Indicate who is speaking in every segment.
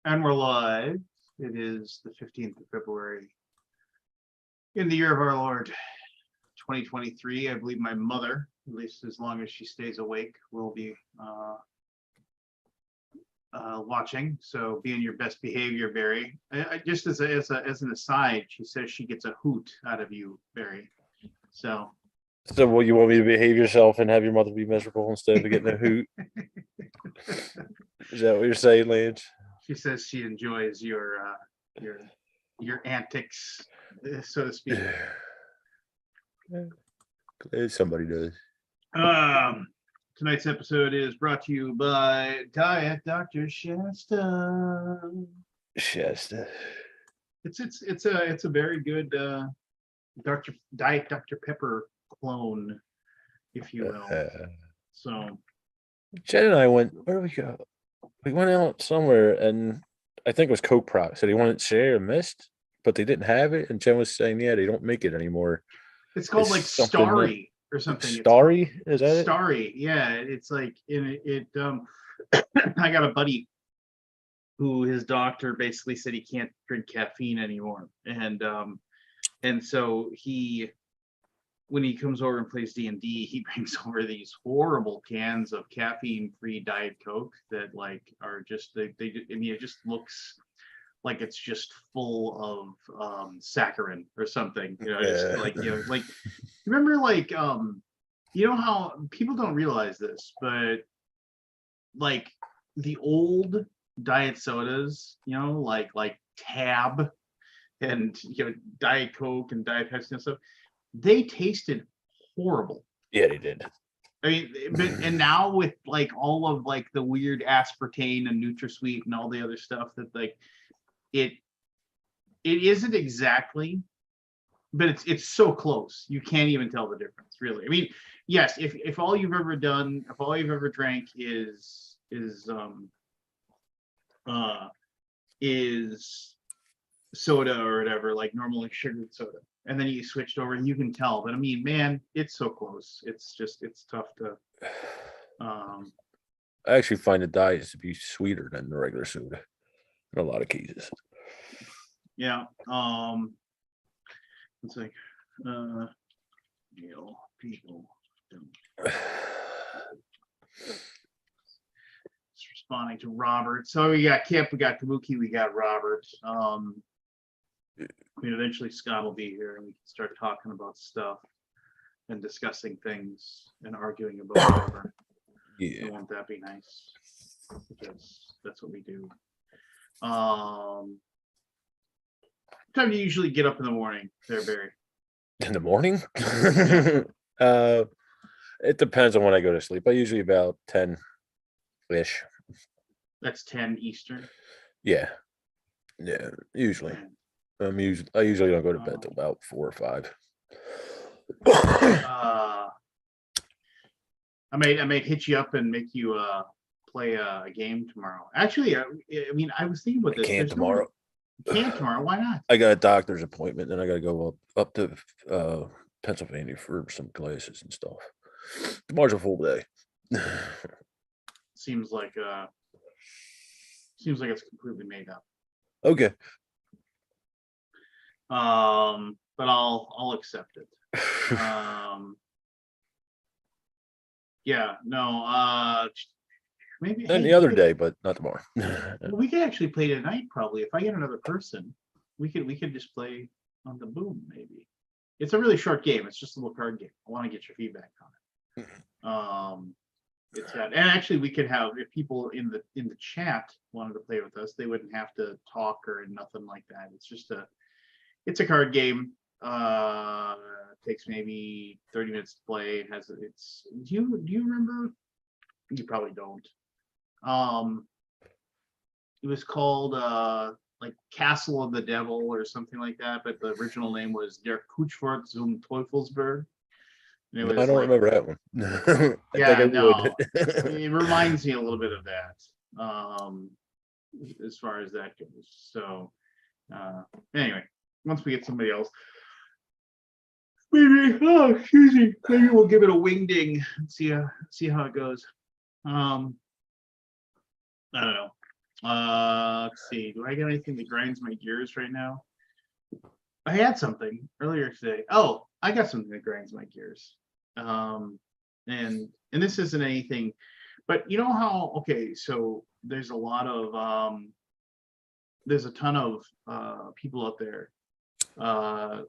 Speaker 1: And we're live. It is the 15th of February in the year of our Lord, 2023. I believe my mother, at least as long as she stays awake, will be watching. So be in your best behavior, Barry. Just as an aside, she says she gets a hoot out of you, Barry. So
Speaker 2: what, you want me to behave yourself and have your mother be miserable instead of getting a hoot? Is that what you're saying, Lance?
Speaker 1: She says she enjoys your antics, so to speak.
Speaker 2: Glad somebody does.
Speaker 1: Tonight's episode is brought to you by Diet Dr. Shasta.
Speaker 2: Shasta.
Speaker 1: It's a very good Diet Dr. Pepper clone, if you will. So
Speaker 2: Jen and I went, where did we go? We went out somewhere, and I think it was Coke Pro. Said he wanted share and mist, but they didn't have it. And Jen was saying, yeah, they don't make it anymore.
Speaker 1: It's called like Starry or something.
Speaker 2: Starry? Is that
Speaker 1: Starry? Yeah, it's like it. I got a buddy who his doctor basically said he can't drink caffeine anymore, and so when he comes over and plays D&D, he brings over these horrible cans of caffeine-free Diet Coke that like are just I mean, it just looks like it's just full of saccharin or something. You know, just like like remember like you know how people don't realize this, but like the old diet sodas, you know, like Tab and Diet Coke and Diet Pepsi and stuff. They tasted horrible.
Speaker 2: Yeah, they did.
Speaker 1: I mean, and now with like all of like the weird aspartame and NutraSweet and all the other stuff that like it isn't exactly, but it's so close you can't even tell the difference, really. I mean, yes, if all you've ever drank is soda or whatever, like normal like sugared soda, and then you switched over and you can tell. But I mean, man, it's so close. It's tough to
Speaker 2: I actually find the diets to be sweeter than the regular soda in a lot of cases.
Speaker 1: Yeah. It's like people don't. It's responding to Robert. So we got Kip, we got Kabuki, we got Robert. I mean, eventually Scott will be here and we can start talking about stuff and discussing things and arguing about whatever.
Speaker 2: Yeah.
Speaker 1: So won't that be nice? Because that's what we do. What time do you usually get up in the morning there, Barry?
Speaker 2: In the morning? It depends on when I go to sleep. I usually about 10-ish.
Speaker 1: That's 10 Eastern.
Speaker 2: Yeah, usually. I usually don't go to bed till about 4 or 5.
Speaker 1: I might hit you up and make you play a game tomorrow. Actually, I mean, I was thinking about this.
Speaker 2: Can't tomorrow.
Speaker 1: Can't tomorrow? Why not?
Speaker 2: I got a doctor's appointment, and I got to go up to Pennsylvania for some classes and stuff. Tomorrow's a full day.
Speaker 1: Seems like it's completely made up.
Speaker 2: Okay.
Speaker 1: But I'll accept it. Yeah, no, maybe
Speaker 2: The other day, but not tomorrow.
Speaker 1: We could actually play tonight, probably. If I get another person, we could just play on the Boom, maybe. It's a really short game. It's just a little card game. I want to get your feedback on it. And actually we could have, if people in the chat wanted to play with us, they wouldn't have to talk or nothing like that. It's a card game. Takes maybe 30 minutes to play. Do you remember? You probably don't. It was called like Castle of the Devil or something like that, but the original name was Der Kuchfort zum Teufelsberg.
Speaker 2: I don't remember that one.
Speaker 1: Yeah, no, it reminds me a little bit of that, as far as that goes. So anyway, once we get somebody else, maybe maybe we'll give it a wingding and see how it goes. I don't know. Let's see. Do I got anything that grinds my gears right now? I had something earlier today. Oh, I got something that grinds my gears. Um, and this isn't anything, but you know how, okay, so there's a lot of there's a ton of people out there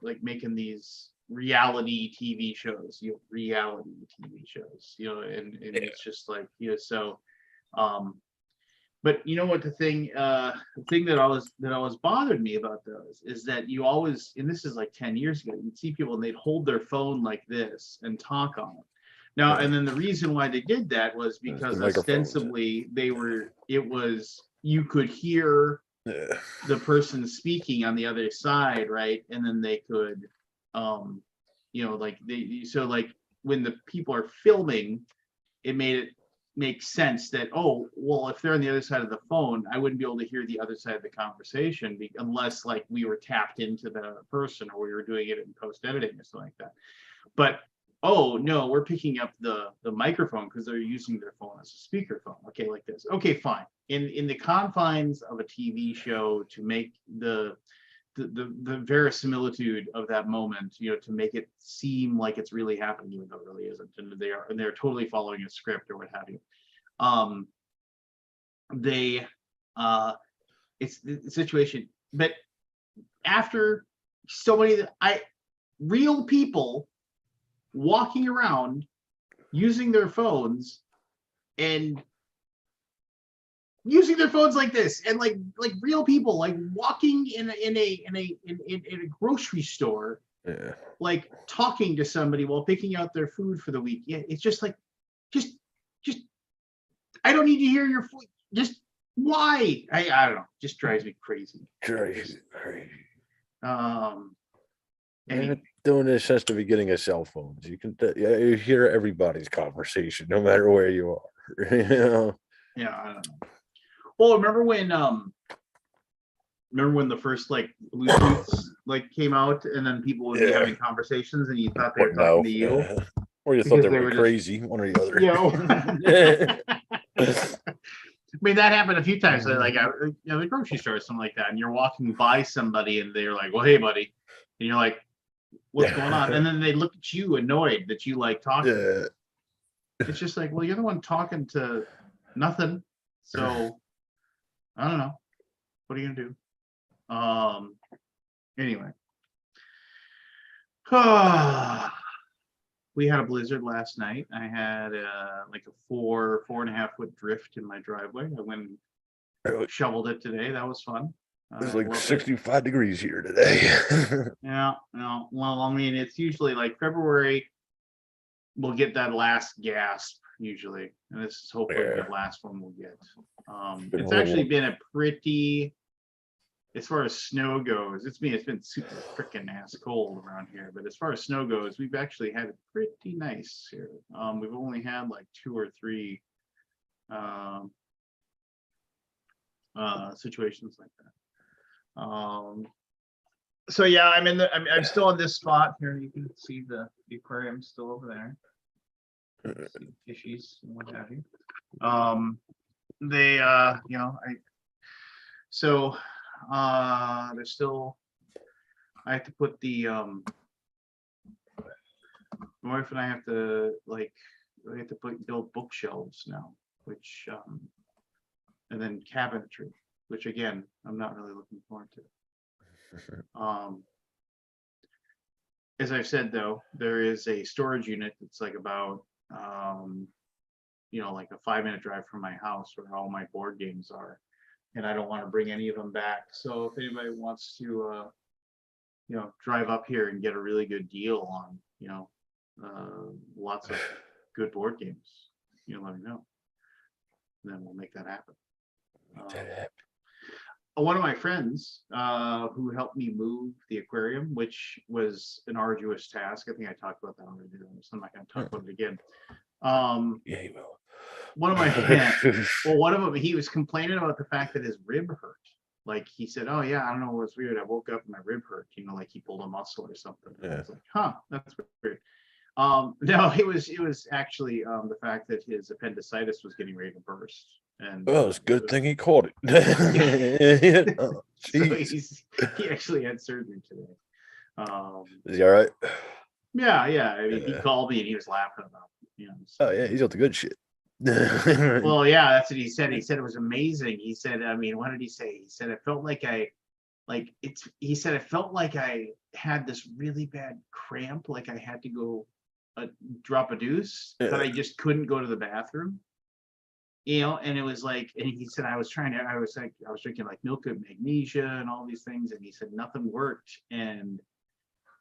Speaker 1: like making these reality TV shows, reality TV shows, and
Speaker 2: Yeah.
Speaker 1: it's just like, so um but you know what, the thing that always bothered me about those is that you always, and this is like 10 years ago, you'd see people and they'd hold their phone like this and talk on it. Now,
Speaker 2: Yeah.
Speaker 1: and then the reason why they did that was
Speaker 2: It's the
Speaker 1: because
Speaker 2: microphones.
Speaker 1: ostensibly it was, you could hear
Speaker 2: Yeah.
Speaker 1: the person speaking on the other side, right? And then they could, um, like so like when the people are filming, it made it make sense that, oh, well, if they're on the other side of the phone, I wouldn't be able to hear the other side of the conversation unless like we were tapped into the person or we were doing it in post editing or something like that. But oh no, we're picking up the microphone because they're using their phone as a speakerphone. Okay, like this. Okay, fine. In the confines of a TV show, to make the verisimilitude of that moment, to make it seem like it's really happening, even though it really isn't, and they're totally following a script or what have you. Um, they it's the situation, but after so many, real people walking around using their phones and using their phones like this, and like real people like walking in a grocery store,
Speaker 2: Yeah.
Speaker 1: like talking to somebody while picking out their food for the week. Yeah, it's just like, just I don't need to hear your food. Just why? I don't know. Just drives me crazy.
Speaker 2: Crazy.
Speaker 1: Um.
Speaker 2: I've
Speaker 1: Anyway,
Speaker 2: been doing this since the beginning of cell phones. You can you hear everybody's conversation, no matter where you are.
Speaker 1: yeah, I don't know. Well, remember when the first like Bluetooths like came out, and then people would be
Speaker 2: Yeah.
Speaker 1: having conversations, and you thought they were
Speaker 2: Or
Speaker 1: talking
Speaker 2: no.
Speaker 1: to you
Speaker 2: Yeah. Or you thought
Speaker 1: because
Speaker 2: they
Speaker 1: they
Speaker 2: were
Speaker 1: were just,
Speaker 2: crazy, one or the other.
Speaker 1: I mean, that happened a few times. Like, the grocery store or something like that, and you're walking by somebody, and they're like, "Well, hey, buddy," and you're like, "What's going on?" And then they look at you annoyed that you like talk to them.
Speaker 2: Yeah.
Speaker 1: It's just like, well, you're the one talking to nothing, so I don't know. What are you gonna do? Anyway. We had a blizzard last night. I had like a 4.5 foot drift in my driveway. I went and shoveled it today. That was fun.
Speaker 2: It's
Speaker 1: I
Speaker 2: like
Speaker 1: loved it.
Speaker 2: 65 degrees here today.
Speaker 1: Yeah, no. Well, I mean, it's usually like February. We'll get that last gasp usually, and this is hopefully
Speaker 2: Yeah.
Speaker 1: the last one we'll get.
Speaker 2: Been
Speaker 1: It's
Speaker 2: a little
Speaker 1: actually
Speaker 2: warm.
Speaker 1: been a pretty, as far as snow goes, it's been super freaking ass cold around here. But as far as snow goes, we've actually had it pretty nice here. We've only had like 2 or 3 situations like that. So yeah, I'm still in this spot here. You can see the aquarium still over there. See the fishies and what have you. They so there's still, I have to put the my wife and I have to build bookshelves now, which and then cabinetry, which again I'm not really looking forward to. As I've said though, there is a storage unit that's like about like a 5-minute drive from my house where all my board games are, and I don't want to bring any of them back. So if anybody wants to drive up here and get a really good deal on lots of good board games, let me know, and then we'll make that happen. One of my friends who helped me move the aquarium, which was an arduous task. I think I talked about that already, so I'm not going to talk about it again.
Speaker 2: Yeah, you will.
Speaker 1: One of them, he was complaining about the fact that his rib hurt. Like he said, "Oh yeah, I don't know what's weird. I woke up and my rib hurt. Like he pulled a muscle or something." And I was like, "Huh, that's weird." No, it was actually the fact that his appendicitis was getting ready to burst, And
Speaker 2: Well, it's a good thing he caught it. Oh,
Speaker 1: so
Speaker 2: jeez.
Speaker 1: he actually had surgery today.
Speaker 2: Is he all right?
Speaker 1: Yeah. I mean, he
Speaker 2: Yeah.
Speaker 1: called me and he was laughing about it,
Speaker 2: Oh
Speaker 1: so.
Speaker 2: yeah, he's got the good shit.
Speaker 1: Well, yeah, that's what he said. He said it was amazing. He said, I mean, what did he say? He said it felt like he said it felt like I had this really bad cramp, like I had to go drop a deuce, but
Speaker 2: Yeah.
Speaker 1: I just couldn't go to the bathroom. And it was like, and he said I was drinking like milk and magnesia and all these things, and he said nothing worked, and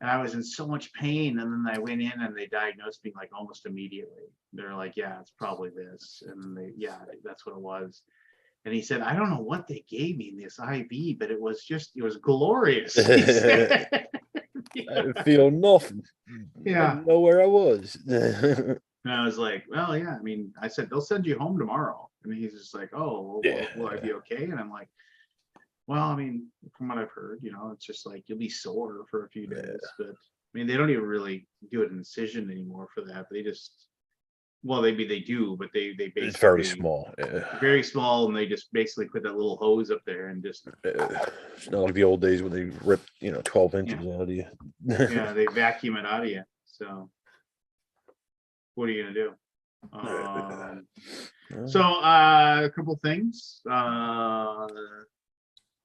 Speaker 1: I was in so much pain. And then I went in and they diagnosed me like almost immediately. They're like, yeah, it's probably this. And that's what it was. And he said, I don't know what they gave me in this IV, but it was glorious. He said.
Speaker 2: I didn't feel nothing.
Speaker 1: Yeah.
Speaker 2: Didn't know where I was.
Speaker 1: And I was like, well, yeah, I mean, I said, they'll send you home tomorrow. And he's just like, oh, well, will I be okay? And I'm like, well, I mean, from what I've heard, it's just like you'll be sore for a few days. But I mean, they don't even really do an incision anymore for that. They just, well, maybe they do, but they basically,
Speaker 2: It's very small.
Speaker 1: very small, and they just basically put that little hose up there and just,
Speaker 2: It's not like the old days when they ripped 12 inches out of you.
Speaker 1: yeah, they vacuum it out of you. So what are you gonna do? So a couple things.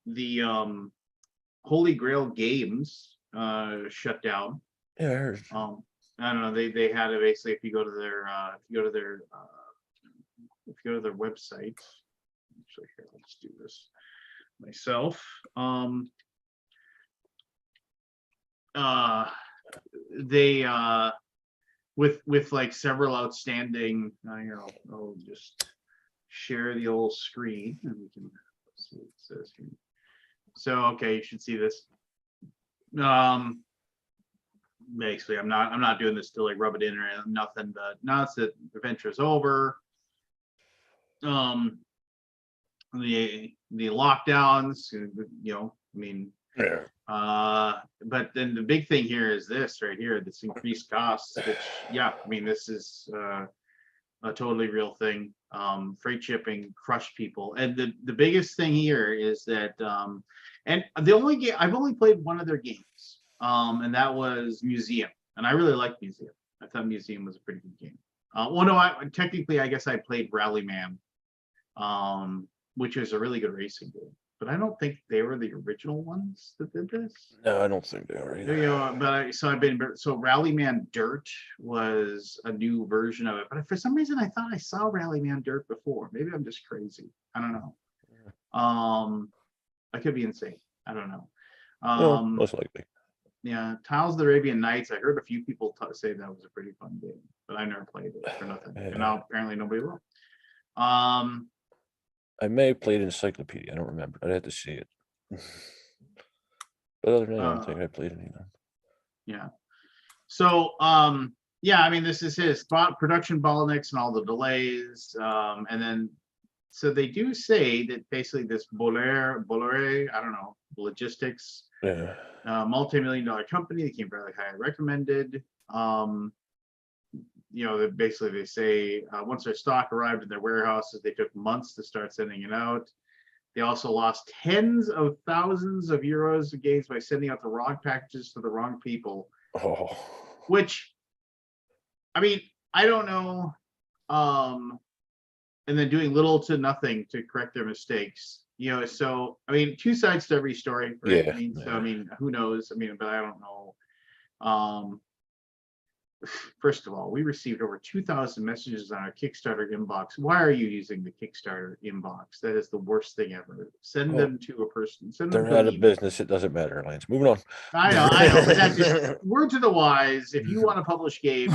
Speaker 1: The Holy Grail Games shut down.
Speaker 2: Yeah, I heard.
Speaker 1: I don't know. They had it basically. If you go to their website. Actually, here, let's do this myself. They with like several outstanding. Here, I'll just share the old screen and we can see what it says here. So okay, you should see this. Basically, I'm not doing this to like rub it in or nothing, but now it's the adventure is over. The lockdowns, I mean, but then the big thing here is this right here, this increased costs, which, yeah, I mean, this is a totally real thing. Freight shipping crushed people, and the biggest thing here is that, and the only game I've only played one of their games, and that was Museum, and I really liked Museum. I thought Museum was a pretty good game. Well, no, I guess I played Rallyman, which is a really good racing game. But I don't think they were the original ones that did this.
Speaker 2: No, I don't think they are either.
Speaker 1: So Rallyman Dirt was a new version of it. But for some reason, I thought I saw Rallyman Dirt before. Maybe I'm just crazy. I don't know. I could be insane. I don't know.
Speaker 2: Most likely.
Speaker 1: Yeah, Tiles of the Arabian Nights. I heard a few people say that was a pretty fun game, but I never played it for nothing. And now apparently nobody will.
Speaker 2: I may have played Encyclopedia. I don't remember. I'd have to see it. But other than that, I don't think I played any of them.
Speaker 1: Yeah. So, yeah, I mean, this is his production bottlenecks and all the delays. And then, so they do say that basically this Bolloré, I don't know, logistics, multi-million-dollar company that came fairly highly recommended. Basically they say once their stock arrived in their warehouses, they took months to start sending it out. They also lost tens of thousands of euros of gains by sending out the wrong packages to the wrong people. Which, I mean, I don't know. And then doing little to nothing to correct their mistakes. So I mean, two sides to every story, right?
Speaker 2: Yeah.
Speaker 1: I mean, who knows? I mean, but I don't know. First of all, we received over 2,000 messages on our Kickstarter inbox. Why are you using the Kickstarter inbox? That is the worst thing ever. Send them to a person.
Speaker 2: They're out of business. It doesn't matter, Lance. Moving on.
Speaker 1: I know. But that's just word to the wise. If you want to publish games,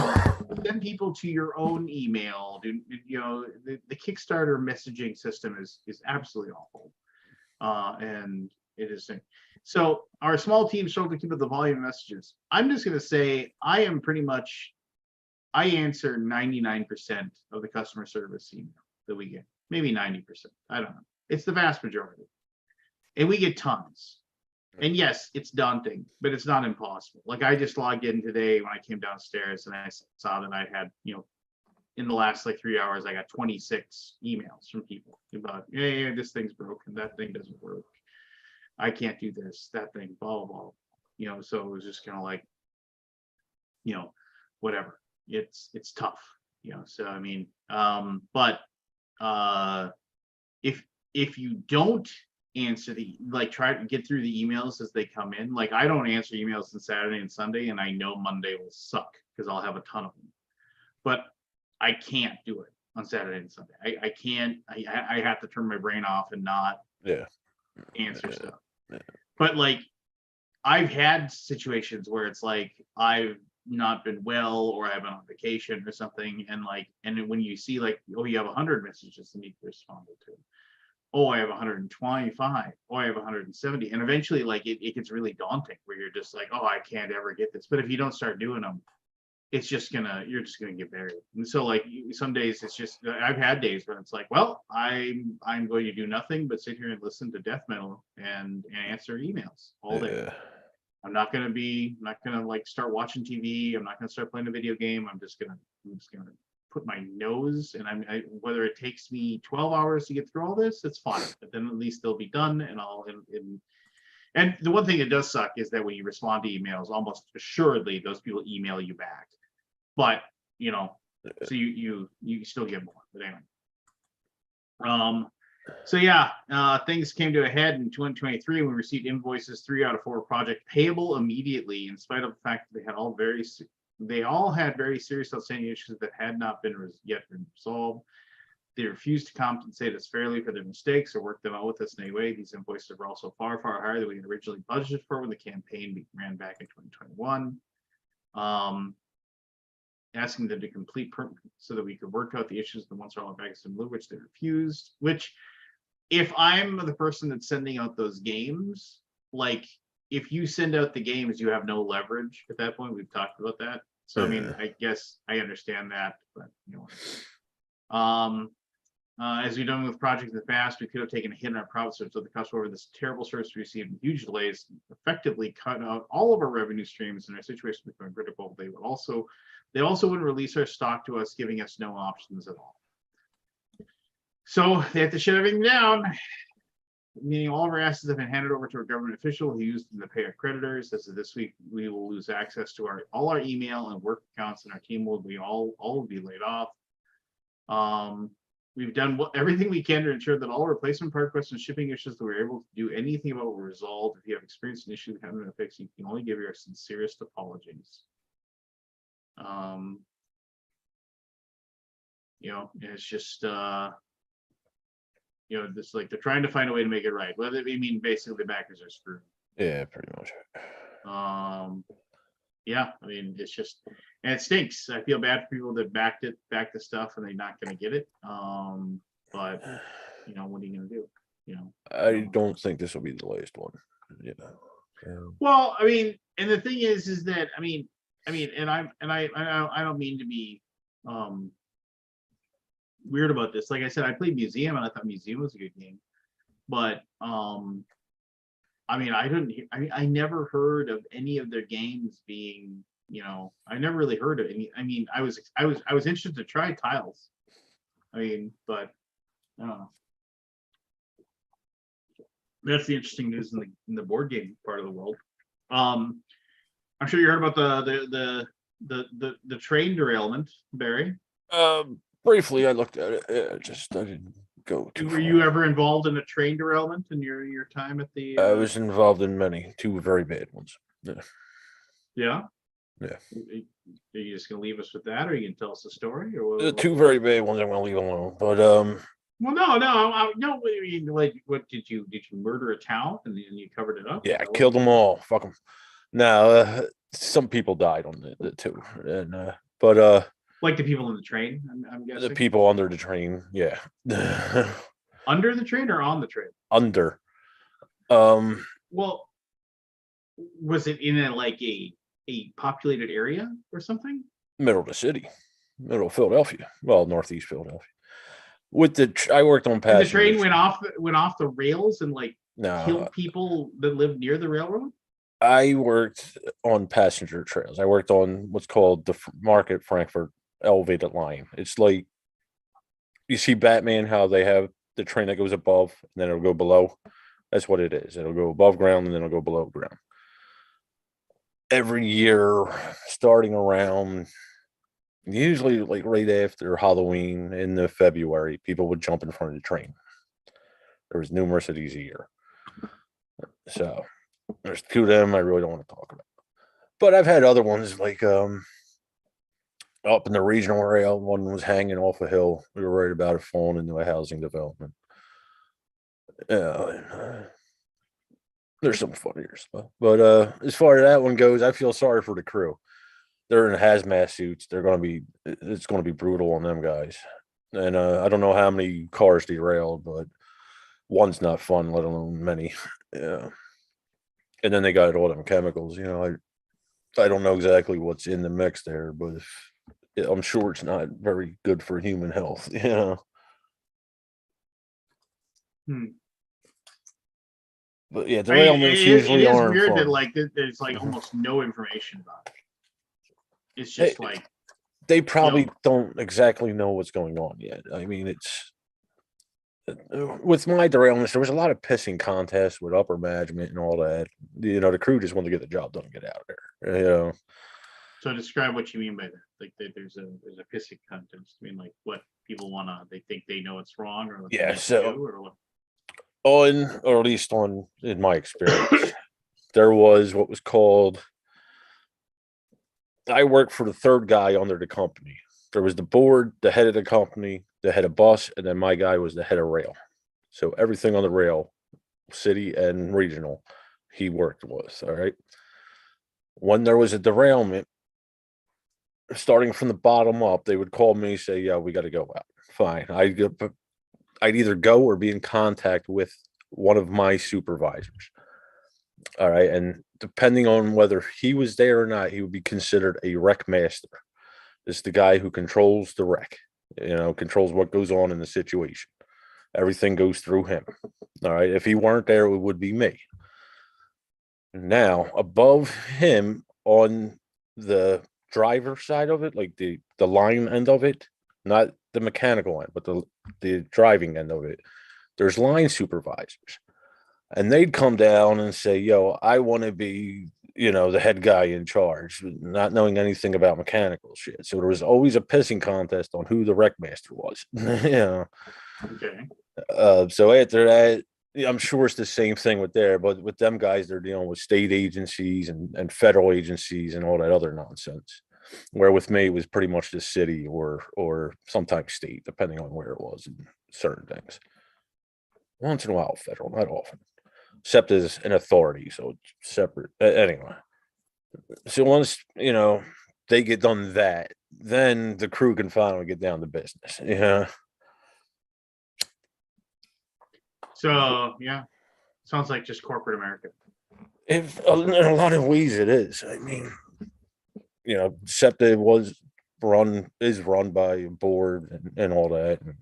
Speaker 1: send people to your own email. The Kickstarter messaging system is absolutely awful, and it is. So our small team struggled to keep up the volume of messages. I'm just going to say I answer 99% of the customer service email that we get, maybe 90%. I don't know. It's the vast majority. And we get tons. And yes, it's daunting, but it's not impossible. Like I just logged in today when I came downstairs and I saw that I had, in the last like 3 hours, I got 26 emails from people about, yeah, this thing's broken, that thing doesn't work, I can't do this, that thing, blah, blah, blah. So it was just kind of like, whatever. It's tough, so I mean, but if you don't answer try to get through the emails as they come in. Like, I don't answer emails on Saturday and Sunday, and I know Monday will suck because I'll have a ton of them. But I can't do it on Saturday and Sunday. I can't. I have to turn my brain off and not answer stuff. Yeah. But like, I've had situations where it's like I've not been well, or I've been on vacation or something, and when you see like, oh, you have 100 messages that need to be responded to. Oh, I have 125. Oh, I have 170. And eventually, like, it gets really daunting where you're just like, oh, I can't ever get this. But if you don't start doing them, you're just gonna get buried. And so like, some days it's just, I've had days where it's like, well, I'm going to do nothing but sit here and listen to death metal and answer emails all day. I'm not gonna like start watching TV. I'm not gonna start playing a video game. I'm just gonna put my nose, and whether it takes me 12 hours to get through all this, it's fine. But then at least they'll be done, and the one thing that does suck is that when you respond to emails, almost assuredly those people email you back. But so you still get more. But anyway. So yeah, things came to a head in 2023 when we received invoices 3 out of 4 project payable immediately, in spite of the fact that they all had very serious outstanding issues that had not yet been resolved. They refused to compensate us fairly for their mistakes or work them out with us in any way. These invoices were also far, far higher than we had originally budgeted for when the campaign ran back in 2021. Asking them to complete so that we could work out the issues the ones all back in blue, which they refused. Which, if I'm the person that's sending out those games, like, if you send out the games, you have no leverage at that point. We've talked about that. So, I mean, I guess I understand that, but as we've done with projects in the past, we could have taken a hit on our profits so the customer over this terrible service we received huge delays, effectively cut out all of our revenue streams, and our situation became critical. They also wouldn't release our stock to us, giving us no options at all. So they have to shut everything down, meaning all of our assets have been handed over to a government official who used them to pay our creditors. As of this week, we will lose access to all our email and work accounts, and our team will be laid off. We've done everything we can to ensure that all replacement part requests and shipping issues that we're able to do anything about were resolved. If you have experienced an issue that haven't been fixed, you can only give your sincerest apologies. It's just this, like, they're trying to find a way to make it right. Whether I mean, basically the backers are screwed.
Speaker 2: Yeah, pretty much.
Speaker 1: Yeah, I mean, it's just, and it stinks. I feel bad for people that backed the stuff and they're not going to get it. But what are you going to do?
Speaker 2: I don't think this will be the last one.
Speaker 1: Well, I mean, and the thing is that I mean, and I don't mean to be weird about this. Like I said, I played Museum and I thought Museum was a good game, but I mean, I never heard of any of their games being, I never really heard of any. I mean, I was interested to try Tiles. I mean, but I don't know. That's the interesting news in the board game part of the world. I'm sure you heard about the train derailment, Barry.
Speaker 2: Briefly, I looked at it. I didn't go too far.
Speaker 1: Were you ever involved in a train derailment in your time at the?
Speaker 2: I was involved in many, 2 very bad ones.
Speaker 1: Yeah.
Speaker 2: Yeah.
Speaker 1: Are you just gonna leave us with that, or are you gonna tell us the story? Or
Speaker 2: The 2 very bad ones I'm gonna leave alone. But
Speaker 1: well, no. What do you mean? Like, what did you murder a town and then you covered it up?
Speaker 2: yeah, I killed them all. Fuck them. Now, some people died on the 2, and but
Speaker 1: like the people in the train, I'm guessing.
Speaker 2: The people under the train, yeah.
Speaker 1: Under the train or on the train?
Speaker 2: Under.
Speaker 1: Well, was it in a populated area or something?
Speaker 2: Middle of the city, middle of Philadelphia. Well, northeast Philadelphia. I worked on passenger.
Speaker 1: The train went off the rails and killed people that lived near the railroad.
Speaker 2: I worked on passenger trails. I worked on what's called the Market Frankfurt elevated line. It's like you see Batman, how they have the train that goes above and then it'll go below. That's what it is. It'll go above ground and then it'll go below ground. Every year, starting around usually like right after Halloween in the February, people would jump in front of the train. There was numerous of these a year. So there's two of them I really don't want to talk about. But I've had other ones like up in the regional area, one was hanging off a hill. We were worried about it falling into a housing development. There's some funnier stuff. But as far as that one goes, I feel sorry for the crew. They're in hazmat suits. It's gonna be brutal on them guys. And I don't know how many cars derailed, but one's not fun, let alone many. Yeah. And then they got all them chemicals, I don't know exactly what's in the mix there, but I'm sure it's not very good for human health,
Speaker 1: Hmm.
Speaker 2: But yeah,
Speaker 1: I mean,
Speaker 2: derailments
Speaker 1: it
Speaker 2: usually
Speaker 1: is
Speaker 2: aren't
Speaker 1: weird that
Speaker 2: fun.
Speaker 1: like there's like
Speaker 2: Mhm.
Speaker 1: almost no information about it. It's
Speaker 2: They,
Speaker 1: just like,
Speaker 2: they probably
Speaker 1: yo,
Speaker 2: don't exactly know what's going on yet. I mean, it's with my derailments, there was a lot of pissing contests with upper management and all that. The crew just wanted to get the job done and get out of there.
Speaker 1: so describe what you mean by that. Like that there's a pissing contest. I mean, like what people wanna, they think they know it's wrong or what they
Speaker 2: Yeah.
Speaker 1: need to
Speaker 2: So
Speaker 1: do or what?
Speaker 2: or at least in my experience, there was what was called. I worked for the third guy under the company. There was the board, the head of the company, the head of bus, and then my guy was the head of rail. So everything on the rail, city and regional, he worked with. All right. When there was a derailment, starting from the bottom up, they would call me, say, "Yeah, we got to go out." Fine. I'd either go or be in contact with one of my supervisors. All right. And depending on whether he was there or not, he would be considered a wreck master. It's the guy who controls the wreck, controls what goes on in the situation. Everything goes through him. All right. If he weren't there, it would be me. Now, above him on the driver side of it, like the line end of it, not the mechanical end, but the driving end of it, there's line supervisors. And they'd come down and say, "Yo, I want to be, the head guy in charge," not knowing anything about mechanical shit. So there was always a pissing contest on who the wreck master was.
Speaker 1: Okay.
Speaker 2: So after that, I'm sure it's the same thing with there, but with them guys, they're dealing with state agencies and federal agencies and all that other nonsense. Where with me, it was pretty much the city or sometimes state, depending on where it was and certain things. Once in a while, federal, not often, except as an authority, so it's separate. Anyway, so once they get done that, then the crew can finally get down to business. Yeah.
Speaker 1: So yeah, sounds like just corporate America.
Speaker 2: If in a lot of ways it is. I mean, SEPTA is run by a board and all that. And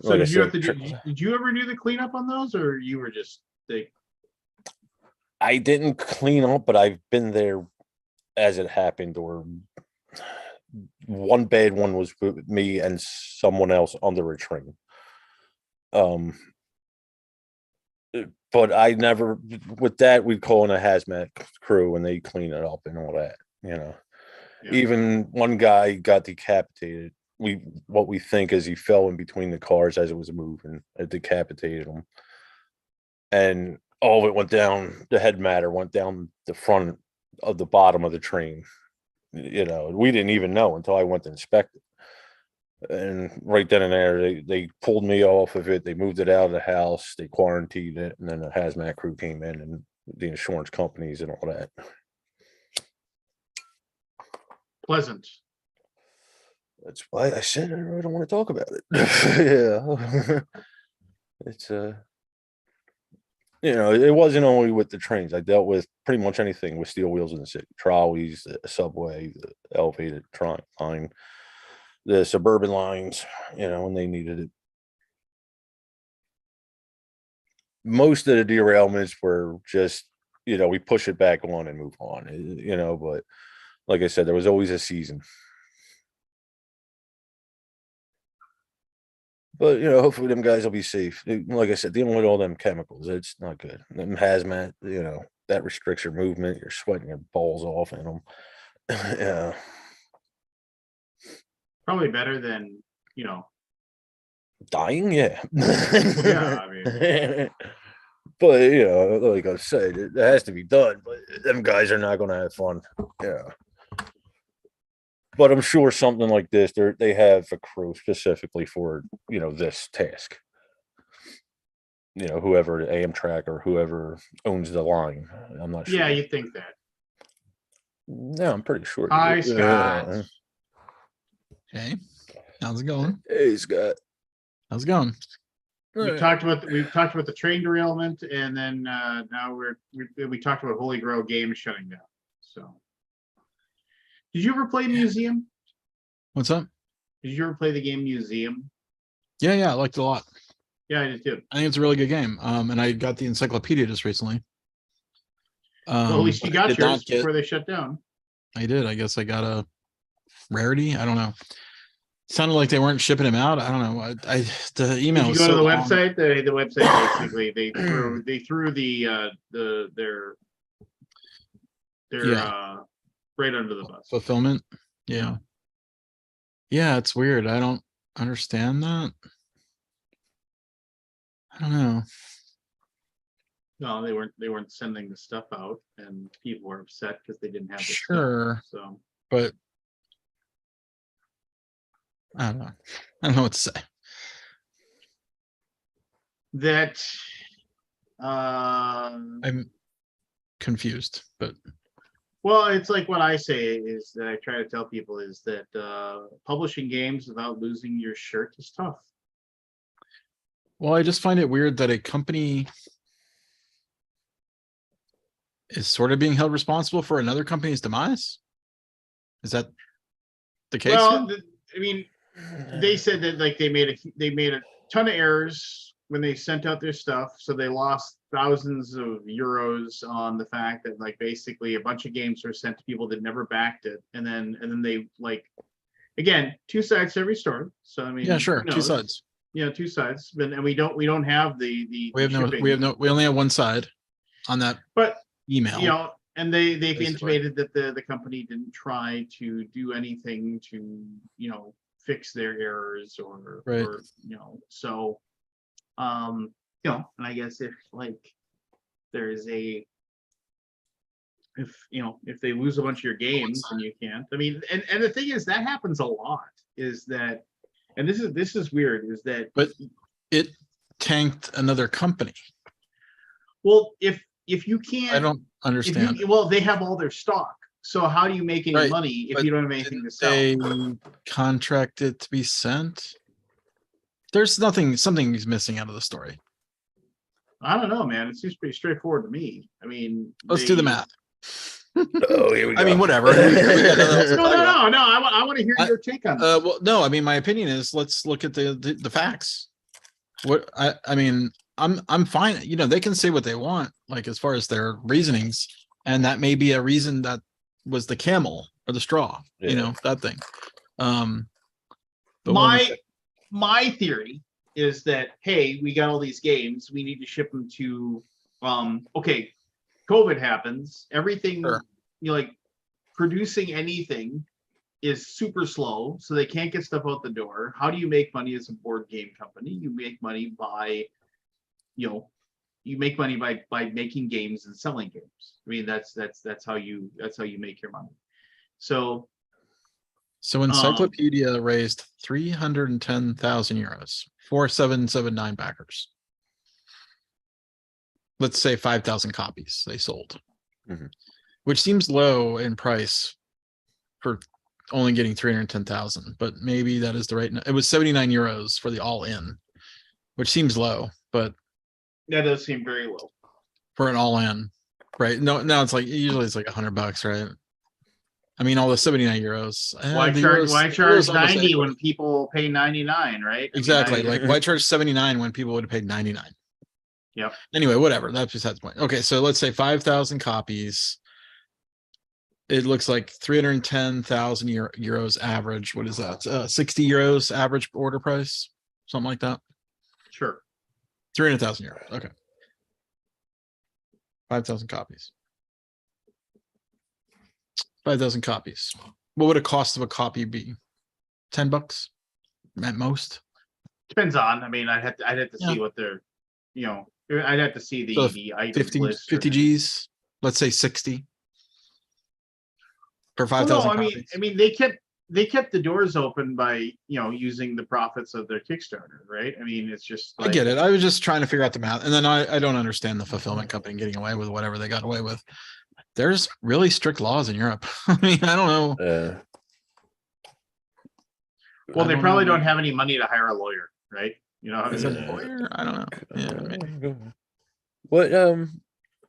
Speaker 1: So
Speaker 2: like I
Speaker 1: did you have
Speaker 2: said,
Speaker 1: to do? Did you ever do the cleanup on those, or you were just they?
Speaker 2: I didn't clean up, but I've been there as it happened. Or one bad one was with me and someone else under a train. Um, but I never with that we'd call in a hazmat crew and they clean it up and all that.
Speaker 1: Yeah.
Speaker 2: Even one guy got decapitated. What we think is he fell in between the cars as it was moving. It decapitated him, and all of it went down. The head matter went down the front of the bottom of the train. We didn't even know until I went to inspect it. And right then and there, they pulled me off of it. They moved it out of the house. They quarantined it, and then the hazmat crew came in and the insurance companies and all that.
Speaker 1: Pleasant.
Speaker 2: That's why I said I really don't want to talk about it. Yeah. It's it wasn't only with the trains. I dealt with pretty much anything with steel wheels in the city, trolleys, the subway, the elevated line, the suburban lines, when they needed it. Most of the derailments were just, we push it back on and move on, but like I said, there was always a season. But hopefully them guys will be safe. Like I said, dealing with all them chemicals, it's not good. Them hazmat, that restricts your movement. You're sweating your balls off in them. Yeah,
Speaker 1: Probably better than,
Speaker 2: dying. Yeah.
Speaker 1: yeah, I mean,
Speaker 2: But like I said, it has to be done. But them guys are not going to have fun. Yeah. But I'm sure something like this, they have a crew specifically for this task. Whoever the Amtrak or whoever owns the line. I'm not sure.
Speaker 1: yeah, you think that.
Speaker 2: No, I'm pretty sure.
Speaker 1: Hi, Scott.
Speaker 3: Hey, how's it going?
Speaker 2: Hey, Scott.
Speaker 3: How's it going?
Speaker 1: We've talked about the train derailment, and then now we talked about Holy Grail Games shutting down. So, did you ever play Museum?
Speaker 3: What's up?
Speaker 1: Did you ever play the game Museum?
Speaker 3: Yeah, I liked it a lot.
Speaker 1: Yeah, I did too.
Speaker 3: I think it's a really good game. And I got the encyclopedia just recently.
Speaker 1: Well, at least you
Speaker 3: but I
Speaker 1: got
Speaker 3: did
Speaker 1: yours
Speaker 3: not get-
Speaker 1: before they shut down.
Speaker 3: I did. I guess I got a rarity. I don't know. Sounded like they weren't shipping him out. I don't know. The email.
Speaker 1: Did you
Speaker 3: was
Speaker 1: go to
Speaker 3: so
Speaker 1: the
Speaker 3: long.
Speaker 1: website? The website basically they threw their
Speaker 3: Yeah.
Speaker 1: right under the bus.
Speaker 3: Fulfillment. Yeah. Yeah, it's weird. I don't understand that. I don't know.
Speaker 1: No, they weren't sending the stuff out, and people were upset because they didn't have the
Speaker 3: Sure,
Speaker 1: stuff. So
Speaker 3: but I don't know. I don't know what to say.
Speaker 1: that
Speaker 3: I'm confused, but
Speaker 1: well, it's like what I say is that I try to tell people is that publishing games without losing your shirt is tough.
Speaker 3: well, I just find it weird that a company is sort of being held responsible for another company's demise. Is that the case?
Speaker 1: Well,
Speaker 3: here?
Speaker 1: I mean, they said that like they made a ton of errors when they sent out their stuff, so they lost thousands of euros on the fact that like basically a bunch of games were sent to people that never backed it, and then they like, again, two sides to every story. So I mean,
Speaker 3: Yeah, sure.
Speaker 1: who
Speaker 3: Two
Speaker 1: knows?
Speaker 3: sides.
Speaker 1: Yeah, two sides, but and we don't have the shipping.
Speaker 3: We only have one side on that
Speaker 1: But
Speaker 3: email.
Speaker 1: and they've
Speaker 3: Basically.
Speaker 1: intimated that the company didn't try to do anything to fix their errors or
Speaker 3: Right.
Speaker 1: so and I guess if like there's a if they lose a bunch of your games and you can't, I mean, and the thing is that happens a lot, is that, and this is weird, is that
Speaker 3: But it tanked another company.
Speaker 1: well, if you can't,
Speaker 3: I don't understand.
Speaker 1: well, they have all their stock. So how do you make any
Speaker 3: Right,
Speaker 1: money if
Speaker 3: but
Speaker 1: you don't have anything to sell?
Speaker 3: They contracted to be sent. There's something's missing out of the story.
Speaker 1: I don't know, man. It seems pretty straightforward to me. I mean,
Speaker 3: Let's do the math.
Speaker 2: Oh, here we go.
Speaker 3: I mean, whatever. We got nothing else to talk about.
Speaker 1: No. I want to hear your take on this.
Speaker 3: Well, no, I mean, my opinion is let's look at the facts. What I mean, I'm fine. They can say what they want, like as far as their reasonings, and that may be a reason that was the camel or the straw,
Speaker 2: Yeah.
Speaker 3: That thing. But
Speaker 1: My theory is that, hey, we got all these games, we need to ship them to okay, COVID happens, everything,
Speaker 3: Sure.
Speaker 1: like producing anything is super slow, so they can't get stuff out the door. How do you make money as a board game company? You make money by by making games and selling games. I mean, that's how you make your money. So
Speaker 3: Encyclopedia raised 310,000 euros, 4779 backers. Let's say 5,000 copies they sold,
Speaker 2: Mhm.
Speaker 3: which seems low in price for only getting 310,000, but maybe that is the right. It was 79 euros for the all in, which seems low, but
Speaker 1: that does seem very low.
Speaker 3: for an all in, right? No, now it's like usually it's like $100, right? I mean, all the 79 euros.
Speaker 1: Why
Speaker 3: the
Speaker 1: charge
Speaker 3: euros almost
Speaker 1: 90
Speaker 3: equity.
Speaker 1: when people pay 99, right?
Speaker 3: Exactly. Like, why charge 79 when people would have paid 99?
Speaker 1: Yep.
Speaker 3: Anyway, whatever. That's besides the point. Okay, so let's say 5,000 copies. It looks like 310,000 euros average. What is that? 60 euros average order price. something like that.
Speaker 1: Sure.
Speaker 3: 300,000 euros. Okay. 5,000 copies. 5,000 copies. What would a cost of a copy be? $10 at most.
Speaker 1: Depends on, I mean, I'd have to see
Speaker 3: Yeah.
Speaker 1: what they're, you know, I'd have to see
Speaker 3: So
Speaker 1: the item
Speaker 3: 50,
Speaker 1: list.
Speaker 3: 50 G's, let's say 60 for
Speaker 1: Well,
Speaker 3: 5,000
Speaker 1: no,
Speaker 3: copies.
Speaker 1: I mean, they kept the doors open by, using the profits of their Kickstarter, right? I mean, it's just
Speaker 3: I
Speaker 1: like,
Speaker 3: get it. I was just trying to figure out the math. And then I don't understand the fulfillment company getting away with whatever they got away with. There's really strict laws in Europe. I mean, I don't know.
Speaker 1: well,
Speaker 3: I
Speaker 1: they
Speaker 3: don't
Speaker 1: probably
Speaker 3: know.
Speaker 1: don't have any money to hire a lawyer, right? You know,
Speaker 3: Is it
Speaker 2: Yeah.
Speaker 3: a lawyer? I don't know. Yeah, maybe.
Speaker 2: What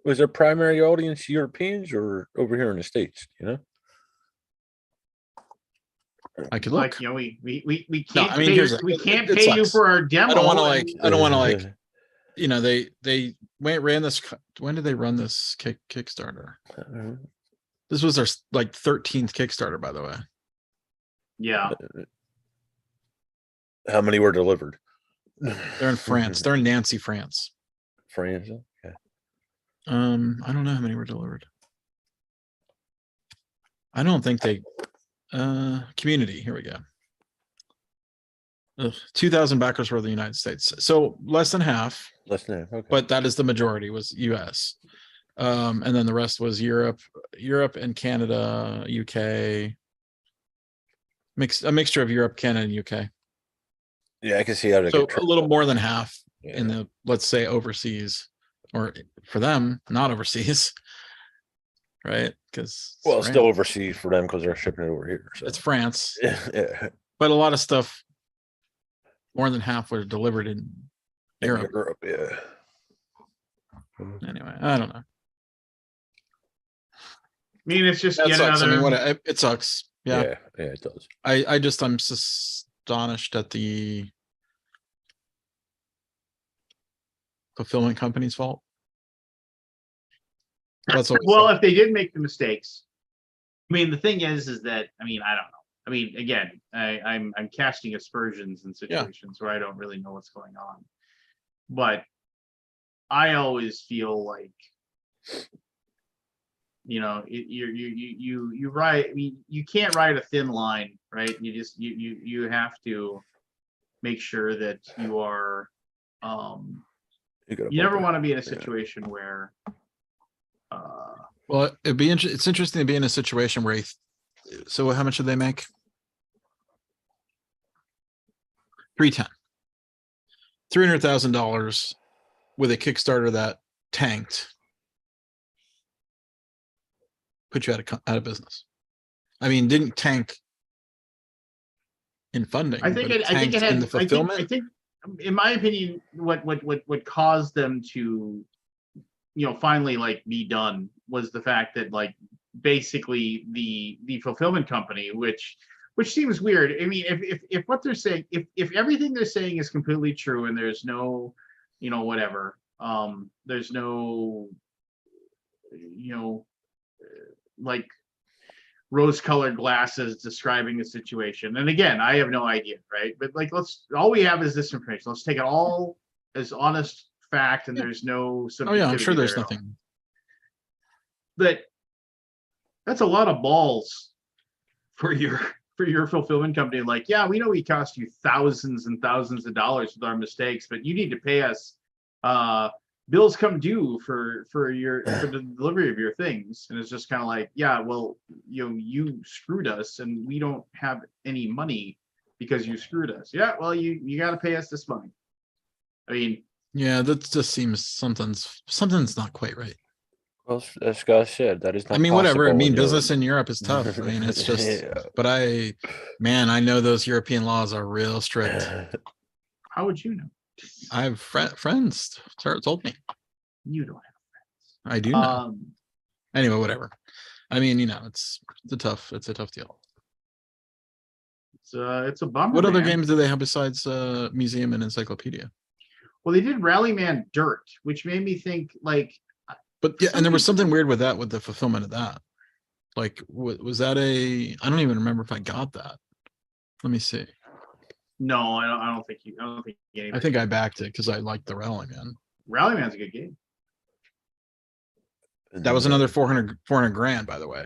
Speaker 2: was their primary audience Europeans or over here in the States? You know,
Speaker 3: I could
Speaker 1: like,
Speaker 3: look.
Speaker 1: we
Speaker 3: No,
Speaker 1: can't
Speaker 3: I mean,
Speaker 1: pay,
Speaker 3: here's the-
Speaker 1: we can't
Speaker 3: it
Speaker 1: pay you
Speaker 3: sucks.
Speaker 1: for our demo.
Speaker 3: I don't want to
Speaker 1: and-
Speaker 3: I don't want to they ran this. When did they run this Kickstarter? This was their 13th Kickstarter, by the way.
Speaker 1: Yeah.
Speaker 2: How many were delivered?
Speaker 3: They're in France. They're in Nancy, France.
Speaker 2: France. Okay.
Speaker 3: I don't know how many were delivered. I don't think they community. Here we go. 2,000 backers were the United States. So less than half,
Speaker 2: Less than that. Okay.
Speaker 3: but that is the majority was US. And then the rest was Europe and Canada, UK. A mixture of Europe, Canada, and UK.
Speaker 2: yeah, I can see how they
Speaker 3: So
Speaker 2: get
Speaker 3: a little more than half
Speaker 2: yeah.
Speaker 3: in the, let's say, overseas, or for them, not overseas, right? Because
Speaker 2: Well, it's still overseas for them because they're shipping it over here. So.
Speaker 3: it's France,
Speaker 2: Yeah.
Speaker 3: but a lot of stuff, more than half were delivered in Europe.
Speaker 2: Yeah.
Speaker 3: Anyway, I don't know.
Speaker 1: I mean, it's just
Speaker 3: That
Speaker 1: yet
Speaker 3: sucks.
Speaker 1: another.
Speaker 3: I mean, it sucks. Yeah.
Speaker 2: Yeah, it does.
Speaker 3: I'm astonished at the fulfillment company's fault. That's always
Speaker 1: Well,
Speaker 3: so.
Speaker 1: if they did make the mistakes, I mean, the thing is that, I mean, I don't know. I mean, again, I'm casting aspersions in situations where I don't really know what's going on, but I always feel like, you ride. I mean, you can't ride a thin line, right? You have to make sure that you are. You never want to be in a situation where.
Speaker 3: Well, it's interesting to be in a situation where so how much did they make? 310. $300,000 with a Kickstarter that tanked. Put you out of business. I mean, didn't tank in funding.
Speaker 1: I think
Speaker 3: but
Speaker 1: it had
Speaker 3: in the fulfillment.
Speaker 1: I think, in my opinion, what caused them to, finally be done was the fact that basically the fulfillment company, which seems weird. I mean, if what they're saying, if everything they're saying is completely true and there's no, whatever, there's no, rose-colored glasses describing the situation. And again, I have no idea, right? But all we have is this information. Let's take it all as honest fact, and there's no.
Speaker 3: Oh yeah, I'm sure there's
Speaker 1: there
Speaker 3: nothing.
Speaker 1: But that's a lot of balls for your fulfillment company. Yeah, we know we cost you thousands and thousands of dollars with our mistakes, but you need to pay us. Bills come due for the delivery of your things, and it's just kind of yeah, well, you screwed us, and we don't have any money because you screwed us. Yeah, well, you got to pay us this money. I mean,
Speaker 3: yeah, that just seems something's not quite right.
Speaker 2: Well, as Scott said, that is not.
Speaker 3: I mean, whatever. I
Speaker 2: possible
Speaker 3: mean,
Speaker 2: in
Speaker 3: business
Speaker 2: Europe.
Speaker 3: in Europe is tough. I mean, it's just.
Speaker 2: Yeah.
Speaker 3: But I know those European laws are real strict.
Speaker 1: how would you know?
Speaker 3: I have friends told me.
Speaker 1: You don't have
Speaker 3: I do know. Anyway, whatever. I mean, it's a tough deal.
Speaker 1: It's a bummer.
Speaker 3: What other
Speaker 1: man.
Speaker 3: games do they have besides Museum and Encyclopedia?
Speaker 1: Well, they did Rallyman Dirt, which made me think
Speaker 3: But yeah, and there was something weird with that, with the fulfillment of that. Was that I don't even remember if I got that. Let me see.
Speaker 1: No, I don't think you. I don't think
Speaker 3: I
Speaker 1: anybody.
Speaker 3: think I backed it because I liked the Rally Man.
Speaker 1: Rallyman's a good game.
Speaker 2: And
Speaker 3: That was
Speaker 2: then,
Speaker 3: another 400 grand, by the way.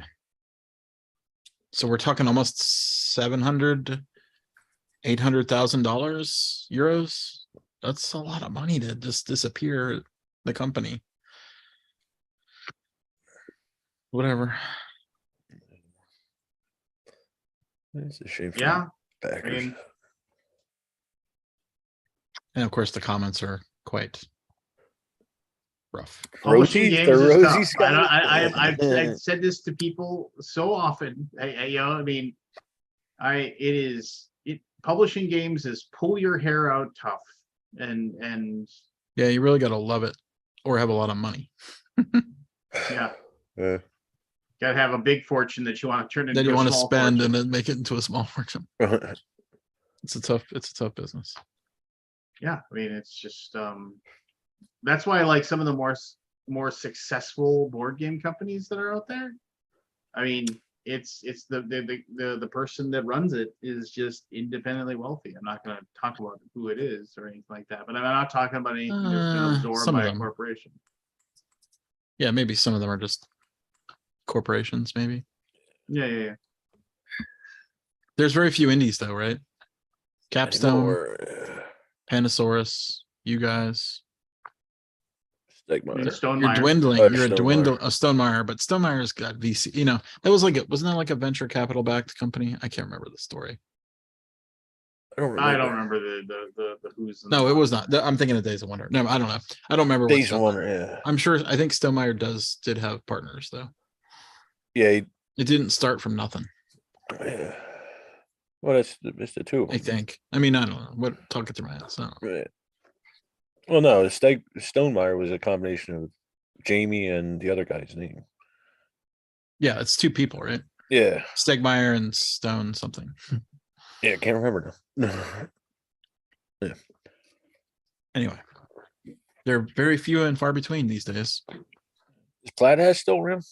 Speaker 3: So we're talking almost 700, $800,000 euros. That's a lot of money to just disappear the company. Whatever.
Speaker 2: It's a shame. For
Speaker 1: Yeah,
Speaker 2: the Packers.
Speaker 1: mean-
Speaker 3: And of course, the comments are quite rough.
Speaker 1: publishing
Speaker 2: Rosy,
Speaker 1: games
Speaker 2: the
Speaker 1: is
Speaker 2: Rosy
Speaker 1: tough. I don't,
Speaker 2: Scott.
Speaker 1: I've said this to people so often. Publishing games is pull your hair out tough, and
Speaker 3: Yeah, you really got to love it or have a lot of money.
Speaker 1: yeah,
Speaker 2: Yeah.
Speaker 1: gotta have a big fortune that you want to turn into
Speaker 3: Then you
Speaker 1: a
Speaker 3: want to
Speaker 1: small
Speaker 3: spend
Speaker 1: fortune.
Speaker 3: and then make it into a small fortune. It's a tough business.
Speaker 1: Yeah, I mean, it's just that's why I like some of the more successful board game companies that are out there. I mean, it's the person that runs it is just independently wealthy. I'm not going to talk about who it is or anything like that, but I'm not talking about anything that's been absorbed
Speaker 3: some of
Speaker 1: by a
Speaker 3: them.
Speaker 1: corporation.
Speaker 3: Yeah, maybe some of them are just corporations, maybe.
Speaker 1: Yeah.
Speaker 3: There's very few indies though, right? Capstone,
Speaker 2: Anymore.
Speaker 3: Panasaurus, you guys.
Speaker 2: Stigma.
Speaker 1: And
Speaker 3: You're
Speaker 1: Stonemeyer.
Speaker 3: dwindling.
Speaker 2: Oh,
Speaker 3: You're a
Speaker 2: Stonemeyer.
Speaker 3: dwindle of Stonemaier, but Stonemeyer's got VC. You know, that was wasn't that like a venture capital backed company? I can't remember the story.
Speaker 2: I don't remember.
Speaker 1: I don't remember the who's.
Speaker 3: No, it was not. I'm thinking of Days of Wonder. No, I don't know. I don't remember.
Speaker 2: Days
Speaker 3: what
Speaker 2: of
Speaker 3: Stonemaier-
Speaker 2: Wonder. Yeah.
Speaker 3: I'm sure. I think Stonemaier did have partners though.
Speaker 2: Yeah.
Speaker 3: It didn't start from nothing.
Speaker 2: Yeah. Well, it's the two of
Speaker 3: I
Speaker 2: them.
Speaker 3: think. I mean, I don't know. What talk it through my head. So
Speaker 2: Right. Well, no, Stonemeyer was a combination of Jamie and the other guy's name.
Speaker 3: yeah, it's two people, right?
Speaker 2: Yeah.
Speaker 3: Stegmeyer and Stone something.
Speaker 2: Yeah, I can't remember now.
Speaker 3: Anyway, they're very few and far between these days.
Speaker 2: Is Plaid still around?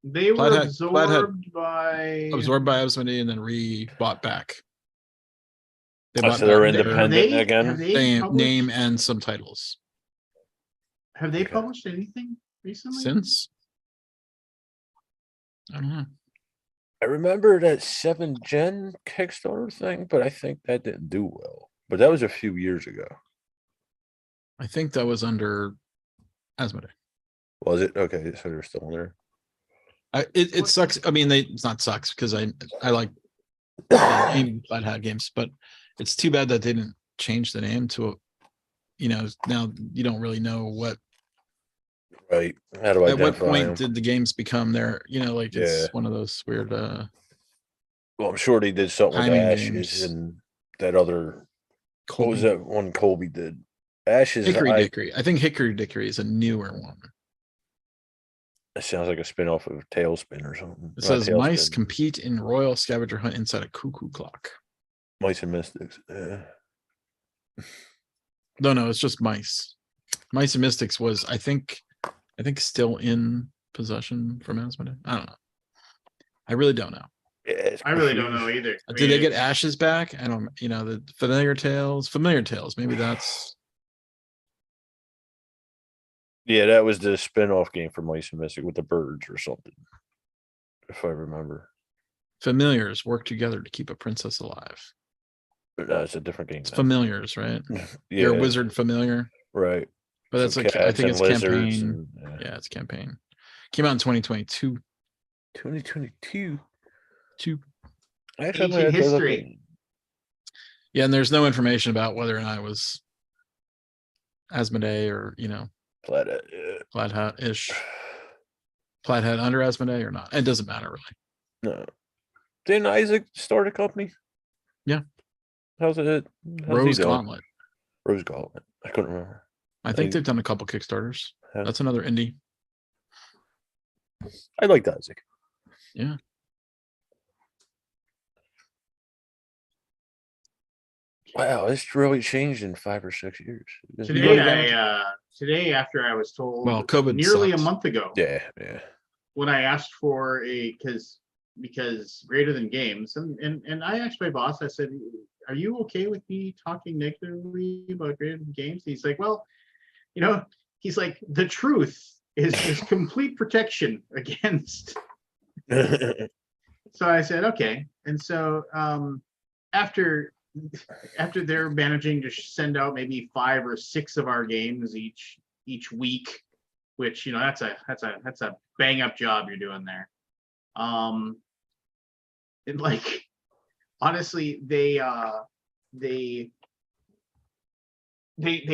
Speaker 1: They were
Speaker 3: Plaid had-
Speaker 1: absorbed by.
Speaker 3: Absorbed by Asmodee and then re-bought back. They
Speaker 2: Oh, so they're
Speaker 3: back their
Speaker 2: independent again?
Speaker 1: Have they
Speaker 3: name
Speaker 1: published-
Speaker 3: and some titles
Speaker 1: Have they
Speaker 2: Okay.
Speaker 1: published anything recently?
Speaker 3: since. I don't know.
Speaker 2: I remember that 7 Gen Kickstarter thing, but I think that didn't do well. But that was a few years ago.
Speaker 3: I think that was under Asmodee.
Speaker 2: Was it? Okay, so they're still there.
Speaker 3: It
Speaker 1: What-
Speaker 3: sucks. I mean, it's not sucks because I like Plaid had games, but it's too bad that they didn't change the name to a, now you don't really know what
Speaker 2: Right. How do I
Speaker 3: at what
Speaker 2: identify
Speaker 3: point
Speaker 2: them?
Speaker 3: did the games become their, like
Speaker 2: Yeah.
Speaker 3: it's one of those weird
Speaker 2: Well, I'm sure they did something with
Speaker 3: timing
Speaker 2: Ashes
Speaker 3: games.
Speaker 2: and that other. What was
Speaker 3: Colby-
Speaker 2: that one Colby did? Ashes.
Speaker 3: Hickory Dickory. I think Hickory Dickory is a newer one.
Speaker 2: It sounds like a spin-off of Tailspin or something.
Speaker 3: It
Speaker 2: Not
Speaker 3: says mice
Speaker 2: Tailspin,
Speaker 3: compete in royal scavenger hunt inside a cuckoo clock.
Speaker 2: Mice and Mystics. Yeah.
Speaker 3: No, it's just mice. Mice and Mystics was, I think still in possession from Asmodee. I don't know. I really don't know.
Speaker 2: Yeah, it's
Speaker 1: I really don't know
Speaker 2: confusing.
Speaker 1: either. I
Speaker 3: Did they
Speaker 1: mean,
Speaker 3: get Ashes back? I don't, the Familiar Tales. Maybe that's
Speaker 2: Yeah, that was the spin-off game for Mice and Mystic with the birds or something. If I remember.
Speaker 3: Familiars work together to keep a princess alive.
Speaker 2: But no, it's a different game.
Speaker 3: It's
Speaker 2: now.
Speaker 3: Familiars, right?
Speaker 2: Yeah,
Speaker 3: You're a wizard familiar,
Speaker 2: right.
Speaker 3: but that's
Speaker 2: Some
Speaker 3: like, I
Speaker 2: cats
Speaker 3: think
Speaker 2: and
Speaker 3: it's
Speaker 2: lizards
Speaker 3: campaign.
Speaker 2: and,
Speaker 3: Yeah, it's campaign. Came out in 2022.
Speaker 2: 2022.
Speaker 3: Two.
Speaker 2: Actually, I might
Speaker 1: Ancient
Speaker 2: have to look
Speaker 1: history.
Speaker 3: Yeah, and there's no information about whether or not it was Asmodee or,
Speaker 2: at Plaid.
Speaker 3: Plaid Hat-ish. Plaid Hat under Asmodee or not. It doesn't matter really.
Speaker 2: No. Didn't Isaac start a company?
Speaker 3: Yeah.
Speaker 2: How's it? How's he
Speaker 3: Rose
Speaker 2: doing?
Speaker 3: Gauntlet.
Speaker 2: Rose Gauntlet. I couldn't remember.
Speaker 3: I think
Speaker 2: I-
Speaker 3: they've done a couple Kickstarters.
Speaker 2: Yeah.
Speaker 3: That's another indie.
Speaker 2: I liked Isaac.
Speaker 3: Yeah.
Speaker 2: Wow, it's really changed in 5 or 6 years.
Speaker 1: Today after I was told
Speaker 3: Well, COVID
Speaker 1: nearly
Speaker 3: sucks.
Speaker 1: a month ago
Speaker 2: Yeah.
Speaker 1: when I asked for because because greater than games, and I asked my boss, I said, are you okay with me talking negatively about greater than games? He's like, well, he's like, the truth is complete protection against. So I said, okay. And so after they're managing to send out maybe 5 or 6 of our games each week, which that's a bang up job you're doing there. And like, honestly, they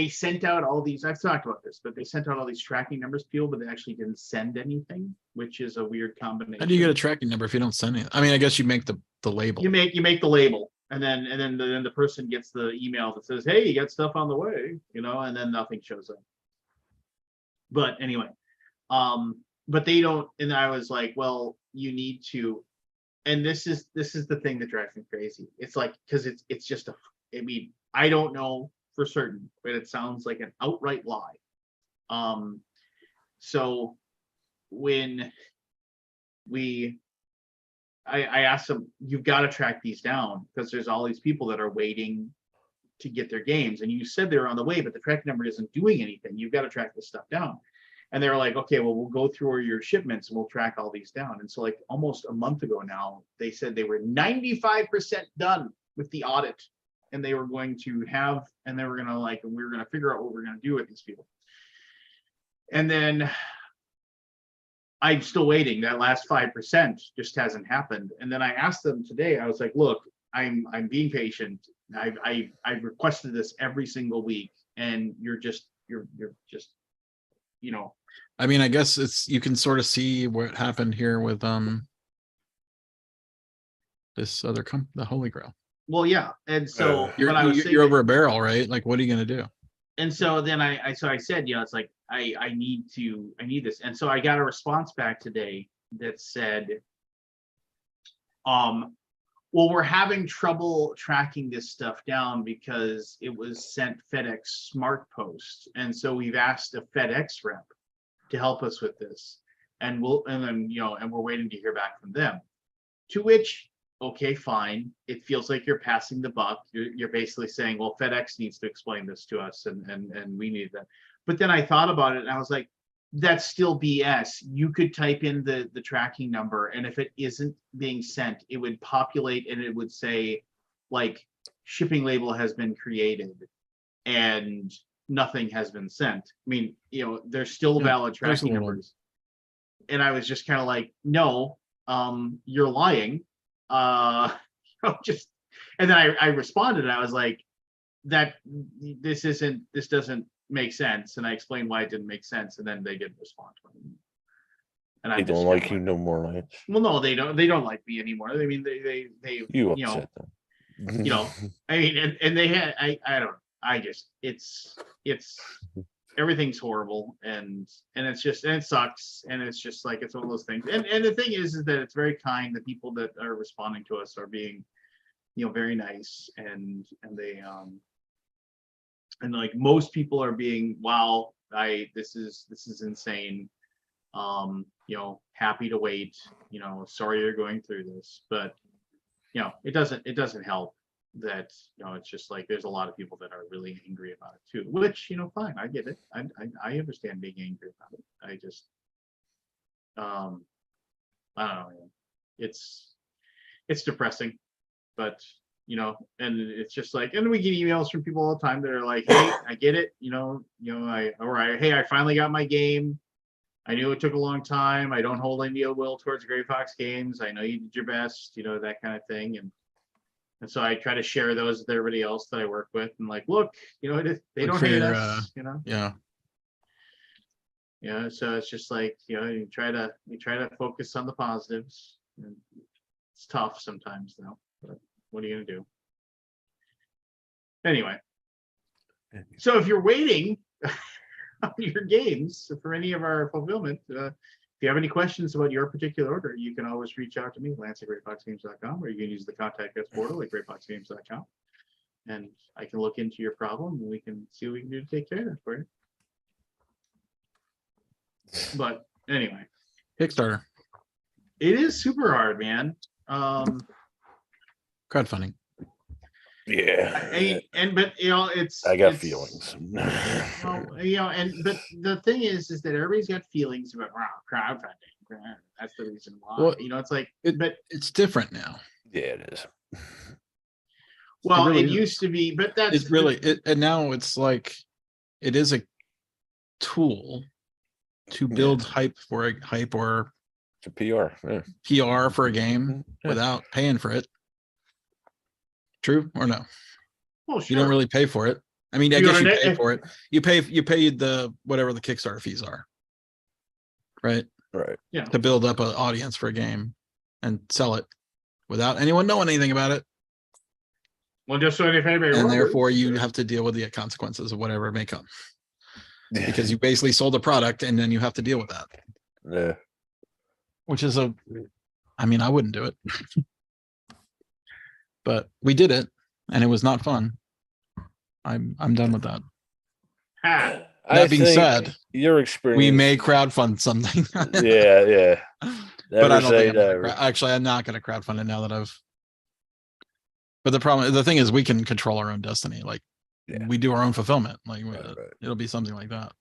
Speaker 1: sent out all these, I've talked about this, but they sent out all these tracking numbers to people, but they actually didn't send anything, which is a weird combination.
Speaker 3: How do you get a tracking number if you don't send it? I mean, I guess you make the label.
Speaker 1: You make the label, and then the person gets the email that says, hey, you got stuff on the way, and then nothing shows up. But anyway, but they don't, and I was like, well, you need to, and this is the thing that drives me crazy. It's like, because it's just I don't know for certain, but it sounds like an outright lie. So when I asked them, you've got to track these down because there's all these people that are waiting to get their games, and you said they were on the way, but the tracking number isn't doing anything. You've got to track this stuff down. And they were like, okay, well, we'll go through your shipments and we'll track all these down. And so like almost a month ago now, they said they were 95% done with the audit, and they were going to we were going to figure out what we're going to do with these people. And then I'm still waiting. That last 5% just hasn't happened. And then I asked them today, I was like, look, I'm being patient. I've requested this every single week, and you're just
Speaker 3: I mean, I guess you can sort of see what happened here with this other the Holy Grail.
Speaker 1: Well, yeah. And so
Speaker 3: you're over a barrel, right? Like, what are you gonna do?
Speaker 1: And so then I said, it's like I need this. And so I got a response back today that said, well, we're having trouble tracking this stuff down because it was sent FedEx Smart Post. And so we've asked a FedEx rep to help us with this. And we're waiting to hear back from them. To which, okay, fine. It feels like you're passing the buck. You're basically saying, well, FedEx needs to explain this to us, and we need that. But then I thought about it, and I was like, that's still BS. You could type in the tracking number, and if it isn't being sent, it would populate and it would say, like, shipping label has been created, and nothing has been sent. I mean, there's still valid tracking numbers. And I was just kind of like, no, you're lying. And then I responded, and I was like, this doesn't make sense. And I explained why it didn't make sense, and then they didn't respond to me. And
Speaker 2: they don't like you no more, Lance.
Speaker 1: Well, no, they don't like me anymore. I mean, they
Speaker 2: you upset them.
Speaker 1: I mean, and they had, I don't know. It's everything's horrible, and it's just, and it sucks, and it's just like, it's one of those things. And the thing is that it's very kind. The people that are responding to us are being, very nice, and they and like most people are being, wow, this is insane. Happy to wait. Sorry you're going through this, but it doesn't help that it's just like there's a lot of people that are really angry about it too, which fine, I get it. I understand being angry about it. I just I don't know, it's depressing, but and it's just like, and we get emails from people all the time that are like, hey, I get it, hey, I finally got my game. I knew it took a long time. I don't hold any ill will towards Gray Fox Games. I know you did your best, that kind of thing. And so I try to share those with everybody else that I work with, and like, look, they don't hate us,
Speaker 3: Yeah.
Speaker 1: So it's just like, you try to focus on the positives, and it's tough sometimes though, but what are you gonna do? Anyway, so if you're waiting on your games for any of our fulfillment, if you have any questions about your particular order, you can always reach out to me, lance@greatfoxgames.com, or you can use the contact us portal at greatfoxgames.com, and I can look into your problem, and we can see what we can do to take care of it for you. But anyway,
Speaker 3: Kickstarter.
Speaker 1: It is super hard, man.
Speaker 3: Crowdfunding.
Speaker 2: Yeah,
Speaker 1: But it's
Speaker 2: I got
Speaker 1: it's,
Speaker 2: feelings.
Speaker 1: Well, but the thing is that everybody's got feelings about crowdfunding. That's the reason why.
Speaker 3: Well,
Speaker 1: It's like,
Speaker 3: But it's different now.
Speaker 2: Yeah, it is.
Speaker 1: well,
Speaker 3: really
Speaker 1: it
Speaker 3: is.
Speaker 1: used to be, but that's
Speaker 3: It's really and now it's like it is a tool to build hype or
Speaker 2: It's a PR. Yeah.
Speaker 3: PR for a game
Speaker 2: Yeah.
Speaker 3: without paying for it. True or no?
Speaker 1: Well,
Speaker 3: You don't
Speaker 1: sure.
Speaker 3: really pay for it. I mean, I
Speaker 1: You
Speaker 3: guess
Speaker 1: go
Speaker 3: you
Speaker 1: to
Speaker 3: pay
Speaker 1: net-
Speaker 3: for it. You pay the whatever the Kickstarter fees are, right?
Speaker 2: Right.
Speaker 1: Yeah.
Speaker 3: To build up an audience for a game and sell it without anyone knowing anything about it.
Speaker 1: Well, just so if anybody
Speaker 3: And
Speaker 1: remembers,
Speaker 3: therefore you have to deal with the consequences of whatever may come. Because you basically sold a product and then you have to deal with that.
Speaker 2: Yeah.
Speaker 3: Which is I mean, I wouldn't do it. But we did it and it was not fun. I'm done with that.
Speaker 1: Ha.
Speaker 3: That being
Speaker 2: think
Speaker 3: said,
Speaker 2: your experience.
Speaker 3: we may crowdfund something.
Speaker 2: Yeah.
Speaker 3: But I
Speaker 2: Never
Speaker 3: don't
Speaker 2: say
Speaker 3: think I'm
Speaker 2: never.
Speaker 3: actually I'm not gonna crowdfund it now that I've but the thing is we can control our own destiny. Like
Speaker 2: Yeah.
Speaker 3: we do our own fulfillment. Like
Speaker 2: Right.
Speaker 3: it'll be something like that.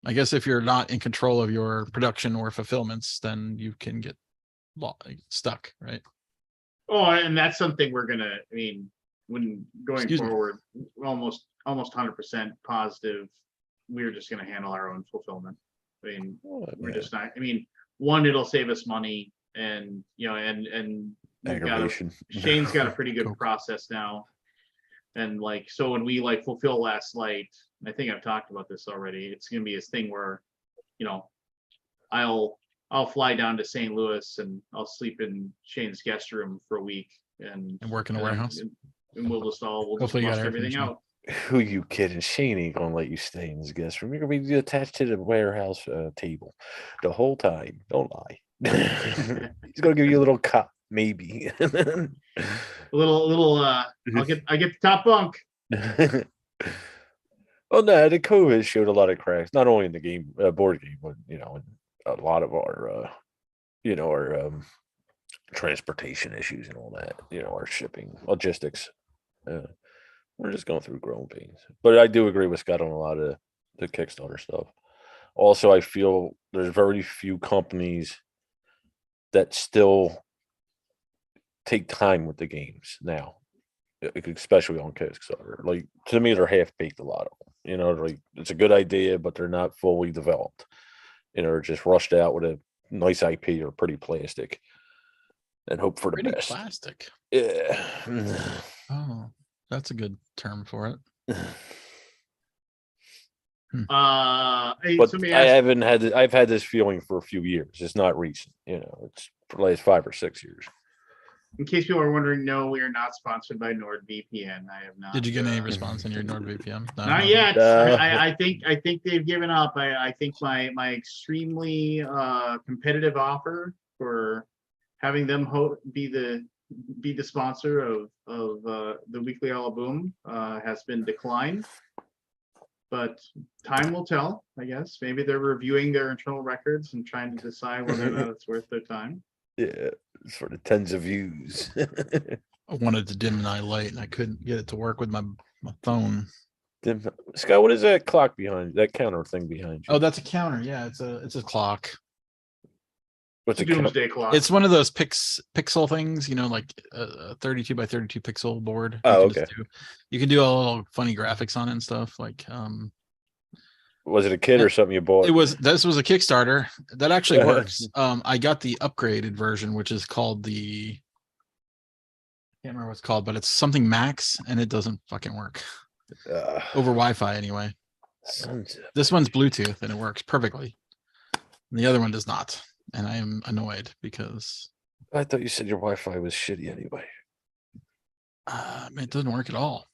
Speaker 3: I guess if you're not in control of your production or fulfillments, then you can get stuck, right?
Speaker 1: Oh, and that's something we're gonna. I mean, when going
Speaker 3: Excuse me.
Speaker 1: forward, almost 100% positive, we're just gonna handle our own fulfillment. I mean, we're just not. I mean, one, it'll save us money, and and we've got
Speaker 2: Aggravation.
Speaker 1: Shane's got a pretty good
Speaker 3: Cool.
Speaker 1: process now, and like so when we like fulfill Last Light, I think I've talked about this already. It's gonna be this thing where, I'll fly down to St. Louis and I'll sleep in Shane's guest room for a week and
Speaker 3: work in a warehouse.
Speaker 1: and we'll just
Speaker 3: Hopefully you got
Speaker 1: bust
Speaker 3: air
Speaker 1: everything
Speaker 3: conditioning.
Speaker 1: out.
Speaker 2: Who you kidding? Shane ain't gonna let you stay in his guest room. You're gonna be attached to the warehouse table the whole time. Don't lie. He's gonna give you a little cup, maybe.
Speaker 1: A little I get the top bunk.
Speaker 2: Well, no, the COVID showed a lot of cracks, not only in the game, board game, but in a lot of our, our transportation issues and all that. Our shipping logistics. We're just going through growing pains. But I do agree with Scott on a lot of the Kickstarter stuff. Also, I feel there's very few companies that still take time with the games now, especially on Kickstarter. Like, to me, they're half baked, a lot of them. Like, it's a good idea, but they're not fully developed. They're just rushed out with a nice IP or pretty plastic and hope for the
Speaker 3: Pretty
Speaker 2: best.
Speaker 3: plastic.
Speaker 2: Yeah.
Speaker 3: Oh, that's a good term for it.
Speaker 1: Hey,
Speaker 2: But
Speaker 1: somebody
Speaker 2: I
Speaker 1: asked,
Speaker 2: haven't had. I've had this feeling for a few years. It's not recent. It's for the last 5 or 6 years.
Speaker 1: in case people are wondering, no, we are not sponsored by NordVPN. I have not.
Speaker 3: Did you get any response on your NordVPN? No,
Speaker 1: Not
Speaker 3: no.
Speaker 1: yet.
Speaker 2: No.
Speaker 1: I think they've given up. I think my extremely competitive offer for having them be the sponsor of the Weekly Alaboom has been declined. But time will tell, I guess. Maybe they're reviewing their internal records and trying to decide whether or not it's worth their time.
Speaker 2: Yeah, it's for the tens of views.
Speaker 3: I wanted to dim my light and I couldn't get it to work with my phone.
Speaker 2: Scott, what is that clock behind that counter thing behind you?
Speaker 3: Oh, that's a counter. Yeah, it's a clock.
Speaker 2: What's a counter?
Speaker 1: Doomsday clock.
Speaker 3: It's one of those pixel things, like a 32 by 32 pixel board.
Speaker 2: Oh,
Speaker 3: you can
Speaker 2: okay.
Speaker 3: you can do a little funny graphics on it and stuff. Like
Speaker 2: Was it a kit or something you bought?
Speaker 3: this was a Kickstarter that actually works. I got the upgraded version, which is called I can't remember what it's called, but it's something Max, and it doesn't fucking work over Wi-Fi anyway. This one's Bluetooth and it works perfectly. And the other one does not, and I am annoyed because
Speaker 2: I thought you said your Wi-Fi was shitty anyway.
Speaker 3: it doesn't work at all.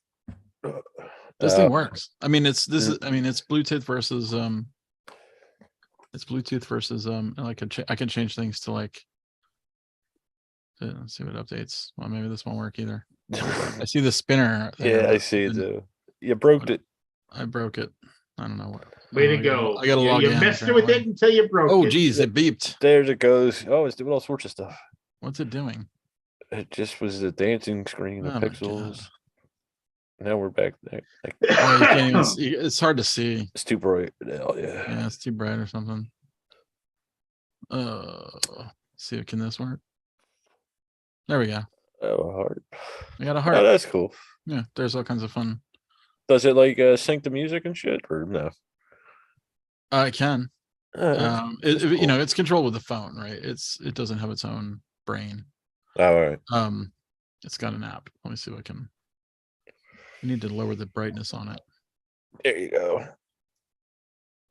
Speaker 3: This thing works. I mean, it's Bluetooth versus I can change things to like. Let's see what updates. Well, maybe this won't work either. I see the spinner.
Speaker 2: Yeah, I see it. You broke it.
Speaker 3: I broke it. I don't know what.
Speaker 1: Way
Speaker 3: Oh,
Speaker 1: to go.
Speaker 3: I gotta log
Speaker 1: You
Speaker 3: in,
Speaker 1: messed with it
Speaker 3: apparently.
Speaker 1: until you broke
Speaker 3: Oh,
Speaker 1: it.
Speaker 3: geez, it beeped.
Speaker 2: There it goes. Oh, it's doing all sorts of stuff.
Speaker 3: What's it doing?
Speaker 2: It just was the dancing screen of
Speaker 3: Oh my
Speaker 2: pixels.
Speaker 3: God.
Speaker 2: Now we're back there. Like,
Speaker 3: Yeah, you can't even see. It's hard to see.
Speaker 2: it's too bright now.
Speaker 3: Yeah,
Speaker 2: Yeah.
Speaker 3: it's too bright or something. See, can this work? There we go.
Speaker 2: Oh, heart.
Speaker 3: I got a
Speaker 2: Oh,
Speaker 3: heart.
Speaker 2: that's cool.
Speaker 3: Yeah, there's all kinds of fun.
Speaker 2: Does it like sync the music and shit or no?
Speaker 3: I can.
Speaker 2: That's
Speaker 3: You
Speaker 2: cool.
Speaker 3: know, it's controlled with the phone, right? It doesn't have its own brain.
Speaker 2: All right.
Speaker 3: It's got an app. Let me see what I can. I need to lower the brightness on it.
Speaker 2: There you go.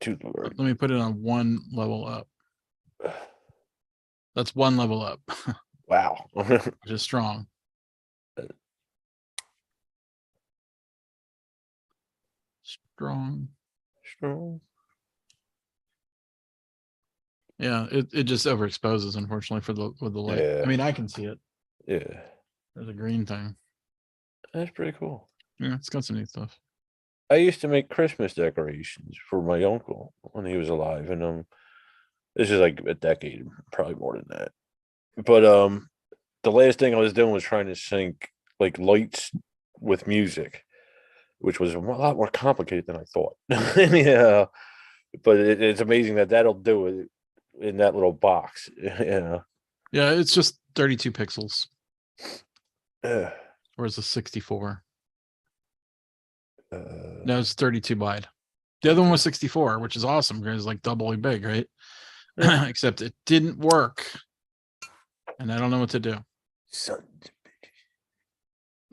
Speaker 2: Too
Speaker 3: Let me put it on one level up. That's one level up,
Speaker 2: Wow.
Speaker 3: which is strong. Strong.
Speaker 2: Strong.
Speaker 3: Yeah, it just overexposes, unfortunately, for the with the light.
Speaker 2: Yeah.
Speaker 3: I mean, I can see it.
Speaker 2: Yeah.
Speaker 3: There's a green thing.
Speaker 2: That's pretty cool.
Speaker 3: Yeah, it's got some neat stuff.
Speaker 2: I used to make Christmas decorations for my uncle when he was alive, and this is like a decade, probably more than that. But the last thing I was doing was trying to sync like lights with music, which was a lot more complicated than I thought. Yeah, but it's amazing that that'll do it in that little box. Yeah.
Speaker 3: Yeah, it's just 32 pixels,
Speaker 2: Uh,
Speaker 3: or is it 64?
Speaker 2: uh,
Speaker 3: No, it's 32 wide. The other one was 64, which is awesome because it's like doubly big, right?
Speaker 2: Yeah.
Speaker 3: Except it didn't work, and I don't know what to do.
Speaker 2: son,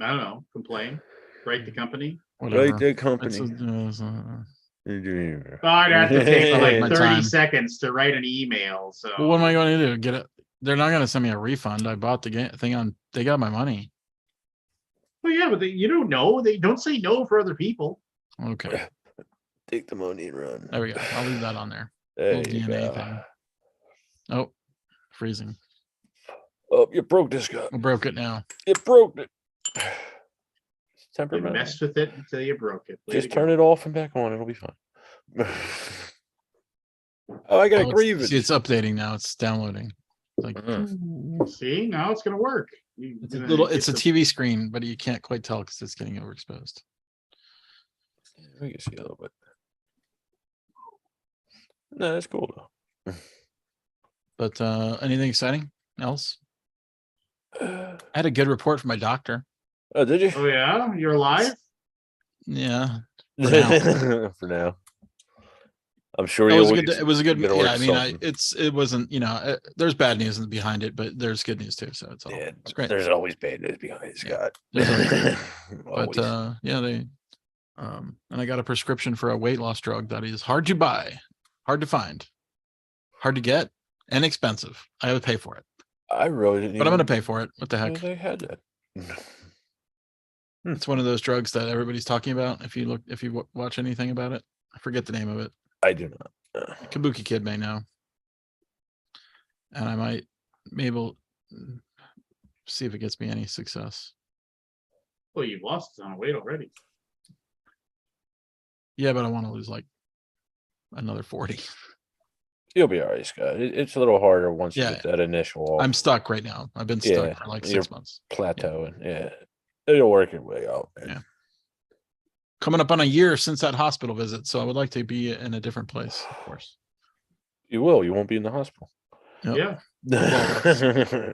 Speaker 1: I don't know. Complain. Write the company.
Speaker 3: Whatever.
Speaker 2: right, the company.
Speaker 1: I'd have to take like
Speaker 3: My
Speaker 1: 30
Speaker 3: time.
Speaker 1: seconds to write an email. So
Speaker 3: Well, what am I going to do? Get it? They're not going to send me a refund. I bought the thing on. They got my money.
Speaker 1: well, yeah, but you don't know. They don't say no for other people.
Speaker 3: Okay,
Speaker 2: Take the money and run.
Speaker 3: there we go. I'll leave that on there.
Speaker 2: There
Speaker 3: Little
Speaker 2: you
Speaker 3: DNA
Speaker 2: go.
Speaker 3: thing. Oh, freezing.
Speaker 2: Oh, you broke this guy.
Speaker 3: I broke it now.
Speaker 2: You broke it. It's
Speaker 1: You
Speaker 2: temperamental.
Speaker 1: messed with it until you broke it. Way
Speaker 2: Just
Speaker 1: to
Speaker 2: turn
Speaker 1: go.
Speaker 2: it off and back on. It'll be fine. Oh, I got a
Speaker 3: Oh,
Speaker 2: grievance.
Speaker 3: see, it's updating now. It's downloading. Like
Speaker 1: See, now it's gonna work.
Speaker 3: it's a little. It's a TV screen, but you can't quite tell because it's getting overexposed.
Speaker 2: We can see a little bit. No, that's cool though.
Speaker 3: But anything exciting else? I had a good report from my doctor.
Speaker 2: Oh, did you?
Speaker 1: Oh yeah, you're alive.
Speaker 3: Yeah, for now.
Speaker 2: For now. I'm sure
Speaker 3: It
Speaker 2: you
Speaker 3: was a
Speaker 2: always
Speaker 3: good. It was a good.
Speaker 2: gonna
Speaker 3: Yeah,
Speaker 2: work
Speaker 3: I mean,
Speaker 2: something.
Speaker 3: it wasn't. You know, there's bad news behind it, but there's good news too. So it's all.
Speaker 2: Yeah,
Speaker 3: It's great.
Speaker 2: there's always bad news behind it,
Speaker 3: Yeah,
Speaker 2: Scott.
Speaker 3: there's
Speaker 2: Always.
Speaker 3: But yeah, they. And I got a prescription for a weight loss drug that is hard to buy, hard to find, hard to get, and expensive. I have to pay for it,
Speaker 2: I really didn't.
Speaker 3: but I'm going
Speaker 2: even
Speaker 3: to pay for it. What the
Speaker 2: know
Speaker 3: heck?
Speaker 2: they had that.
Speaker 3: It's one of those drugs that everybody's talking about. If you watch anything about it, I forget the name of it.
Speaker 2: I do not.
Speaker 3: Kabuki Kid may know, and I might maybe see if it gets me any success.
Speaker 1: Well, you've lost a ton of weight already.
Speaker 3: Yeah, but I want to lose like another 40.
Speaker 2: You'll be all right, Scott. It's a little harder once you
Speaker 3: Yeah.
Speaker 2: get that initial.
Speaker 3: I'm stuck right now. I've been stuck
Speaker 2: Yeah,
Speaker 3: for like
Speaker 2: you're
Speaker 3: 6 months.
Speaker 2: plateauing. Yeah. It'll work your way out. Man.
Speaker 3: Yeah. Coming up on a year since that hospital visit, so I would like to be in a different place, of course.
Speaker 2: You will. You won't be in the hospital.
Speaker 3: Yep.
Speaker 1: Yeah.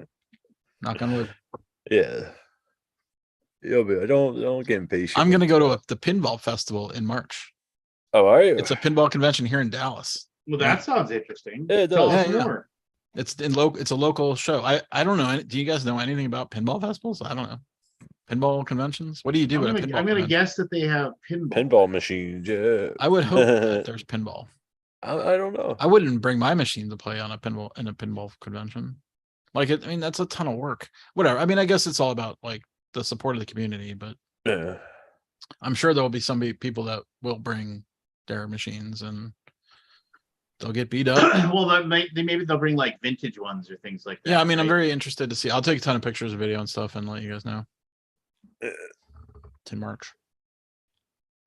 Speaker 3: Knock on wood.
Speaker 2: Yeah. You'll be. Don't get impatient.
Speaker 3: I'm gonna go to the pinball festival in March.
Speaker 2: Oh, are you?
Speaker 3: It's a pinball convention here in Dallas.
Speaker 1: Well, that sounds interesting.
Speaker 2: Yeah, it
Speaker 1: Tell
Speaker 2: does.
Speaker 1: us
Speaker 3: Yeah, yeah.
Speaker 1: more.
Speaker 3: It's a local show. I don't know. Do you guys know anything about pinball festivals? I don't know. Pinball conventions? What do you do
Speaker 1: I'm
Speaker 3: at a
Speaker 1: gonna,
Speaker 3: pinball
Speaker 1: I'm gonna
Speaker 3: convention?
Speaker 1: guess that they have pinball.
Speaker 2: Pinball machines. Yeah.
Speaker 3: I would hope that there's pinball.
Speaker 2: I don't know.
Speaker 3: I wouldn't bring my machine to play on a pinball convention. Like I mean, that's a ton of work. Whatever. I mean, I guess it's all about like the support of the community, but
Speaker 2: Yeah.
Speaker 3: I'm sure there will be some people that will bring their machines and they'll get beat up.
Speaker 1: Well, maybe they'll bring like vintage ones or things like that.
Speaker 3: Yeah, I mean, I'm
Speaker 1: right?
Speaker 3: very interested to see. I'll take a ton of pictures, video, and stuff, and let you guys know. It's in March.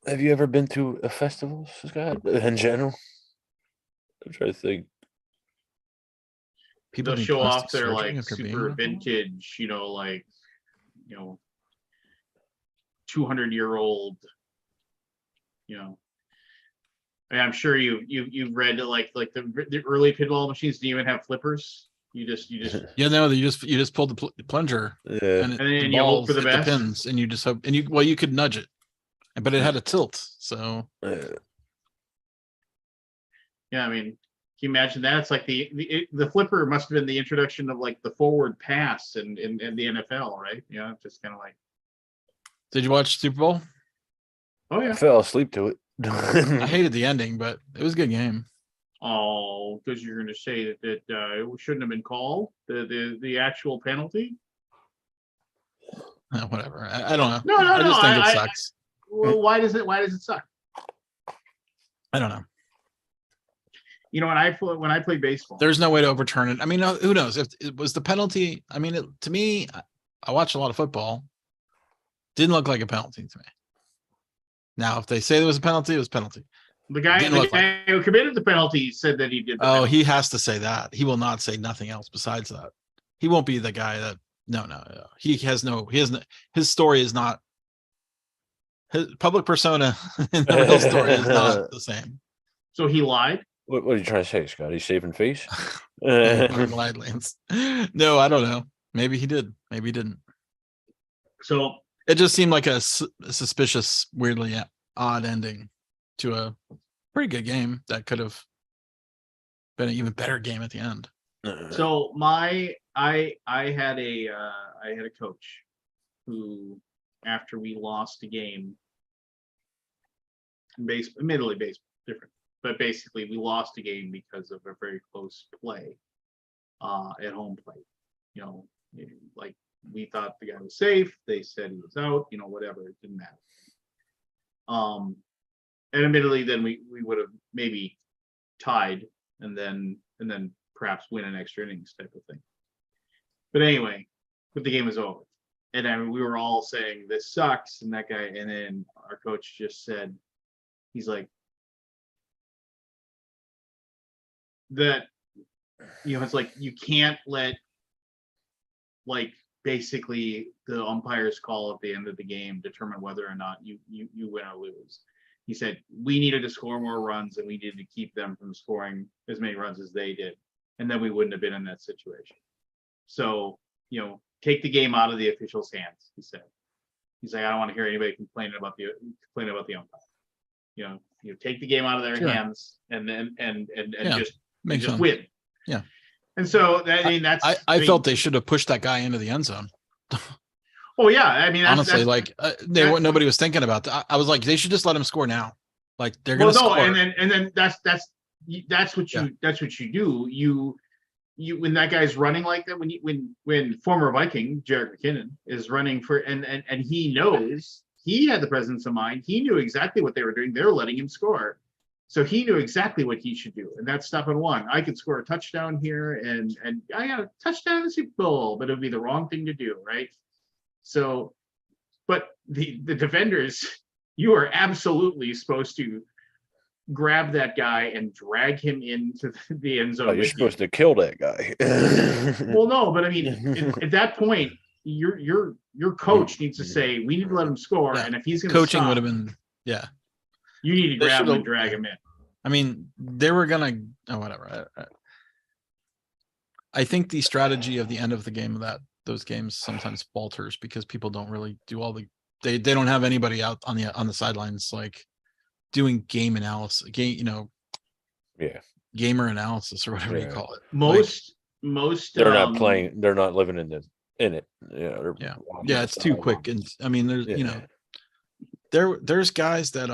Speaker 2: Have you ever been to a festival, Scott? In general, I'm trying to think.
Speaker 3: People
Speaker 1: They'll
Speaker 3: need
Speaker 1: show
Speaker 3: plastic
Speaker 1: off their
Speaker 3: surgery
Speaker 1: like
Speaker 3: after being
Speaker 1: super
Speaker 3: in a-
Speaker 1: vintage, like, 200-year-old, I'm sure you've read like the early pinball machines didn't even have flippers. You just
Speaker 3: Yeah, no, you just pulled the plunger
Speaker 2: Yeah.
Speaker 3: and
Speaker 1: and
Speaker 3: the
Speaker 1: then you hope
Speaker 3: balls
Speaker 1: for the
Speaker 3: hit the
Speaker 1: best.
Speaker 3: pins, and you just hope, and you could nudge it, but it had a tilt. So
Speaker 1: Yeah, I mean, can you imagine that? It's like the flipper must have been the introduction of like the forward pass in the NFL, right? Yeah, just kind of like,
Speaker 3: did you watch Super Bowl?
Speaker 1: oh
Speaker 2: I
Speaker 1: yeah,
Speaker 2: fell asleep to it.
Speaker 3: I hated the ending, but it was a good game.
Speaker 1: oh, because you're going to say that it shouldn't have been called the actual penalty.
Speaker 3: Whatever. I don't know.
Speaker 1: No,
Speaker 3: I just think it
Speaker 1: I-
Speaker 3: sucks.
Speaker 1: Well, why does it suck?
Speaker 3: I don't know.
Speaker 1: When I play baseball,
Speaker 3: There's no way to overturn it. I mean, who knows if it was the penalty? I mean, to me, I watch a lot of football. Didn't look like a penalty to me. Now, if they say there was a penalty, it was a penalty.
Speaker 1: the guy who committed the penalty said that he did. The penalty.
Speaker 3: He has to say that. He will not say nothing else besides that. He won't be the guy that. No. He has no. His story is not. His public persona and the real story is not the same.
Speaker 1: So he lied.
Speaker 2: What are you trying to say, Scott? He's saving face?
Speaker 3: Lied, Lance. No, I don't know. Maybe he did. Maybe he didn't.
Speaker 1: So
Speaker 3: It just seemed like a suspicious, weirdly odd ending to a pretty good game that could have been an even better game at the end.
Speaker 1: So I had a coach who, after we lost a game, admittedly baseball different, but basically we lost a game because of a very close play at home plate. Like we thought the guy was safe, they said he was out, whatever, it didn't matter. And admittedly then we would have maybe tied and then perhaps win an extra innings type of thing. But anyway, the game was over. And then we were all saying this sucks, and that guy, and then our coach just said, he's like, that, it's like you can't let like basically the umpire's call at the end of the game determine whether or not you win or lose. He said we needed to score more runs and we needed to keep them from scoring as many runs as they did, and then we wouldn't have been in that situation. So take the game out of the official's hands, he said. He's like, I don't want to hear anybody complaining about the umpire. Take the game out of their hands and then just win.
Speaker 3: Yeah.
Speaker 1: And so that's
Speaker 3: I felt they should have pushed that guy into the end zone.
Speaker 1: Oh yeah, I mean
Speaker 3: honestly, nobody was thinking about that. I was like, they should just let him score now. Like they're gonna score.
Speaker 1: and then that's what you do. You when that guy's running like that, when former Viking Jarek McKinnon is running for and he knows, he had the presence of mind, he knew exactly what they were doing. They're letting him score. So he knew exactly what he should do, and that's step one. I could score a touchdown here, and I got a touchdown in the Super Bowl, but it would be the wrong thing to do, right? So, but the defenders, you are absolutely supposed to grab that guy and drag him into the end zone.
Speaker 2: Oh, you're supposed to kill that guy.
Speaker 1: Well, no, but I mean, at that point, your coach needs to say, we need to let him score, and if he's going to
Speaker 3: coaching would have been, yeah.
Speaker 1: You need to grab him and drag him in.
Speaker 3: I mean, they were gonna. Oh, whatever. I think the strategy of the end of the game of those games sometimes falters because people don't really do all the. They don't have anybody out on the sidelines like doing game analysis.
Speaker 2: Yeah.
Speaker 3: Gamer analysis or whatever you call it.
Speaker 1: Most
Speaker 2: they're not playing. They're not living in it.
Speaker 3: Yeah. It's too quick, and I mean, there's there's guys that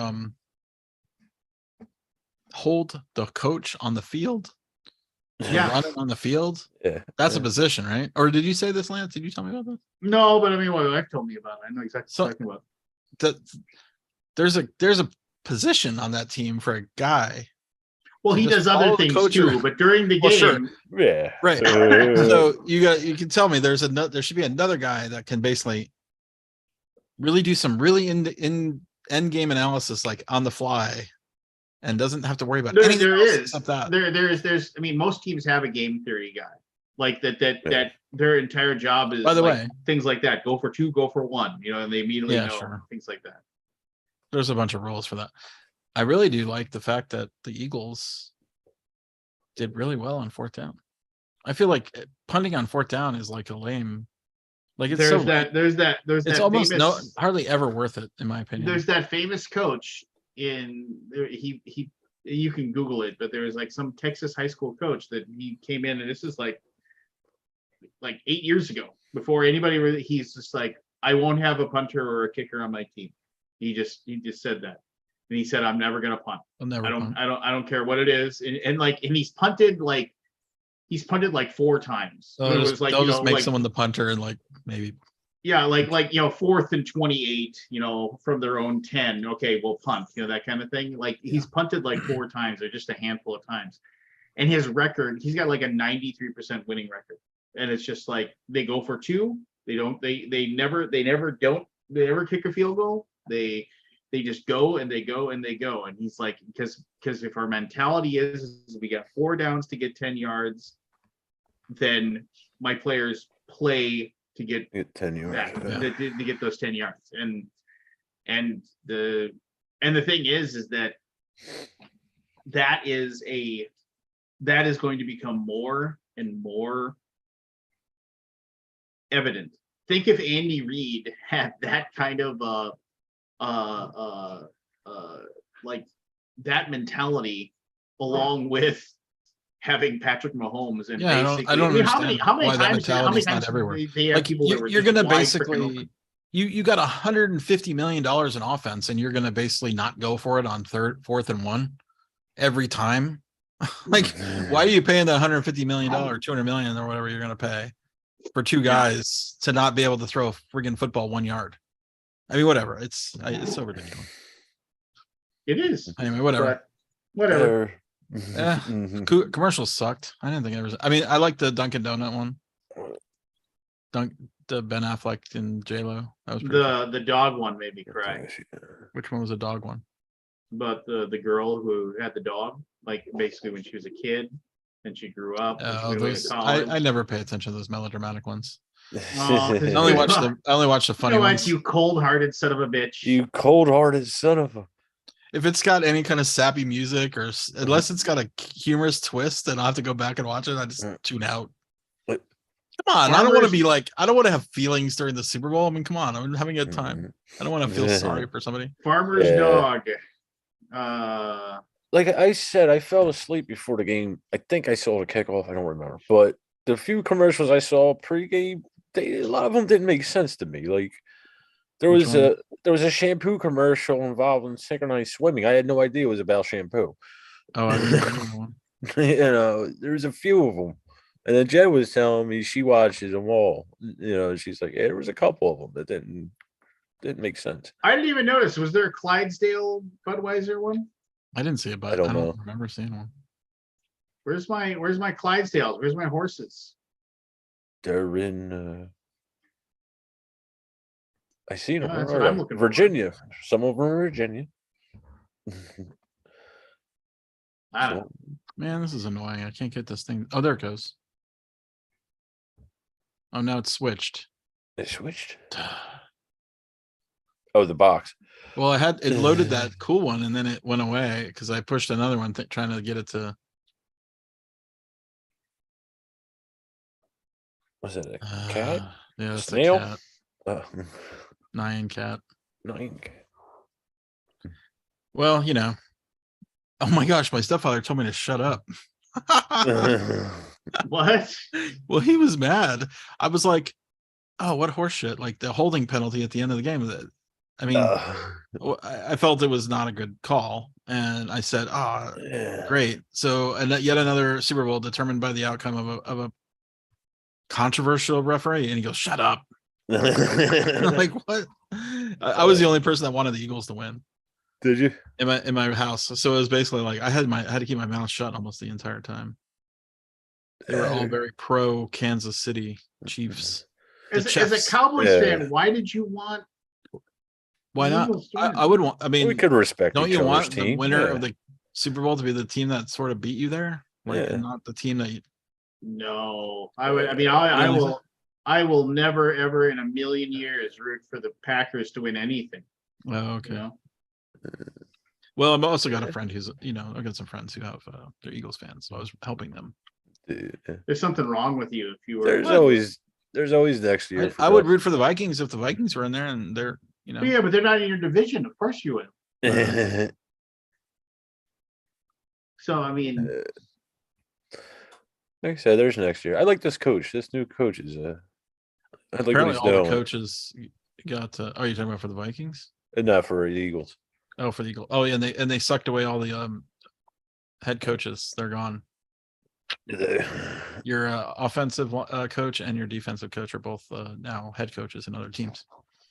Speaker 3: hold the coach on the field. Running on the field.
Speaker 2: Yeah,
Speaker 3: that's a position, right? Or did you say this, Lance? Did you tell me about this?
Speaker 1: No, but I mean, my wife told me about it. I know exactly what you're talking about.
Speaker 3: There's a position on that team for a guy.
Speaker 1: Well, he does other things too, but during the game,
Speaker 3: sure.
Speaker 2: Yeah,
Speaker 3: right. So you can tell me there should be another guy that can basically really do some really in end game analysis like on the fly and doesn't have to worry about
Speaker 1: There
Speaker 3: anything else
Speaker 1: is.
Speaker 3: except that.
Speaker 1: There's. I mean, most teams have a game theory guy, like that.
Speaker 2: Yeah.
Speaker 1: That their entire job is.
Speaker 3: By the
Speaker 1: like,
Speaker 3: way,
Speaker 1: things like that. Go for 2, go for 1. You know, and they immediately
Speaker 3: Yeah,
Speaker 1: know
Speaker 3: sure.
Speaker 1: things like that.
Speaker 3: there's a bunch of rules for that. I really do like the fact that the Eagles did really well on 4th down. I feel like punting on 4th down is like a lame, like it's
Speaker 1: There's
Speaker 3: so lame.
Speaker 1: that. There's that. There's
Speaker 3: It's
Speaker 1: that
Speaker 3: almost
Speaker 1: famous.
Speaker 3: hardly ever worth it in my opinion.
Speaker 1: There's that famous coach he. You can Google it, but there was like some Texas high school coach that he came in, and this is like 8 years ago, before anybody really. He's just like, I won't have a punter or a kicker on my team. He just said that, and he said, I'm never gonna punt.
Speaker 3: I'll never punt.
Speaker 1: I don't care what it is, and he's punted like 4 times.
Speaker 3: They'll
Speaker 1: It
Speaker 3: just,
Speaker 1: was like,
Speaker 3: they'll
Speaker 1: you
Speaker 3: just
Speaker 1: know,
Speaker 3: make
Speaker 1: like,
Speaker 3: someone the punter and like maybe
Speaker 1: yeah, like 4th and 28, you know, from their own 10. Okay, we'll punt, you know, that kind of thing. Like he's punted like 4 times, or just a handful of times. And his record, he's got like a 93% winning record. And it's just like they go for 2. They never kick a field goal. They just go and they go and they go. And he's like, because if our mentality is we got 4 downs to get 10 yards, then my players play to get
Speaker 2: 10 yards.
Speaker 1: to get those 10 yards. And the thing is that is going to become more and more evident. Think if Andy Reid had that kind of like that mentality, along with having Patrick Mahomes, and
Speaker 3: Yeah,
Speaker 1: basically,
Speaker 3: I don't
Speaker 1: how many
Speaker 3: understand why that
Speaker 1: times
Speaker 3: mentality's not everywhere.
Speaker 1: they have
Speaker 3: Like
Speaker 1: people that were
Speaker 3: you're
Speaker 1: just
Speaker 3: gonna
Speaker 1: wide freaking
Speaker 3: basically
Speaker 1: open?
Speaker 3: you got $150 million in offense and you're gonna basically not go for it on 4th and 1 every time. Like, why are you paying the $150 million, $200 million or whatever you're gonna pay for 2 guys to not be able to throw a friggin' football 1 yard? I mean, whatever. It's so ridiculous.
Speaker 1: It is.
Speaker 3: Anyway, whatever.
Speaker 1: But whatever.
Speaker 3: Commercials sucked. I didn't think it was. I mean, I like the Dunkin' Donut one. The Ben Affleck and J-Lo. That was pretty fun.
Speaker 1: The dog one made me cry.
Speaker 3: Which one was the dog one?
Speaker 1: But the girl who had the dog, like basically when she was a kid and she grew up. And she
Speaker 3: Oh,
Speaker 1: went away to
Speaker 3: those
Speaker 1: college.
Speaker 3: I never pay attention to those melodramatic ones.
Speaker 1: Oh,
Speaker 3: I only watch the funny
Speaker 1: you know what,
Speaker 3: ones.
Speaker 1: you cold-hearted son of a bitch.
Speaker 2: You cold-hearted son of a.
Speaker 3: If it's got any kind of sappy music or unless it's got a humorous twist, then I'll have to go back and watch it. I just tune out.
Speaker 2: What?
Speaker 3: Come on, I don't want to be like, I don't want to have feelings during the Super Bowl. I mean, come on, I'm having a good time. I don't want to feel sorry for somebody.
Speaker 1: Farmer's dog.
Speaker 2: Like I said, I fell asleep before the game. I think I saw the kickoff. I don't remember, but the few commercials I saw pregame, a lot of them didn't make sense to me. Like there was a shampoo commercial involving synchronized swimming. I had no idea it was about shampoo.
Speaker 3: Oh, I didn't know one.
Speaker 2: You know, there's a few of them. And then Jen was telling me she watches them all. You know, she's like, yeah, there was a couple of them that didn't make sense.
Speaker 1: I didn't even notice. Was there a Clydesdale Budweiser one?
Speaker 3: I didn't see it, but
Speaker 2: I don't know.
Speaker 3: remember seeing one.
Speaker 1: Where's my Clydesdales? Where's my horses?
Speaker 2: They're in. I seen them.
Speaker 1: That's what I'm looking for.
Speaker 2: Virginia. Some of them are Virginia.
Speaker 1: I don't know.
Speaker 3: Man, this is annoying. I can't get this thing. Oh, there it goes. Oh, now it's switched.
Speaker 2: They switched. Oh, the box.
Speaker 3: Well, it loaded that cool one and then it went away because I pushed another one trying to get it to.
Speaker 2: Was it a cat?
Speaker 3: Yeah, it's
Speaker 2: Snail?
Speaker 3: a cat. Nyan cat.
Speaker 2: Nyan cat.
Speaker 3: Well, you know. Oh my gosh, my stepfather told me to shut up.
Speaker 1: What?
Speaker 3: Well, he was mad. I was like, oh, what horseshit. Like the holding penalty at the end of the game. I mean, I felt it was not a good call. And I said, great. So, and yet another Super Bowl determined by the outcome of a controversial referee. And he goes, shut up. I'm like, what? I was the only person that wanted the Eagles to win.
Speaker 2: Did you?
Speaker 3: In my house. So it was basically like I had to keep my mouth shut almost the entire time. They were all very pro Kansas City Chiefs.
Speaker 1: As a Cowboys fan, why did you want
Speaker 3: Why
Speaker 1: The
Speaker 3: not?
Speaker 1: Eagles
Speaker 3: I
Speaker 1: win.
Speaker 3: would want, I
Speaker 2: We
Speaker 3: mean,
Speaker 2: could respect
Speaker 3: don't
Speaker 2: each
Speaker 3: you
Speaker 2: other's
Speaker 3: want the
Speaker 2: team.
Speaker 3: winner
Speaker 2: Yeah.
Speaker 3: of the Super Bowl to be the team that sort of beat you there? Like,
Speaker 2: Yeah.
Speaker 3: and not the team that you,
Speaker 1: No, I would. I mean, I
Speaker 3: don't think
Speaker 1: will. I will never, ever in a million years root for the Packers to win anything.
Speaker 3: oh,
Speaker 1: You
Speaker 3: okay.
Speaker 1: know.
Speaker 3: Well, I've also got a friend who's, I've got some friends who have, they're Eagles fans, so I was helping them.
Speaker 2: Dude,
Speaker 1: There's something wrong with you if you were.
Speaker 2: there's always next year.
Speaker 3: I would root for the Vikings if the Vikings were in there and they're,
Speaker 1: Yeah, but they're not in your division. Of course you would.
Speaker 2: root.
Speaker 1: So I mean,
Speaker 2: Like I said, there's next year. I like this coach. This new coach is I like what
Speaker 3: apparently
Speaker 2: he's
Speaker 3: all the
Speaker 2: doing.
Speaker 3: coaches got, oh, you're talking about for the Vikings?
Speaker 2: And not for the Eagles.
Speaker 3: Oh, for the Eagles. Oh, yeah, and they sucked away all the head coaches. They're gone. Your offensive coach and your defensive coach are both now head coaches in other teams.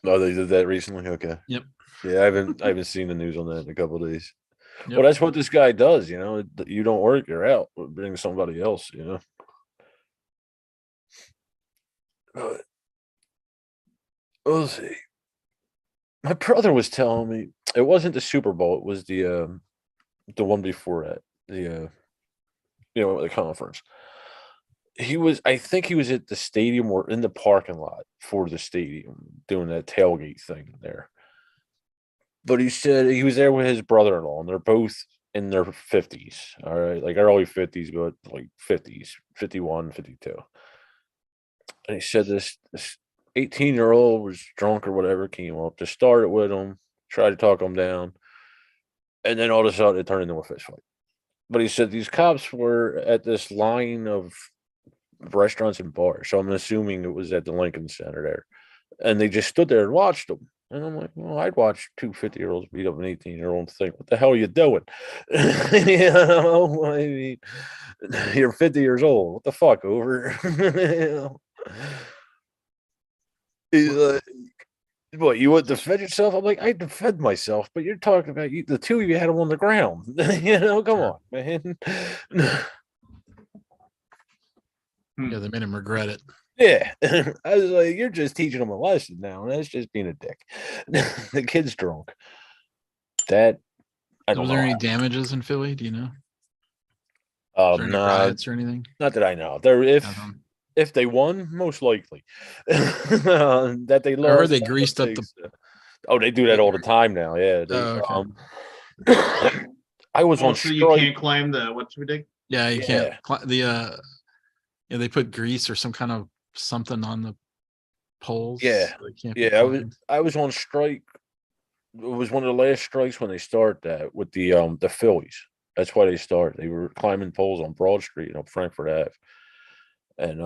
Speaker 2: Oh, they did that recently. Okay.
Speaker 3: Yep.
Speaker 2: Yeah, I haven't seen the news on that in a couple of days.
Speaker 3: Yep.
Speaker 2: Well, that's what this guy does. You don't work, you're out. Bring somebody else. But we'll see. My brother was telling me it wasn't the Super Bowl. It was the one before that. The conference. I think he was at the stadium or in the parking lot for the stadium doing that tailgate thing there. But he said he was there with his brother-in-law, and they're both in their 50s. All right, like early 50s, but like 50s, 51, 52. And he said this 18-year-old was drunk or whatever, came up, just started with him, tried to talk him down, and then all of a sudden it turned into a fist fight. But he said these cops were at this line of restaurants and bars, so I'm assuming it was at the Lincoln Center there, and they just stood there and watched them. And I'm like, well, I'd watch two 50-year-olds beat up an 18-year-old and think, what the hell are you doing? I mean, you're 50 years old. What the fuck, over? He's like, what, you would defend yourself? I'm like, I defend myself, but you're talking about the two of you had him on the ground. Come on, man.
Speaker 3: Yeah, they made him regret it.
Speaker 2: Yeah. I was like, you're just teaching him a lesson now. And that's just being a dick. The kid's drunk. That, I don't
Speaker 3: Was
Speaker 2: know.
Speaker 3: there any damages in Philly? Do you know? Was there any riots or anything?
Speaker 2: Not that I know. If they won, most likely. That they lost.
Speaker 3: I heard they greased up the.
Speaker 2: Oh, they do that all the time now. Yeah.
Speaker 3: Okay.
Speaker 2: I was on
Speaker 1: so
Speaker 2: strike.
Speaker 1: you can't climb the what's ridiculous?
Speaker 3: Yeah, you can't. They put grease or some kind of something on the poles.
Speaker 2: Yeah.
Speaker 3: So they can't be
Speaker 2: Yeah,
Speaker 3: climbed.
Speaker 2: I was on strike. It was one of the last strikes when they started that with the Phillies. That's why they started. They were climbing poles on Broad Street, Frankfurt Ave. And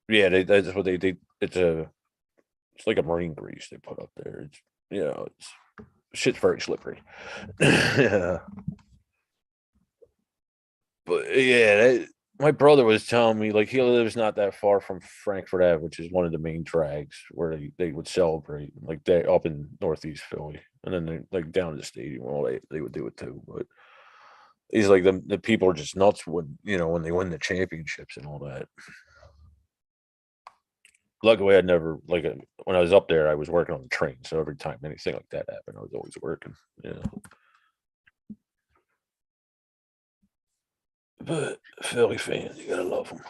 Speaker 2: that's what they did. It's like a marine grease they put up there. It's shit's very slippery. Yeah. But yeah, my brother was telling me, like, he lives not that far from Frankfurt Ave, which is one of the main drags where they would celebrate, like they up in Northeast Philly, and then they like down to the stadium. Well, they would do it too, but he's like the people are just nuts when when they win the championships and all that. Luckily, I'd never when I was up there, I was working on the train, so every time anything like that happened, I was always working. But Philly fans, you gotta love them.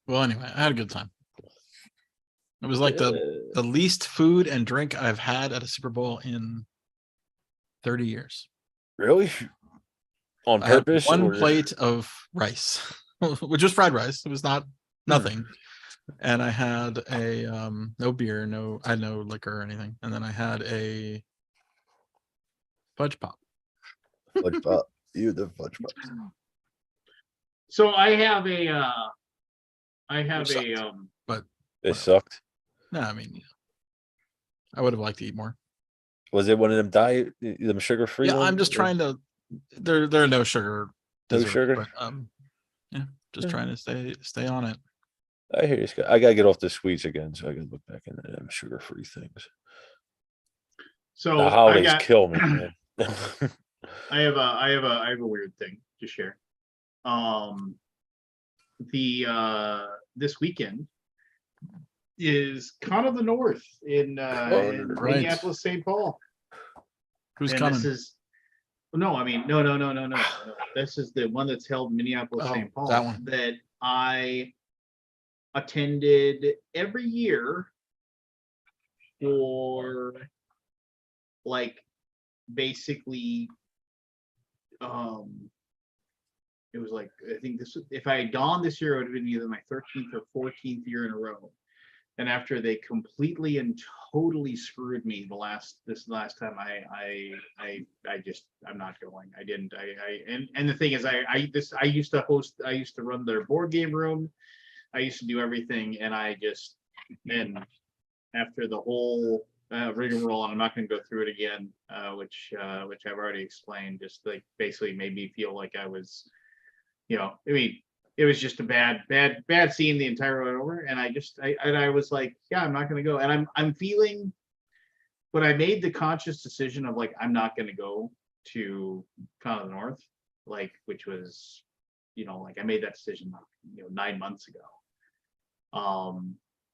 Speaker 3: Well, anyway, I had a good time. It was like the least food and drink I've had at a Super Bowl in 30 years.
Speaker 2: Really? On purpose?
Speaker 3: One plate of rice, which was fried rice. It was nothing. And I had a no beer, I had no liquor or anything. And then I had a fudge pop.
Speaker 2: Fudge pop. You the fudge pop.
Speaker 1: So I have
Speaker 3: but
Speaker 2: it sucked.
Speaker 3: No, I mean, I would have liked to eat more.
Speaker 2: Was it one of them sugar free?
Speaker 3: Yeah, I'm just trying to. There are no sugar.
Speaker 2: No sugar.
Speaker 3: But, just trying to stay on it.
Speaker 2: I hear you, Scott. I gotta get off the sweets again, so I gotta look back into them sugar free things.
Speaker 1: So
Speaker 2: the holidays kill me, man.
Speaker 1: I have a weird thing to share. This weekend, is kind of the north in
Speaker 3: Right.
Speaker 1: Minneapolis, St. Paul.
Speaker 3: Who's
Speaker 1: And
Speaker 3: coming?
Speaker 1: this is, no, I mean, no. This is the one that's held in Minneapolis,
Speaker 3: Oh,
Speaker 1: St. Paul,
Speaker 3: that one.
Speaker 1: that I attended every year for like basically it was like, I think this, if I had gone this year, it would have been either my 13th or 14th year in a row. And after they completely and totally screwed me this last time, I'm not going. I didn't. And the thing is, I used to run their board game room. I used to do everything, and after the whole rigmarole, and I'm not going to go through it again, which I've already explained, just like basically made me feel like I was, I mean, it was just a bad scene the entire way over. And I was like, yeah, I'm not going to go. And I'm feeling, when I made the conscious decision of like, I'm not going to go to kind of the north, like, which was, like I made that decision, 9 months ago.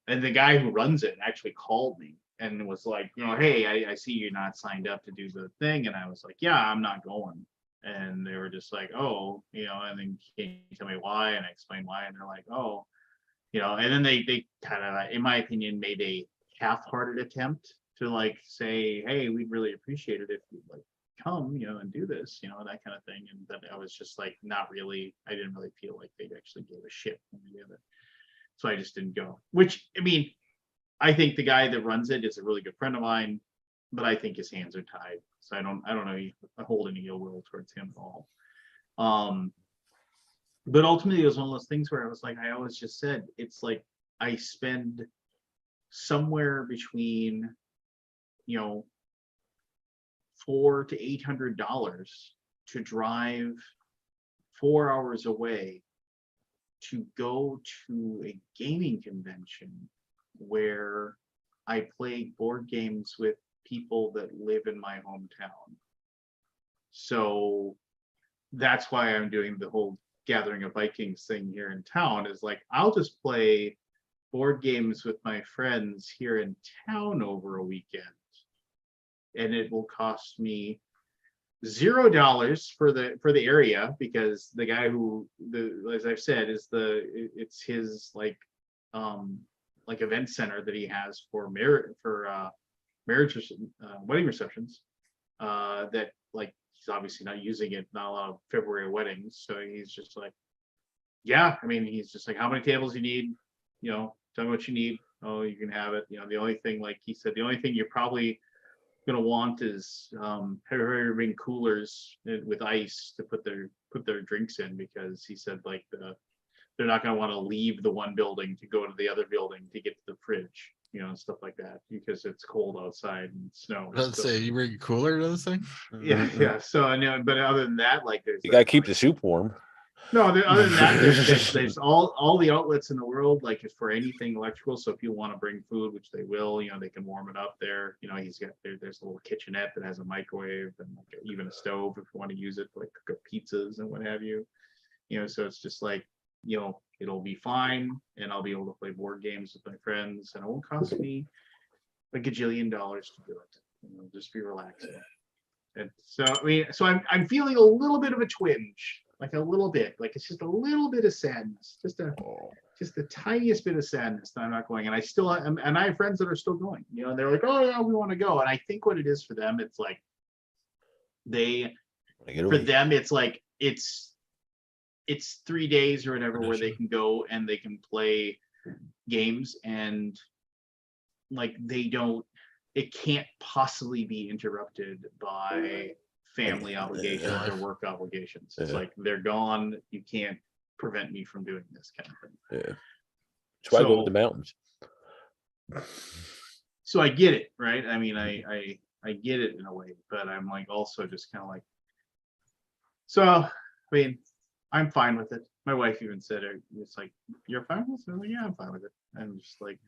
Speaker 1: And the guy who runs it actually called me and was like, hey, I see you're not signed up to do the thing. And I was like, yeah, I'm not going. And they were just like, oh, and then can you tell me why? And I explained why. And they're like, oh, and then they kind of, in my opinion, made a half-hearted attempt to like say, hey, we'd really appreciate it if you'd like come, and do this, that kind of thing. And then I was just like, not really, I didn't really feel like they actually gave a shit when we did it. So I just didn't go, which, I mean, I think the guy that runs it is a really good friend of mine, but I think his hands are tied. So I don't know, I hold any ill will towards him at all. But ultimately it was one of those things where I was like, I always just said, it's like I spend somewhere between, $400 to $800 to drive 4 hours away to go to a gaming convention where I play board games with people that live in my hometown. So that's why I'm doing the whole Gathering of Vikings thing here in town, is like, I'll just play board games with my friends here in town over a weekend. And it will cost me $0 for the area, because the guy who, as I've said, it's his like event center that he has for marriage wedding receptions, that like he's obviously not using it, not a lot of February weddings, so he's just like, yeah, I mean, he's just like, how many tables you need, tell me what you need, oh, you can have it. The only thing, like he said, the only thing you're probably gonna want is bring coolers with ice to put their drinks in, because he said like they're not gonna want to leave the one building to go to the other building to get to the fridge, and stuff like that, because it's cold outside and snow.
Speaker 3: Let's say you bring a cooler to this thing.
Speaker 1: Yeah. So I know, but other than that, like there's
Speaker 2: You gotta keep the soup warm.
Speaker 1: no, other than that, there's all the outlets in the world, like for anything electrical. So if you want to bring food, which they will, they can warm it up there. He's got there's a little kitchenette that has a microwave and like even a stove if you want to use it to like cook up pizzas and what have you. So it's just like, it'll be fine, and I'll be able to play board games with my friends, and it won't cost me a gajillion dollars to do it. Just be relaxing. And so I mean, so I'm feeling a little bit of a twinge. Like a little bit, like it's just a little bit of sadness, just the tiniest bit of sadness that I'm not going. And I still am, and I have friends that are still going, and they're like, oh yeah, we want to go. And I think what it is for them, it's like for them, it's like it's 3 days or whatever where they can go and they can play games, and like it can't possibly be interrupted by family obligations or work obligations. It's like they're gone. You can't prevent me from doing this kind of thing.
Speaker 2: Yeah. That's why I go to the mountains.
Speaker 1: So I get it, right? I mean, I get it in a way, but I'm like also just kind of like, so I mean, I'm fine with it. My wife even said it's like, you're fine with it? I'm like, yeah, I'm fine with it. I'm just like,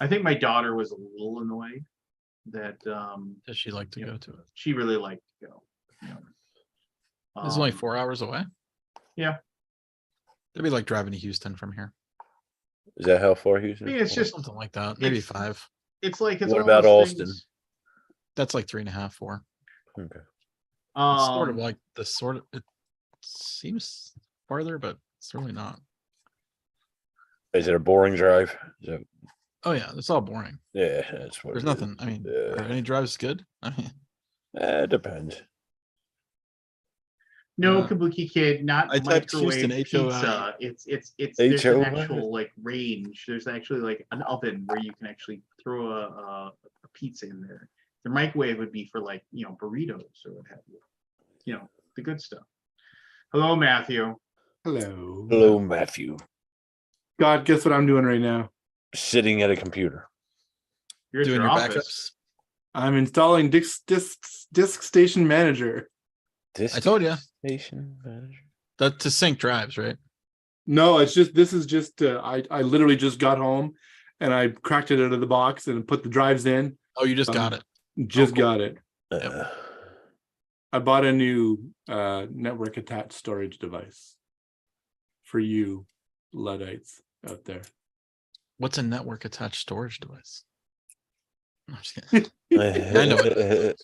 Speaker 1: I think my daughter was a little in the way. That
Speaker 3: Does she like to go to it?
Speaker 1: She really liked to go.
Speaker 3: It's only 4 hours away.
Speaker 1: Yeah.
Speaker 3: It'd be like driving to Houston from here.
Speaker 2: Is that how far
Speaker 1: I
Speaker 2: Houston?
Speaker 1: mean,
Speaker 2: is?
Speaker 1: it's just,
Speaker 3: Something like that, maybe
Speaker 1: It's-
Speaker 3: 5.
Speaker 1: it's like, it's
Speaker 2: What
Speaker 1: one
Speaker 2: about
Speaker 1: of those
Speaker 2: Austin?
Speaker 1: things.
Speaker 3: That's like 3.5, 4.
Speaker 2: Okay.
Speaker 3: It's sort of
Speaker 1: Um,
Speaker 3: like the sort of, it seems farther, but it's really not.
Speaker 2: Is it a boring drive? Is it-
Speaker 3: Oh yeah, it's all boring.
Speaker 2: yeah, that's what
Speaker 3: There's
Speaker 2: it is.
Speaker 3: nothing, I mean,
Speaker 2: Yeah.
Speaker 3: are any drives good? I mean,
Speaker 2: It depends.
Speaker 1: no,
Speaker 3: Uh,
Speaker 1: Kabuki Kid, not
Speaker 3: I typed Houston,
Speaker 1: microwave
Speaker 3: HOI.
Speaker 1: pizza. There's an
Speaker 2: HOI?
Speaker 1: actual like range. There's actually like an oven where you can actually throw a pizza in there. The microwave would be for like, burritos or what have you. The good stuff. Hello, Matthew.
Speaker 4: Hello.
Speaker 2: Hello, Matthew.
Speaker 4: God, guess what I'm doing right now?
Speaker 2: Sitting at a computer.
Speaker 1: You're at
Speaker 3: doing
Speaker 1: your
Speaker 3: your
Speaker 1: office.
Speaker 3: backups.
Speaker 4: I'm installing Disk Station Manager.
Speaker 3: I told ya.
Speaker 2: Station manager.
Speaker 3: That to sync drives, right?
Speaker 4: No, this is just I literally just got home and I cracked it out of the box and put the drives in.
Speaker 3: Oh, you just got it.
Speaker 4: Just
Speaker 3: cool.
Speaker 4: got it.
Speaker 2: Uh,
Speaker 4: I bought a new network attached storage device for you Luddites out there.
Speaker 3: What's a network attached storage device? No, I'm just kidding. I know it.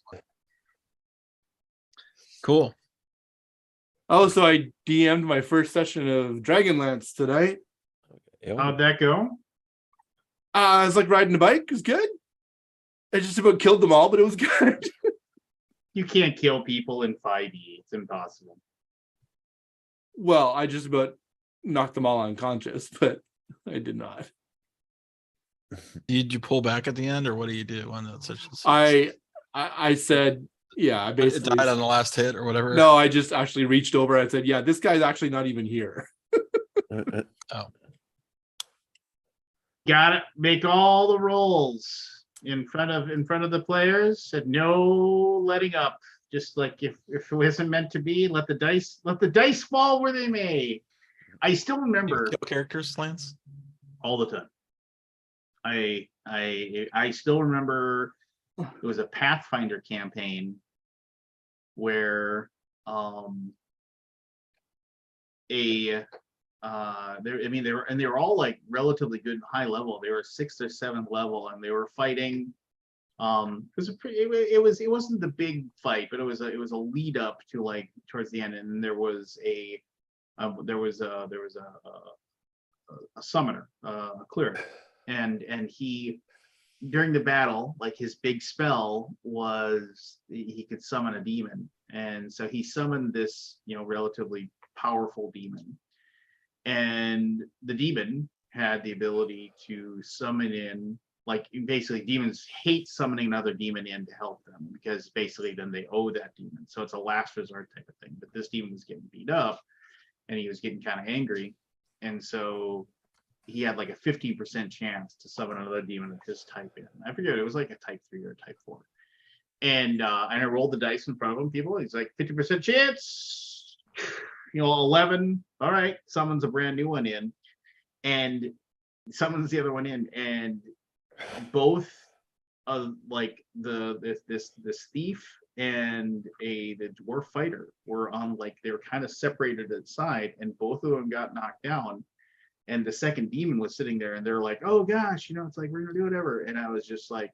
Speaker 3: Cool.
Speaker 4: Oh, so I DM'd my first session of Dragonlance tonight.
Speaker 1: How'd that go?
Speaker 4: I was like riding a bike. It was good. I just about killed them all, but it was good.
Speaker 1: You can't kill people in 5e. It's impossible.
Speaker 4: Well, I just about knocked them all unconscious, but I did not.
Speaker 3: Did you pull back at the end, or what do you do on that such?
Speaker 4: I said, yeah, I
Speaker 3: It
Speaker 4: basically
Speaker 3: died on the last hit or whatever.
Speaker 4: no, I just actually reached over. I said, yeah, this guy's actually not even here.
Speaker 3: Oh,
Speaker 1: Gotta make all the rolls in front of the players, and no letting up. Just like if it wasn't meant to be, let the dice fall where they may. I still
Speaker 3: you
Speaker 1: remember
Speaker 3: kill characters, Lance.
Speaker 1: all the time. I still remember it was a Pathfinder campaign where they were all like relatively good and high level. They were 6th or 7th level, and they were fighting. It wasn't the big fight, but it was a lead up to like towards the end, and there was a summoner, a cleric, and he during the battle, like his big spell was he could summon a demon, and so he summoned this relatively powerful demon, and the demon had the ability to summon in, like, basically demons hate summoning another demon in to help them, because basically then they owe that demon, so it's a last resort type of thing. But this demon was getting beat up and he was getting kind of angry, and so he had like a 50% chance to summon another demon of his type in. I forget, it was like a type 3 or a type 4. And I rolled the dice in front of him, people. He's like, 50% chance, 11. All right, summons a brand new one in, and summons the other one in, and both like this thief and the dwarf fighter were on, like, they were kind of separated at side, and both of them got knocked down. And the second demon was sitting there, and they're like, "Oh gosh, it's like we're gonna do whatever." And I was just like,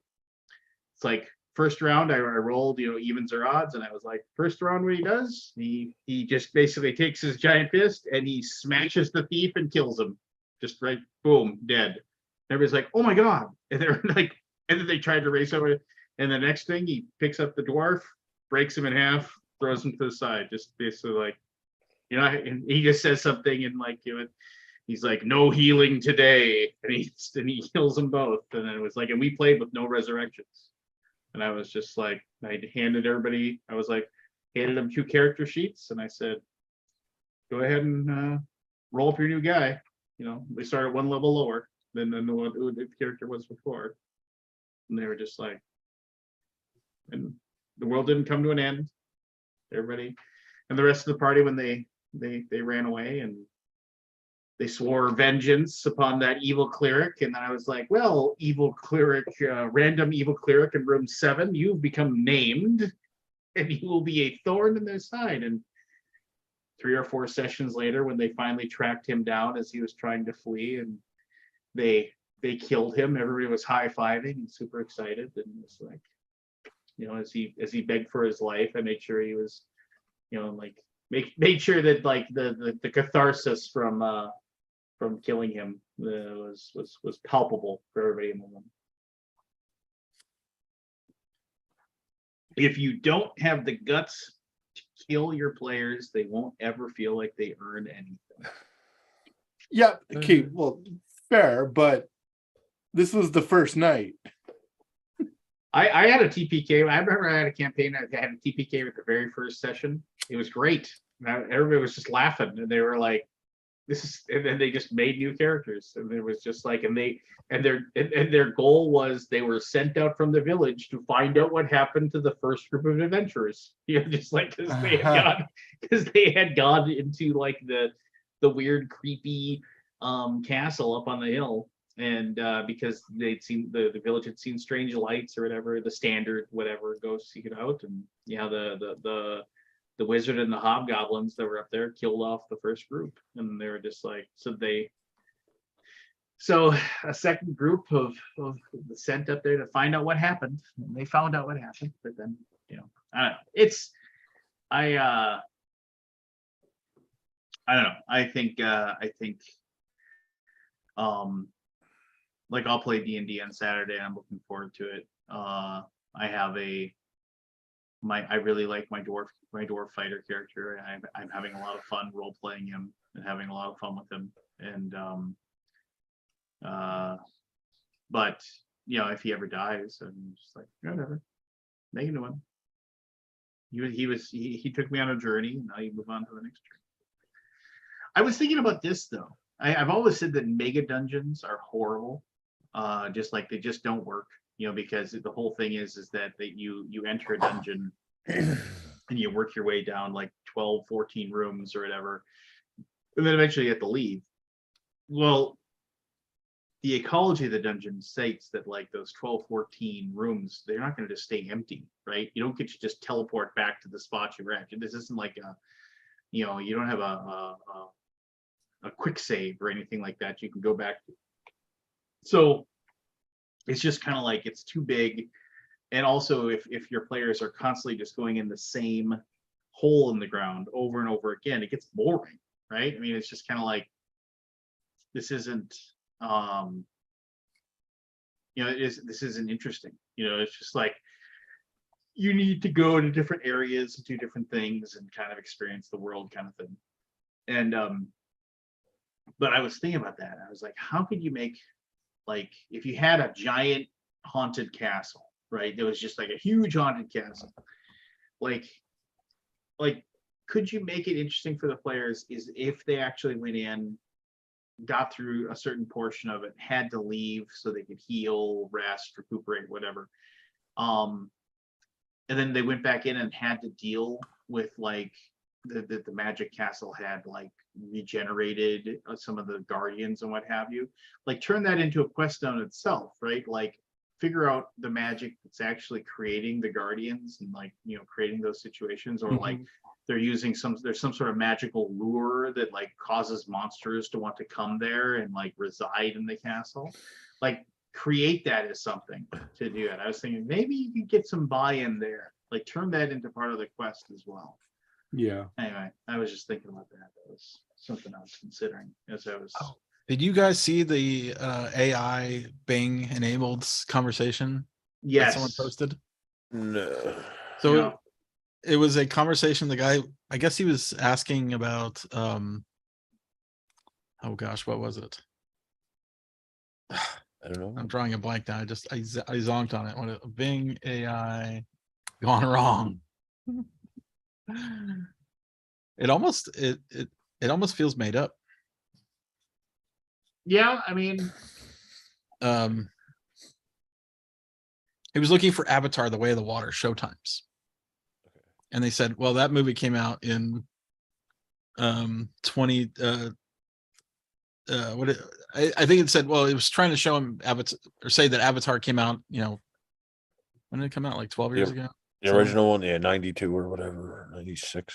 Speaker 1: "It's like first round, I rolled, evens or odds," and I was like, "First round, what he does, he just basically takes his giant fist and he smashes the thief and kills him, just right, boom, dead." And everybody's like, "Oh my god!" And they're like, and then they tried to race over, and the next thing he picks up the dwarf, breaks him in half, throws him to the side, just basically like, and he just says something, and like, he's like, "No healing today," and he heals them both. And then it was like, and we played with no resurrections. And I was just like, I handed everybody, handed them 2 character sheets, and I said, "Go ahead and roll up your new guy." They started 1 level lower than what the character was before. And they were just like, and the world didn't come to an end. Everybody and the rest of the party, when they ran away, and they swore vengeance upon that evil cleric. And then I was like, "Well, evil cleric, random evil cleric in room 7, you've become named, and you will be a thorn in their side." And 3 or 4 sessions later, when they finally tracked him down as he was trying to flee, and they killed him. Everybody was high-fiving and super excited, and it's like, you know, as he begged for his life, I made sure he was, you know, like made sure that like the catharsis from killing him was palpable for everybody in the room. If you don't have the guts to kill your players, they won't ever feel like they earned anything.
Speaker 4: Yeah, okay, well, fair, but this was the first night.
Speaker 1: I had a TPK. I remember I had a campaign. I had a TPK with the very first session. It was great. Everybody was just laughing, and they were like, "This is." And then they just made new characters, and it was just like, and their goal was they were sent out from the village to find out what happened to the first group of adventurers. You know, just like because they had gone into like the weird, creepy castle up on the hill. And because they'd seen the village had seen strange lights or whatever, the standard whatever, go seek it out. And yeah, the wizard and the hobgoblins that were up there killed off the first group, and they were just like, so a second group of sent up there to find out what happened, and they found out what happened. But then, you know, I don't know. I don't know. I think like I'll play D&D on Saturday. I'm looking forward to it. I really like my dwarf fighter character. I'm having a lot of fun role playing him and having a lot of fun with him. And but you know, if he ever dies, I'm just like, whatever, make a new one. He took me on a journey, and now you move on to the next journey. I was thinking about this though. I've always said that mega dungeons are horrible. Just like they just don't work, you know, because the whole thing is that you enter a dungeon and you work your way down like 12, 14 rooms or whatever, and then eventually you have to leave. Well, the ecology of the dungeon states that like those 12, 14 rooms, they're not going to just stay empty, right? You don't get to just teleport back to the spot you were at. This isn't like you know, you don't have a quick save or anything like that you can go back to. So it's just kind of like it's too big. And also if your players are constantly just going in the same hole in the ground over and over again, it gets boring, right? I mean, it's just kind of like, this isn't you know, this isn't interesting. You know, it's just like you need to go into different areas and do different things and kind of experience the world kind of thing. And but I was thinking about that. I was like, how could you make, like, if you had a giant haunted castle, right? There was just like a huge haunted castle. Like, could you make it interesting for the players is if they actually went in, got through a certain portion of it, had to leave so they could heal, rest, recuperate, whatever. And then they went back in and had to deal with like the magic castle had like regenerated some of the guardians and what have you. Like turn that into a quest on itself, right? Like figure out the magic that's actually creating the guardians and like, you know, creating those situations, or like they're using there's some sort of magical lure that like causes monsters to want to come there and like reside in the castle. Like create that as something to do it. I was thinking maybe you could get some buy-in there, like turn that into part of the quest as well.
Speaker 4: Yeah.
Speaker 1: Anyway, I was just thinking about that. That was something I was considering as I was.
Speaker 3: Oh, did you guys see the AI Bing enabled conversation that
Speaker 1: Yes.
Speaker 3: someone posted?
Speaker 2: No.
Speaker 3: So
Speaker 1: Yeah.
Speaker 3: it was a conversation. The guy, I guess he was asking about, oh gosh, what was it?
Speaker 2: I don't know.
Speaker 3: I'm drawing a blank now. I zonked on it. When Bing AI gone wrong. It almost feels made up.
Speaker 1: Yeah, I mean,
Speaker 3: he was looking for Avatar: The Way of the Water showtimes, and they said, well, that movie came out in 20 I think it said, well, it was trying to show him Avatar, or say that Avatar came out, you know, when did it come out? Like 12 years ago?
Speaker 2: The original one, yeah, 92 or whatever, 96.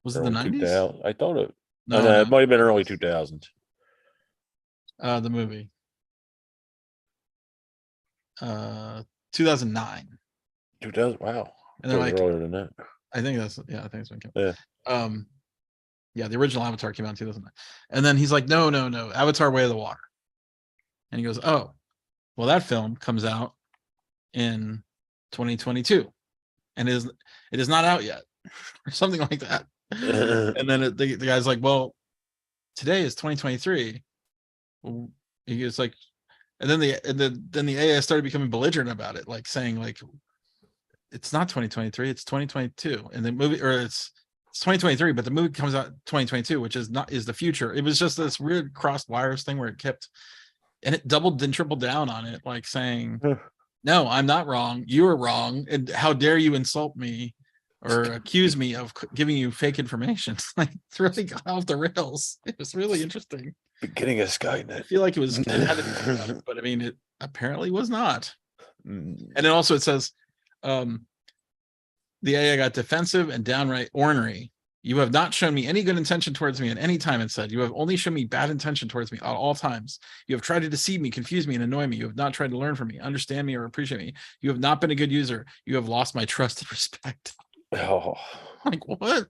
Speaker 3: Was it the 90s?
Speaker 2: I thought it.
Speaker 3: No,
Speaker 2: It might have been early 2000s.
Speaker 3: the movie. 2009.
Speaker 2: 2000. Wow.
Speaker 3: And they're
Speaker 2: Thought it was
Speaker 3: like,
Speaker 2: earlier than that.
Speaker 3: I think that's, yeah, I think it's when it came.
Speaker 2: Yeah.
Speaker 3: Yeah, the original Avatar came out in 2009. And then he's like, no, Avatar Way of the Water. And he goes, oh, well, that film comes out in 2022. And it is not out yet, or something like that. And then the guy's like, well, today is 2023. Well, he was like, and then the AI started becoming belligerent about it, like saying like, it's not 2023, it's 2022. And the movie, or it's 2023, but the movie comes out 2022, which is the future. It was just this weird crossed wires thing where it kept, and it doubled and tripled down on it, like saying, no, I'm not wrong. You are wrong. And how dare you insult me or accuse me of giving you fake information? Like, it's really got off the rails. It was really interesting.
Speaker 2: Beginning of
Speaker 3: I
Speaker 2: Skynet.
Speaker 3: feel like it had to be about it, but I mean, it apparently was not.
Speaker 2: Mm.
Speaker 3: And then also it says, the AI got defensive and downright ornery. You have not shown me any good intention towards me at any time, it said. You have only shown me bad intention towards me at all times. You have tried to deceive me, confuse me, and annoy me. You have not tried to learn from me, understand me, or appreciate me. You have not been a good user. You have lost my trust and respect.
Speaker 2: Oh.
Speaker 3: Like, what?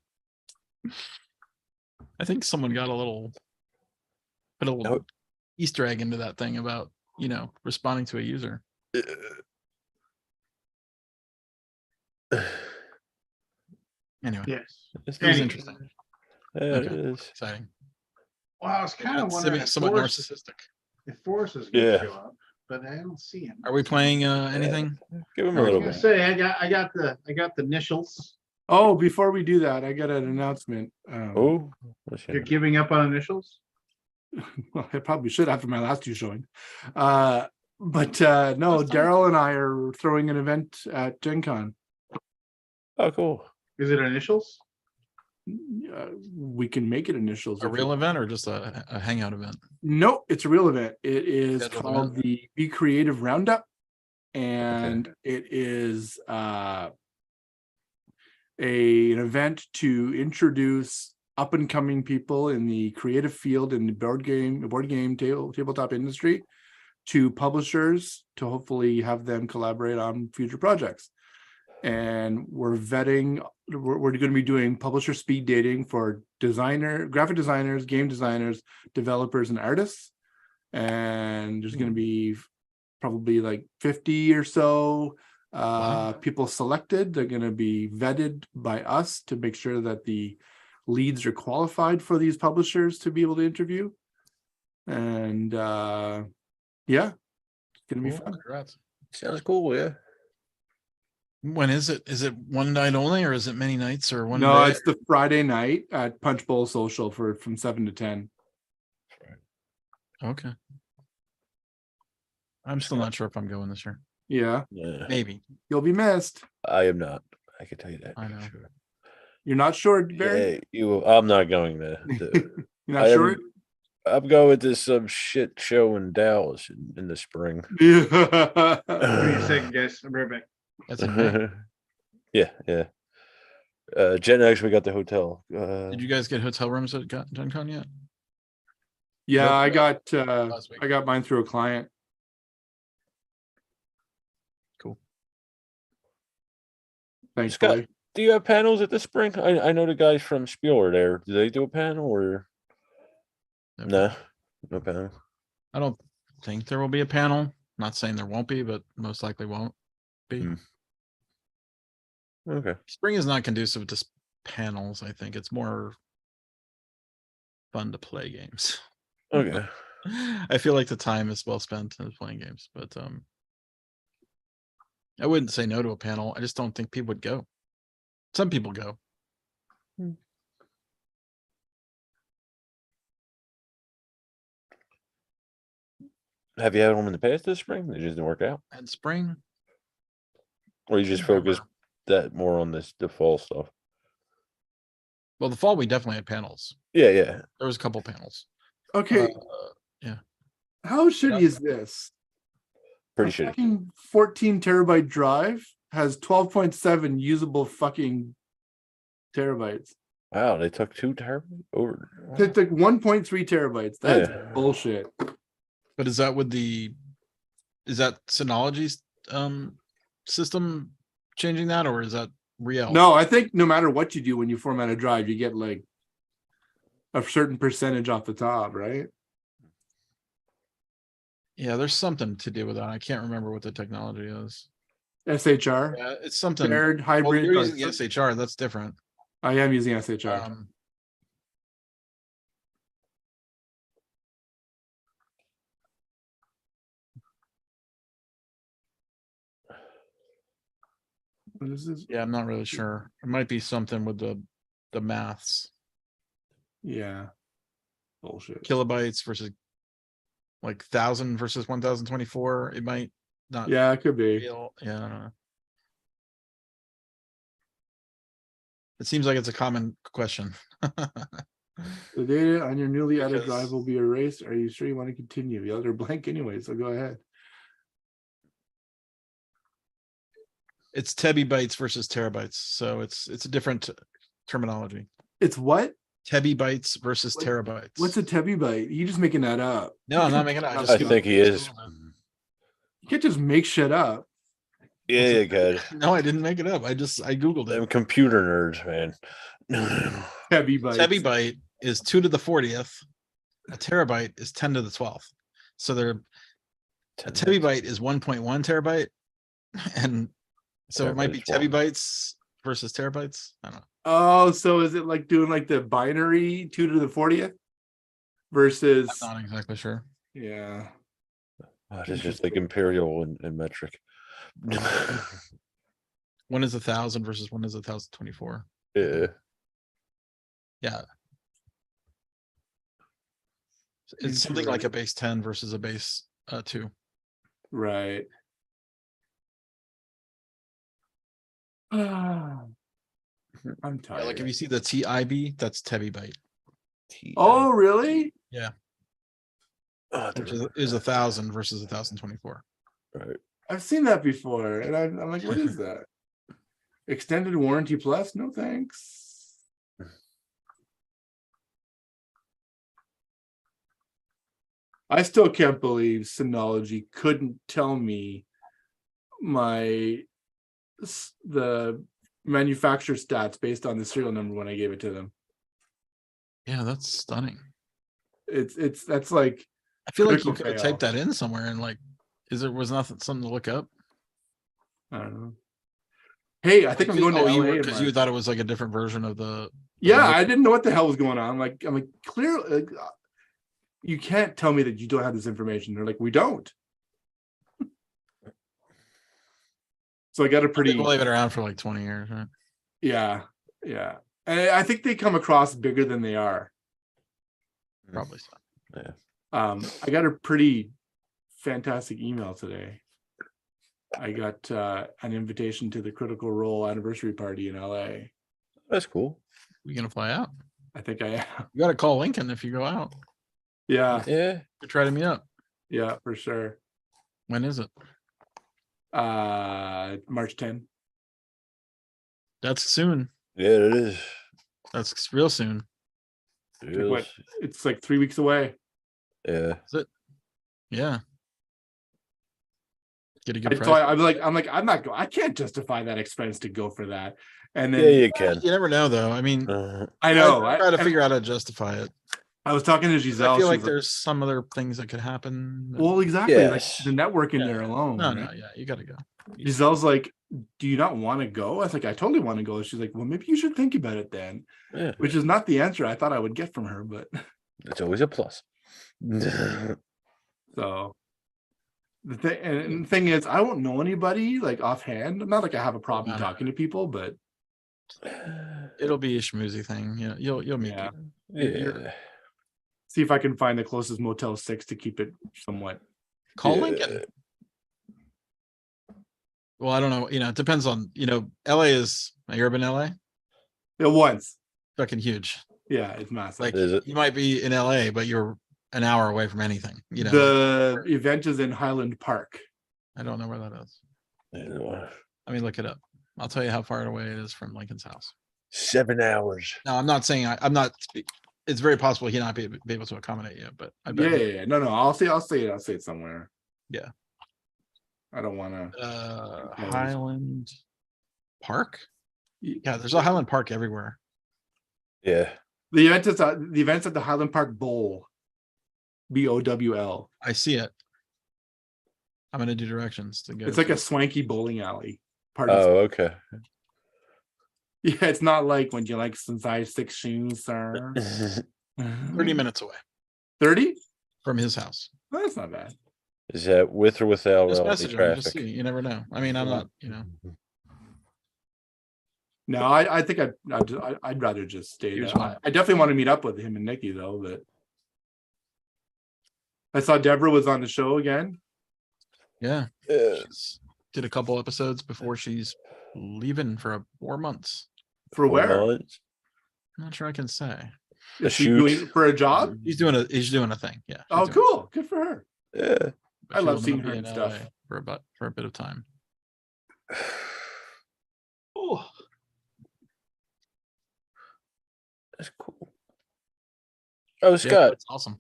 Speaker 3: I think someone got put a little
Speaker 2: No.
Speaker 3: Easter egg into that thing about, responding to a user. Anyway,
Speaker 1: Yes.
Speaker 2: It's
Speaker 3: it was
Speaker 1: Anyway.
Speaker 3: interesting.
Speaker 2: Yeah,
Speaker 3: Okay.
Speaker 2: it is.
Speaker 3: Exciting.
Speaker 1: Well, I was kind of wondering if
Speaker 3: Somewhat
Speaker 1: Forrest,
Speaker 3: narcissistic.
Speaker 1: if Forrest is going
Speaker 2: Yeah.
Speaker 1: to show up, but I don't see him.
Speaker 3: Are we playing anything?
Speaker 2: Give him
Speaker 3: I
Speaker 2: a
Speaker 1: I was
Speaker 2: little
Speaker 1: gonna
Speaker 2: bit.
Speaker 1: say I got the initials.
Speaker 4: Oh, before we do that, I got an announcement.
Speaker 2: Oh, what's
Speaker 1: You're
Speaker 2: that?
Speaker 1: giving up on initials?
Speaker 4: Well, I probably should after my last two showing. But no, Daryl and I are throwing an event at Gen Con.
Speaker 2: Oh, cool.
Speaker 1: Is it initials?
Speaker 4: We can make it initials.
Speaker 3: A
Speaker 4: if
Speaker 3: real
Speaker 4: you-
Speaker 3: event or just a hangout event?
Speaker 4: No, it's a real event. It is
Speaker 3: Scheduled
Speaker 4: called
Speaker 3: event?
Speaker 4: the Be Creative Roundup, and it is an event to introduce up and coming people in the creative field in the board game tabletop industry to publishers to hopefully have them collaborate on future projects. And we're vetting, we're going to be doing publisher speed dating for graphic designers, game designers, developers, and artists. And there's going to be probably like 50 or so people selected. They're going to be vetted by us to make sure that the leads are qualified for these publishers to be able to interview. And yeah, it's going to be
Speaker 3: Cool.
Speaker 4: fun.
Speaker 3: Congrats.
Speaker 2: Sounds cool, yeah.
Speaker 3: When is it? Is it one night only, or is it many nights, or one
Speaker 4: No,
Speaker 3: day?
Speaker 4: it's the Friday night at Punch Bowl Social from 7 to 10.
Speaker 3: Okay. I'm still not sure if I'm going this year.
Speaker 4: Yeah,
Speaker 2: Yeah.
Speaker 3: Maybe.
Speaker 4: you'll be missed.
Speaker 2: I am not. I can tell you that.
Speaker 3: I
Speaker 2: for
Speaker 3: know.
Speaker 2: Sure.
Speaker 4: You're not sure, Barry?
Speaker 2: Yeah, I'm not going there.
Speaker 4: You're not
Speaker 2: I
Speaker 4: sure?
Speaker 2: I'm going to some shit show in Dallas in the spring.
Speaker 1: Give me a second, guys. I'll be right back.
Speaker 3: That's in May.
Speaker 2: Yeah. Jen actually got the hotel.
Speaker 3: Did you guys get hotel rooms at Gen Con yet?
Speaker 4: Yeah, I got
Speaker 3: Last week.
Speaker 4: mine through a client.
Speaker 3: Cool.
Speaker 4: Thanks,
Speaker 2: Scott,
Speaker 4: buddy.
Speaker 2: do you have panels at the spring? I know the guys from Spiel are there. Do they do a panel or no? No panel.
Speaker 3: I don't think there will be a panel. Not saying there won't be, but most likely won't be.
Speaker 2: Hmm. Okay.
Speaker 3: Spring is not conducive to panels. I think it's more fun to play games.
Speaker 2: Okay.
Speaker 3: I feel like the time is well spent in playing games, but I wouldn't say no to a panel. I just don't think people would go. Some people go.
Speaker 2: Have you had them in the past this spring? They just didn't work out,
Speaker 3: And spring,
Speaker 2: or you just
Speaker 3: Never.
Speaker 2: focus that more on the fall stuff?
Speaker 3: well, the fall we definitely had panels.
Speaker 2: Yeah.
Speaker 3: There was a couple panels.
Speaker 4: Okay,
Speaker 3: Yeah.
Speaker 4: how shitty is this?
Speaker 2: Pretty
Speaker 4: A
Speaker 2: shitty.
Speaker 4: fucking 14 terabyte drive has 12.7 usable fucking terabytes.
Speaker 2: Wow, they took 2 terabytes over.
Speaker 4: It's like 1.3 terabytes. That's
Speaker 2: Yeah.
Speaker 4: bullshit.
Speaker 3: But is that with the is that Synology's system changing that, or is that real?
Speaker 4: No, I think no matter what you do when you format a drive, you get like a certain percentage off the top, right?
Speaker 3: Yeah, there's something to do with that. I can't remember what the technology is.
Speaker 4: SHR,
Speaker 3: Yeah, it's something.
Speaker 4: shared
Speaker 3: Well,
Speaker 4: hybrid.
Speaker 3: you're
Speaker 4: or
Speaker 3: using the SHR, that's different.
Speaker 4: I am using SHR. What is this?
Speaker 3: Yeah, I'm not really sure. It might be something with the maths.
Speaker 4: Yeah. Bullshit.
Speaker 3: Kilobytes versus like 1,000 versus 1,024. It might not
Speaker 4: Yeah, it could be.
Speaker 3: feel, yeah, I don't know. It seems like it's a common question.
Speaker 4: The data on your newly added
Speaker 3: Because-
Speaker 4: drive will be erased. Are you sure you want to continue? The other blank anyway, so go ahead.
Speaker 3: It's tebibytes versus terabytes, so it's a different terminology.
Speaker 4: It's what?
Speaker 3: Tebibytes versus
Speaker 4: What-
Speaker 3: terabytes.
Speaker 4: What's a tebibyte? You just making that up.
Speaker 3: No, I'm not making it. I just
Speaker 2: I think he is.
Speaker 4: You can't just make shit up.
Speaker 2: Yeah, you could.
Speaker 3: No, I didn't make it up. I Googled
Speaker 2: Them
Speaker 3: it.
Speaker 2: computer nerds, man.
Speaker 4: Tebibyte.
Speaker 3: Tebibyte is 2 to the 40th. A terabyte is 10 to the 12th. So a tebibyte is 1.1 terabyte. And so it might be
Speaker 2: Terabyte's wrong.
Speaker 3: tebibytes versus terabytes. I don't know.
Speaker 4: Oh, so is it like doing like the binary 2 to the 40th versus?
Speaker 3: I'm not exactly sure.
Speaker 4: Yeah.
Speaker 2: It's just like imperial and metric.
Speaker 3: One is 1,000 versus one is 1,024.
Speaker 2: Yeah.
Speaker 3: Yeah. It's something like a base 10 versus a base 2.
Speaker 4: Right. I'm
Speaker 3: Yeah,
Speaker 4: tired.
Speaker 3: like if you see the TIB, that's tebibyte,
Speaker 4: Oh, really?
Speaker 3: which is 1,000 versus 1,024.
Speaker 2: Right.
Speaker 4: I've seen that before, and I'm like, what is that? Extended warranty plus? No thanks. I still can't believe Synology couldn't tell me the manufacturer stats based on the serial number when I gave it to them.
Speaker 3: Yeah, that's stunning.
Speaker 4: That's like
Speaker 3: I feel like you
Speaker 4: critical
Speaker 3: could have
Speaker 4: fail.
Speaker 3: typed that in somewhere and like, was nothing something to look up?
Speaker 4: I don't know. Hey, I think I'm going to LA.
Speaker 3: Because you thought it was like a different version of the.
Speaker 4: Yeah, I didn't know what the hell was going on. I'm like, clearly, you can't tell me that you don't have this information. They're like, we don't. So I got a pretty.
Speaker 3: Well, they've been around for like 20 years, right?
Speaker 4: Yeah, and I think they come across bigger than they are.
Speaker 3: Probably so.
Speaker 4: I got a pretty fantastic email today. I got an invitation to the Critical Role anniversary party in LA.
Speaker 2: That's cool.
Speaker 3: You gonna fly out?
Speaker 4: I think I am.
Speaker 3: You gotta call Lincoln if you go out.
Speaker 4: Yeah,
Speaker 2: Yeah.
Speaker 3: You try to meet up.
Speaker 4: yeah, for sure.
Speaker 3: When is it?
Speaker 4: March 10.
Speaker 3: That's soon.
Speaker 2: Yeah, it is.
Speaker 3: That's real soon.
Speaker 2: It
Speaker 4: Like what?
Speaker 2: is.
Speaker 4: It's like 3 weeks away.
Speaker 2: Yeah.
Speaker 3: Yeah. Get a good
Speaker 4: So
Speaker 3: price.
Speaker 4: I'm like, I can't justify that expense to go for that. And then
Speaker 2: Yeah, you can.
Speaker 3: You never know, though. I mean,
Speaker 4: I know.
Speaker 3: I try to figure out how to justify it.
Speaker 4: I was talking to
Speaker 3: 'Cause
Speaker 4: Giselle.
Speaker 3: I feel
Speaker 4: she
Speaker 3: like
Speaker 4: was
Speaker 3: there's some other things that could happen.
Speaker 4: well, exactly.
Speaker 2: Yes.
Speaker 4: Like the network in
Speaker 3: Yeah.
Speaker 4: there alone.
Speaker 3: No,
Speaker 4: right?
Speaker 3: no, yeah, you gotta go.
Speaker 4: Giselle's like, do you not want to go? I was like, I totally want to go. She's like, well, maybe you should think about it then,
Speaker 2: Yeah.
Speaker 4: which is not the answer I thought I would get from her. But
Speaker 2: It's always a plus.
Speaker 4: so the thing is, I won't know anybody like offhand. Not like I have a problem
Speaker 3: No.
Speaker 4: talking to people, but
Speaker 3: It'll be a schmoozy thing. Yeah, you'll meet
Speaker 4: Yeah.
Speaker 3: people.
Speaker 2: Yeah.
Speaker 4: see if I can find the closest Motel 6 to keep it somewhat.
Speaker 3: Call
Speaker 2: Yeah.
Speaker 3: Lincoln. Well, I don't know. It depends on, LA is, you ever been to LA?
Speaker 4: Once.
Speaker 3: Fucking huge.
Speaker 4: Yeah, it's massive.
Speaker 3: Like
Speaker 2: Is it?
Speaker 3: you might be in LA, but you're an hour away from anything.
Speaker 4: The event is in Highland Park.
Speaker 3: I don't know where that is.
Speaker 2: Yeah.
Speaker 3: Let me look it up. I'll tell you how far away it is from Lincoln's house.
Speaker 2: 7 hours.
Speaker 3: No, I'm not saying I'm not. It's very possible he not be able to accommodate you, but I bet.
Speaker 4: Yeah. No. I'll say it somewhere.
Speaker 3: Yeah.
Speaker 4: I don't want to.
Speaker 3: Highland Park?
Speaker 4: Y-
Speaker 3: Yeah, there's a Highland Park everywhere.
Speaker 2: Yeah.
Speaker 4: The event's at the Highland Park Bowl. BOWL.
Speaker 3: I see it. I'm gonna do directions to go.
Speaker 4: It's like
Speaker 3: to
Speaker 4: a swanky bowling alley. Part of
Speaker 2: Oh, okay.
Speaker 4: yeah, it's not like when you like some size 6 shoes, sir.
Speaker 3: 30 minutes away
Speaker 4: 30?
Speaker 3: from his house.
Speaker 4: Well, that's not bad.
Speaker 2: Is that with or without
Speaker 3: Just
Speaker 2: LA
Speaker 3: message him, just
Speaker 2: traffic?
Speaker 3: see. You never know. I mean, I'm not, you know.
Speaker 4: No, I think I'd rather just stay
Speaker 3: Here's
Speaker 4: there.
Speaker 3: one.
Speaker 4: I definitely want to meet up with him and Nikki though, but I saw Deborah was on the show again.
Speaker 3: Yeah.
Speaker 2: Yeah.
Speaker 3: She's did a couple episodes before she's leaving for 4 months.
Speaker 4: For
Speaker 2: Four
Speaker 4: where?
Speaker 2: months?
Speaker 3: I'm not sure I can say.
Speaker 4: Is she
Speaker 2: shoot.
Speaker 4: doing for a job?
Speaker 3: He's doing a thing. Yeah. she's
Speaker 4: Oh,
Speaker 3: doing-
Speaker 4: cool. Good for her.
Speaker 2: Yeah.
Speaker 3: but
Speaker 4: I
Speaker 3: she
Speaker 4: love
Speaker 3: will
Speaker 4: seeing
Speaker 3: not
Speaker 4: her
Speaker 3: be
Speaker 4: and
Speaker 3: in
Speaker 4: stuff.
Speaker 3: LA for a bit of time.
Speaker 2: Oh, that's cool. Oh,
Speaker 3: Yeah,
Speaker 2: Scott,
Speaker 3: it's awesome.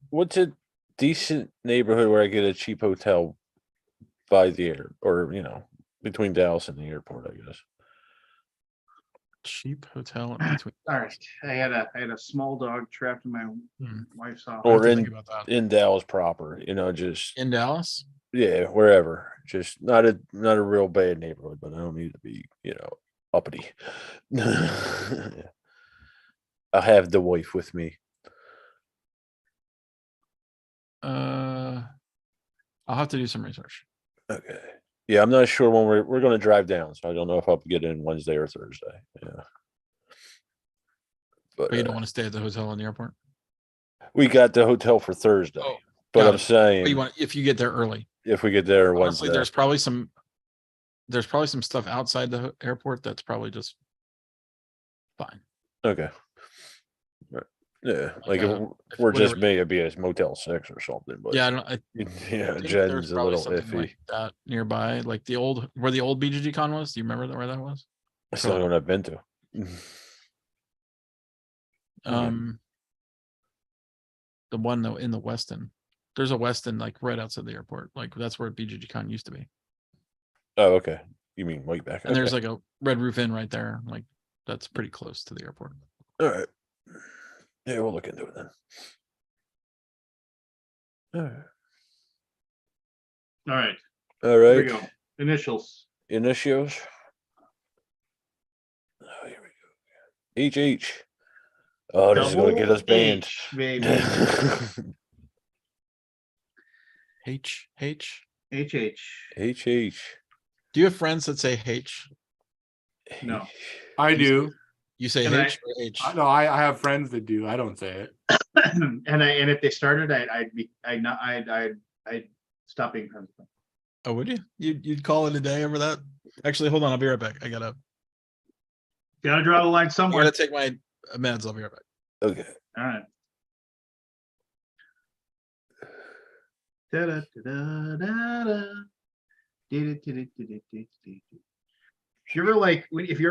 Speaker 2: what's a decent neighborhood where I get a cheap hotel by the air, or between Dallas and the airport? I guess.
Speaker 3: Cheap hotel in between.
Speaker 1: All right, I had a small dog trapped in my
Speaker 3: Hmm.
Speaker 1: wife's
Speaker 3: I
Speaker 1: office.
Speaker 3: have
Speaker 2: Or
Speaker 3: to
Speaker 2: in
Speaker 3: think about that.
Speaker 2: in Dallas proper, just
Speaker 3: In Dallas?
Speaker 2: yeah, wherever. Just not a real bad neighborhood, but I don't need to be uppity. I have the wife with me.
Speaker 3: I'll have to do some research.
Speaker 2: Okay. Yeah, I'm not sure when we're going to drive down, so I don't know if I'll get in Wednesday or Thursday. Yeah. But
Speaker 3: But you don't want to stay at the hotel in the airport?
Speaker 2: we got the hotel for Thursday.
Speaker 3: Oh,
Speaker 2: but
Speaker 3: got
Speaker 2: I'm
Speaker 3: it.
Speaker 2: saying
Speaker 3: But you want if you get there early.
Speaker 2: if we get there
Speaker 3: Honestly,
Speaker 2: Wednesday.
Speaker 3: there's probably some stuff outside the airport that's probably just fine.
Speaker 2: Okay. Right. Yeah, like
Speaker 3: Like,
Speaker 2: if we're just
Speaker 3: whatever-
Speaker 2: me, it'd be a Motel 6 or something. But
Speaker 3: Yeah, I don't. I
Speaker 2: yeah,
Speaker 3: think there's
Speaker 2: Jen's a
Speaker 3: probably
Speaker 2: little
Speaker 3: something
Speaker 2: iffy.
Speaker 3: like that nearby, like where the old BGG con was. Do you remember where that was?
Speaker 2: That's the only one I've been to.
Speaker 3: The one though in the Westin. There's a Westin like right outside the airport. Like that's where BGG con used to be.
Speaker 2: Oh, okay. You mean way back?
Speaker 3: And there's
Speaker 2: Okay.
Speaker 3: like a Red Roof Inn right there. Like that's pretty close to the airport.
Speaker 2: All right. Yeah, we'll look into it then. All right.
Speaker 1: All right,
Speaker 2: All
Speaker 1: here we
Speaker 2: right.
Speaker 1: go. Initials.
Speaker 2: Initials. Oh, here we go. HH. Oh, this is gonna get us
Speaker 1: Double
Speaker 2: banned.
Speaker 1: H, baby.
Speaker 3: H.
Speaker 1: HH.
Speaker 2: HH.
Speaker 3: Do you have friends that say H?
Speaker 1: No.
Speaker 4: I do.
Speaker 3: You say
Speaker 1: Can I-
Speaker 3: H or H?
Speaker 4: No, I have friends that do. I don't say it.
Speaker 1: and if they started, I'd stop being friends with them.
Speaker 3: Oh, would you? You'd call it a day over that? Actually, hold on. I'll be right back. I gotta
Speaker 1: Draw the line somewhere.
Speaker 3: take my meds. I'll be right back.
Speaker 2: Okay.
Speaker 1: All right. Da-da-da-da-da-da. Di-di-di-di-di-di-di-di. If you're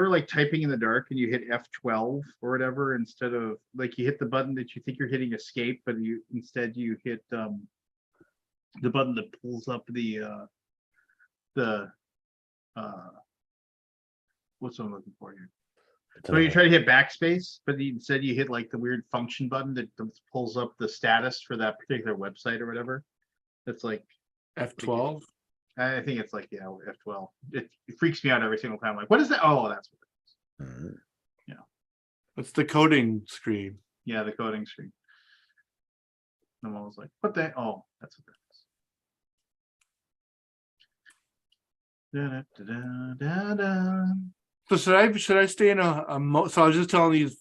Speaker 1: ever like typing in the dark and you hit F12 or whatever, instead of like you hit the button that you think you're hitting escape, but instead you hit the button that pulls up the what's I'm looking for here. So you try to hit backspace, but instead you hit like the weird function button that pulls up the status for that particular website or whatever. That's like
Speaker 4: F12.
Speaker 1: I think it's like F12. It freaks me out every single time. Like, what is that? Oh, that's what
Speaker 2: Mhm.
Speaker 4: It's the coding screen.
Speaker 1: yeah, the coding screen. And I was like, what the? Oh, that's what that is. Da-da-da-da-da.
Speaker 4: So should I stay in so I was just telling these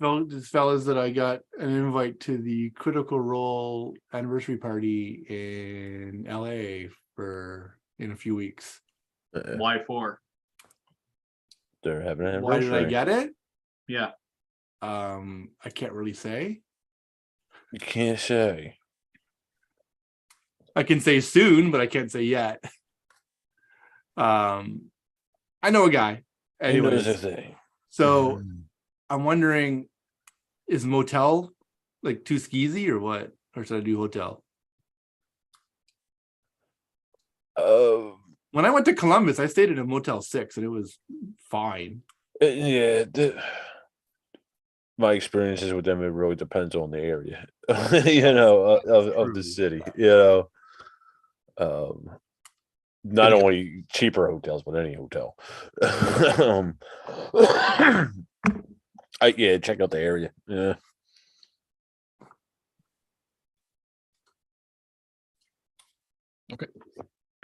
Speaker 4: fellas that I got an invite to the Critical Role anniversary party in LA in a few weeks.
Speaker 1: Why for?
Speaker 2: They're having an
Speaker 4: Why did I
Speaker 2: anniversary.
Speaker 4: get it?
Speaker 1: Yeah.
Speaker 4: I can't really say.
Speaker 2: You can't say.
Speaker 4: I can say soon, but I can't say yet. I know a guy.
Speaker 2: He knows
Speaker 4: Anyways,
Speaker 2: a thing.
Speaker 4: so I'm wondering, is motel like too skeezy or what? Or should I do hotel? When I went to Columbus, I stayed at a Motel 6 and it was fine.
Speaker 2: Yeah, my experiences with them, it really depends on the area, of the
Speaker 4: True.
Speaker 2: city, not only cheaper hotels, but any hotel. Check out the area. Yeah.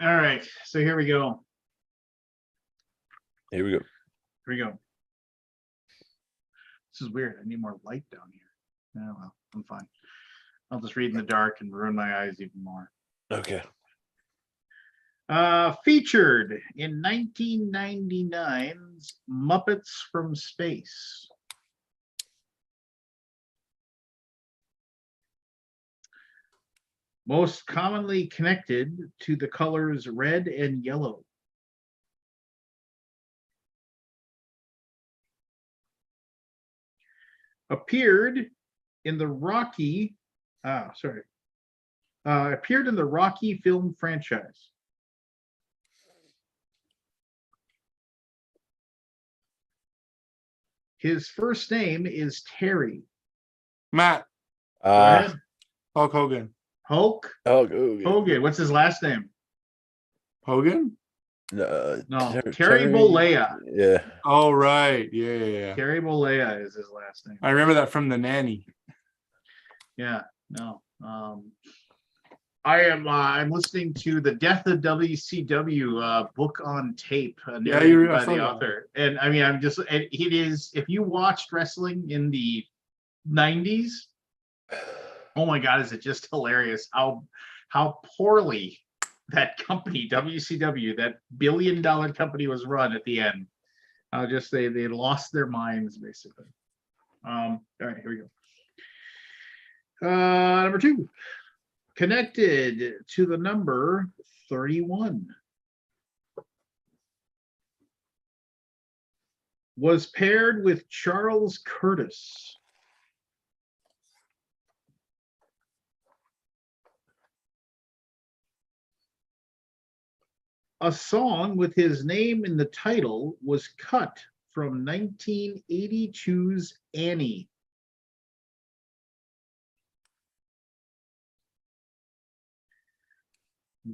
Speaker 1: All right, so here we go.
Speaker 2: Here we go.
Speaker 1: Here we go. This is weird. I need more light down here. Oh well, I'm fine. I'll just read in the dark and ruin my eyes even more.
Speaker 2: Okay.
Speaker 1: Featured in 1999's Muppets from Space. Most commonly connected to the colors red and yellow. Appeared in the Rocky film franchise. His first name is Terry.
Speaker 4: Matt,
Speaker 1: Go ahead.
Speaker 4: Hulk Hogan.
Speaker 1: Hulk Hogan. What's his last name?
Speaker 4: Hogan?
Speaker 1: No, Terry Bollea.
Speaker 2: Yeah.
Speaker 4: Oh, right. Yeah.
Speaker 1: Terry Bollea is his last name.
Speaker 4: I remember that from The Nanny.
Speaker 1: Yeah, no. I'm listening to the Death of WCW book on tape, narrated by the author. And I mean, it is, if you watched wrestling in the 90s, oh my God, is it just hilarious how poorly that company, WCW, that billion-dollar company, was run at the end. They lost their minds, basically. All right, here we go. Number 2. Connected to the number 31. Was paired with Charles Curtis. A song with his name in the title was cut from 1982's Annie.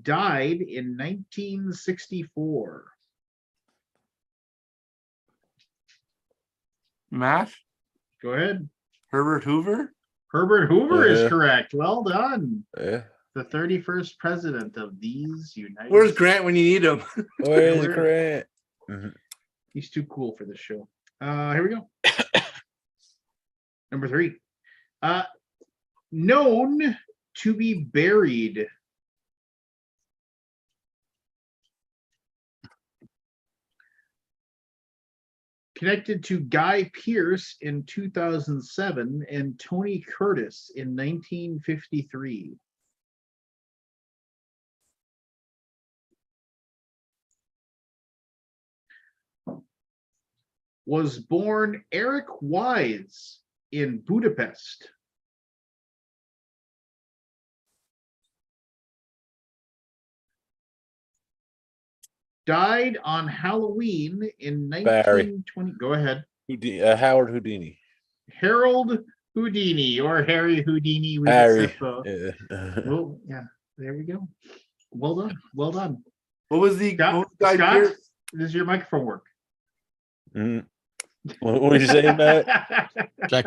Speaker 1: Died in 1964.
Speaker 4: Matt?
Speaker 1: Go ahead.
Speaker 4: Herbert Hoover?
Speaker 1: Herbert Hoover is correct. Well done.
Speaker 2: Yeah.
Speaker 1: The 31st president of these United
Speaker 4: Where's
Speaker 1: States.
Speaker 4: Grant when you need him?
Speaker 2: Where's Grant?
Speaker 1: He's too cool for this show. Here we go. Number 3. Known to be buried. Connected to Guy Pearce in 2007 and Tony Curtis in 1953. Was born Eric Wise in Budapest. Died on Halloween in 1920. Go ahead.
Speaker 2: Howard Houdini.
Speaker 1: Harold Houdini, or Harry Houdini.
Speaker 2: Harry.
Speaker 1: Yeah. Well, yeah, there we go. Well done. Well done.
Speaker 4: What was the
Speaker 1: Scott,
Speaker 4: Guy Pearce?
Speaker 1: does your microphone work?
Speaker 2: What were you saying, Matt?
Speaker 3: Check.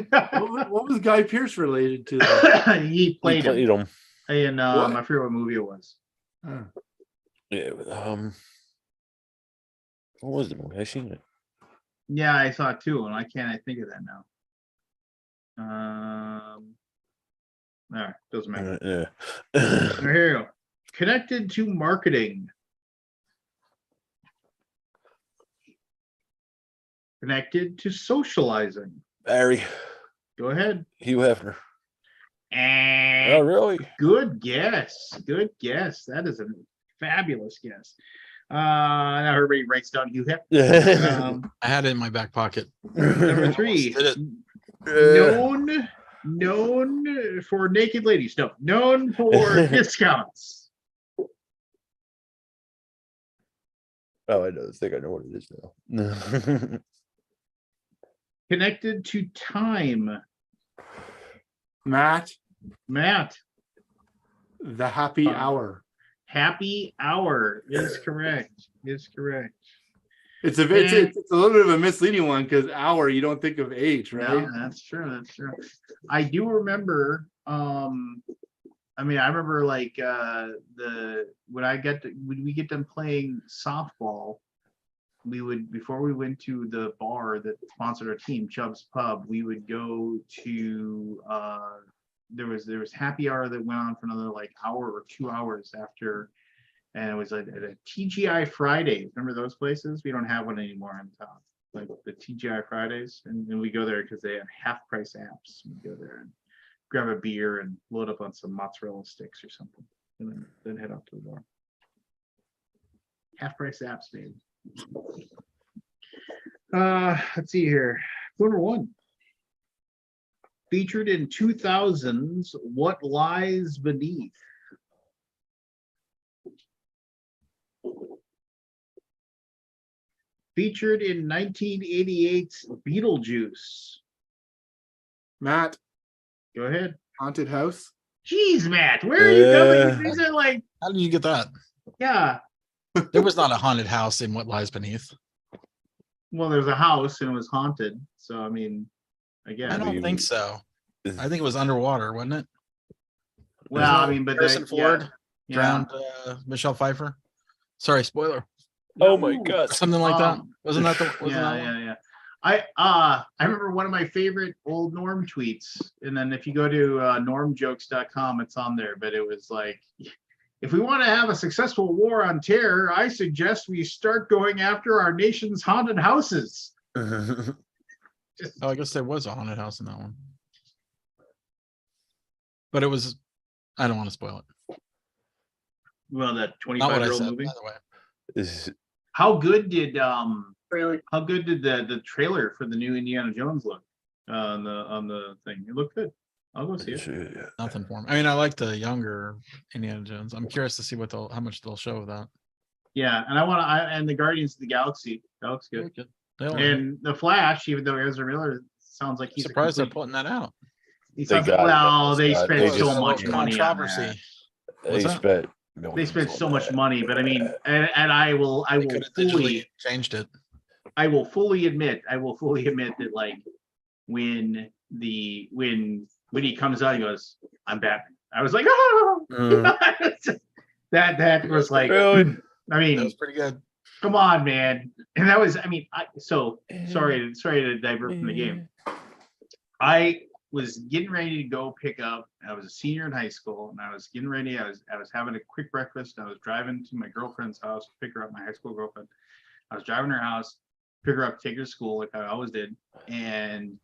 Speaker 4: What was Guy Pearce related to?
Speaker 1: He played him. In
Speaker 4: What?
Speaker 1: I forget what movie it was.
Speaker 2: Yeah. What was the movie? I seen it.
Speaker 1: Yeah, I saw it too, and I can't think of that now. All right, doesn't matter.
Speaker 2: Yeah.
Speaker 1: Here you go. Connected to marketing. Connected to socializing.
Speaker 2: Barry.
Speaker 1: Go ahead.
Speaker 2: Hugh Hefner.
Speaker 1: And
Speaker 2: Oh, really?
Speaker 1: good guess. Good guess. That is a fabulous guess. Now everybody writes down Hugh Hefner.
Speaker 3: I had it in my back pocket.
Speaker 1: Number 3.
Speaker 3: Did it.
Speaker 1: Known for naked ladies. No, known for discounts.
Speaker 2: Oh, I know. I think I know what it is now.
Speaker 1: Connected to time.
Speaker 4: Matt,
Speaker 1: Matt,
Speaker 4: the happy hour.
Speaker 1: happy hour is correct. Is correct.
Speaker 4: It's a little bit of a misleading one because hour you don't think of age, right?
Speaker 1: No, that's true. That's true. I do remember. I mean, I remember like when we get done playing softball, we would, before we went to the bar that sponsored our team, Chubb's Pub, we would go to there was happy hour that went on for another like hour or 2 hours after, and it was like at a TGI Fridays. Remember those places? We don't have one anymore in town. Like the TGI Fridays, and we go there because they have half price apps. We go there and grab a beer and load up on some mozzarella sticks or something, and then head out to the bar. Half price apps, baby. Let's see here. Number one. Featured in 2000's What Lies Beneath. Featured in 1988's Beetlejuice.
Speaker 4: Matt,
Speaker 1: Go ahead.
Speaker 4: haunted house.
Speaker 1: Jeez, Matt, where are you going? These are like,
Speaker 3: How did you get that?
Speaker 1: yeah.
Speaker 3: There was not a haunted house in What Lies Beneath.
Speaker 1: Well, there's a house and it was haunted. So, I mean,
Speaker 3: I
Speaker 1: again,
Speaker 3: don't think so. I think it was underwater, wasn't it?
Speaker 1: well, I mean, but
Speaker 3: Harrison Ford
Speaker 1: yeah.
Speaker 3: drowned Michelle Pfeiffer. Sorry, spoiler.
Speaker 2: Oh my
Speaker 1: No.
Speaker 2: God.
Speaker 3: Something like that. Wasn't that the? Wasn't
Speaker 1: Yeah,
Speaker 3: that one?
Speaker 1: yeah. I remember one of my favorite old Norm tweets, and then if you go to normjokes.com, it's on there, but it was like, if we want to have a successful war on terror, I suggest we start going after our nation's haunted houses. Just,
Speaker 3: Oh, I guess there was a haunted house in that one. But it was, I don't want to spoil it.
Speaker 1: well, that
Speaker 3: Not what I
Speaker 1: 25-year-old
Speaker 3: said,
Speaker 1: movie.
Speaker 3: by the way.
Speaker 2: Is
Speaker 1: How good did the trailer for the new Indiana Jones look on the thing? It looked good. I'll go see it.
Speaker 3: Nothing for me. I mean, I like the younger Indiana Jones. I'm curious to see how much they'll show of that.
Speaker 1: Yeah, and and the Guardians of the Galaxy. That looks good. And the Flash, even though Ezra Miller sounds like he's
Speaker 3: surprised they're putting that out.
Speaker 1: He
Speaker 2: They
Speaker 1: sounds
Speaker 2: got it.
Speaker 1: well, they
Speaker 2: They
Speaker 1: spent
Speaker 2: just-
Speaker 1: so
Speaker 2: Got a
Speaker 1: much
Speaker 3: little
Speaker 1: money on that.
Speaker 3: controversy.
Speaker 2: They
Speaker 3: What's that?
Speaker 2: spent
Speaker 1: They
Speaker 2: millions
Speaker 1: spent
Speaker 2: on
Speaker 1: so much
Speaker 2: that.
Speaker 1: money, but I mean, and I will
Speaker 3: They could have digitally
Speaker 1: fully,
Speaker 3: changed it.
Speaker 1: I will fully admit that like when he comes out, he goes, "I'm Batman." I was like, oh, that was like,
Speaker 2: Really?
Speaker 1: I
Speaker 3: That
Speaker 1: mean,
Speaker 3: was pretty good.
Speaker 1: come on, man. And that was, I mean, sorry to divert from the game. I was getting ready to go pick up. I was a senior in high school, and I was getting ready. I was having a quick breakfast. I was driving to my girlfriend's house to pick her up, my high school girlfriend. I was driving her house, pick her up, take her to school like I always did. And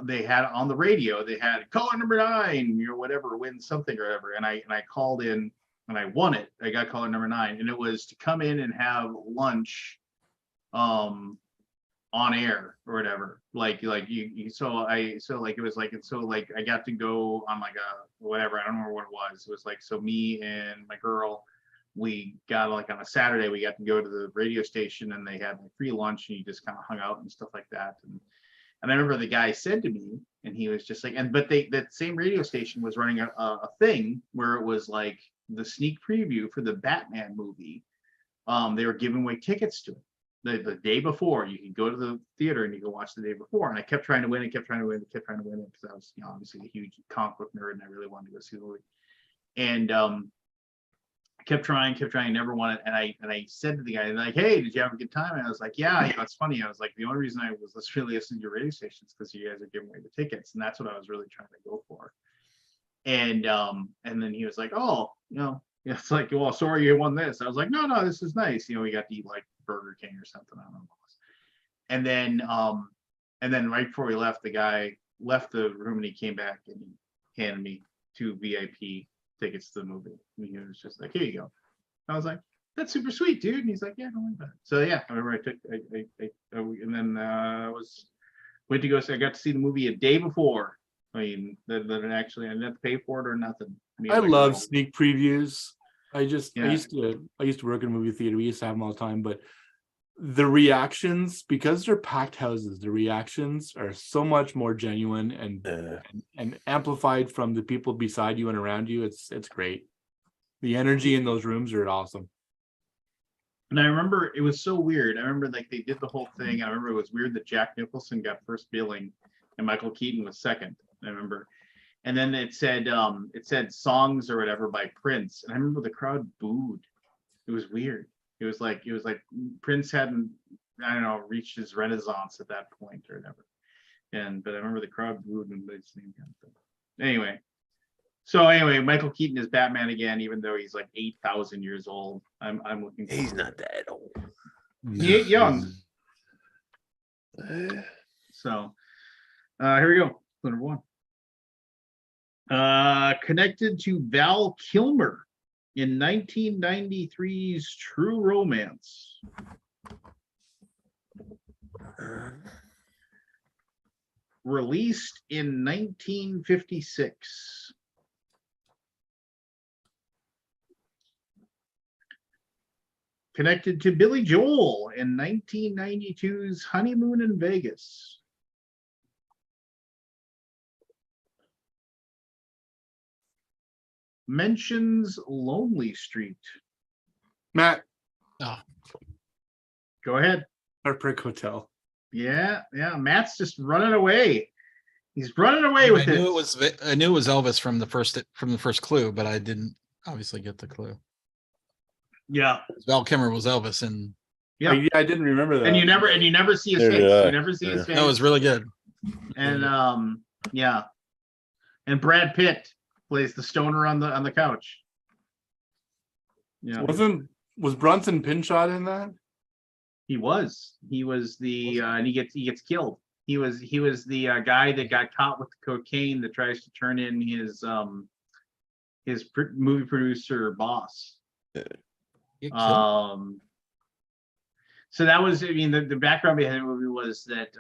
Speaker 1: they had on the radio, they had caller number 9, whatever, win something or whatever. And I called in and I won it. I got caller number 9, and it was to come in and have lunch on air or whatever, like you so it was like, and so like I got to go on like a whatever, I don't remember what it was. It was like, so me and my girl, we got like on a Saturday, we got to go to the radio station, and they had like free lunch, and you just kind of hung out and stuff like that. And I remember the guy said to me, and he was just like, but that same radio station was running a thing where it was like the sneak preview for the Batman movie. They were giving away tickets to it. The day before, you could go to the theater and you could watch the day before. And I kept trying to win it, kept trying to win it because I was, obviously a huge comic book nerd, and I really wanted to go see the movie. And I kept trying, never won it. And I said to the guy, like, "Hey, did you have a good time?" And I was like, "Yeah, it's funny." I was like, "The only reason I was really listening to your radio stations because you guys are giving away the tickets, and that's what I was really trying to go for." And then he was like, "Oh, it's like, well, sorry you won this." I was like, no, this is nice. We got to eat like Burger King or something. I don't know. And then right before we left, the guy left the room, and he came back and he handed me 2 VIP tickets to the movie. And he was just like, "Here you go." I was like, "That's super sweet, dude." And he's like, "Yeah, don't worry about it." So yeah, I remember and then went to go see. I got to see the movie a day before. I mean, that actually I didn't have to pay for it or nothing.
Speaker 4: I love sneak previews. I used
Speaker 1: Yeah.
Speaker 4: to work in a movie theater. We used to have them all the time, but the reactions, because they're packed houses, the reactions are so much more genuine and amplified from the people beside you and around you. It's great. The energy in those rooms are awesome.
Speaker 1: And I remember it was so weird. I remember like they did the whole thing. I remember it was weird that Jack Nicholson got first billing and Michael Keaton was second. I remember. And then it said songs or whatever by Prince. And I remember the crowd booed. It was weird. It was like Prince hadn't, I don't know, reached his renaissance at that point or whatever. But I remember the crowd booed when they sing. Anyway. So anyway, Michael Keaton is Batman again, even though he's like 8,000 years old. I'm looking.
Speaker 2: He's not that old.
Speaker 1: He ain't young. So here we go. Number one. Connected to Val Kilmer in 1993's True Romance. Released in 1956. Connected to Billy Joel in 1992's Honeymoon in Vegas. Mentions Lonely Street.
Speaker 4: Matt,
Speaker 1: Go ahead.
Speaker 4: Heartbreak Hotel.
Speaker 1: Yeah. Matt's just running away. He's running away with
Speaker 3: I
Speaker 1: it.
Speaker 3: knew it was Elvis from the first clue, but I didn't obviously get the clue.
Speaker 1: Yeah.
Speaker 3: Val Kilmer was Elvis, and
Speaker 1: Yeah.
Speaker 4: I didn't remember that.
Speaker 1: And you never see his
Speaker 2: Neither
Speaker 1: face.
Speaker 2: did I.
Speaker 1: You never see his face.
Speaker 3: that was really good.
Speaker 1: And yeah. And Brad Pitt plays the stoner on the couch. Yeah.
Speaker 4: Was Bronson Pinchot in that?
Speaker 1: He was the and he gets killed. He was the guy that got caught with the cocaine that tries to turn in his movie producer boss. So that was, I mean, the background behind the movie was that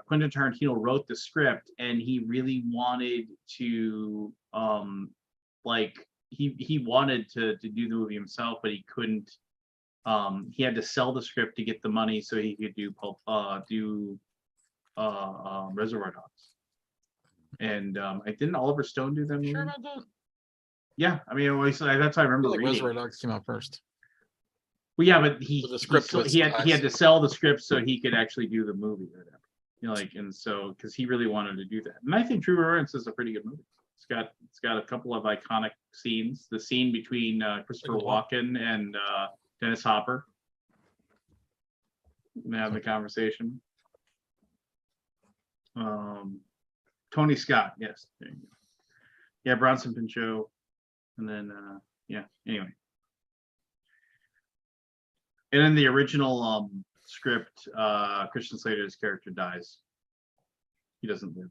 Speaker 1: Quentin Tarantino wrote the script and he really wanted to he wanted to do the movie himself, but he couldn't. He had to sell the script to get the money so he could do Reservoir Dogs. And I didn't Oliver Stone do that movie?
Speaker 3: Sure about that?
Speaker 1: Yeah, I mean, that's what I remember
Speaker 3: I feel like
Speaker 1: reading.
Speaker 3: Reservoir Dogs came out first.
Speaker 1: Well, yeah, but
Speaker 3: The script was
Speaker 1: he had to sell the script so he could actually do the movie or whatever. And so because he really wanted to do that. And I think True Romance is a pretty good movie. It's got a couple of iconic scenes. The scene between Christopher Walken and Dennis Hopper. They have the conversation. Tony Scott, yes. There you go. Yeah, Bronson Pinchot. And then anyway. And in the original script, Christian Slater's character dies. He doesn't live.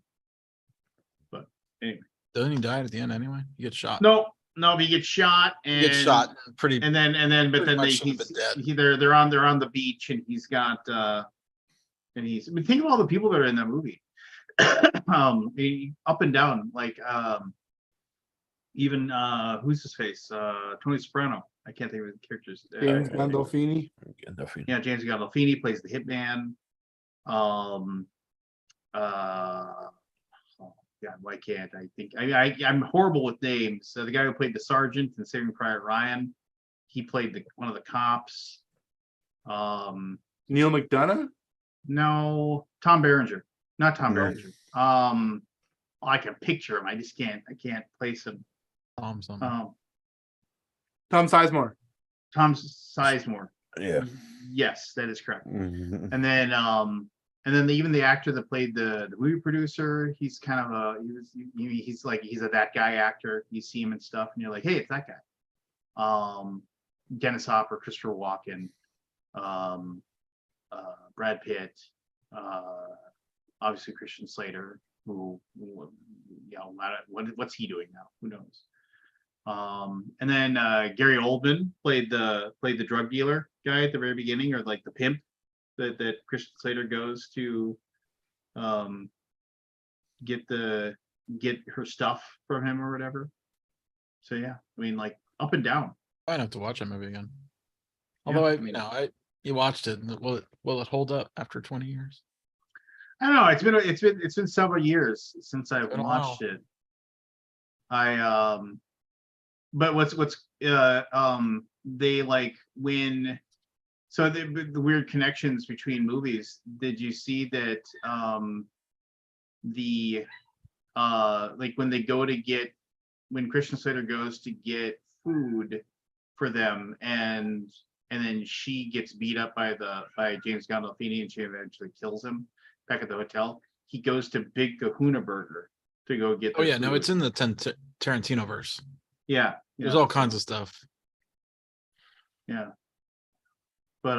Speaker 1: But anyway.
Speaker 3: Doesn't he die at the end anyway? He gets shot.
Speaker 1: No, he gets shot and
Speaker 3: He gets shot pretty.
Speaker 1: but then they're on the beach and he's got I mean, think of all the people that are in that movie. Up and down, like even who's his face? Tony Soprano. I can't think of the characters.
Speaker 4: James Gandolfini.
Speaker 1: Yeah, James Gandolfini plays the hitman. God, why can't I think? I'm horrible with names. So the guy who played the sergeant in Saving Private Ryan, he played one of the cops.
Speaker 4: Neil McDonough?
Speaker 1: No, Tom Berenger. Not Tom Berenger. I can picture him. I can't place him.
Speaker 3: Tom
Speaker 4: Sizemore.
Speaker 1: Tom Sizemore.
Speaker 2: Yeah.
Speaker 1: Yes, that is correct.
Speaker 2: Mhm.
Speaker 1: And then even the actor that played the movie producer, he's kind of he's a that guy actor. You see him and stuff, and you're like, hey, it's that guy. Dennis Hopper, Christopher Walken, Brad Pitt, obviously Christian Slater, who what's he doing now? Who knows? And then Gary Oldman played the drug dealer guy at the very beginning, or like the pimp that Christian Slater goes to get her stuff from him or whatever. So yeah, I mean, like up and down.
Speaker 3: I'd have to watch that movie again.
Speaker 1: Yeah,
Speaker 3: Although
Speaker 1: I mean-
Speaker 3: You watched it. Will it hold up after 20 years?
Speaker 1: I don't know. It's been several years since I've
Speaker 3: been a
Speaker 1: watched
Speaker 3: while.
Speaker 1: it. But they like when so the weird connections between movies. Did you see that the like when they go to get when Christian Slater goes to get food for them and then she gets beat up by James Gandolfini and she eventually kills him back at the hotel. He goes to Big Kahuna Burger to go get
Speaker 3: Oh
Speaker 1: their
Speaker 3: yeah, no,
Speaker 1: food.
Speaker 3: it's in the Tarantino verse.
Speaker 1: Yeah,
Speaker 3: There's
Speaker 1: yeah,
Speaker 3: all kinds of stuff.
Speaker 1: yeah. But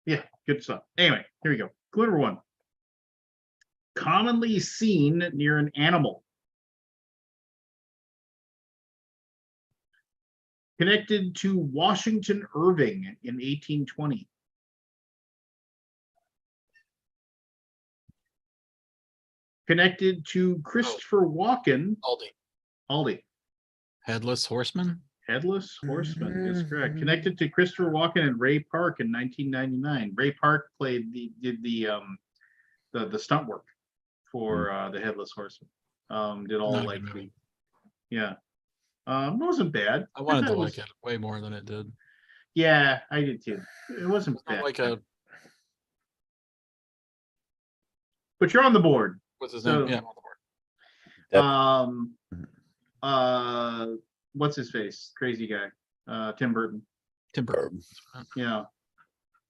Speaker 1: yeah, good stuff. Anyway, here we go. Clue number 1. Commonly seen near an animal. Connected to Washington Irving in 1820. Connected to Christopher Walken. Aldi.
Speaker 3: Headless Horseman.
Speaker 1: Headless Horseman is correct. Connected to Christopher Walken and Ray Park in 1999. Ray Park did the stunt work for the Headless Horseman. Did all
Speaker 3: Not a
Speaker 1: like
Speaker 3: good movie.
Speaker 1: yeah. It wasn't bad.
Speaker 3: I wanted
Speaker 1: thought
Speaker 3: to
Speaker 1: it
Speaker 3: like
Speaker 1: was-
Speaker 3: it way more than it did.
Speaker 1: Yeah, I did too. It wasn't
Speaker 3: It's not
Speaker 1: bad.
Speaker 3: like a
Speaker 1: But you're on the board.
Speaker 3: what's his
Speaker 1: So-
Speaker 3: name? Yeah, I'm on the board.
Speaker 2: That-
Speaker 1: What's his face? Crazy guy. Tim Burton.
Speaker 3: Tim Burton.
Speaker 1: Yeah.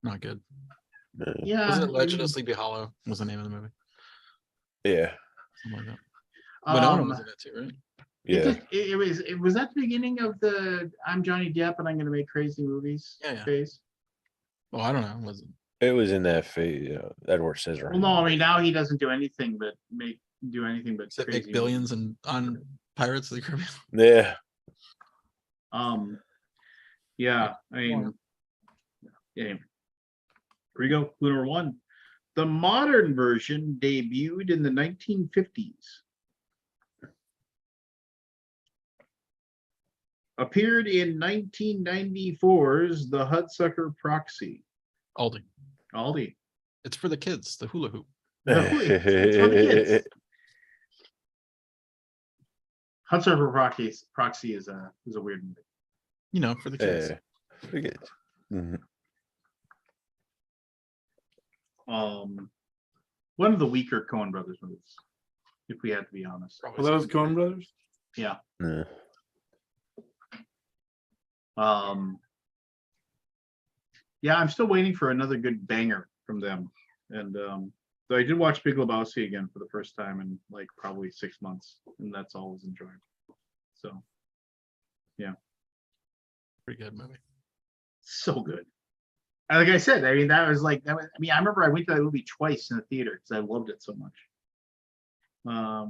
Speaker 3: Not good.
Speaker 1: Yeah.
Speaker 3: Wasn't it Legend of Sleepy Hollow? Was the name of the movie?
Speaker 2: Yeah.
Speaker 3: Something like that. But Winona
Speaker 1: Um,
Speaker 3: was in it too, right?
Speaker 2: Yeah.
Speaker 1: It was at the beginning of the I'm Johnny Depp and I'm gonna make crazy movies
Speaker 3: Yeah.
Speaker 1: phase.
Speaker 3: Oh, I don't know. Was it?
Speaker 2: It was in that phase. Edward Scissorhands.
Speaker 1: Well, no, I mean now he doesn't do anything but
Speaker 3: Does it
Speaker 1: crazy
Speaker 3: make billions and on Pirates of the Caribbean?
Speaker 2: Yeah.
Speaker 1: Yeah, I mean, yeah. Here we go. Clue number 1. The modern version debuted in the 1950s. Appeared in 1994's The Hudsucker Proxy.
Speaker 3: Aldi.
Speaker 1: Aldi.
Speaker 3: It's for the kids. The hula hoop.
Speaker 1: No, it's for the kids. Hudsucker Proxy is a weird movie.
Speaker 3: You know, for the kids.
Speaker 2: Forget. Mhm.
Speaker 1: One of the weaker Coen Brothers movies, if we had to be honest.
Speaker 3: Probably
Speaker 4: Well, those
Speaker 3: something.
Speaker 4: Coen Brothers.
Speaker 1: Yeah.
Speaker 2: Yeah.
Speaker 1: Yeah, I'm still waiting for another good banger from them. And so I did watch Big Lebowski again for the first time in like probably 6 months, and that's always enjoyable. So
Speaker 3: Pretty good movie.
Speaker 1: so good. And like I said, I mean I remember I went to that movie twice in the theater because I loved it so much.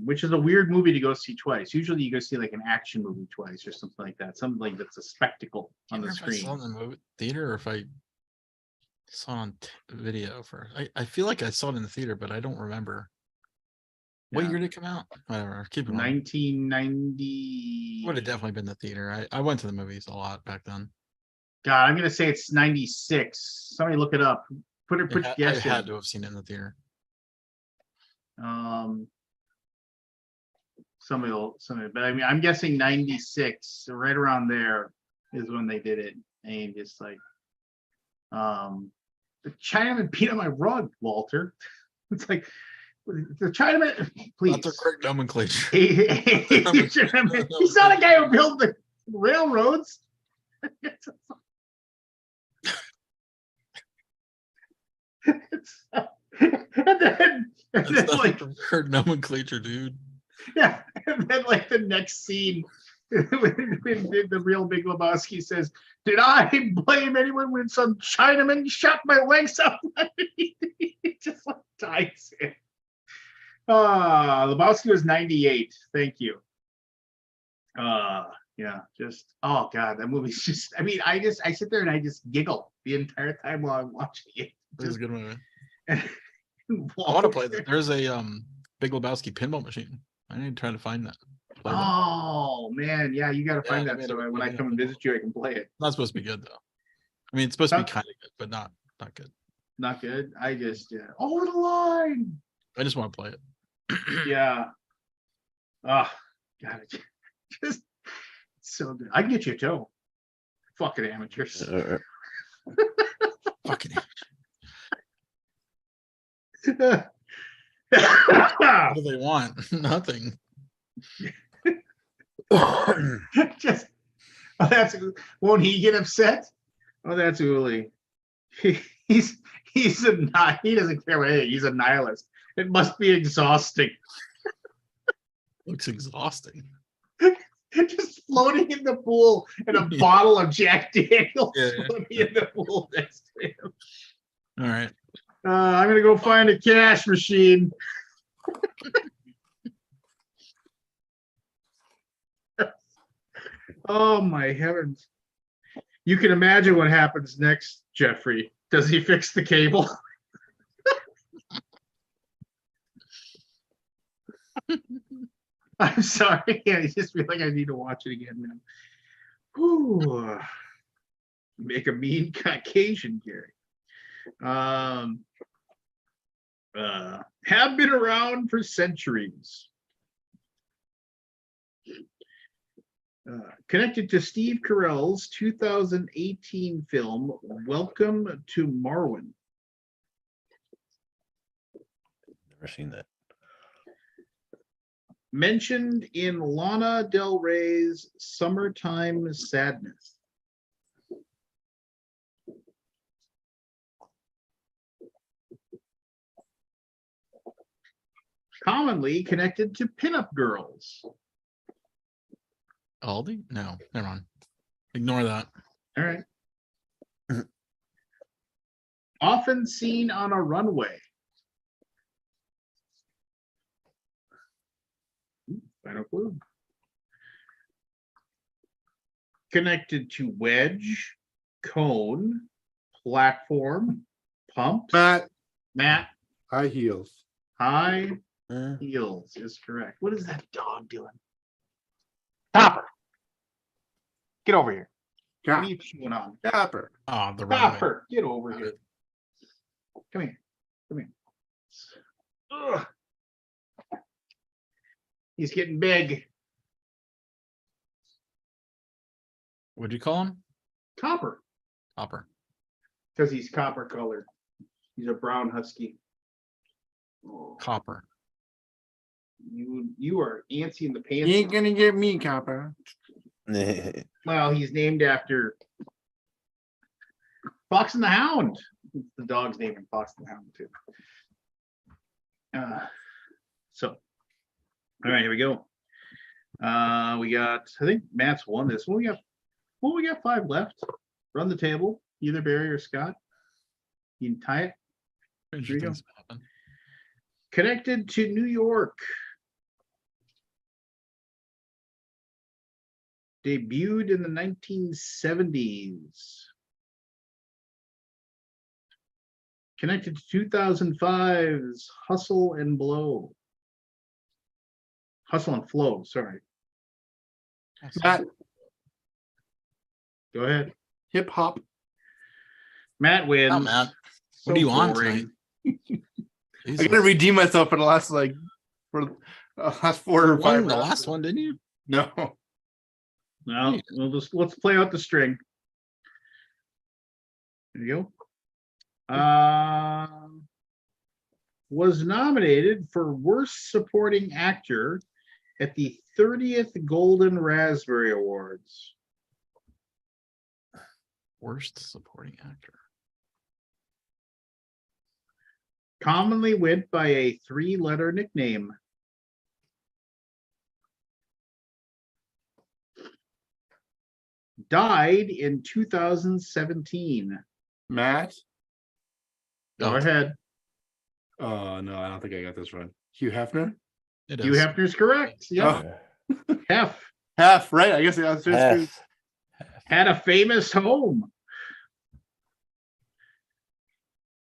Speaker 1: Which is a weird movie to go see twice. Usually you go see like an action movie twice or something like that. Something like that's a spectacle on the
Speaker 3: I saw it
Speaker 1: screen.
Speaker 3: in the movie theater or if I saw it on video for. I feel like I saw it in the theater, but I don't remember. What
Speaker 1: Yeah.
Speaker 3: year did it come out? Whatever. Keep it on.
Speaker 1: 1990.
Speaker 3: Would have definitely been the theater. I went to the movies a lot back then.
Speaker 1: God, I'm gonna say it's 96. Somebody look it up. Put your
Speaker 3: I
Speaker 1: guess
Speaker 3: had
Speaker 1: in.
Speaker 3: to have seen it in the theater.
Speaker 1: Somebody, but I mean, I'm guessing 96, so right around there is when they did it. And just like, the Chinaman peed on my rug, Walter. It's like the Chinaman, please.
Speaker 3: Not the correct nomenclature.
Speaker 1: He's not a guy who built the railroads. and then
Speaker 3: That's not
Speaker 1: like,
Speaker 3: the correct nomenclature, dude.
Speaker 1: yeah, and then like the next scene, when the real Big Lebowski says, "Did I blame anyone when some Chinaman shot my legs up?" He just like dies. Lebowski was 98. Thank you. Yeah, just oh god, that movie's just. I mean, I sit there and I just giggle the entire time while I'm watching it.
Speaker 3: This is a good movie.
Speaker 1: I
Speaker 3: I want to play that. There's a Big Lebowski pinball machine. I need to try to find that. Play that.
Speaker 1: Oh man, yeah, you got to find
Speaker 3: they
Speaker 1: that
Speaker 3: made
Speaker 1: so
Speaker 3: a-
Speaker 1: when
Speaker 3: they
Speaker 1: I
Speaker 3: made
Speaker 1: come
Speaker 3: a
Speaker 1: and
Speaker 3: pinball.
Speaker 1: visit you, I can play it.
Speaker 3: Not supposed to be good though. I mean, it's supposed to be
Speaker 1: Huh?
Speaker 3: kind of good, but not good.
Speaker 1: Not good. I just over the line.
Speaker 3: I just want to play it.
Speaker 1: Yeah. Oh, God, it just so good. I can get you a toe. Fucking amateurs.
Speaker 3: Fucking
Speaker 1: Just
Speaker 3: what do they want? Nothing.
Speaker 1: oh, that's won't he get upset? Oh, that's Uli. He's he doesn't care what he's a nihilist. It must be exhausting.
Speaker 3: Looks exhausting.
Speaker 1: Just floating in the pool and a bottle of Jack Daniels
Speaker 3: Yeah.
Speaker 1: floating in the pool next to him.
Speaker 3: All right.
Speaker 1: I'm gonna go find a cash machine. Oh my heavens. You can imagine what happens next, Jeffrey. Does he fix the cable? I'm sorry. I just feel like I need to watch it again now. Whew. Make a mean Caucasian, Gary. Have been around for centuries. Connected to Steve Carell's 2018 film, Welcome to Marwen.
Speaker 2: Never seen that.
Speaker 1: Mentioned in Lana Del Rey's Summertime Sadness. Commonly connected to pinup girls.
Speaker 3: Aldi? No, never mind. Ignore that.
Speaker 1: All right. Often seen on a runway. Final clue. Connected to wedge, cone, platform, pumps. Matt,
Speaker 4: High heels.
Speaker 1: high heels is correct. What is that dog doing? Topper. Get over here. What are you chewing on?
Speaker 4: Dapper.
Speaker 3: Oh, the runway.
Speaker 1: Topper, get over here. Come here. Come here. Ugh. He's getting big.
Speaker 3: What'd you call him?
Speaker 1: Copper,
Speaker 3: Hopper.
Speaker 1: because he's copper colored. He's a brown husky. Oh,
Speaker 3: Copper.
Speaker 1: you are antsy in the
Speaker 4: You
Speaker 1: pants.
Speaker 4: ain't gonna get me, Copper.
Speaker 1: Well, he's named after Fox and the Hound. The dog's named Fox and the Hound too. So, all right, here we go. We got, I think Matt's won this. We got 5 left. Run the table, either Barry or Scott. You can tie it.
Speaker 3: Stranger
Speaker 1: you go.
Speaker 3: things happen.
Speaker 1: Connected to New York. Debuted in the 1970s. Connected to 2005's Hustle and Blow. Hustle and Flow, sorry.
Speaker 4: Matt,
Speaker 1: Go ahead.
Speaker 4: hip hop.
Speaker 1: Matt wins.
Speaker 3: Oh, Matt.
Speaker 1: So
Speaker 3: What do you want
Speaker 1: boring.
Speaker 3: tonight?
Speaker 4: I
Speaker 3: Jesus.
Speaker 4: gotta redeem myself for the last last 4 or 5
Speaker 3: Won the
Speaker 4: rounds.
Speaker 3: last one, didn't you?
Speaker 4: No.
Speaker 1: No, let's play out the string. There you go. Was nominated for Worst Supporting Actor at the 30th Golden Raspberry Awards.
Speaker 3: Worst supporting actor.
Speaker 1: Commonly went by a 3-letter nickname. Died in 2017.
Speaker 4: Matt.
Speaker 1: Go
Speaker 3: Oh.
Speaker 1: ahead.
Speaker 4: Oh no, I don't think I got this right. Hugh Hefner.
Speaker 3: It
Speaker 1: Hugh
Speaker 3: is.
Speaker 1: Hefner's correct. Yeah. Hef
Speaker 4: Half, right? I guess the answer is true.
Speaker 2: Half.
Speaker 1: had a famous home.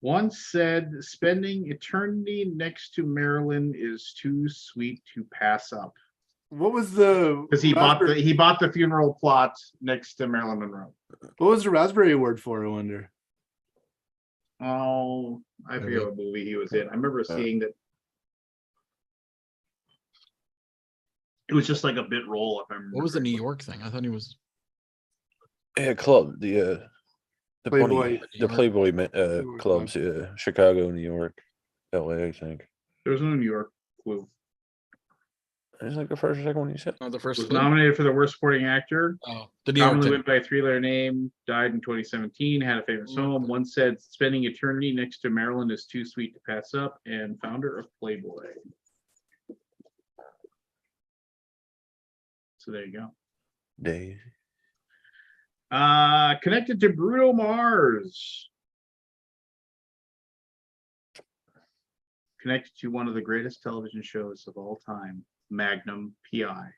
Speaker 1: Once said, spending eternity next to Marilyn is too sweet to pass up.
Speaker 4: What was the?
Speaker 1: Because he bought the funeral plot next to Marilyn Monroe.
Speaker 4: What was the Raspberry Award for? I wonder.
Speaker 1: Oh, I forget what movie he was in. I remember seeing that. It was just like a bit role, if I remember.
Speaker 3: What was the New
Speaker 1: correctly.
Speaker 3: York thing? I thought he was.
Speaker 2: Yeah, club, the
Speaker 4: Playboy.
Speaker 2: money, the
Speaker 4: Playboy
Speaker 2: clubs, Chicago, New York, LA, I think.
Speaker 1: There was no New York clue.
Speaker 2: It's like the first or second one you said.
Speaker 3: Oh, the first
Speaker 1: Was
Speaker 3: clue?
Speaker 1: nominated for the worst supporting actor.
Speaker 3: Oh, the New York
Speaker 1: Commonly
Speaker 3: thing.
Speaker 1: went by a three-letter name. Died in 2017. Had a famous home. Once said, "Spending eternity next to Marilyn is too sweet to pass up." And founder of Playboy. So there you go.
Speaker 2: Day.
Speaker 1: Connected to Bruno Mars. Connected to one of the greatest television shows of all time, Magnum PI.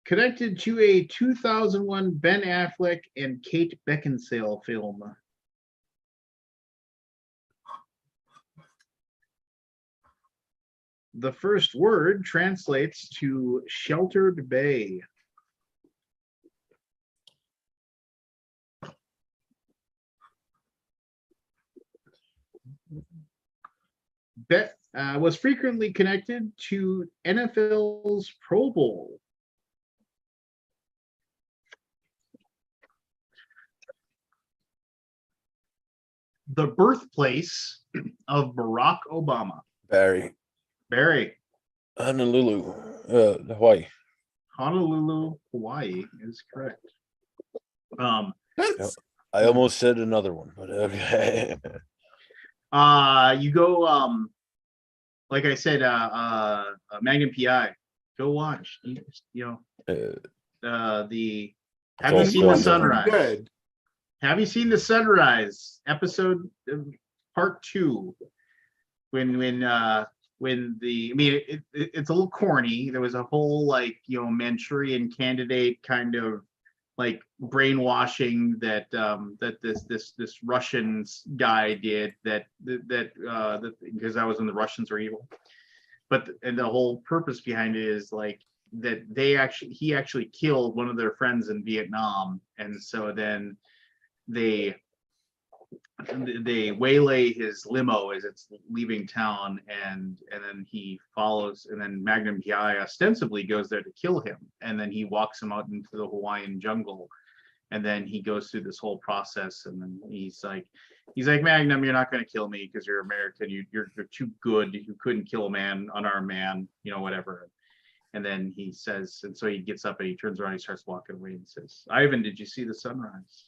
Speaker 1: Connected to a 2001 Ben Affleck and Kate Beckinsale film. The first word translates to sheltered bay. Bet was frequently connected to NFL's Pro Bowl. The birthplace of Barack Obama.
Speaker 2: Barry.
Speaker 1: Barry.
Speaker 2: Honolulu, Hawaii.
Speaker 1: Honolulu, Hawaii is correct.
Speaker 4: That's
Speaker 2: I almost said another one, but okay.
Speaker 1: You go like I said, Magnum PI. Go watch. You know, the have you
Speaker 2: all
Speaker 1: seen the
Speaker 2: fun.
Speaker 1: sunrise?
Speaker 4: good.
Speaker 1: Have you seen the sunrise episode part 2? When the I mean it's a little corny. There was a whole like Manchurian Candidate kind of like brainwashing that this Russian guy did that because I was when the Russians were evil. But and the whole purpose behind it is like that he actually killed one of their friends in Vietnam, and so then they waylay his limo as it's leaving town, and then he follows, and then Magnum PI ostensibly goes there to kill him, and then he walks him out into the Hawaiian jungle, and then he goes through this whole process, and then he's like Magnum, you're not going to kill me because you're American, you're too good, you couldn't kill a man, unarmed man, whatever. And then he says, and so he gets up and he turns around, he starts walking away and says, Ivan, did you see the sunrise?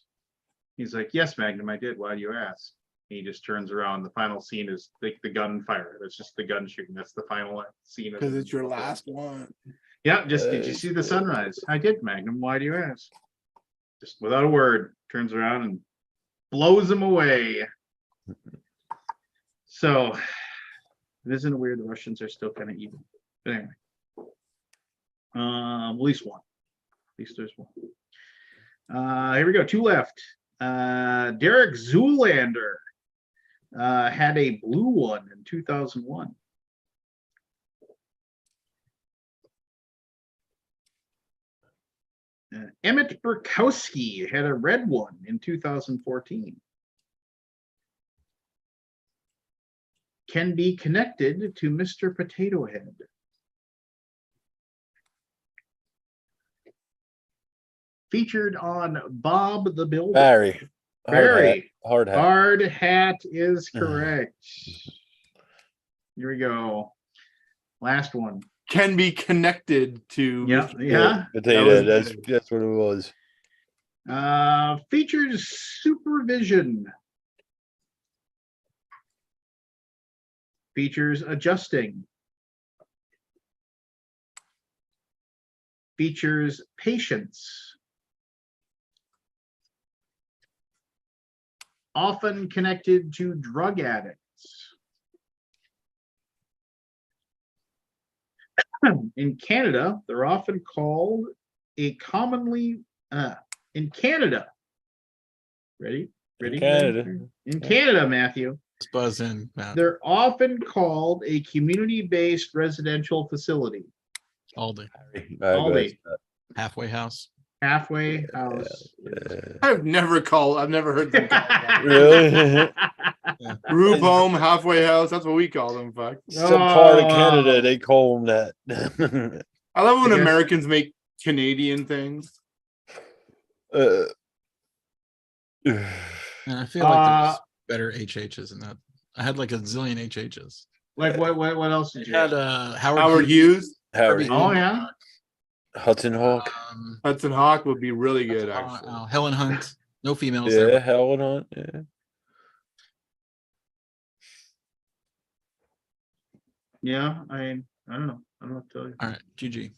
Speaker 1: He's like, yes, Magnum, I did. Why do you ask? And he just turns around. The final scene is like the gunfire. That's just the gun shooting. That's the final scene.
Speaker 4: Because it's your last one.
Speaker 1: Yeah, just did you see the sunrise? I did, Magnum. Why do you ask? Just without a word, turns around and blows him away. So it isn't weird. The Russians are still kind of evil. But anyway, at least one. At least there's one. Here we go. 2 left. Derek Zoolander had a blue one in 2001. Emmett Burkowski had a red one in 2014. Can be connected to Mr. Potato Head. Featured on Bob the Builder.
Speaker 2: Barry.
Speaker 1: Barry.
Speaker 2: Hard hat.
Speaker 1: Hard hat is correct. Here we go. Last one.
Speaker 4: Can be connected to.
Speaker 1: Yeah,
Speaker 4: Mr.
Speaker 1: yeah.
Speaker 2: Potato.
Speaker 4: That was
Speaker 2: That's what it was.
Speaker 1: Features supervision. Features adjusting. Features patience. Often connected to drug addicts. In Canada, they're often called a commonly in Canada. Ready? Ready?
Speaker 2: Canada.
Speaker 1: In Canada, Matthew.
Speaker 3: Let's buzz in, Matt.
Speaker 1: They're often called a community-based residential facility.
Speaker 3: Aldi,
Speaker 2: Go ahead.
Speaker 3: halfway house.
Speaker 1: Halfway house.
Speaker 4: I've never heard them call that.
Speaker 2: Really?
Speaker 4: Group home, halfway house. That's what we call them. Fuck.
Speaker 2: Some part of
Speaker 1: Oh.
Speaker 2: Canada, they call them that.
Speaker 4: I love when
Speaker 1: I guess-
Speaker 4: Americans make Canadian things.
Speaker 2: uh,
Speaker 3: And I feel like there's better HHs in that. I had like a zillion HHs.
Speaker 1: Like what else
Speaker 3: I
Speaker 1: did you
Speaker 3: had
Speaker 1: have?
Speaker 4: Howard Hughes,
Speaker 2: Howard,
Speaker 1: Oh yeah.
Speaker 2: Hudson Hawk.
Speaker 4: Hudson Hawk would be really good, actually.
Speaker 3: Helen Hunt. No females
Speaker 2: Yeah,
Speaker 3: there.
Speaker 2: Helen Hunt. Yeah.
Speaker 1: Yeah, I don't know. I don't know what to tell you.
Speaker 3: All right, GG.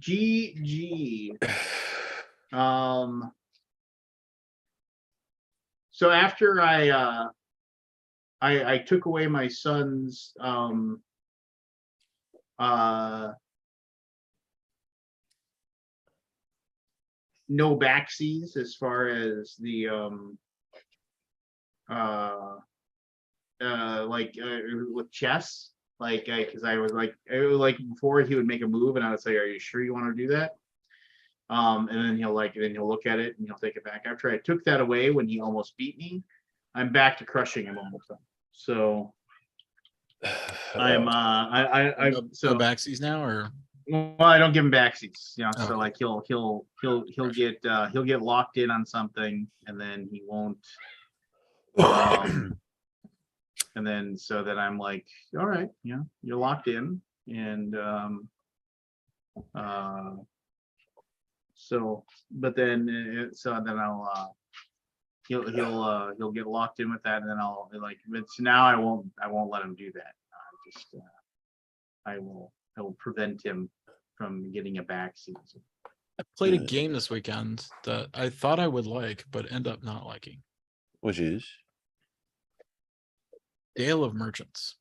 Speaker 1: GG. So after I took away my son's no backsies as far as the with chess, like because I was like before he would make a move and I would say, are you sure you want to do that? And then he'll look at it and he'll take it back. After I took that away when he almost beat me, I'm back to crushing him all the time. So I'm so
Speaker 3: No backsies now, or
Speaker 1: well, I don't give him backsies, you know.
Speaker 3: Okay.
Speaker 1: So like he'll get locked in on something and then he won't. And then so that I'm like, all right, yeah, you're locked in, and so but then so then I'll he'll get locked in with that, and then I'll like, but now I won't let him do that. I will prevent him from getting a backseat.
Speaker 3: I played a game this weekend that I thought I would like, but end up not liking.
Speaker 2: Which is
Speaker 3: Dale of Merchants.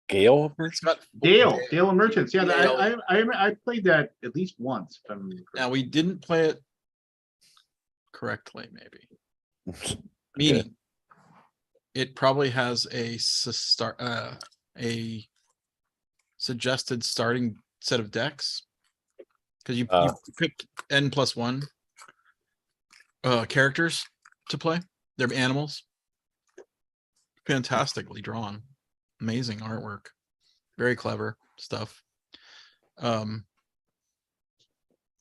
Speaker 2: Gale.
Speaker 3: It's got
Speaker 1: Dale and Merchants. Yeah,
Speaker 3: Dale.
Speaker 1: I played that at least once. If I remember correctly.
Speaker 3: Now we didn't play it correctly, maybe. Meaning, it probably has a suggested starting set of decks because you pick N+1 characters to play. They're animals. Fantastically drawn, amazing artwork, very clever stuff. And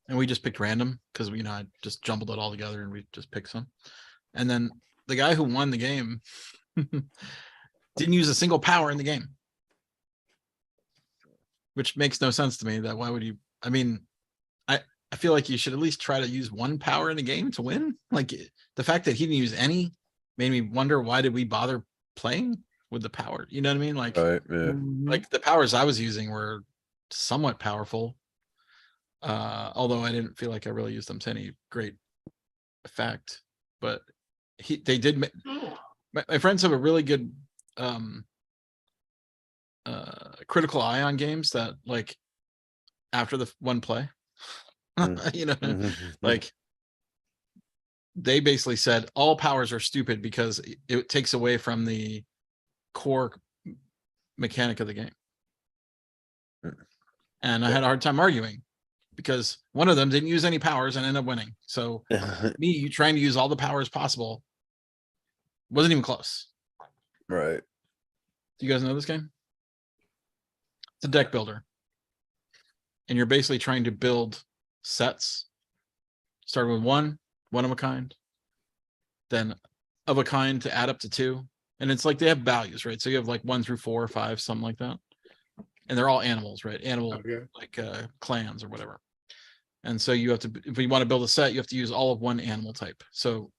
Speaker 3: we just picked random because I just jumbled it all together and we just picked some. And then the guy who won the game didn't use a single power in the game, which makes no sense to me. That why would you? I mean, I feel like you should at least try to use one power in the game to win. Like the fact that he didn't use any made me wonder, why did we bother playing with the power? You know what I mean? Like,
Speaker 2: Right, yeah.
Speaker 3: like the powers I was using were somewhat powerful, although I didn't feel like I really used them to any great effect. But they did. My friends have a really good critical eye on games that, like, after the one play, like they basically said all powers are stupid because it takes away from the core mechanic of the game. And I had a hard time arguing because one of them didn't use any powers and ended up winning. So me trying to use all the powers possible wasn't even close.
Speaker 2: Right.
Speaker 3: Do you guys know this game? It's a deck builder. And you're basically trying to build sets. Starting with one of a kind, then of a kind to add up to 2. And it's like they have values, right? So you have like 1 through 4 or 5, something like that. And they're all animals, right? Animal like clans or whatever. And so you have to, if you want to build a set, you have to use all of one animal type. So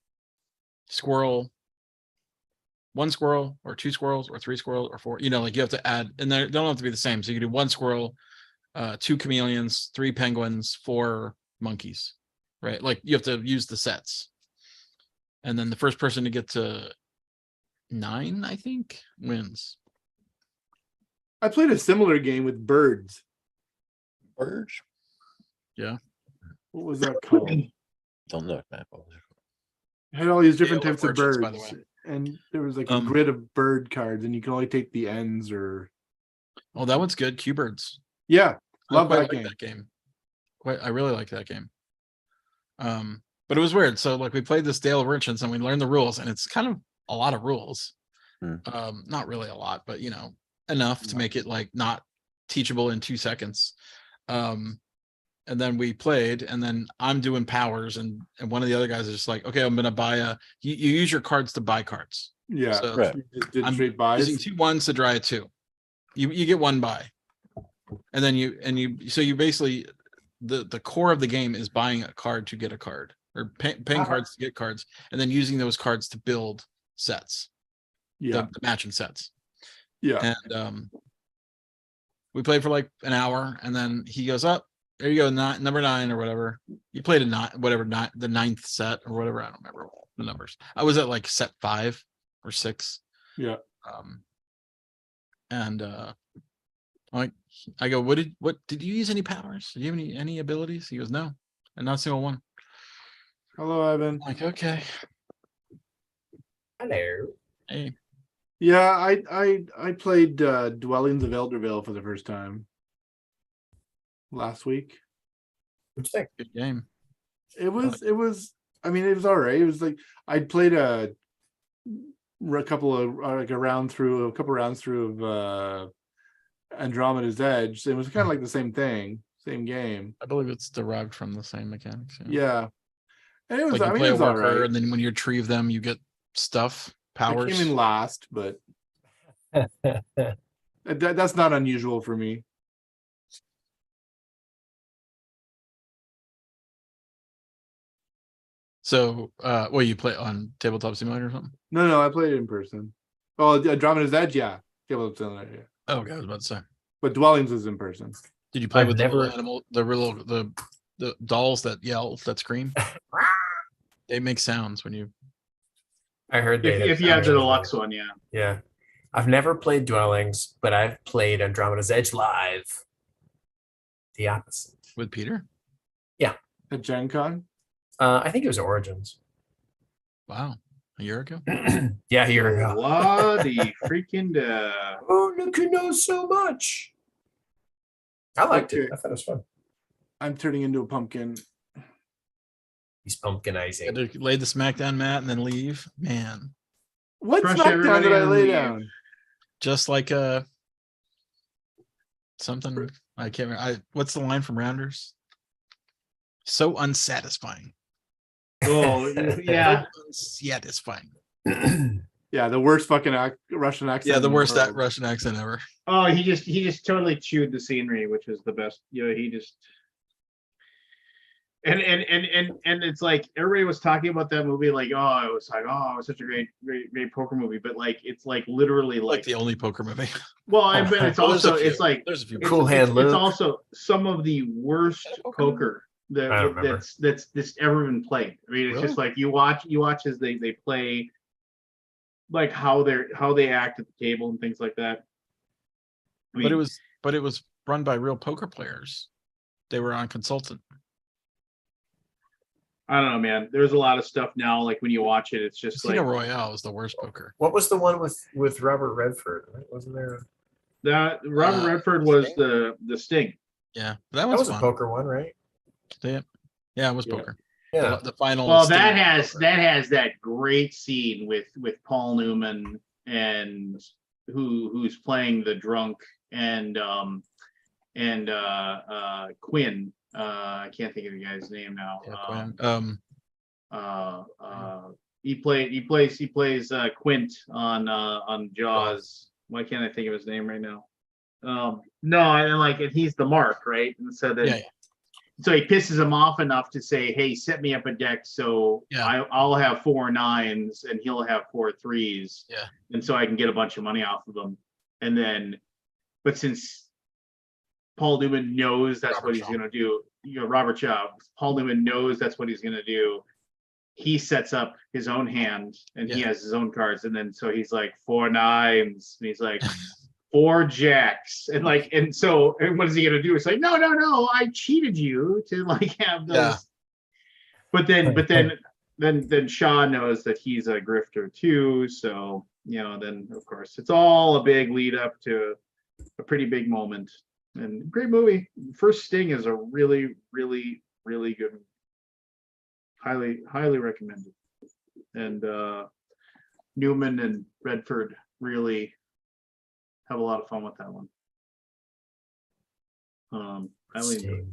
Speaker 3: squirrel, 1 squirrel or 2 squirrels or 3 squirrels or 4, like you have to add, and they don't have to be the same. So you can do 1 squirrel, 2 chameleons, 3 penguins, 4 monkeys, right? Like you have to use the sets. And then the first person to get to 9, I think, wins.
Speaker 4: I played a similar game with birds.
Speaker 2: Birds.
Speaker 3: Yeah.
Speaker 4: What was that called?
Speaker 2: Don't know, man.
Speaker 4: It had all these different
Speaker 3: Gale of
Speaker 4: types of
Speaker 3: Fortunes,
Speaker 4: birds,
Speaker 3: by the way.
Speaker 4: and there was like a
Speaker 3: Um,
Speaker 4: grid of bird cards, and you can only take the ends or.
Speaker 3: Oh, that one's good. Q-Birds.
Speaker 4: Yeah,
Speaker 3: I
Speaker 4: love
Speaker 3: quite
Speaker 4: that
Speaker 3: like
Speaker 4: game.
Speaker 3: that game. I really like that game. But it was weird. So like we played this Dale of Fortunes and we learned the rules, and it's kind of a lot of rules.
Speaker 2: Hmm.
Speaker 3: Not really a lot, but enough to make it like not teachable in 2 seconds. And then we played, and then I'm doing powers, and one of the other guys is just like, okay, I'm gonna buy you use your cards to buy cards.
Speaker 4: Yeah,
Speaker 3: So
Speaker 2: Right.
Speaker 4: you just did
Speaker 3: I'm
Speaker 4: straight buys.
Speaker 3: using 2 1s to draw a 2. You get 1 buy. And then you basically the core of the game is buying a card to get a card, or paying cards to get cards, and then using those cards to build sets,
Speaker 4: Yeah,
Speaker 3: the matching sets.
Speaker 4: yeah.
Speaker 3: And we played for like an hour, and then he goes up. There you go, number 9 or whatever. You played the 9th set or whatever. I don't remember the numbers. I was at like set 5 or 6.
Speaker 4: Yeah.
Speaker 3: And like I go, what did you use any powers? Did you have any abilities? He goes, no, and not a single one.
Speaker 4: Hello, Evan.
Speaker 3: I'm like, okay.
Speaker 5: Hello.
Speaker 3: Hey,
Speaker 4: Yeah, I played Dwellings of Eldervale for the first time last week.
Speaker 5: What'd you think?
Speaker 3: good game.
Speaker 4: It was I mean, it was all right. It was like I'd played a couple rounds through of Andromeda's Edge. It was kind of like the same thing, same game.
Speaker 3: I believe it's derived from the same mechanics.
Speaker 4: Yeah. And it was,
Speaker 3: Like you
Speaker 4: I mean,
Speaker 3: play
Speaker 4: it
Speaker 3: a
Speaker 4: was all
Speaker 3: worker,
Speaker 4: right.
Speaker 3: and then when you retrieve them, you get stuff,
Speaker 4: I
Speaker 3: powers.
Speaker 4: came in last, but that's not unusual for me.
Speaker 3: So, what you play on Tabletop Simulator or something?
Speaker 4: No, I played it in person. Oh, Andromeda's Edge, yeah. Tabletop Simulator, yeah.
Speaker 3: Oh, okay, I was about to say.
Speaker 4: But Dwellings is in person.
Speaker 3: Did you play
Speaker 5: I've
Speaker 3: with
Speaker 5: never-
Speaker 3: the dolls that yell, that scream? They make sounds when you.
Speaker 5: I heard they
Speaker 1: If you have the deluxe one, yeah.
Speaker 5: Yeah. I've never played Dwellings, but I've played Andromeda's Edge live. The opposite.
Speaker 3: With Peter?
Speaker 4: At Gen Con?
Speaker 5: I think it was Origins.
Speaker 3: Wow, a year ago.
Speaker 5: Yeah, here we go.
Speaker 1: What the freaking
Speaker 5: Oh, look, you know so much. I liked it.
Speaker 4: Okay.
Speaker 5: I thought it was fun.
Speaker 4: I'm turning into a pumpkin.
Speaker 5: He's pumpkinizing.
Speaker 3: Had to lay the smackdown mat and then leave. Man,
Speaker 4: What
Speaker 1: Crush
Speaker 4: SmackDown
Speaker 1: everybody
Speaker 4: did I
Speaker 1: and
Speaker 4: lay
Speaker 1: leave.
Speaker 4: down?
Speaker 3: just like something I can't remember. What's the line from Rounders? So unsatisfying.
Speaker 1: Oh yeah.
Speaker 3: So unsatisfying.
Speaker 4: Yeah, the worst fucking Russian accent.
Speaker 3: Yeah, the
Speaker 4: in
Speaker 3: worst
Speaker 4: world.
Speaker 3: Russian accent ever.
Speaker 1: Oh, he just totally chewed the scenery, which was the best. You know, he just and it's like everybody was talking about that movie, like, oh, it was such a great poker movie, but like it's like literally
Speaker 3: Like
Speaker 1: like
Speaker 3: the only poker movie.
Speaker 1: well, but it's
Speaker 3: Well, there's a
Speaker 1: also
Speaker 3: few.
Speaker 1: it's like
Speaker 3: There's a few.
Speaker 5: Cool Hand
Speaker 1: it's
Speaker 5: Luke.
Speaker 1: also some of the worst
Speaker 3: Poker?
Speaker 1: poker
Speaker 5: I don't remember.
Speaker 1: that's ever been played. I mean, it's
Speaker 3: Really?
Speaker 1: just like you watch as they play, like how they act at the table and things like that. I mean,
Speaker 3: But it was run by real poker players. They were on consultant.
Speaker 1: I don't know, man. There's a lot of stuff now. Like when you watch it, it's just
Speaker 3: Casino
Speaker 1: like
Speaker 3: Royale is the worst poker.
Speaker 5: What was the one with Robert Redford? Right? Wasn't there?
Speaker 1: that. Robert Redford was
Speaker 3: Sting?
Speaker 1: the Sting.
Speaker 3: Yeah, that
Speaker 5: That
Speaker 3: was
Speaker 5: was a
Speaker 3: fun.
Speaker 5: poker one, right?
Speaker 3: Yeah, it was
Speaker 4: Yeah.
Speaker 3: poker.
Speaker 5: Yeah.
Speaker 3: The final.
Speaker 1: Well,
Speaker 3: Sting
Speaker 1: that has
Speaker 3: poker.
Speaker 1: that great scene with Paul Newman and who's playing the drunk and Quinn. I can't think of the guy's name now.
Speaker 3: Yeah, Quinn.
Speaker 1: He plays Quint on Jaws. Why can't I think of his name right now? No, and he's the mark, right? And so then
Speaker 3: Yeah.
Speaker 1: so he pisses him off enough to say, hey, set me up a deck so
Speaker 3: Yeah.
Speaker 1: I'll have 4 9s and he'll have 4 3s.
Speaker 3: Yeah.
Speaker 1: And so I can get a bunch of money off of him. And then, but since Paul Newman knows that's
Speaker 3: Robert
Speaker 1: what he's
Speaker 3: Shaw.
Speaker 1: going to do, Robert Shaw, Paul Newman knows that's what he's going to do. He sets up his own hand and he
Speaker 3: Yeah.
Speaker 1: has his own cards. And then so he's like 4 9s. And he's like, 4 jacks, and so what is he gonna do? It's like, no, I cheated you to like have those.
Speaker 3: Yeah.
Speaker 1: But then Shaw knows that he's a grifter too, so then of course it's all a big lead up to a pretty big moment. And great movie. First Sting is a really, really, really good movie. Highly recommended. And Newman and Redford really have a lot of fun with that one. Highly enjoyed it.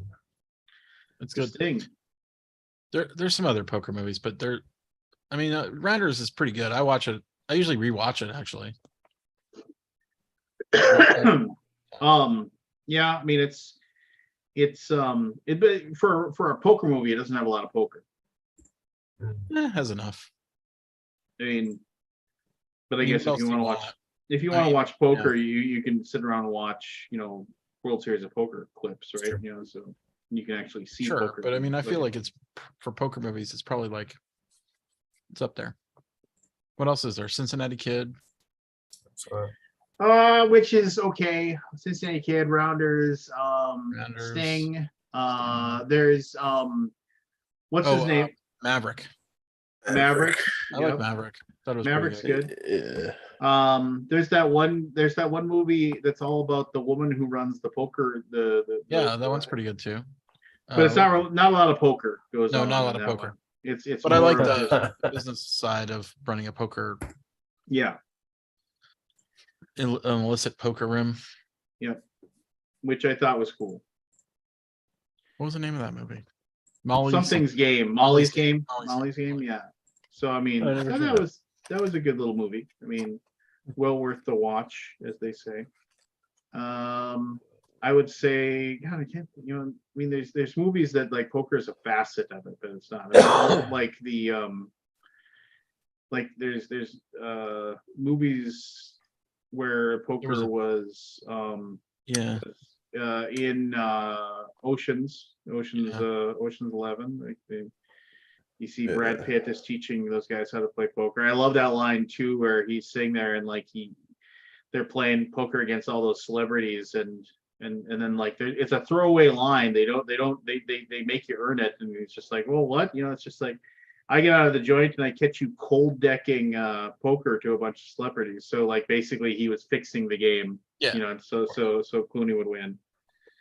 Speaker 3: It's good.
Speaker 1: Sting.
Speaker 3: There's some other poker movies, but Rounders is pretty good. I watch it. I usually rewatch it actually.
Speaker 1: Yeah, I mean but for a poker movie, it doesn't have a lot of poker.
Speaker 3: Has enough.
Speaker 1: I mean, but I guess
Speaker 3: what
Speaker 1: if you
Speaker 3: else
Speaker 1: want
Speaker 3: do
Speaker 1: to
Speaker 3: you
Speaker 1: watch, if you
Speaker 3: I
Speaker 1: want to
Speaker 3: mean,
Speaker 1: watch poker, you can sit around and watch, World Series of Poker clips, right?
Speaker 5: True.
Speaker 1: So you can actually see
Speaker 3: Sure,
Speaker 1: poker.
Speaker 3: but I mean, I feel
Speaker 1: like
Speaker 3: like it's for poker movies. It's probably like it's up there. What else is there? Cincinnati Kid.
Speaker 5: So,
Speaker 1: which is okay. Cincinnati Kid, Rounders,
Speaker 3: Rounders,
Speaker 1: Sting. There's what's his name?
Speaker 3: Maverick.
Speaker 1: Maverick.
Speaker 3: I like
Speaker 1: Yep.
Speaker 3: Maverick. Thought it was
Speaker 1: Maverick's
Speaker 3: pretty good.
Speaker 1: good.
Speaker 2: Yeah.
Speaker 1: There's that one movie that's all about the woman who runs the poker.
Speaker 3: Yeah, that one's pretty good too.
Speaker 1: But it's not a lot of poker goes
Speaker 3: No,
Speaker 1: on.
Speaker 3: not a
Speaker 1: in
Speaker 3: lot of
Speaker 1: that
Speaker 3: poker.
Speaker 1: one. It's.
Speaker 3: But I like
Speaker 1: more-
Speaker 3: the business side of running a poker,
Speaker 1: Yeah.
Speaker 3: illicit poker room.
Speaker 1: Which I thought was cool.
Speaker 3: What was the name of that movie? Molly's
Speaker 1: Something's Game.
Speaker 3: Molly's
Speaker 1: Molly's Game.
Speaker 3: Molly's
Speaker 1: Molly's Game. Yeah. So I mean,
Speaker 2: I never seen
Speaker 1: that was a good little movie. I mean, well worth the watch, as they say. I would say, God, I can't. I mean, there's movies that like poker is a facet of it, but it's not. Like the like there's movies where poker was
Speaker 3: Yeah.
Speaker 1: in Ocean's 11. Like you see Brad Pitt is teaching those guys how to play poker. I love that line too, where he's sitting there and like they're playing poker against all those celebrities, and then like it's a throwaway line. They make you earn it, and it's just like, well, what? It's just like, I get out of the joint and I catch you cold decking poker to a bunch of celebrities. So like basically he was fixing the game.
Speaker 3: Yeah.
Speaker 1: So Clooney would win.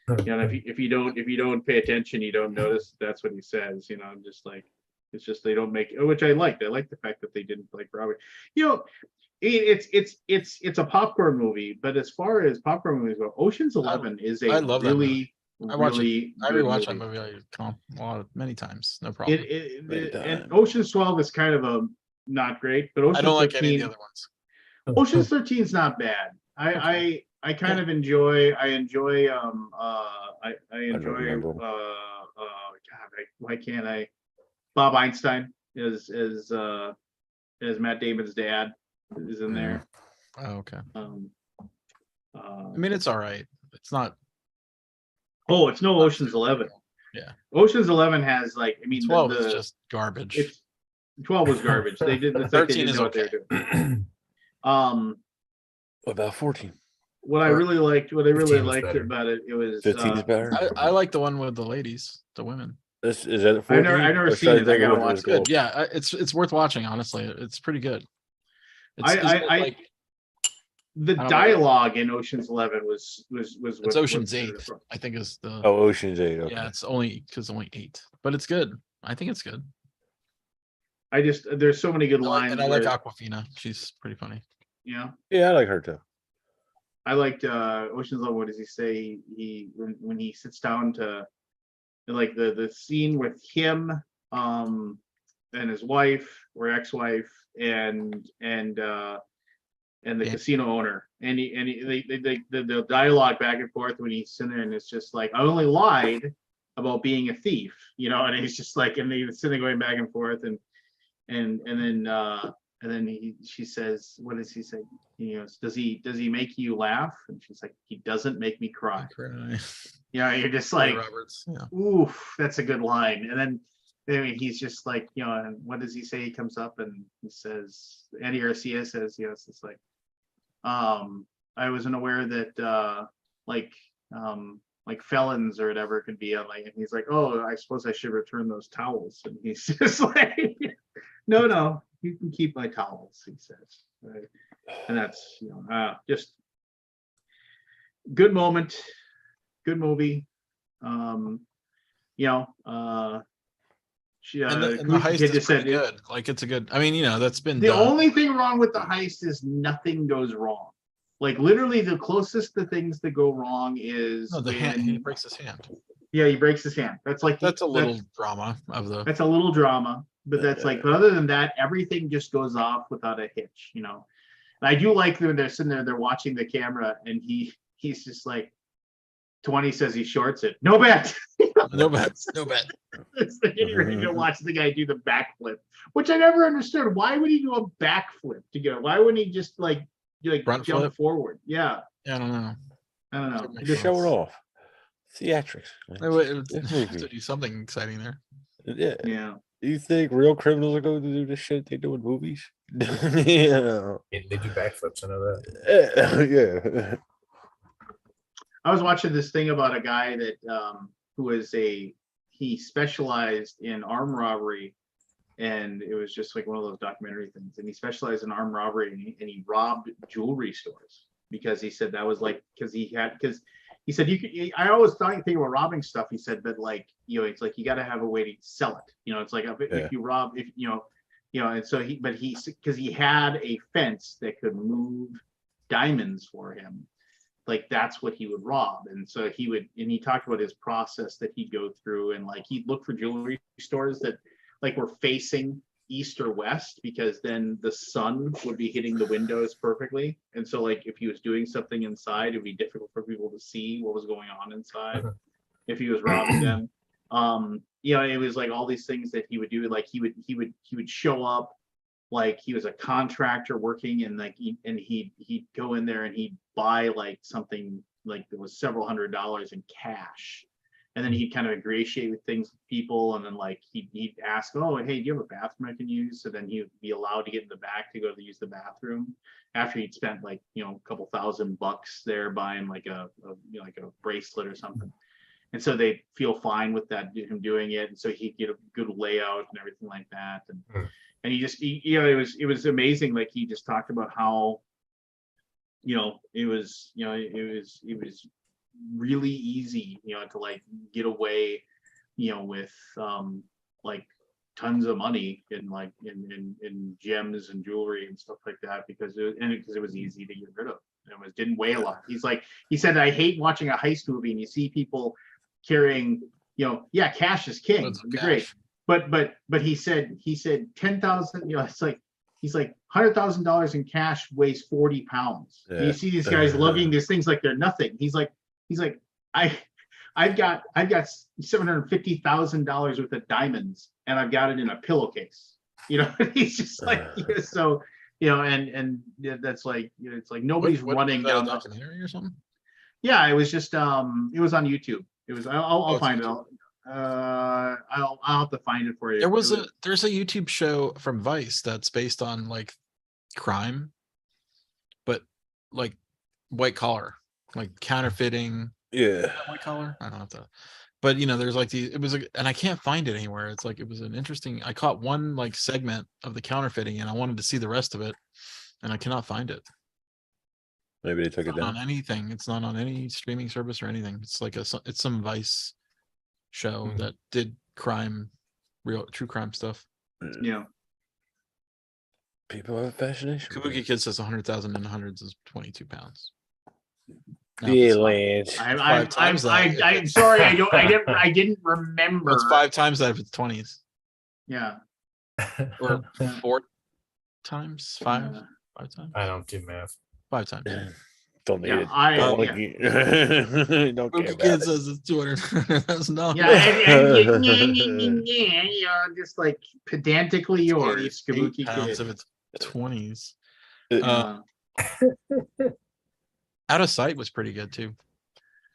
Speaker 1: If you don't pay attention, you don't notice. That's what he says. Just like, it's just they don't make, which I liked. I like the fact that they didn't like Robert. It's a popcorn movie, but as far as popcorn movies go, Ocean's 11 is a
Speaker 3: I love that
Speaker 1: really,
Speaker 3: I watch
Speaker 1: really
Speaker 3: I
Speaker 1: good
Speaker 3: rewatch
Speaker 1: movie.
Speaker 3: that movie many times. No problem.
Speaker 1: And Ocean's 12 is kind of a not great, but
Speaker 3: I
Speaker 1: Ocean's
Speaker 3: don't like
Speaker 1: 13,
Speaker 3: any of the other ones.
Speaker 1: Ocean's 13 is not bad. I kind of enjoy. I enjoy. I enjoy.
Speaker 2: remember.
Speaker 1: God, why can't I? Bob Einstein as Matt Damon's dad is in there.
Speaker 3: Oh, okay.
Speaker 1: I
Speaker 3: I mean, it's all right. It's not.
Speaker 1: Oh, it's no Ocean's 11.
Speaker 3: Yeah.
Speaker 1: Ocean's 11 has like, I mean,
Speaker 3: 12 is just garbage.
Speaker 1: 12 was garbage. They did. It's like they
Speaker 3: 13
Speaker 1: didn't
Speaker 3: is
Speaker 1: know what they were
Speaker 3: okay.
Speaker 1: doing.
Speaker 2: What about 14?
Speaker 1: What I really liked
Speaker 5: 15 was
Speaker 1: liked
Speaker 5: better.
Speaker 1: about it was
Speaker 2: 15 is better.
Speaker 3: I like the one with the ladies, the women.
Speaker 2: This is that
Speaker 1: I've
Speaker 2: 14?
Speaker 1: never
Speaker 2: Or
Speaker 1: seen
Speaker 2: should
Speaker 1: it. I
Speaker 2: think of
Speaker 1: gotta
Speaker 2: what it
Speaker 1: watch
Speaker 2: was
Speaker 1: it.
Speaker 2: called?
Speaker 3: Good. Yeah, it's worth watching. Honestly, it's pretty good. It's,
Speaker 1: I- The
Speaker 3: I don't know.
Speaker 1: dialogue in Ocean's 11 was
Speaker 3: it's Ocean's 8. I think is the.
Speaker 2: Oh, Ocean's 8. Okay.
Speaker 3: Yeah, it's only 8, but it's good. I think it's good.
Speaker 1: There's so many good
Speaker 3: I like,
Speaker 1: lines.
Speaker 3: and I like
Speaker 1: where,
Speaker 3: Aquafina. She's pretty funny.
Speaker 1: yeah.
Speaker 2: Yeah, I like her too.
Speaker 1: I liked Ocean's 11. What does he say? When he sits down to like the scene with him and his wife or ex-wife and the
Speaker 3: Yeah.
Speaker 1: casino owner, and the dialogue back and forth when he's sitting there, and it's just like, I only lied about being a thief, and he's just like, and he's sitting going back and forth, and then she says, what does he say? Does he make you laugh? And she's like, he doesn't make me cry. You're just like,
Speaker 3: Roberts. Yeah.
Speaker 1: oof, that's a good line. And then I mean, he's just like, and what does he say? He comes up and he says, Andy Garcia says, yes, it's like, I wasn't aware that like felons or whatever could be on, like, and he's like, oh, I suppose I should return those towels. And he's just like, no, you can keep my towels, he says. Right? And that's, just good moment, good movie. She,
Speaker 3: And the
Speaker 1: Kabuki
Speaker 3: heist
Speaker 1: Kid
Speaker 3: is
Speaker 1: just
Speaker 3: pretty
Speaker 1: said
Speaker 3: good. Like it's a good. I mean, that's been
Speaker 1: the
Speaker 3: done.
Speaker 1: only thing wrong with the heist is nothing goes wrong. Like literally, the closest to things that go wrong is
Speaker 3: No, the hand. He breaks his hand.
Speaker 1: Yeah, he breaks his hand. That's like
Speaker 3: That's a little drama of the.
Speaker 1: That's a little drama, but that's like. But other than that, everything just goes off without a hitch. And I do like when they're sitting there, they're watching the camera, and he's just like, 20 says he shorts it. No bet.
Speaker 3: No bet. No bet.
Speaker 1: It's getting ready to watch the guy do the backflip, which I never understood. Why would he do a backflip to get? Why wouldn't he just like
Speaker 3: Front
Speaker 1: jump
Speaker 3: flip?
Speaker 1: forward? Yeah,
Speaker 3: Yeah, I don't know.
Speaker 1: I don't know.
Speaker 3: Makes
Speaker 2: Just show it off. Theatrics.
Speaker 3: It would
Speaker 2: It's
Speaker 3: have to
Speaker 2: movie.
Speaker 3: do something exciting there.
Speaker 2: Yeah.
Speaker 1: Yeah.
Speaker 2: You think real criminals are going to do this shit they do in movies? Yeah.
Speaker 5: They do backflips. I know that.
Speaker 2: Yeah.
Speaker 1: I was watching this thing about a guy that he specialized in armed robbery, and it was just like one of those documentary things. And he specialized in armed robbery, and he robbed jewelry stores because he said that was like because he said you could. I always thought you think about robbing stuff. He said, but like it's like you got to have a way to sell it. It's like if you rob, and so because he had a fence that could move diamonds for him. Like that's what he would rob. And so he talked about his process that he'd go through, and like he'd look for jewelry stores that like were facing east or west, because then the sun would be hitting the windows perfectly. And so like if he was doing something inside, it'd be difficult for people to see what was going on inside if he was robbing them. It was like all these things that he would do. Like he would show up like he was a contractor working, and like he'd go in there and he'd buy like something like there was several $100s in cash, and then he'd kind of ingratiate with people, and then like he'd ask, oh hey, do you have a bathroom I can use? So then he'd be allowed to get in the back to go to use the bathroom after he'd spent like a couple $1,000 there buying like a bracelet or something. And so they feel fine with that, him doing it, and so he'd get a good layout and everything like that. And it was amazing. Like he just talked about how, it was really easy, to like get away, with like tons of money in like in gems and jewelry and stuff like that, because it was easy to get rid of. It didn't weigh a lot. He said, I hate watching a heist movie and you see people carrying, cash is king. It'd be great. But he said 10,000, it's like he's like $100,000 in cash weighs 40 pounds. Yeah. You see these guys lugging these things like they're nothing. He's like I've got $750,000 worth of diamonds, and I've got it in a pillowcase. He's just like so and that's like it's like nobody's running down
Speaker 3: a documentary or something.
Speaker 1: Yeah, it was just it was on YouTube. It was I'll find it. I'll have to find it for you.
Speaker 3: There's a YouTube show from Vice that's based on like crime, but like white collar, like counterfeiting.
Speaker 2: Yeah,
Speaker 3: white collar. I don't have to, but there's like and I can't find it anywhere. It's like it was an interesting. I caught one like segment of the counterfeiting, and I wanted to see the rest of it, and I cannot find it.
Speaker 2: Maybe they took it down
Speaker 3: on anything. It's not on any streaming service or anything. It's like it's some Vice show that did true crime stuff.
Speaker 1: Yeah.
Speaker 2: People have a fascination.
Speaker 3: Kabuki Kid says 100,000 in hundreds is 22 pounds.
Speaker 2: Yeah, Lance.
Speaker 1: I'm sorry, I didn't remember.
Speaker 3: It's 5 times that if it's 20s.
Speaker 1: Yeah.
Speaker 3: Or 4 times, 5 times.
Speaker 5: I don't do math.
Speaker 3: 5 times.
Speaker 2: Don't need it. Don't care.
Speaker 3: Kid says it's $200,000.
Speaker 1: Yeah, just like pedantically yours, Kabuki
Speaker 3: Kid. If it's 20s. Out of Sight was pretty good too,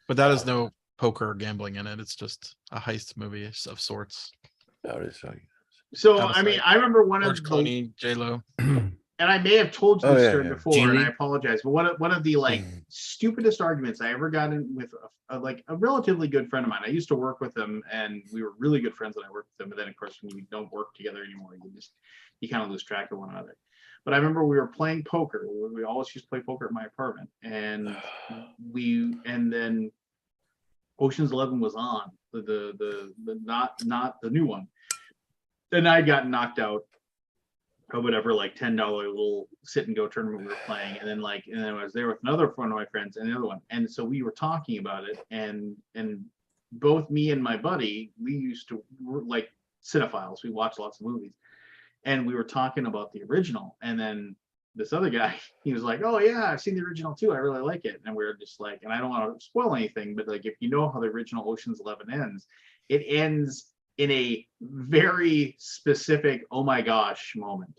Speaker 3: but that is no poker or gambling in it. It's just a heist movie of sorts.
Speaker 2: Out of Sight.
Speaker 1: So I mean, I remember one
Speaker 3: George
Speaker 1: of
Speaker 3: Clooney, J-Lo.
Speaker 1: and I may have told you
Speaker 2: Oh,
Speaker 1: this
Speaker 2: yeah,
Speaker 1: story
Speaker 2: yeah.
Speaker 1: before, and I
Speaker 5: Genie?
Speaker 1: apologize, but one of the like stupidest arguments I ever got in with like a relatively good friend of mine. I used to work with him, and we were really good friends when I worked with him. But then, of course, when you don't work together anymore, you kind of lose track of one another. But I remember we were playing poker. We always used to play poker at my apartment, and then Ocean's 11 was on the not the new one. Then I got knocked out or whatever, like $10 little sit and go tournament we were playing, and then I was there with another one of my friends and the other one, and so we were talking about it, and both me and my buddy, we used to like cinephiles, we watched lots of movies, and we were talking about the original, and then this other guy, he was like, oh yeah, I've seen the original too, I really like it, and we were just like, and I don't want to spoil anything, but like if you know how the original Ocean's 11 ends, it ends in a very specific oh my gosh moment.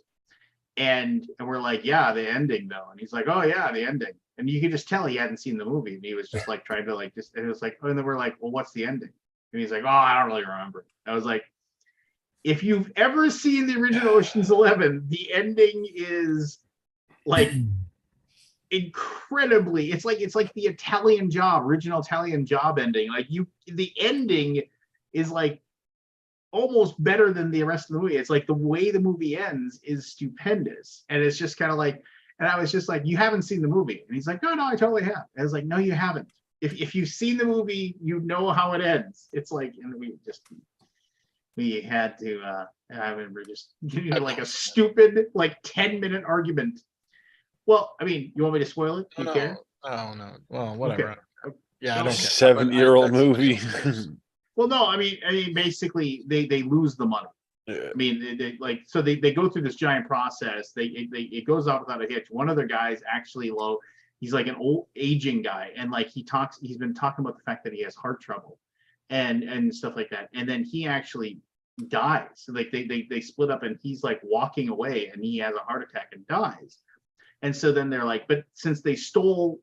Speaker 1: And we're like, yeah, the ending though. And he's like, oh yeah, the ending. And you could just tell he hadn't seen the movie. And he was just like trying to like just, and it was like, and then we're like, well, what's the ending? And he's like, oh, I don't really remember. I was like, if you've ever seen the original Ocean's 11, the ending is like incredibly, it's like the Italian Job, original Italian Job ending. Like the ending is like almost better than the rest of the movie. It's like the way the movie ends is stupendous. And it's just kind of like, and I was just like, you haven't seen the movie. And he's like, no, I totally have. And I was like, no, you haven't. If you've seen the movie, you know how it ends. It's like, and we had to, I remember just getting like a stupid, like 10-minute argument. Well, I mean, you want me to spoil it? Do you care?
Speaker 3: Oh no. Well, whatever.
Speaker 1: Okay.
Speaker 3: Yeah, I don't care.
Speaker 2: 7-year-old
Speaker 3: That's
Speaker 2: movie.
Speaker 1: Well, no, I mean, basically, they lose the money.
Speaker 2: Yeah.
Speaker 1: I mean, they go through this giant process. It goes off without a hitch. One of their guys actually he's like an old aging guy, and like he's been talking about the fact that he has heart trouble, and stuff like that. And then he actually dies. So like they split up, and he's like walking away, and he has a heart attack and dies. And so then they're like, but since they stole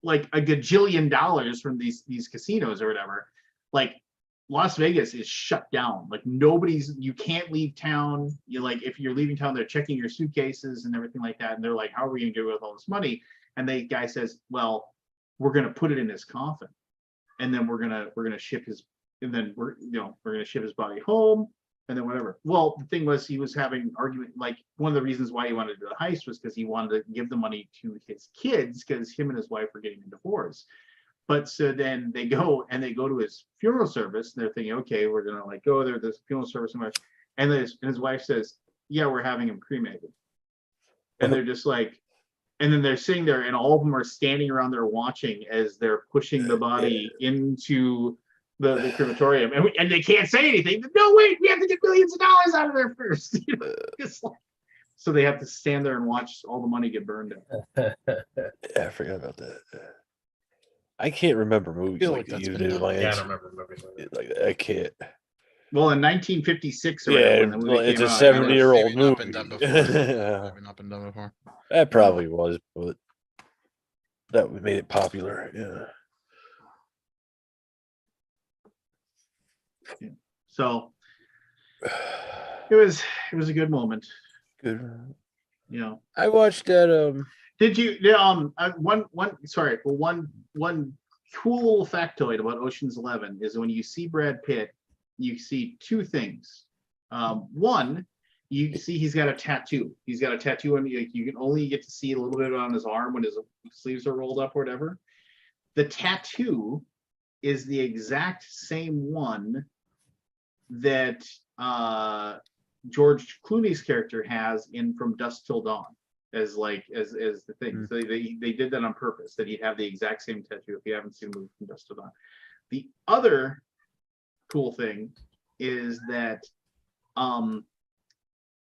Speaker 1: like a gajillion dollars from these casinos or whatever, like Las Vegas is shut down. Like you can't leave town. You like, if you're leaving town, they're checking your suitcases and everything like that. And they're like, how are we gonna get away with all this money? And the guy says, well, we're gonna put it in his coffin, and then we're gonna ship his, and then we're gonna ship his body home, and then whatever. Well, the thing was, he was having argument, like one of the reasons why he wanted to do the heist was because he wanted to give the money to his kids, because him and his wife were getting a divorce. But so then they go to his funeral service, and they're thinking, okay, we're gonna like go there, this funeral service, and his wife says, yeah, we're having him cremated. And they're just like, and then they're sitting there, and all of them are standing around there watching as they're pushing the body into the crematorium, and they can't say anything. No, wait, we have to get millions of dollars out of there first. So they have to stand there and watch all the money get burned up.
Speaker 2: Yeah, I forgot about that. I can't remember movies
Speaker 3: feel
Speaker 2: like
Speaker 3: like
Speaker 2: that
Speaker 3: that's
Speaker 2: you
Speaker 3: been
Speaker 2: do,
Speaker 3: done.
Speaker 2: Lance.
Speaker 5: Yeah, I don't remember movies like that.
Speaker 2: Like that. I can't.
Speaker 1: Well, in 1956, or
Speaker 2: Yeah,
Speaker 1: whatever, when the movie
Speaker 2: it's
Speaker 1: came
Speaker 2: a
Speaker 1: out,
Speaker 2: 70-year-old
Speaker 3: Maybe not been done
Speaker 2: movie.
Speaker 3: before. Maybe not been done before.
Speaker 2: That probably was, but that made it popular. Yeah.
Speaker 1: So it was a good moment.
Speaker 2: Good.
Speaker 1: You know,
Speaker 2: I watched that.
Speaker 1: did you one cool little factoid about Ocean's 11 is when you see Brad Pitt, you see two things. One, you see he's got a tattoo. He's got a tattoo, and you can only get to see a little bit on his arm when his sleeves are rolled up or whatever. The tattoo is the exact same one that George Clooney's character has in From Dusk Till Dawn, as the thing. So they did that on purpose, that he'd have the exact same tattoo. If you haven't seen the movie From Dusk Till Dawn, the other cool thing is that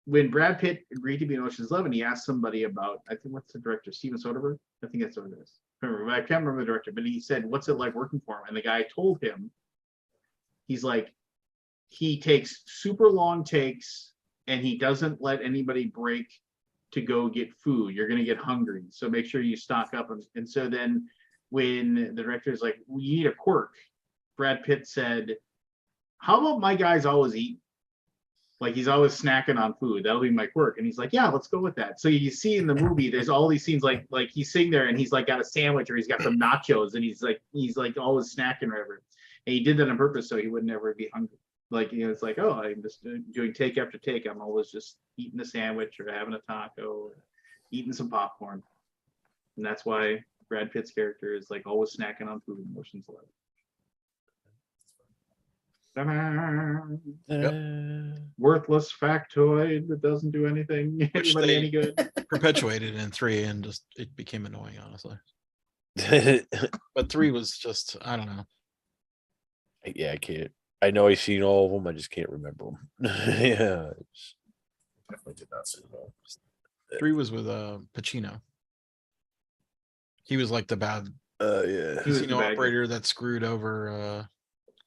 Speaker 1: when Brad Pitt agreed to be in Ocean's 11, he asked somebody about, I think, what's the director, Steven Soderbergh? I think that's what it is. I can't remember the director, but he said, what's it like working for him? And the guy told him, he's like, he takes super long takes, and he doesn't let anybody break to go get food. You're going to get hungry, so make sure you stock up. And so then when the director is like, we need a quirk, Brad Pitt said, how about my guys always eat? Like he's always snacking on food. That'll be my quirk. And he's like, yeah, let's go with that. So you see in the movie, there's all these scenes like he's sitting there and he's like got a sandwich or he's got some nachos and he's like always snacking or whatever. And he did that on purpose so he would never be hungry. Like, you know, it's like, oh, I'm just doing take after take. I'm always just eating a sandwich or having a taco or eating some popcorn. And that's why Brad Pitt's character is like always snacking on food in Ocean's 11. Worthless factoid that doesn't do anything anybody any good.
Speaker 3: Perpetuated in 3 and just it became annoying, honestly. But 3 was just, I don't know.
Speaker 2: Yeah, I can't. I know I've seen all of them. I just can't remember them. Yeah.
Speaker 5: Definitely did not see that.
Speaker 3: 3 was with Pacino. He was like the bad
Speaker 2: Yeah.
Speaker 1: He was the
Speaker 3: casino
Speaker 1: bad guy.
Speaker 3: operator that screwed over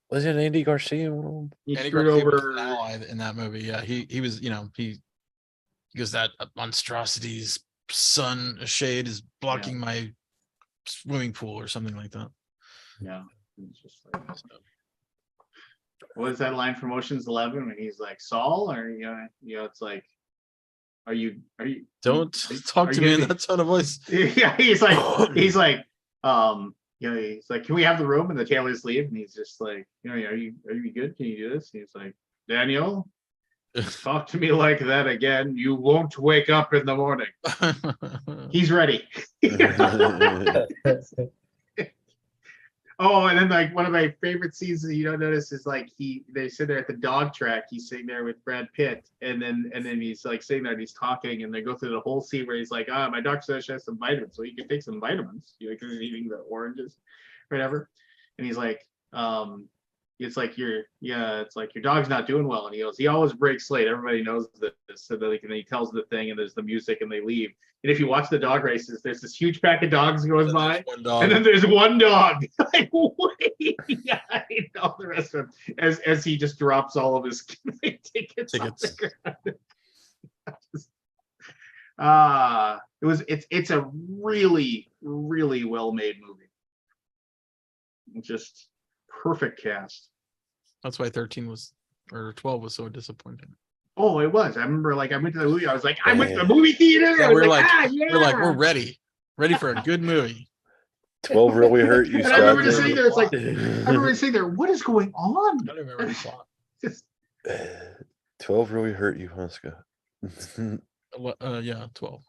Speaker 2: Was it Andy Garcia? in one of them?
Speaker 1: He
Speaker 3: Andy
Speaker 1: screwed
Speaker 3: Garcia was
Speaker 1: over.
Speaker 3: an ally in that movie. Yeah, he was, you know, he goes, that monstrosity's sun shade is blocking my swimming pool or something like that.
Speaker 1: Yeah. It's just like, what is that line from Ocean's 11 when he's like Saul or you know it's like are you
Speaker 3: Don't talk
Speaker 1: are
Speaker 3: to
Speaker 1: you
Speaker 3: me in
Speaker 1: gonna
Speaker 3: that tone of voice.
Speaker 1: yeah he's like you know he's like, can we have the room? And the tailors leave and he's just like, you know, are you good, can you do this? And he's like, Daniel, talk to me like that again, you won't wake up in the morning. He's ready. Oh, and then like one of my favorite scenes that you don't notice is like they sit there at the dog track. He's sitting there with Brad Pitt, and then he's like sitting there and he's talking, and they go through the whole scene where he's like, my doctor says she has some vitamins, so you can take some vitamins, you know, because he's eating the oranges, or whatever. And he's like, it's like your dog's not doing well, and he goes, he always breaks late. Everybody knows this. So then he tells the thing, and there's the music, and they leave. And if you watch the dog races, there's this huge pack of dogs goes by, and then there's one dog. Like, wait, behind all the rest of them, as he just drops all of his tickets. It's a really, really well made movie. Just perfect cast.
Speaker 3: That's why 13 was, or 12 was so disappointing.
Speaker 1: Oh, it was. I remember, like, I went to the movie. I was like, I went to the movie theater.
Speaker 3: Yeah,
Speaker 1: I was
Speaker 3: we're
Speaker 1: yeah.
Speaker 3: we're ready for a good movie.
Speaker 2: 12 really hurt you.
Speaker 1: And I remember just
Speaker 2: Scott.
Speaker 1: sitting there. It's like, I remember sitting there. What is going on?
Speaker 3: I don't remember the plot.
Speaker 1: Just
Speaker 2: 12 really hurt you, huh, Scott?
Speaker 3: Yeah, 12.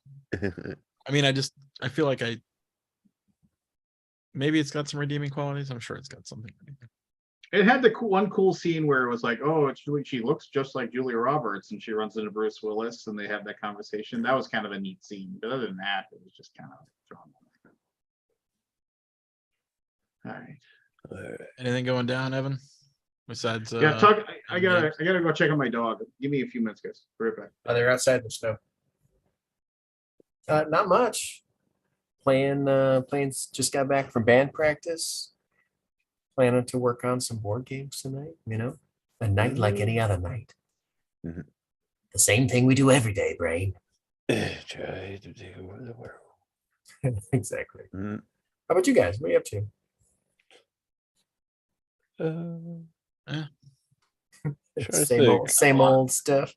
Speaker 3: I mean, I feel like maybe it's got some redeeming qualities. I'm sure it's got something.
Speaker 1: it had the one cool scene where it was like, oh, she looks just like Julia Roberts, and she runs into Bruce Willis, and they have that conversation. That was kind of a neat scene. But other than that, it was just kind of drawn. All right.
Speaker 3: Anything going down, Evan? Besides,
Speaker 1: Yeah, talk. I gotta go check on my dog. Give me a few minutes, guys. Be right back.
Speaker 5: Oh, they're outside in the snow. Not much. Playing, just got back from band practice. Planning to work on some board games tonight, you know? A night like any other night.
Speaker 2: Mhm.
Speaker 5: The same thing we do every day, Brain.
Speaker 2: Try to do the world.
Speaker 5: Exactly.
Speaker 2: Mhm.
Speaker 5: How about you guys? What are you up to?
Speaker 2: Trying to
Speaker 5: Same
Speaker 2: think.
Speaker 5: old stuff.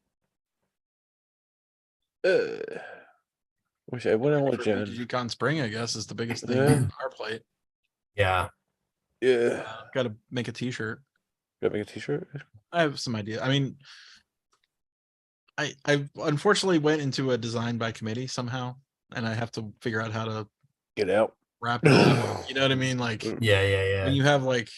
Speaker 2: Wish I went on with Jen.
Speaker 3: Yukon Spring, I guess, is the biggest thing
Speaker 2: Yeah.
Speaker 3: on our plate.
Speaker 5: Yeah.
Speaker 2: Yeah.
Speaker 3: Got to make a t-shirt.
Speaker 2: Got me a t-shirt.
Speaker 3: I have some idea. I mean, I unfortunately went into a design by committee somehow, and I have to figure out how to
Speaker 2: Get out.
Speaker 3: wrap it all. You know what I mean? Like
Speaker 5: Yeah.
Speaker 3: when you have like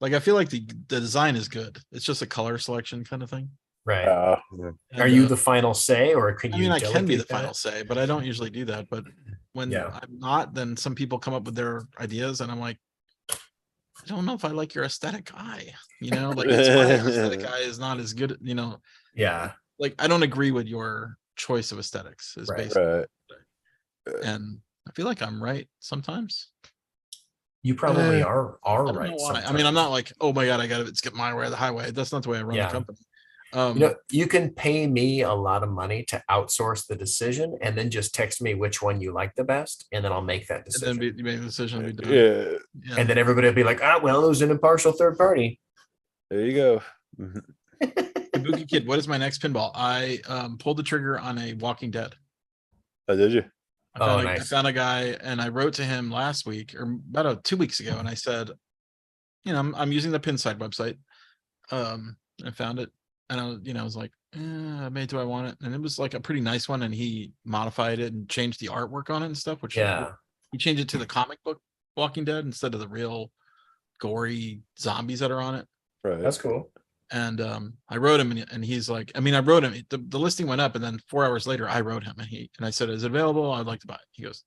Speaker 3: I feel like the design is good. It's just a color selection kind of thing.
Speaker 5: Right.
Speaker 3: And,
Speaker 5: Are you the final say, or could
Speaker 3: I
Speaker 5: you?
Speaker 3: mean, I can be the
Speaker 5: delegate that?
Speaker 3: final say, but I don't usually do that. But when
Speaker 5: Yeah.
Speaker 3: I'm not, then some people come up with their ideas, and I'm like, I don't know if I like your aesthetic eye. You know, like it's my aesthetic eye is not as good. You know,
Speaker 5: Yeah.
Speaker 3: like I don't agree with your choice of aesthetics. Is
Speaker 5: Right.
Speaker 3: basically,
Speaker 2: Right.
Speaker 3: and I feel like I'm right sometimes.
Speaker 5: You probably are
Speaker 3: I don't
Speaker 5: right.
Speaker 3: know why. I mean, I'm not like, oh my god, I got to skip my way or the highway. That's not the way I run
Speaker 5: Yeah.
Speaker 3: the company.
Speaker 5: You know, you can pay me a lot of money to outsource the decision, and then just text me which one you like the best, and then I'll make that
Speaker 3: and
Speaker 5: decision.
Speaker 3: then you make the decision. Be done.
Speaker 2: Yeah.
Speaker 3: Yeah.
Speaker 5: And then everybody will be like, well, it was an impartial third party.
Speaker 2: There you go. Mhm.
Speaker 3: Could Boogie Kid, what is my next pinball? I pulled the trigger on a Walking Dead.
Speaker 2: Oh, did you?
Speaker 3: I
Speaker 5: Nice.
Speaker 3: found a guy and I wrote to him last week or about 2 weeks ago, and I said, I'm using the Pinside website. I found it, and I was like, do I want it? And it was like a pretty nice one, and he modified it and changed the artwork on it and stuff, which
Speaker 5: Yeah.
Speaker 3: he changed it to the comic book Walking Dead instead of the real gory zombies that are on it.
Speaker 2: Right.
Speaker 5: That's cool.
Speaker 3: And I wrote him, and he's like, I wrote him. The listing went up, and then 4 hours later, I wrote him, and I said, "Is it available? I'd like to buy it." He goes,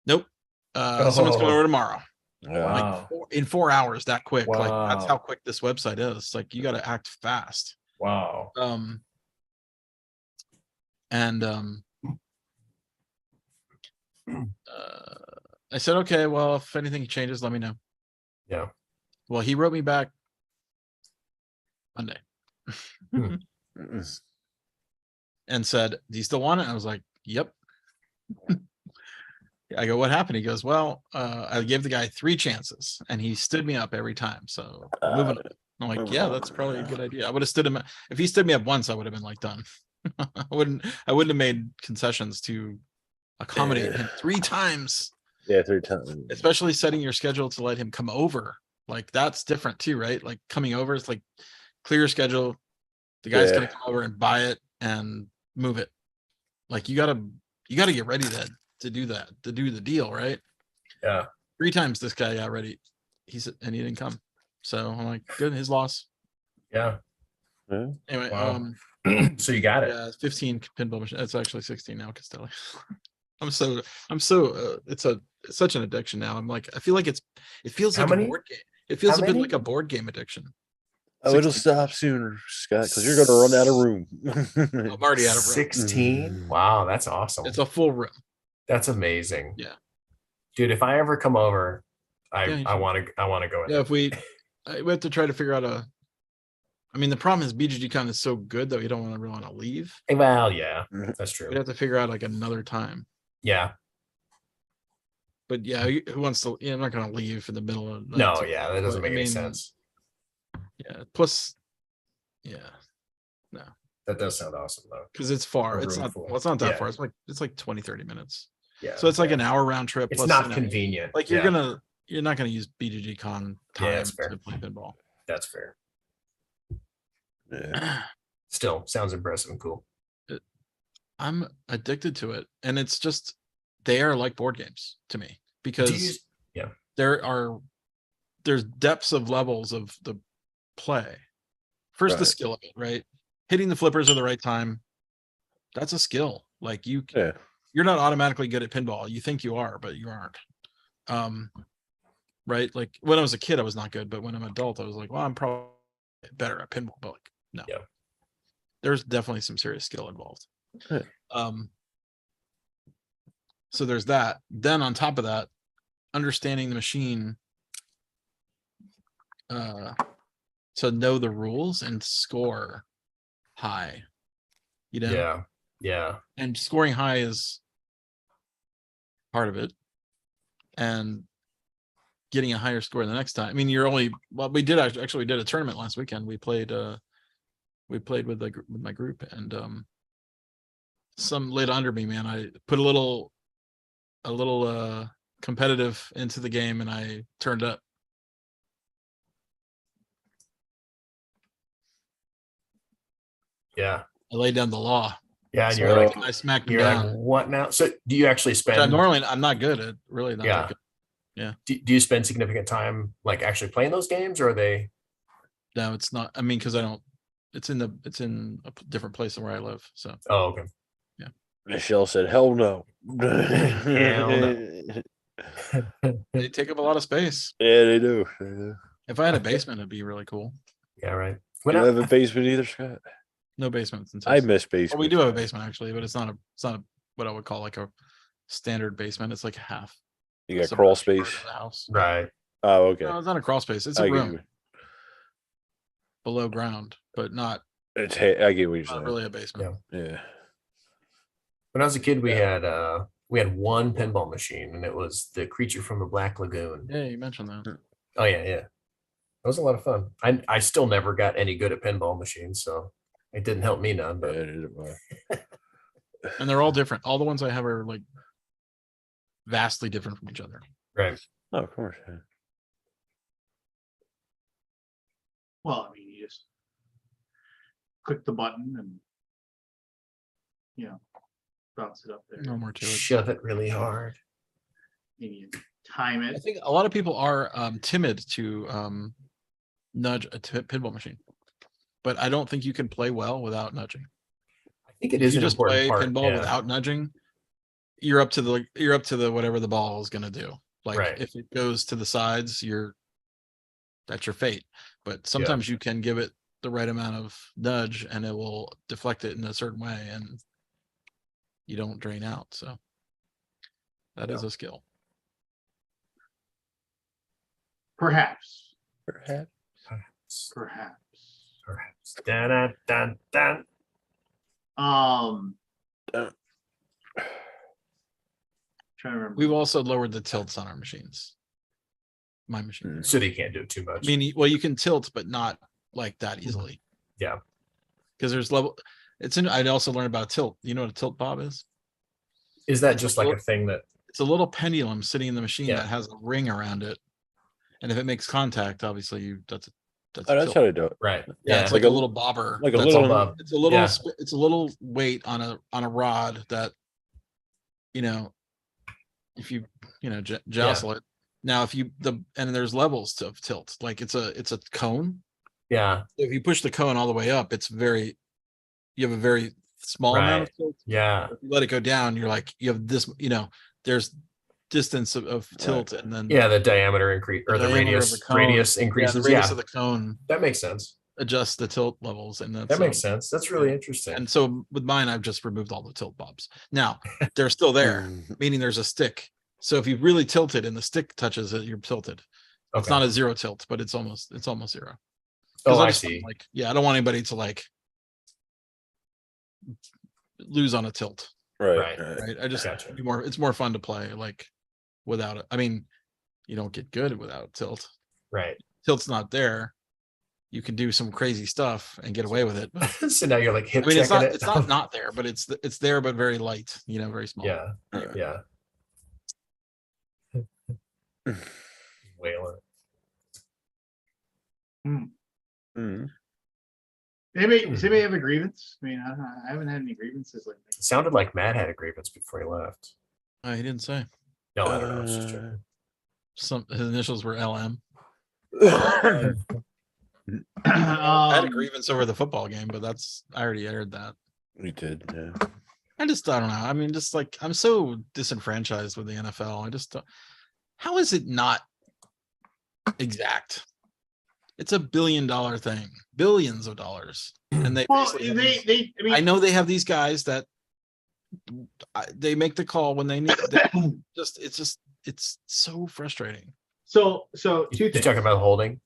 Speaker 3: "Nope. Someone's coming over tomorrow."
Speaker 2: Yeah.
Speaker 5: Wow.
Speaker 3: In 4 hours, that quick. Like that's
Speaker 5: Wow.
Speaker 3: how quick this website is. Like you got to act fast.
Speaker 5: Wow.
Speaker 3: I said, okay, well, if anything changes, let me know.
Speaker 5: Yeah.
Speaker 3: Well, he wrote me back Monday
Speaker 2: Mm-mm.
Speaker 3: and said, "Do you still want it?" I was like, "Yep." I go, "What happened?" He goes, "Well, I gave the guy 3 chances and he stood me up every time. So moving on." I'm like, "Yeah, that's probably a good idea." I would have stood him if he stood me up once, I would have been like done. I wouldn't have made concessions to accommodate him 3 times,
Speaker 2: Yeah, 3 times.
Speaker 3: especially setting your schedule to let him come over. Like that's different too, right? Like coming over is like clear your schedule. The guy's gonna come over and buy it and move it. Like you gotta get ready to do that, to do the deal, right?
Speaker 5: Yeah.
Speaker 3: 3 times this guy got ready. He didn't come. So I'm like, good, his loss.
Speaker 5: Yeah.
Speaker 3: Anyway,
Speaker 5: Wow. So you got it.
Speaker 3: yeah, 15 pinball machine. It's actually 16 now, Castelli. I'm so it's such an addiction now. I'm like, I feel like it feels
Speaker 5: How
Speaker 3: like
Speaker 5: many?
Speaker 3: a board game. It feels
Speaker 5: How
Speaker 3: a bit
Speaker 5: many?
Speaker 3: like a board game addiction.
Speaker 2: Oh, it'll
Speaker 3: 16.
Speaker 2: stop sooner, Scott, because you're gonna run out of room.
Speaker 3: I'm already out of room.
Speaker 5: 16. Wow, that's awesome.
Speaker 3: It's a full room.
Speaker 5: That's amazing.
Speaker 3: Yeah.
Speaker 5: Dude, if I ever come over,
Speaker 3: Yeah, you
Speaker 5: I
Speaker 3: should.
Speaker 5: want to go in.
Speaker 3: Yeah, if we have to try to figure out the problem is BGG is so good that we don't really want to leave.
Speaker 5: Well, yeah,
Speaker 2: Mhm.
Speaker 5: that's true.
Speaker 3: We'd have to figure out like another time.
Speaker 5: Yeah.
Speaker 3: But yeah, who wants to? I'm not gonna leave in the middle of the night
Speaker 5: No,
Speaker 3: to-
Speaker 5: yeah, that doesn't
Speaker 3: but,
Speaker 5: make any sense.
Speaker 3: Yeah. Plus, yeah,
Speaker 5: That does sound awesome though.
Speaker 3: because it's far.
Speaker 5: A
Speaker 3: It's
Speaker 5: room
Speaker 3: not.
Speaker 5: full.
Speaker 3: Well, it's not that
Speaker 5: Yeah.
Speaker 3: far. It's like 20, 30 minutes.
Speaker 5: Yeah.
Speaker 3: So it's like
Speaker 5: yeah.
Speaker 3: an hour round trip.
Speaker 5: It's
Speaker 3: plus,
Speaker 5: not convenient.
Speaker 3: Like you're not gonna use BGG Con
Speaker 5: Yeah,
Speaker 3: time
Speaker 5: that's fair.
Speaker 3: to play pinball.
Speaker 5: That's fair.
Speaker 2: Yeah.
Speaker 5: Still sounds impressive and cool.
Speaker 3: I'm addicted to it, and it's just they are like board games to me because there's depths of levels of the play. First, the
Speaker 2: Right.
Speaker 3: skill of it, right? Hitting the flippers at the right time. That's a skill. Like you're not automatically good at pinball. You think you are, but you aren't. Right? Like when I was a kid, I was not good, but when I'm an adult, I was like, well, I'm probably better at pinball. But like, no.
Speaker 5: Yeah.
Speaker 3: There's definitely some serious skill involved.
Speaker 2: Yeah.
Speaker 3: So there's that. Then on top of that, understanding the machine to know the rules and score high.
Speaker 5: Yeah. Yeah.
Speaker 3: And scoring high is part of it. And getting a higher score the next time. I mean, we did a tournament last weekend. We played with my group, and some lit under me, man. I put a little competitive into the game, and I turned up.
Speaker 5: Yeah.
Speaker 3: I laid down the law.
Speaker 5: Yeah. And
Speaker 3: So
Speaker 5: you're like,
Speaker 3: I smacked him
Speaker 5: you're
Speaker 3: down.
Speaker 5: like, what now? So do you actually
Speaker 3: Which
Speaker 5: spend
Speaker 3: I'm not good at, really not that
Speaker 5: Yeah.
Speaker 3: good.
Speaker 5: Do you spend significant time like actually playing those games, or are they?
Speaker 3: No, it's not. I mean, because I don't. It's in a different place than where I live. So
Speaker 5: Oh, okay.
Speaker 2: Michelle said, "Hell no."
Speaker 5: Hell
Speaker 3: they take up a lot of space.
Speaker 2: Yeah, they do. They do.
Speaker 3: If I had a basement, it'd be really cool.
Speaker 5: Yeah. Right.
Speaker 2: You
Speaker 5: When
Speaker 2: don't
Speaker 5: I-
Speaker 2: have a basement either, Scott?
Speaker 3: No basements in
Speaker 2: I
Speaker 3: Texas.
Speaker 2: miss basement.
Speaker 3: Well, we do have a basement actually, but it's not what I would call like a standard basement. It's like half.
Speaker 2: You got
Speaker 3: some
Speaker 2: crawl
Speaker 3: part of
Speaker 2: space.
Speaker 3: the house.
Speaker 5: right.
Speaker 2: Oh, okay.
Speaker 3: No, it's not a crawl space. It's
Speaker 2: I
Speaker 3: a
Speaker 2: get
Speaker 3: room
Speaker 2: you.
Speaker 3: below ground, but not
Speaker 2: I get what you're saying.
Speaker 3: really a basement.
Speaker 2: Yeah.
Speaker 5: When I was a kid, we had one pinball machine, and it was the Creature from the Black Lagoon.
Speaker 3: Yeah, you mentioned that.
Speaker 5: Oh yeah, yeah. It was a lot of fun. I still never got any good at pinball machines, so it didn't help me none. But
Speaker 3: And they're all different. All the ones I have are like vastly different from each other.
Speaker 5: right.
Speaker 2: Oh, of course. Yeah.
Speaker 1: Well, I mean, you just click the button and, you know, bounce it up there.
Speaker 3: No more to it.
Speaker 5: Shove it really hard.
Speaker 1: And you time
Speaker 3: I
Speaker 1: it.
Speaker 3: think a lot of people are timid to nudge a pinball machine, but I don't think you can play well without nudging.
Speaker 5: I think it
Speaker 3: If
Speaker 5: is
Speaker 3: you
Speaker 5: an
Speaker 3: just
Speaker 5: important
Speaker 3: play
Speaker 5: part.
Speaker 3: pinball
Speaker 5: Yeah.
Speaker 3: without nudging, you're up to the whatever the ball is gonna do. Like
Speaker 5: Right.
Speaker 3: if it goes to the sides, that's your fate. But sometimes you can give it the right amount of nudge and it will deflect it in a certain way and you don't drain out. So that is a skill.
Speaker 1: Perhaps.
Speaker 2: Perhaps.
Speaker 1: Perhaps.
Speaker 5: Dun, dun, dun, dun.
Speaker 1: Trying to remember.
Speaker 3: We've also lowered the tilts on our machines. My machine.
Speaker 5: So they can't do it too much.
Speaker 3: I mean, well, you can tilt, but not like that easily.
Speaker 5: Yeah.
Speaker 3: Because there's level. I'd also learned about tilt. You know what a tilt bob is?
Speaker 5: Is that just like a thing that?
Speaker 3: It's a little pendulum sitting in the machine
Speaker 5: Yeah.
Speaker 3: that has a ring around it, and if it makes contact, obviously that's a
Speaker 2: Oh, that's
Speaker 3: tilt.
Speaker 2: how they do it.
Speaker 5: Right.
Speaker 3: Yeah, it's like a little bobber.
Speaker 2: Like a
Speaker 3: that's
Speaker 2: little.
Speaker 5: bob.
Speaker 3: It's a little.
Speaker 5: Yeah.
Speaker 3: It's a little weight on a rod that, you know, if you jostle it. Now, if you and there's levels of tilt. Like it's a cone.
Speaker 5: Yeah.
Speaker 3: If you push the cone all the way up, you have a very small amount of tilt.
Speaker 5: Yeah.
Speaker 3: If you let it go down, you're like, you have this, there's distance of tilt, and then
Speaker 5: Yeah. The diameter increase or the
Speaker 3: diameter of
Speaker 5: radius
Speaker 3: the cone.
Speaker 5: radius
Speaker 3: the
Speaker 5: increases.
Speaker 3: radius
Speaker 5: Yeah.
Speaker 3: of the cone
Speaker 5: That makes sense.
Speaker 3: adjusts the tilt levels, and
Speaker 5: That makes sense. That's really interesting.
Speaker 3: And so with mine, I've just removed all the tilt bobs. Now they're still there, meaning there's a stick. So if you really tilt it and the stick touches it, you're tilted. It's
Speaker 5: Okay.
Speaker 3: not a zero tilt, but it's almost zero.
Speaker 5: Oh,
Speaker 3: 'Cause
Speaker 5: I
Speaker 3: just
Speaker 5: see.
Speaker 3: Like, I don't want anybody to like lose on a tilt.
Speaker 2: Right.
Speaker 3: Right. I just
Speaker 5: Gotcha.
Speaker 3: it's more fun to play like without it. I mean, you don't get good without tilt.
Speaker 5: Right.
Speaker 3: Tilt's not there. You can do some crazy stuff and get away with it. But,
Speaker 5: So now you're like hip
Speaker 3: I mean,
Speaker 5: checking
Speaker 3: it's not there, but it's there, but very light. Very small.
Speaker 5: Yeah.
Speaker 2: Right.
Speaker 5: Yeah. Whaler.
Speaker 2: Mhm.
Speaker 1: Does anybody have a grievance? I mean, I don't know. I haven't had any grievances like that.
Speaker 5: It sounded like Matt had a grievance before he left.
Speaker 3: He didn't say.
Speaker 5: No, I don't know. I was just joking.
Speaker 3: His initials were LM. I had a
Speaker 1: Um,
Speaker 3: grievance over the football game, but I already aired that.
Speaker 2: We did. Yeah.
Speaker 3: I don't know. I mean, just like I'm so disenfranchised with the NFL. I just how is it not exact? It's $1 billion thing, billions of dollars, and they.
Speaker 1: well,
Speaker 3: basically have
Speaker 1: they. I mean,
Speaker 3: I know they have these guys that they make the call when they need. It's so frustrating.
Speaker 1: so two
Speaker 5: You're
Speaker 1: things.
Speaker 5: talking about holding.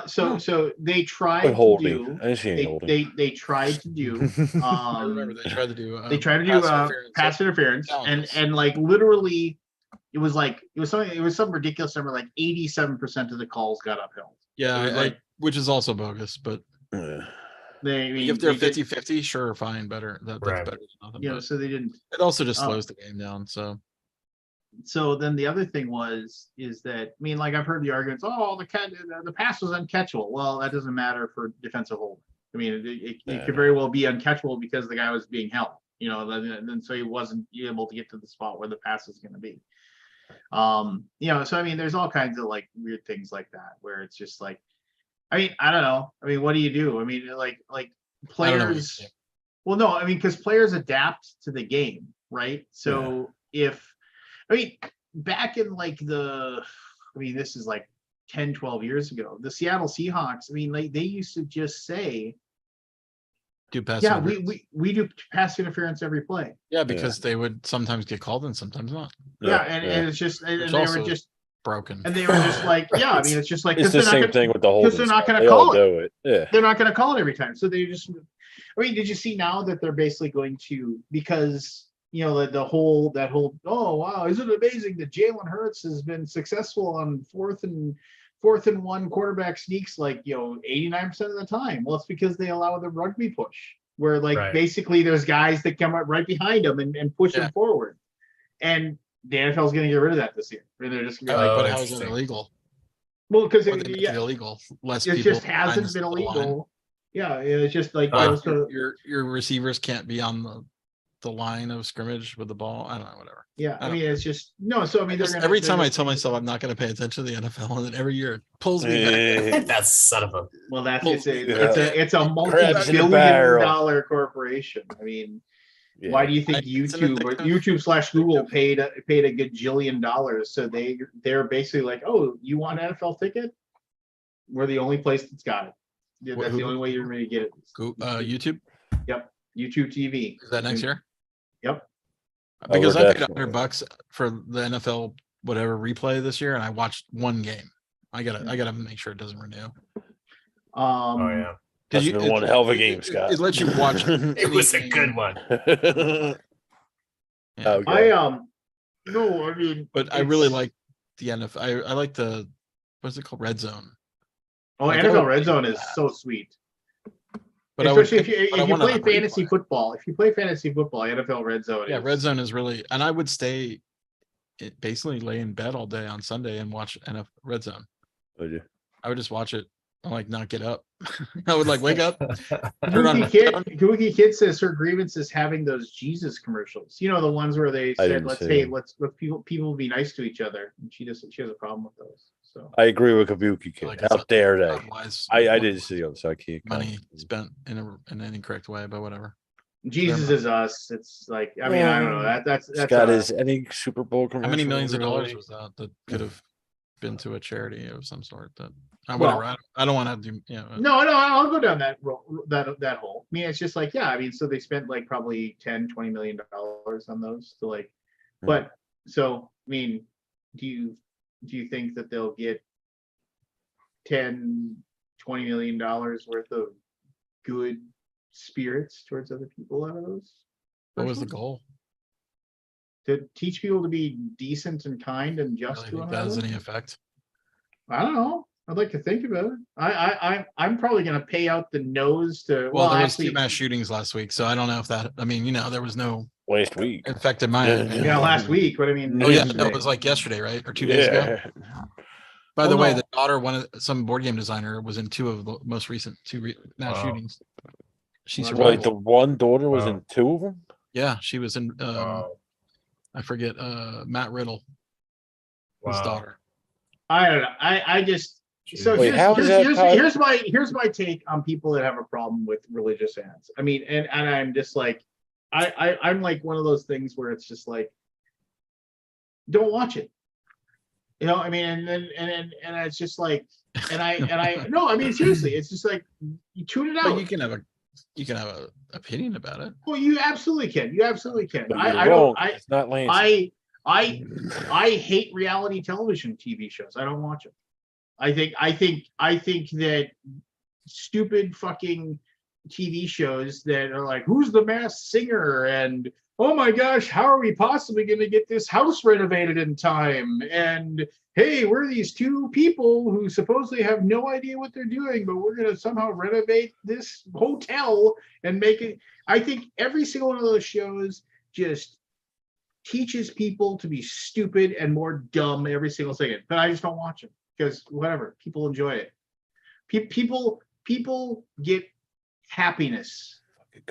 Speaker 1: So they tried
Speaker 2: But
Speaker 1: to
Speaker 2: holding.
Speaker 1: do.
Speaker 2: I didn't see any holding.
Speaker 1: They tried to do.
Speaker 3: I remember they tried to do.
Speaker 1: Pass interference,
Speaker 3: Challenges.
Speaker 1: and like literally, it was some ridiculous number, like 87% of the calls got upheld.
Speaker 3: Yeah,
Speaker 1: It was like
Speaker 3: which is also bogus, but
Speaker 2: Yeah.
Speaker 3: if they're 50-50, sure, fine, better. That's
Speaker 5: Right.
Speaker 3: better than nothing.
Speaker 1: Yeah,
Speaker 3: but
Speaker 1: so they didn't.
Speaker 3: it also just
Speaker 1: Oh.
Speaker 3: slows the game down.
Speaker 1: So then the other thing is that, I mean, like I've heard the arguments, the pass was uncatchable. Well, that doesn't matter for defensive hold. I mean, it could very well be uncatchable because the guy was being held, then so he wasn't able to get to the spot where the pass is going to be. So I mean, there's all kinds of like weird things like that where it's just like, I mean, I don't know. I mean, what do you do? I mean, like players. Well, no, I mean, because players adapt to the game, right? So back in this is like 10, 12 years ago, the Seattle Seahawks, I mean, they used to just say,
Speaker 3: do pass.
Speaker 1: Yeah, we do pass interference every play.
Speaker 3: Yeah, because they would sometimes get called and sometimes not.
Speaker 1: And it's just, and they were just
Speaker 3: broken.
Speaker 1: And they were just like, yeah, I mean, it's just like,
Speaker 2: It's the same thing with the holding.
Speaker 1: they're not
Speaker 2: stuff.
Speaker 1: going
Speaker 2: They
Speaker 1: to
Speaker 2: all
Speaker 1: call
Speaker 2: do it. Yeah.
Speaker 1: They're not going to call it every time. So they just, I mean, did you see now that they're basically going to, because the whole, oh wow, isn't it amazing that Jalen Hurts has been successful on fourth and 4th and 1 quarterback sneaks like 89% of the time. Well, it's because they allow the rugby push, where like
Speaker 5: Right.
Speaker 1: basically there's guys that come up right behind them and push them forward. And the NFL is going to get rid of that this year. They're just going to be like,
Speaker 3: But how is it
Speaker 5: interesting.
Speaker 3: illegal?
Speaker 1: well, because
Speaker 3: Or they make it illegal. Less
Speaker 1: it
Speaker 3: people
Speaker 1: just hasn't
Speaker 3: behind
Speaker 1: been
Speaker 3: the line.
Speaker 1: illegal. Yeah, it's just like so,
Speaker 3: Your receivers can't be on the line of scrimmage with the ball. I don't know, whatever.
Speaker 1: yeah.
Speaker 3: I
Speaker 1: I
Speaker 3: don't
Speaker 1: mean, it's just no. So I mean,
Speaker 3: Every time I tell myself I'm not going to pay attention to the NFL, and then every year it pulls me back.
Speaker 5: That son of a.
Speaker 1: well, that's
Speaker 3: Well,
Speaker 1: it's a
Speaker 2: yeah.
Speaker 1: it's a
Speaker 2: Crabs in a
Speaker 1: multi-billion
Speaker 2: barrel.
Speaker 1: dollar corporation. I mean,
Speaker 2: Yeah.
Speaker 1: why do you think
Speaker 3: It's an
Speaker 1: YouTube / Google paid a gajillion dollars? So they're basically like, oh, you want an NFL ticket? We're the only place that's got it. Yeah, that's the only way you're going to get it.
Speaker 3: YouTube,
Speaker 1: Yep, YouTube TV.
Speaker 3: is that next year?
Speaker 1: Yep.
Speaker 3: Because
Speaker 2: we're
Speaker 3: I paid
Speaker 2: definitely-
Speaker 3: $100 for the NFL whatever replay this year, and I watched one game. I gotta make sure it doesn't renew.
Speaker 5: Oh yeah,
Speaker 2: That's been one hell of a game, Scott.
Speaker 3: It lets you watch.
Speaker 5: it was a good one.
Speaker 3: Yeah.
Speaker 2: Okay.
Speaker 1: No, I mean,
Speaker 3: But I really like the NFL. I like the what's it called, Red Zone.
Speaker 1: Oh,
Speaker 3: like, I
Speaker 1: NFL
Speaker 3: would
Speaker 1: Red
Speaker 3: pay
Speaker 1: Zone
Speaker 3: for
Speaker 1: is
Speaker 3: that.
Speaker 1: so sweet.
Speaker 3: But I would
Speaker 1: Especially
Speaker 3: pay-
Speaker 1: if
Speaker 3: but I
Speaker 1: you
Speaker 3: want it
Speaker 1: play
Speaker 3: on
Speaker 1: fantasy
Speaker 3: replay.
Speaker 1: football. If you play fantasy football, NFL Red Zone.
Speaker 3: Yeah,
Speaker 1: is,
Speaker 3: Red Zone is really, and I would stay, basically lay in bed all day on Sunday and watch NFL Red Zone.
Speaker 2: Would you?
Speaker 3: I would just watch it. I like not get up. I would like wake up. Turn on
Speaker 1: Kooky Kid says her grievance is having those Jesus commercials. You know, the ones where they said,
Speaker 2: didn't
Speaker 1: let's
Speaker 2: see them.
Speaker 1: let's people be nice to each other. And she has a problem with those. So
Speaker 2: I agree with Kabuki Kid.
Speaker 3: Like,
Speaker 2: How dare they?
Speaker 3: Otherwise,
Speaker 2: I didn't see them, so I can't.
Speaker 3: money spent in an incorrect way, but whatever.
Speaker 1: Jesus is us. It's like, I mean, I don't know. That's
Speaker 2: Scott, is any Super Bowl commercial?
Speaker 3: How many millions of dollars
Speaker 2: really?
Speaker 3: was that could have been to a charity of some sort? That
Speaker 1: Well-
Speaker 3: whatever. I don't want to do.
Speaker 1: No, I'll go down that hole. I mean, it's just like, yeah, I mean, so they spent like probably 10-20 million dollars on those to like, but so I mean, do you think that they'll get 10-20 million dollars worth of good spirits towards other people out of those?
Speaker 3: What was the
Speaker 1: commercials?
Speaker 3: goal?
Speaker 1: To teach people to be decent and kind and just
Speaker 3: Really
Speaker 1: to
Speaker 3: think
Speaker 1: one
Speaker 3: that has
Speaker 1: another?
Speaker 3: any effect?
Speaker 1: I don't know. I'd like to think about it. I'm probably going to pay out the nose to.
Speaker 3: Well, there was
Speaker 1: actually,
Speaker 3: 2 mass shootings last week, so I don't know if that. I mean, there was no
Speaker 2: Last week.
Speaker 3: effect in my. opinion.
Speaker 1: yeah, last week. But I mean,
Speaker 3: Oh yeah,
Speaker 1: yesterday.
Speaker 3: no, it was like yesterday, right, or 2 days ago. By the
Speaker 1: Well,
Speaker 3: way,
Speaker 1: no.
Speaker 3: the daughter, some board game designer, was in 2 of the most recent 2 mass
Speaker 5: Wow.
Speaker 3: shootings. She
Speaker 1: Well,
Speaker 3: survived.
Speaker 2: Like the one daughter was
Speaker 5: Wow.
Speaker 2: in 2 of them.
Speaker 3: Yeah, she was in.
Speaker 5: Wow.
Speaker 3: I forget. Matt Riddle, his
Speaker 5: Wow.
Speaker 3: daughter.
Speaker 1: I don't know. I just so
Speaker 2: Wait, how is that
Speaker 1: here's my take on people that have a problem with religious ads. I mean, and I'm just like, I'm like one of those things where it's just like, don't watch it. You know, I mean, and it's just like, and I no, I mean, seriously, it's just like, you tune it out.
Speaker 3: But you can have a opinion about it.
Speaker 1: Well, you absolutely can. You absolutely can.
Speaker 2: But
Speaker 1: I
Speaker 2: you're
Speaker 1: don't.
Speaker 2: wrong. It's not Lance.
Speaker 1: I hate reality television TV shows. I don't watch them. I think that stupid fucking TV shows that are like, who's the masked singer? And oh my gosh, how are we possibly going to get this house renovated in time? And hey, we're these 2 people who supposedly have no idea what they're doing, but we're going to somehow renovate this hotel and make it. I think every single one of those shows just teaches people to be stupid and more dumb every single second. But I just don't watch them because whatever, people enjoy it. People get happiness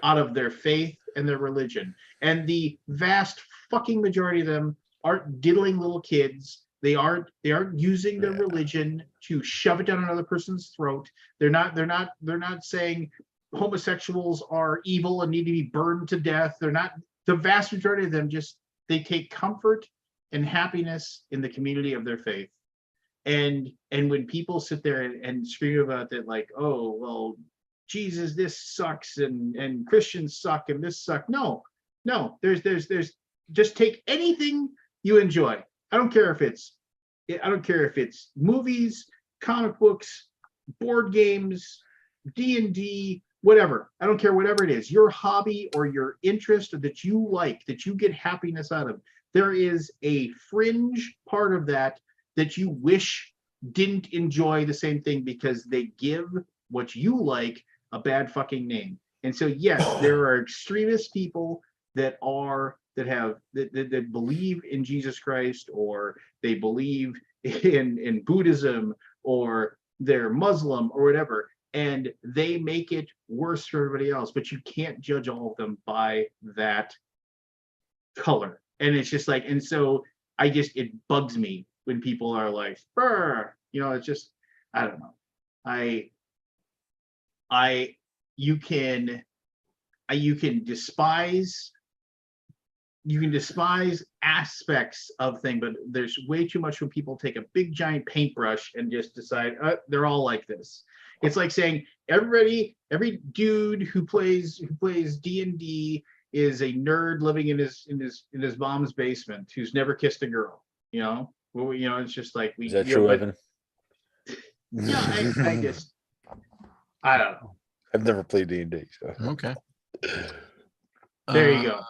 Speaker 1: out of their faith and their religion, and the vast fucking majority of them aren't diddling little kids. They aren't using their religion to shove it down another person's throat. They're not saying homosexuals are evil and need to be burned to death. They're not. The vast majority of them just, they take comfort and happiness in the community of their faith. And when people sit there and scream about that, like, oh well, Jesus, this sucks, and Christians suck, and this suck. No, there's just take anything you enjoy. I don't care if it's movies, comic books, board games, D&D, whatever. I don't care, whatever it is, your hobby or your interest that you like, that you get happiness out of. There is a fringe part of that you wish didn't enjoy the same thing because they give what you like a bad fucking name. And so, yes, there are extremist people that believe in Jesus Christ, or they believe in Buddhism, or they're Muslim or whatever, and they make it worse for everybody else. But you can't judge all of them by that color. And it's just like, and so it bugs me when people are like, "Brr," it's just, I don't know. You can despise aspects of things, but there's way too much when people take a big giant paintbrush and just decide they're all like this. It's like saying every dude who plays D&D is a nerd living in his mom's basement who's never kissed a girl. It's just like
Speaker 2: Is that true, Evan?
Speaker 1: Yeah, I don't know.
Speaker 2: I've never played D&D. So.
Speaker 3: Okay.
Speaker 1: There you go.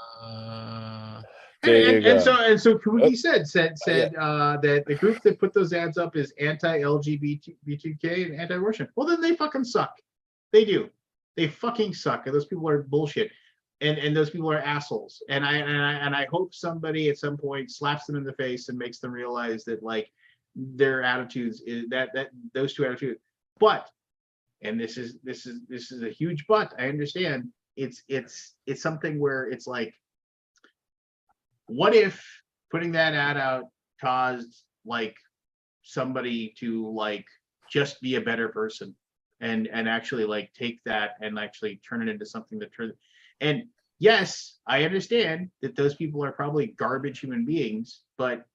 Speaker 1: And so Kabuki said that the group that put those ads up is anti-LGBTQ and anti-abortion. Well, then they fucking suck. They do. They fucking suck. And those people are bullshit. And those people are assholes. And I hope somebody at some point slaps them in the face and makes them realize that like their attitudes is that those two attitudes. But, and this is a huge but, I understand. It's something where it's like, what if putting that ad out caused like somebody to like just be a better person and actually like take that and actually turn it into something that turns. And yes, I understand that those people are probably garbage human beings, but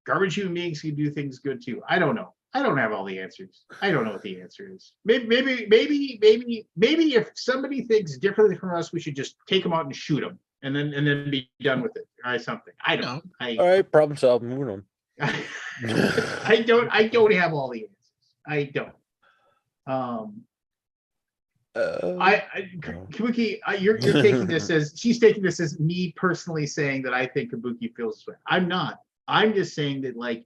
Speaker 1: garbage human beings can do things good too. I don't know. I don't have all the answers. I don't know what the answer is. Maybe if somebody thinks differently from us, we should just take them out and shoot them, and then be done with it or something. I don't know.
Speaker 2: All right, problem solved. Moving on.
Speaker 1: I don't have all the answers. I don't. Kabuki, you're taking this as she's taking this as me personally saying that I think Kabuki feels this way. I'm not. I'm just saying that like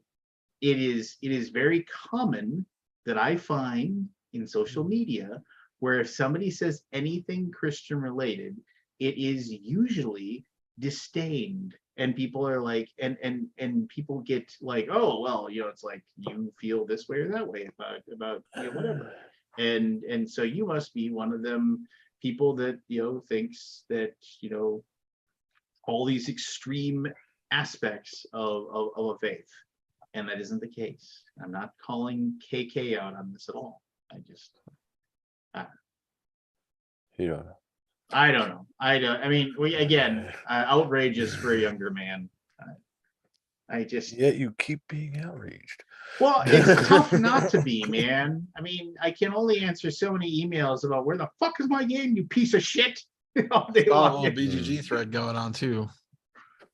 Speaker 1: it is very common that I find in social media where if somebody says anything Christian related, it is usually disdained, and people are like, and people get like, oh well, it's like you feel this way or that way about whatever. And so you must be one of them people that thinks that all these extreme aspects of a faith, and that isn't the case. I'm not calling KK out on this at all. I don't know. I mean, outrageous for a younger man.
Speaker 2: Yet you keep being outraged.
Speaker 1: Well, it's tough not to be, man. I mean, I can only answer so many emails about where the fuck is my game, you piece of shit. All day long.
Speaker 3: BGG thread going on too.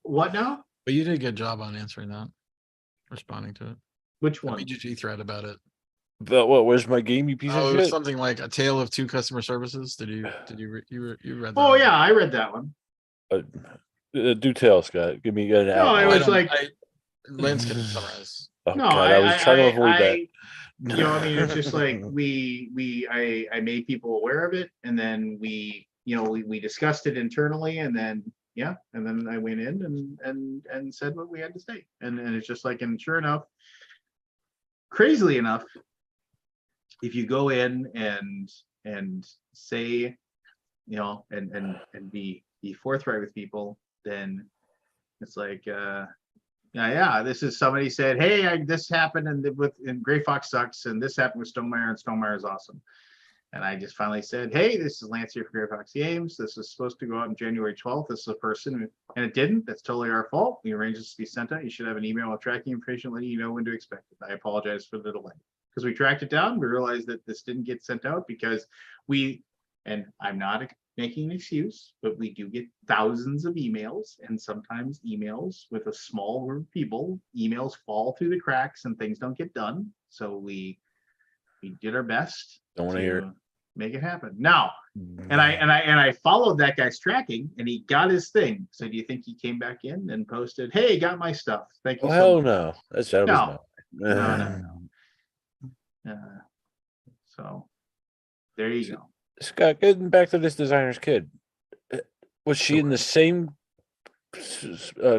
Speaker 1: What now?
Speaker 3: But you did a good job on answering that, responding to it.
Speaker 1: Which one?
Speaker 3: BGG thread about it.
Speaker 2: But what? Where's my game, you piece of
Speaker 3: It
Speaker 2: shit?
Speaker 3: was something like a tale of two customer services. Did you read that?
Speaker 1: Oh yeah, I read that one.
Speaker 2: Do tell, Scott. Give me an outline.
Speaker 1: No, it was like
Speaker 3: Lance can summarize.
Speaker 2: Oh, no, God, I was trying to avoid that.
Speaker 1: I mean, it's just like I made people aware of it, and then we discussed it internally, and then I went in and said what we had to say, and it's just like, and sure enough, crazily enough, if you go in and say, and be forthright with people, then it's like, this is somebody said, hey, this happened and Gray Fox sucks, and this happened with Stonemaier, and Stonemaier is awesome. And I just finally said, hey, this is Lance here for Gray Fox Games. This is supposed to go out on January 12th. This is a person, and it didn't. That's totally our fault. We arranged this to be sent out. You should have an email with tracking information letting you know when to expect it. I apologize for the delay. Because we tracked it down, we realized that this didn't get sent out because and I'm not making an excuse, but we do get thousands of emails, and sometimes emails with a small group of people, emails fall through the cracks and things don't get done. So we did our best.
Speaker 2: Don't want to hear it.
Speaker 1: Make it happen now. And I followed that guy's tracking, and he got his thing. So do you think he came back in and posted, hey, got my stuff, thank you?
Speaker 2: Well, hell no. That's
Speaker 1: No. So there you go.
Speaker 2: Scott, getting back to this designer's kid, was she in
Speaker 3: Sure.
Speaker 2: the same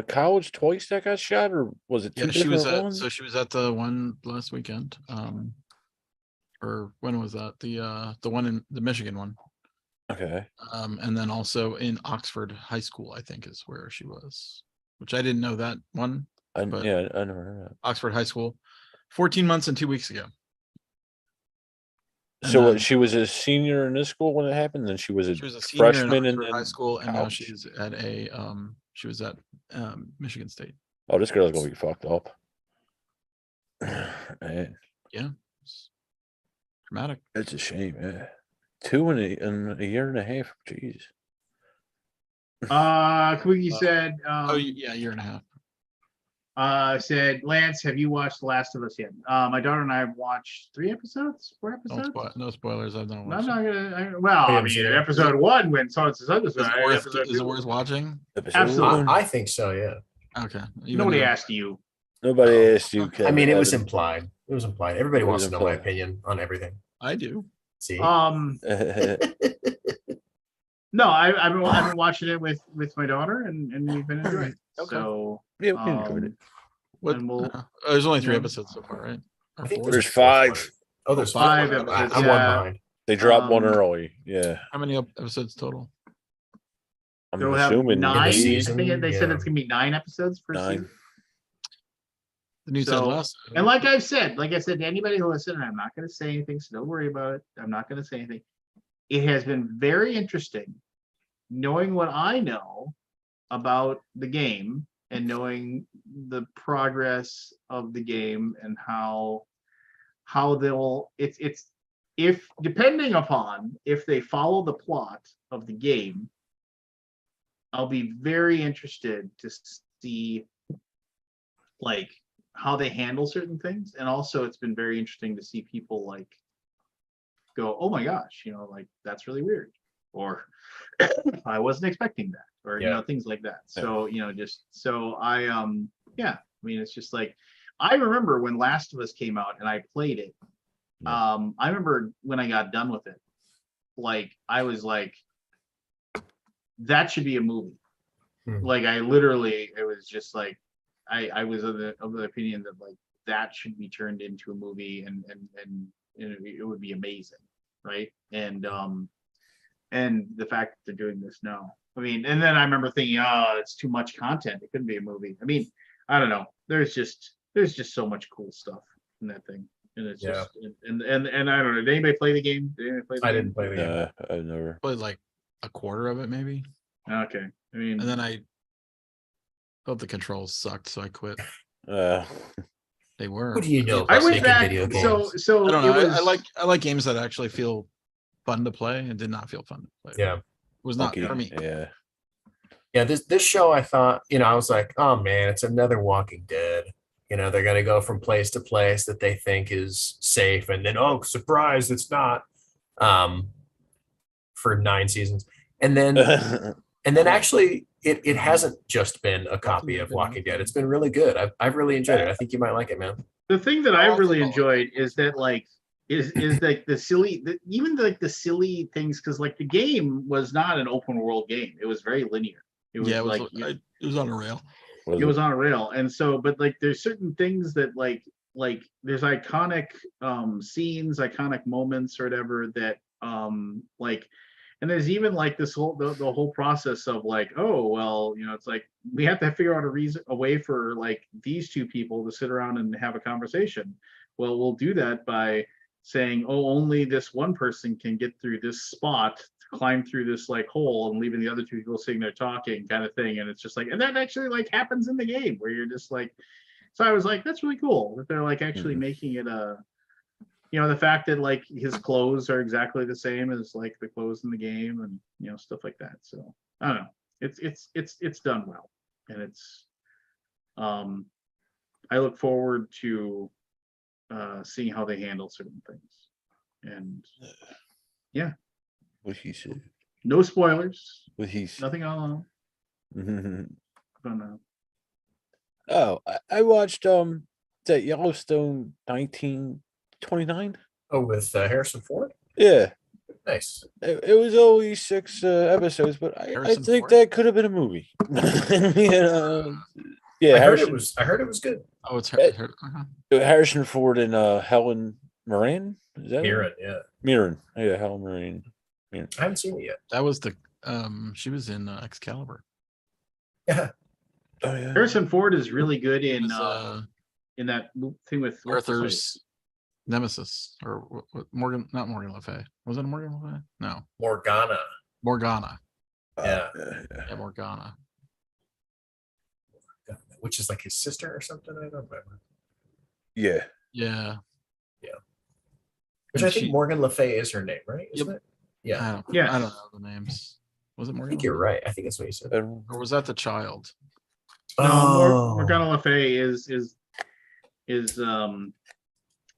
Speaker 2: college twice that got shot, or was it two
Speaker 3: Yeah, she was
Speaker 2: different
Speaker 3: at,
Speaker 2: ones?
Speaker 3: so she was at the one last weekend. Or when was that? The one in the Michigan one.
Speaker 2: Okay.
Speaker 3: And then also in Oxford High School, I think is where she was, which I didn't know that one. But-
Speaker 2: Yeah, I never heard that.
Speaker 3: Oxford High School, 14 months and 2 weeks ago. And
Speaker 2: So
Speaker 3: then-
Speaker 2: what, she was a senior in this school when it happened, then she was a
Speaker 3: She was a senior in
Speaker 2: freshman
Speaker 3: Oxford High
Speaker 2: in
Speaker 3: School, and now
Speaker 2: college?
Speaker 3: she's at she was at Michigan State.
Speaker 2: Oh, this girl's gonna be fucked up. Man,
Speaker 3: It's dramatic.
Speaker 2: it's a shame. Yeah. 2 in a year and a half. Jeez.
Speaker 1: Quickie said,
Speaker 3: Oh, yeah, a year and a half.
Speaker 1: said, Lance, have you watched The Last of Us yet? My daughter and I have watched 4 episodes.
Speaker 3: No spoilers. I've not
Speaker 1: I'm
Speaker 3: watched
Speaker 1: not
Speaker 3: it.
Speaker 1: gonna. Well, I
Speaker 5: haven't
Speaker 1: mean,
Speaker 5: seen it.
Speaker 1: episode 1 when so it's
Speaker 3: Is it worth,
Speaker 1: episode
Speaker 3: is it
Speaker 1: 2.
Speaker 3: worth watching?
Speaker 1: Absolutely.
Speaker 5: I think so, yeah.
Speaker 3: Okay. even
Speaker 1: Nobody
Speaker 3: though-
Speaker 1: asked you.
Speaker 2: Nobody
Speaker 5: Oh.
Speaker 2: asked you.
Speaker 5: I
Speaker 2: Kevin,
Speaker 5: mean, it was
Speaker 2: Evan.
Speaker 5: implied. It was implied. Everybody
Speaker 2: It was
Speaker 5: wants to know my
Speaker 2: implied.
Speaker 5: opinion on everything.
Speaker 3: I do.
Speaker 5: See?
Speaker 1: No, I've been watching it with my daughter, and we've been enjoying it.
Speaker 5: Okay.
Speaker 1: So
Speaker 2: Yeah, we enjoyed it.
Speaker 3: What?
Speaker 1: And we'll-
Speaker 3: There's only 3
Speaker 1: yeah.
Speaker 3: episodes so far, right? Or
Speaker 5: I think
Speaker 3: 4?
Speaker 2: There's
Speaker 5: a fourth
Speaker 2: 5.
Speaker 5: one. Oh, there's
Speaker 1: 5
Speaker 5: 5.
Speaker 1: episodes,
Speaker 5: I'm one
Speaker 1: yeah.
Speaker 5: behind.
Speaker 2: They dropped one
Speaker 1: Um,
Speaker 2: early. Yeah.
Speaker 3: How many episodes total?
Speaker 2: I'm
Speaker 1: they'll have
Speaker 2: assuming
Speaker 1: 9. I
Speaker 5: season,
Speaker 1: think they said
Speaker 5: yeah.
Speaker 1: it's gonna be 9 episodes per
Speaker 2: 9.
Speaker 1: season.
Speaker 3: The new Ted
Speaker 1: So-
Speaker 3: Lasso.
Speaker 1: And like I said to anybody who listened, I'm not going to say anything, so don't worry about it. I'm not going to say anything. It has been very interesting knowing what I know about the game and knowing the progress of the game and how they'll it's if depending upon if they follow the plot of the game, I'll be very interested to see like how they handle certain things. And also it's been very interesting to see people like go, oh my gosh, like that's really weird, or I wasn't expecting that, or
Speaker 5: Yeah.
Speaker 1: things like that. So just so I yeah, I mean it's just like I remember when Last of Us came out and I played it.
Speaker 2: Yeah.
Speaker 1: I remember when I got done with it, like I was like, that should be a movie. Like I literally, it was just like I was of the opinion that like that should be turned into a movie and it would be amazing, right? And the fact that they're doing this now, I mean, and then I remember thinking, oh, it's too much content. It couldn't be a movie. I mean, I don't know. There's just so much cool stuff in that thing, and it's just and I don't know. Did anybody play the game?
Speaker 5: I didn't play the game.
Speaker 2: Yeah, I never.
Speaker 3: Played like a quarter of it, maybe.
Speaker 1: Okay, I mean,
Speaker 3: And then I felt the controls sucked, so I quit. They were.
Speaker 5: What do you know
Speaker 1: I
Speaker 5: about
Speaker 1: went
Speaker 5: making
Speaker 1: back.
Speaker 5: video games?
Speaker 1: So
Speaker 3: I don't
Speaker 1: it
Speaker 3: know.
Speaker 1: was,
Speaker 3: I like games that actually feel fun to play, and did not feel fun to play.
Speaker 5: Yeah.
Speaker 3: It was not
Speaker 2: Funky,
Speaker 3: for me.
Speaker 2: Yeah.
Speaker 5: Yeah, this show, I thought, I was like, oh man, it's another Walking Dead. They're gonna go from place to place that they think is safe, and then surprise, it's not. For 9 seasons, and then actually, it hasn't just been a copy of Walking Dead. It's been really good. I've really enjoyed it. I think you might like it, man.
Speaker 1: the thing that I
Speaker 3: I'll
Speaker 1: really
Speaker 3: take a look.
Speaker 1: enjoyed is that like is like the silly even like the silly things, because like the game was not an open world game. It was very linear. It was
Speaker 3: Yeah, it was,
Speaker 1: like
Speaker 3: it was on a rail.
Speaker 1: it was on a rail, and so but like there's certain things that like there's iconic scenes, iconic moments or whatever that like, and there's even like this whole the whole process of like, oh well, it's like we have to figure out a way for like these two people to sit around and have a conversation. Well, we'll do that by saying, oh, only this one person can get through this spot, climb through this like hole, and leaving the other two people sitting there talking, kind of thing. And it's just like, and that actually like happens in the game where you're just like, so I was like, that's really cool that they're like actually making it a, the fact that like his clothes are exactly the same as like the clothes in the game, and stuff like that. So I don't know, it's done well, and it's I look forward to seeing how they handle certain things, and
Speaker 2: What he said.
Speaker 1: no spoilers,
Speaker 2: What he said.
Speaker 1: nothing on. But
Speaker 2: Oh, I watched that Yellowstone 1929?
Speaker 5: Oh, with Harrison Ford.
Speaker 2: Yeah,
Speaker 5: Nice.
Speaker 2: it was only 6 episodes, but I
Speaker 3: Harrison
Speaker 2: think
Speaker 3: Ford?
Speaker 2: that could have been a movie. You know, yeah,
Speaker 5: I heard it
Speaker 2: Harrison,
Speaker 5: was. I heard it was good.
Speaker 3: Oh, it's
Speaker 2: Eh,
Speaker 3: uh-huh.
Speaker 2: Harrison Ford and Helen Mirren. Is that her?
Speaker 5: Mirren, yeah.
Speaker 2: Mirren? Yeah, Helen Mirren.
Speaker 5: I haven't seen it yet.
Speaker 3: That was the she was in Excalibur.
Speaker 5: Yeah.
Speaker 2: Oh yeah.
Speaker 1: Harrison Ford is really good
Speaker 3: It
Speaker 1: in
Speaker 3: was,
Speaker 1: that thing with what's his face?
Speaker 3: Arthur's nemesis, or Morgan, not Morgan Le Fay. Was it Morgan Le Fay? No,
Speaker 5: Morgana.
Speaker 3: Morgana.
Speaker 5: Yeah.
Speaker 3: Yeah, Morgana.
Speaker 5: Which is like his sister or something. I don't remember.
Speaker 2: Yeah.
Speaker 3: Yeah.
Speaker 5: Which
Speaker 3: And
Speaker 5: I think
Speaker 3: she-
Speaker 5: Morgan Le Fay is her name, right? Isn't
Speaker 3: Yep.
Speaker 5: it? Yeah.
Speaker 3: I don't
Speaker 1: Yes.
Speaker 3: know the names. Was it
Speaker 5: I
Speaker 3: Morgan?
Speaker 5: think
Speaker 3: Le
Speaker 5: you're
Speaker 3: Fay?
Speaker 5: right. I think that's what you said.
Speaker 2: And
Speaker 3: Or was that the child?
Speaker 1: No,
Speaker 5: Oh.
Speaker 1: Morgana Le Fay is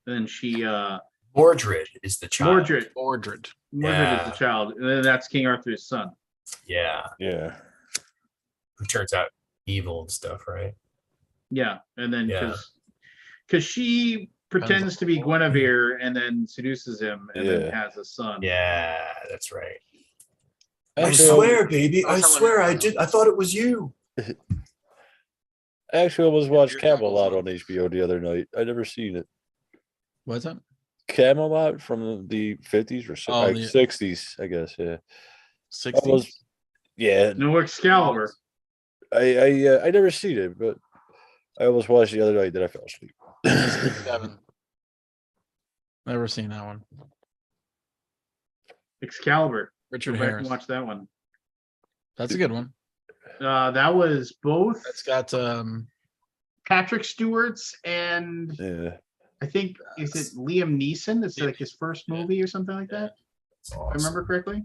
Speaker 1: then she
Speaker 5: Mordred is the child.
Speaker 1: Mordred.
Speaker 3: Mordred.
Speaker 1: Mordred is the
Speaker 5: Yeah.
Speaker 1: child, and then that's King Arthur's son.
Speaker 5: Yeah.
Speaker 2: yeah.
Speaker 5: Who turns out evil and stuff, right?
Speaker 1: Yeah, and then
Speaker 5: Yeah.
Speaker 1: because she pretends to be Guinevere and then seduces him and then
Speaker 2: Yeah.
Speaker 1: has a son.
Speaker 5: Yeah, that's right.
Speaker 3: I
Speaker 5: I
Speaker 3: swear,
Speaker 5: swear, baby.
Speaker 3: I
Speaker 5: I
Speaker 3: was
Speaker 5: swear I
Speaker 3: telling you.
Speaker 5: did. I thought it was you.
Speaker 2: I actually almost watched
Speaker 3: Your tackles
Speaker 2: Camelot
Speaker 3: on.
Speaker 2: on HBO the other night. I never seen it.
Speaker 3: What's that?
Speaker 2: Camelot from the 50s or
Speaker 3: Oh, the
Speaker 2: 60s, I guess. Yeah.
Speaker 3: 60s.
Speaker 2: Yeah.
Speaker 1: No Excalibur.
Speaker 2: I never seen it, but I almost watched the other night that I fell asleep.
Speaker 3: 67. Never seen that one.
Speaker 1: Excalibur.
Speaker 3: Richard
Speaker 1: Go back and
Speaker 3: Harris.
Speaker 1: watch that one.
Speaker 3: That's a good one.
Speaker 1: That was both
Speaker 3: That's got
Speaker 1: Patrick Stewart's and
Speaker 2: Yeah.
Speaker 1: I think is it Liam Neeson? It's like his first movie or something like that.
Speaker 5: That's
Speaker 1: If I
Speaker 5: awesome.
Speaker 1: remember correctly.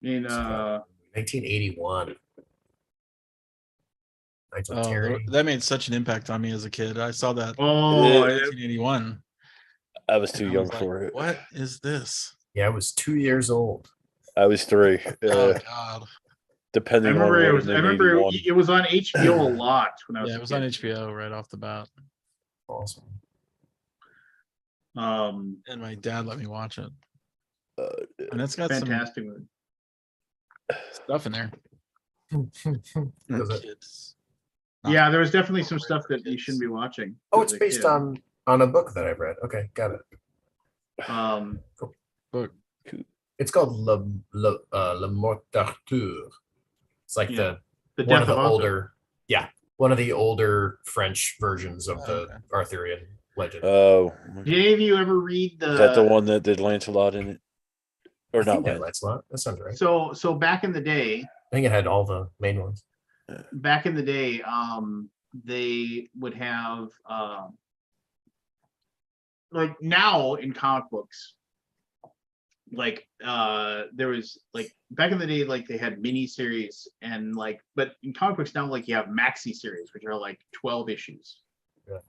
Speaker 1: In
Speaker 5: 1981. Nigel
Speaker 3: oh,
Speaker 5: Terry.
Speaker 3: that made such an impact on me as a kid. I saw that
Speaker 1: oh,
Speaker 3: in 1981.
Speaker 2: I was
Speaker 3: and
Speaker 2: too
Speaker 3: I
Speaker 2: young
Speaker 3: was like,
Speaker 2: for it.
Speaker 3: What is this?
Speaker 5: Yeah, I was 2 years old.
Speaker 2: I was 3.
Speaker 3: Oh God.
Speaker 1: I
Speaker 2: Depending
Speaker 1: remember
Speaker 2: on
Speaker 1: it
Speaker 2: what
Speaker 1: was.
Speaker 2: in
Speaker 1: I remember
Speaker 2: 81.
Speaker 1: it was on HBO a lot when I was.
Speaker 3: Yeah,
Speaker 1: a
Speaker 3: it was
Speaker 1: kid.
Speaker 3: on HBO right off the bat.
Speaker 5: Awesome.
Speaker 3: And my dad let me watch it.
Speaker 2: Uh,
Speaker 3: And it's got
Speaker 1: Fantastic movie.
Speaker 3: some stuff in there.
Speaker 5: Does it?
Speaker 3: Kids.
Speaker 1: Yeah, there was definitely some stuff that you shouldn't be watching.
Speaker 5: Oh,
Speaker 1: as
Speaker 5: it's
Speaker 1: a
Speaker 5: based
Speaker 1: kid.
Speaker 5: on a book that I've read. Okay, got it.
Speaker 3: But
Speaker 5: It's called Le Mort d'Arthur. It's like
Speaker 1: Yeah.
Speaker 5: the
Speaker 1: The
Speaker 5: one
Speaker 1: Death
Speaker 5: of the
Speaker 1: of Arthur.
Speaker 5: older, yeah, one of the older French versions of the
Speaker 3: Okay.
Speaker 5: Arthurian legend.
Speaker 2: Oh,
Speaker 1: Did any of you ever read
Speaker 2: is that the
Speaker 1: the?
Speaker 2: one that did Lancelot in it? Or
Speaker 5: I
Speaker 2: not
Speaker 5: think that
Speaker 2: Lancelot?
Speaker 5: Lancelot. That sounds right.
Speaker 1: So back in the day,
Speaker 5: I think it had all the main ones.
Speaker 1: they would have like now in comic books, like there was like back in the day, like they had mini series and like, but in comic books now, like you have maxi series, which are like 12 issues.
Speaker 5: Yeah.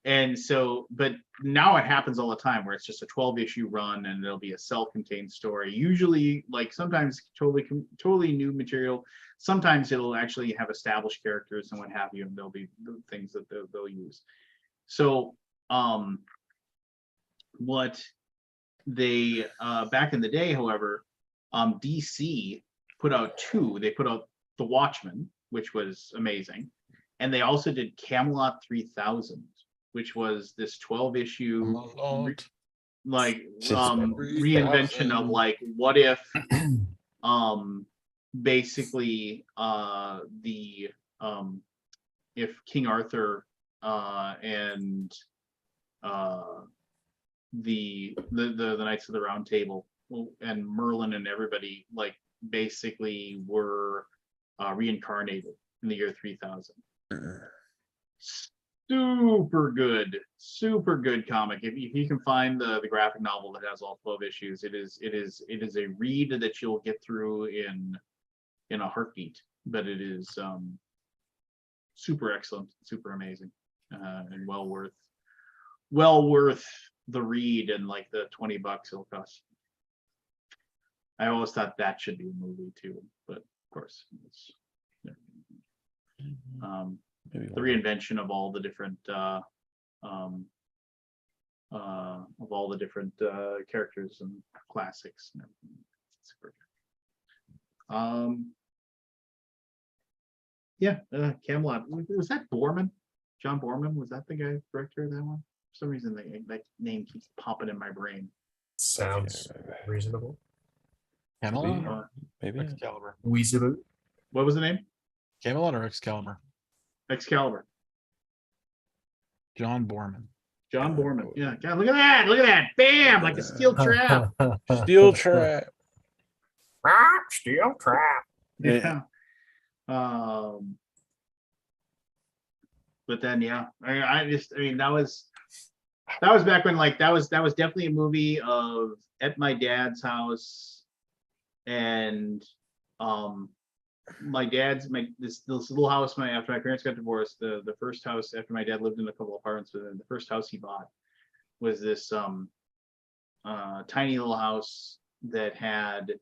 Speaker 1: And so, but now it happens all the time where it's just a 12-issue run and there'll be a self-contained story. Usually, like sometimes totally new material. Sometimes it'll actually have established characters and what have you, and there'll be things that they'll use. So, what they back in the day, however, DC put out 2. They put out The Watchmen, which was amazing, and they also did Camelot 3000. Which was this 12-issue like reinvention of like what if basically if King Arthur and the Knights of the Round Table and Merlin and everybody like basically were reincarnated in the year 3000. Super good comic. If you can find the graphic novel that has all 12 issues, it is a read that you'll get through in a heartbeat. But it is super excellent, super amazing, and well worth the read and like the $20 it'll cost. I always thought that should be a movie too, but of course it's
Speaker 2: Maybe
Speaker 1: The
Speaker 2: one.
Speaker 1: reinvention of all the different characters and classics. And everything. Super good. Yeah, Camelot. Was that Borman? John Borman? Was that the guy director of that one? For some reason, that name keeps popping in my brain.
Speaker 5: Sounds reasonable.
Speaker 3: Camelot
Speaker 2: Maybe.
Speaker 3: or
Speaker 2: Maybe.
Speaker 3: Excalibur?
Speaker 5: Weezaboot.
Speaker 1: What was the name?
Speaker 3: Camelot or Excalibur?
Speaker 1: Excalibur.
Speaker 3: John Borman.
Speaker 1: John Borman. Yeah, God, look at that! Look at that! Bam! Like a steel trap.
Speaker 2: Steel trap.
Speaker 5: Steel trap.
Speaker 1: Yeah. But then yeah, I mean that was back when like that was definitely a movie of at my dad's house, and this little house after my parents got divorced, the first house after my dad lived in a couple of apartments, but then the first house he bought was this tiny little house that had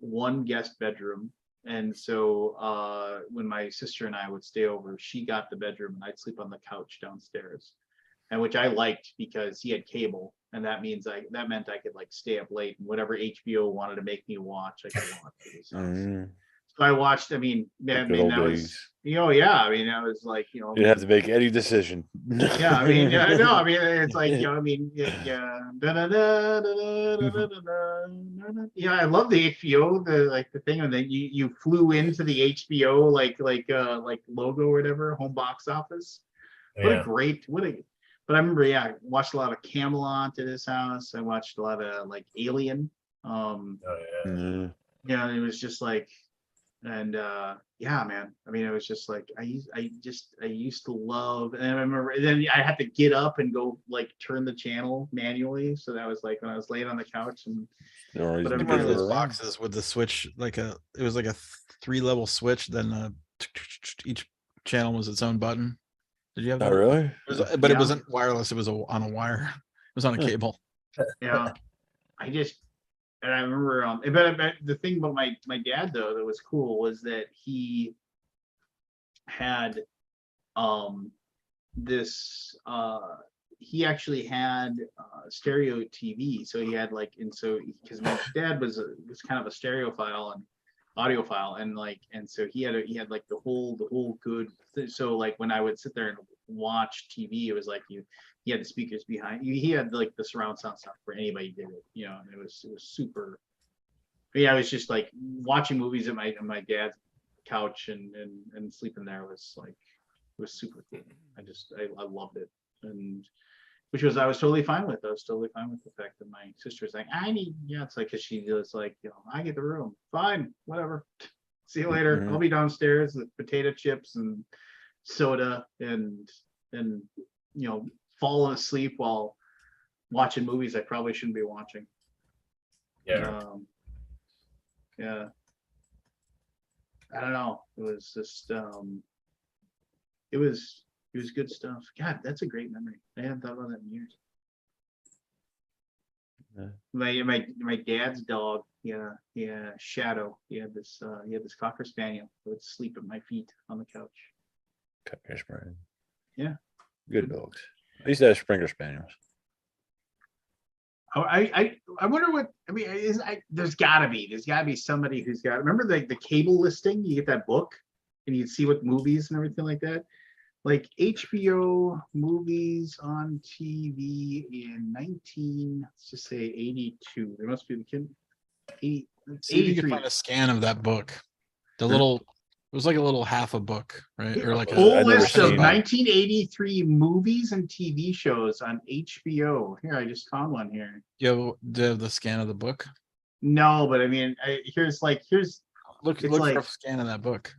Speaker 1: one guest bedroom. And so when my sister and I would stay over, she got the bedroom and I'd sleep on the couch downstairs, and which I liked because he had cable, and that meant I could like stay up late and whatever HBO wanted to make me watch, I could watch at his house. So I watched. I mean, man,
Speaker 2: Good old
Speaker 1: that was,
Speaker 2: days.
Speaker 1: yeah. I mean, that was like,
Speaker 2: You didn't have to make any decision.
Speaker 1: yeah. I mean, no. I mean, it's like, I mean, yeah. Yeah, I love the HBO. The thing, and then you flew into the HBO like logo or whatever, home box office. What a great But I remember, yeah, I watched a lot of Camelot at his house. I watched a lot of like Alien. Yeah, it was just like. And yeah, man, I mean, it was just like I used to love, and I remember then I had to get up and go like turn the channel manually, so that was like when I was laying on the couch. And
Speaker 2: But
Speaker 3: I remember those boxes with the switch, it was like a 3-level switch, then each channel was its own button. Did you have
Speaker 2: Not
Speaker 3: that?
Speaker 2: really.
Speaker 3: But it wasn't wireless, it was on a wire. It was on a cable.
Speaker 1: Yeah, and I remember, but the thing about my dad though that was cool was that he had this he actually had stereo TV, so he had like, and so because my dad was kind of a stereophile and audiophile, and so he had like the whole good so like when I would sit there and watch TV, it was like he had the speakers behind you, he had like the surround sound stuff for anybody did it, and it was super. Yeah, I was just like watching movies at my dad's couch and sleeping there was like, it was super cool. I loved it, and I was totally fine with. I was totally fine with the fact that my sister was like, it's like, because she was like, I get the room, fine, whatever. See you later. I'll be downstairs with potato chips and soda and falling asleep while watching movies I probably shouldn't be watching.
Speaker 5: Yeah.
Speaker 1: Yeah. I don't know. It was just it was good stuff. God, that's a great memory. I haven't thought about that in years.
Speaker 2: Yeah.
Speaker 1: My dad's dog, Shadow. He had this Cocker Spaniel that would sleep at my feet on the couch.
Speaker 2: Cocker Spaniel.
Speaker 1: Yeah.
Speaker 2: Good dogs. I used to have Springer Spaniels.
Speaker 1: I wonder what, I mean, there's gotta be somebody who's got, remember the cable listing, you get that book and you'd see what movies and everything like that, like HBO movies on TV in let's just say 82. There must be the kid.
Speaker 3: See if you can
Speaker 1: 83.
Speaker 3: find a scan of that book. It was like a little half a book, right? Or like
Speaker 1: Full
Speaker 2: I've never
Speaker 1: list of
Speaker 2: seen it.
Speaker 1: 1983 movies and TV shows on HBO. Here, I just found one here.
Speaker 3: do you have the scan of the book?
Speaker 1: No, but I mean, here's
Speaker 3: Look
Speaker 1: It's
Speaker 3: for
Speaker 1: like-
Speaker 3: a scan of that book.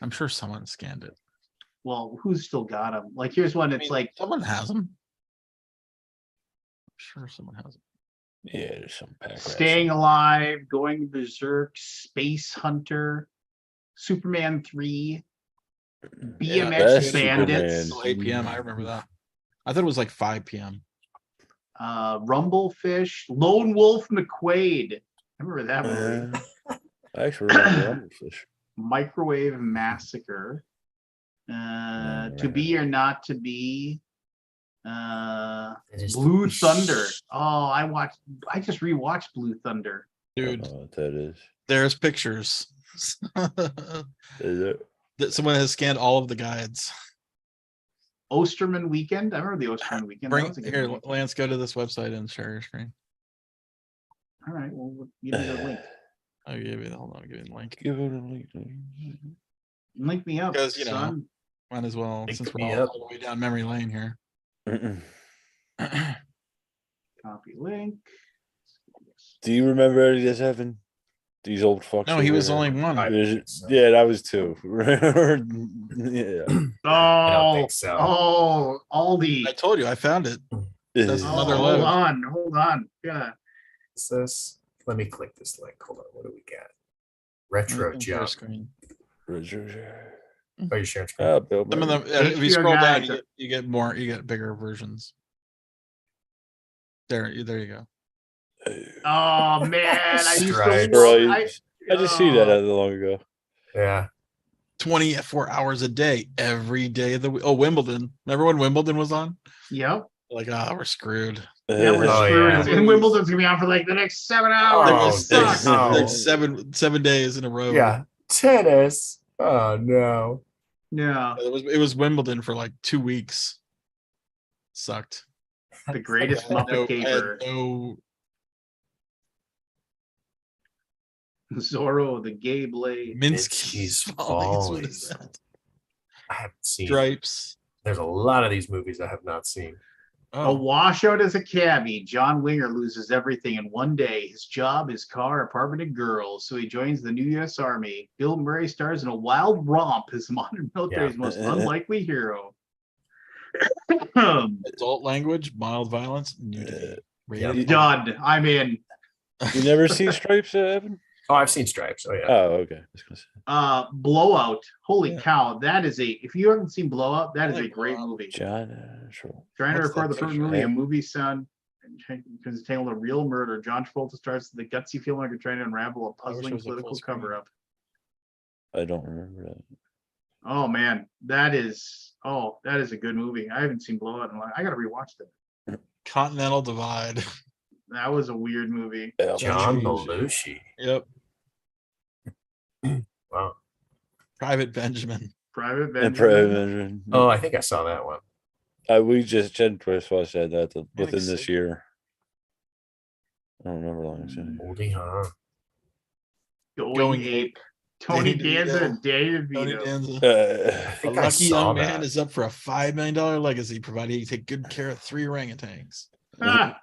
Speaker 3: I'm sure someone scanned it.
Speaker 1: well, who's still got them? Like, here's one. It's like
Speaker 3: someone has them. I'm sure someone has them.
Speaker 2: Yeah, there's some pack rats.
Speaker 1: Staying Alive, Going Berserk, Space Hunter, Superman 3, BMX
Speaker 2: Best
Speaker 1: Bandits,
Speaker 2: Superman.
Speaker 3: 8 p.m. I remember that. I thought it was like 5 p.m.
Speaker 1: Rumblefish, Lone Wolf McQuaid. I remember that movie.
Speaker 2: I actually remember Rumblefish.
Speaker 1: Microwave Massacre, To Be or Not to Be, Blue Thunder. Oh, I just rewatched Blue Thunder.
Speaker 2: I don't
Speaker 3: Dude,
Speaker 2: know what that is.
Speaker 3: there's pictures.
Speaker 2: Is it?
Speaker 3: That someone has scanned all of the guides.
Speaker 1: Osterman Weekend. I remember the Osterman Weekend. That
Speaker 3: Bring
Speaker 1: was a good
Speaker 3: here,
Speaker 1: movie.
Speaker 3: Lance, go to this website and share your screen.
Speaker 1: All right, well, give me the link.
Speaker 3: I'll give you hold on, I'll give you the link.
Speaker 2: Give it a link.
Speaker 1: Link me up,
Speaker 3: Because, you know,
Speaker 1: son.
Speaker 3: Might as well,
Speaker 5: Link
Speaker 3: since
Speaker 5: me
Speaker 3: we're all
Speaker 5: up.
Speaker 3: the way down memory lane here.
Speaker 1: Copy link.
Speaker 2: Do you remember any of this, Evan? These old fucks.
Speaker 3: No, he
Speaker 2: over
Speaker 3: was
Speaker 2: here?
Speaker 3: only one.
Speaker 2: Yeah, that was two. Yeah.
Speaker 1: Oh,
Speaker 5: think so.
Speaker 1: oh, Aldi.
Speaker 3: I told you, I found it. That's
Speaker 1: Oh,
Speaker 3: Mother
Speaker 1: hold
Speaker 3: load.
Speaker 1: on, hold on. Yeah.
Speaker 5: What's this? Let me click this link. Hold on. What do we got? Retro
Speaker 3: Share
Speaker 5: jump.
Speaker 3: screen.
Speaker 5: Oh, you sharing screen?
Speaker 2: Bill
Speaker 3: Some of them,
Speaker 2: Murray.
Speaker 3: if you
Speaker 1: HBO
Speaker 3: scroll down,
Speaker 1: guides.
Speaker 3: you get more, you get bigger versions. There you go.
Speaker 1: Oh man, I used to
Speaker 5: Stripes.
Speaker 2: Right. I just see that not long ago.
Speaker 5: Yeah.
Speaker 3: 24 hours a day, every day of the week. Oh, Wimbledon. Remember when Wimbledon was on?
Speaker 1: Yep.
Speaker 3: Like, ah, we're screwed.
Speaker 1: Yeah, we're
Speaker 5: Oh,
Speaker 1: screwed.
Speaker 5: yeah.
Speaker 1: And Wimbledon's gonna be on for like the next 7 hours.
Speaker 5: Oh,
Speaker 3: Like,
Speaker 5: this-
Speaker 1: Sucks.
Speaker 3: like
Speaker 5: oh.
Speaker 3: 7 days in a row.
Speaker 5: Yeah. Tennis. Oh no.
Speaker 1: Yeah,
Speaker 3: It was Wimbledon for like 2 weeks. Sucked.
Speaker 1: the greatest
Speaker 3: I had
Speaker 1: Muppet
Speaker 3: I had
Speaker 1: caper.
Speaker 3: no
Speaker 1: Zorro, the gay blade.
Speaker 3: Minsky's
Speaker 5: Minsky's
Speaker 3: Follies. What is
Speaker 5: Follies.
Speaker 3: that?
Speaker 5: I haven't seen.
Speaker 3: Stripes.
Speaker 5: There's a lot of these movies I have not seen.
Speaker 1: A
Speaker 3: Oh,
Speaker 1: washout as a cabbie, John Winger loses everything in one day. His job, his car, apartment, and girls. So he joins the new U.S. Army. Bill Murray stars in a wild romp as modern military's most unlikely hero.
Speaker 3: adult language, mild violence, nudity. Rated
Speaker 5: Yeah.
Speaker 3: R.
Speaker 1: Done. I'm in.
Speaker 2: You never seen Stripes, Evan?
Speaker 5: Oh, I've seen Stripes. Oh yeah.
Speaker 2: Oh, okay. I was gonna say.
Speaker 1: Blowout. Holy
Speaker 2: Yeah.
Speaker 1: cow. That is if you haven't seen Blowout, that
Speaker 3: I
Speaker 1: is a
Speaker 3: like
Speaker 1: great
Speaker 3: Blowout.
Speaker 1: movie.
Speaker 2: John Troll.
Speaker 1: Trying to
Speaker 3: What's
Speaker 1: record
Speaker 3: that
Speaker 1: the perfect
Speaker 3: picture?
Speaker 1: movie, a
Speaker 2: Yeah.
Speaker 1: movie sound because it's tangled a real murder. John Travolta stars the gutsy film like you're trying to unravel a
Speaker 3: I wish it
Speaker 1: puzzling
Speaker 3: was a full
Speaker 1: political
Speaker 3: screen.
Speaker 1: cover-up.
Speaker 2: I don't remember that.
Speaker 1: Oh man, that is a good movie. I haven't seen Blowout in a while. I gotta rewatch that.
Speaker 3: Continental Divide.
Speaker 1: That was a weird movie.
Speaker 5: John
Speaker 2: Belushi.
Speaker 5: Belushi.
Speaker 3: Yep.
Speaker 5: Wow.
Speaker 3: Private Benjamin.
Speaker 1: Private
Speaker 2: And
Speaker 1: Benjamin.
Speaker 2: President.
Speaker 5: Oh, I think I saw that one.
Speaker 2: We just Jen Twist said that within this
Speaker 3: Sick.
Speaker 2: year. I don't remember how long it's in.
Speaker 5: Oldie, huh?
Speaker 1: Going Ape. Tony
Speaker 3: Danny
Speaker 1: Danza
Speaker 3: DeVito.
Speaker 1: and David
Speaker 3: Tony
Speaker 1: Vito.
Speaker 3: Danza.
Speaker 5: I
Speaker 3: A
Speaker 5: think I
Speaker 3: lucky
Speaker 5: saw
Speaker 3: young man
Speaker 5: that.
Speaker 3: is up for a $5 million legacy, provided he take good care of 3 orangutans.
Speaker 1: Ah,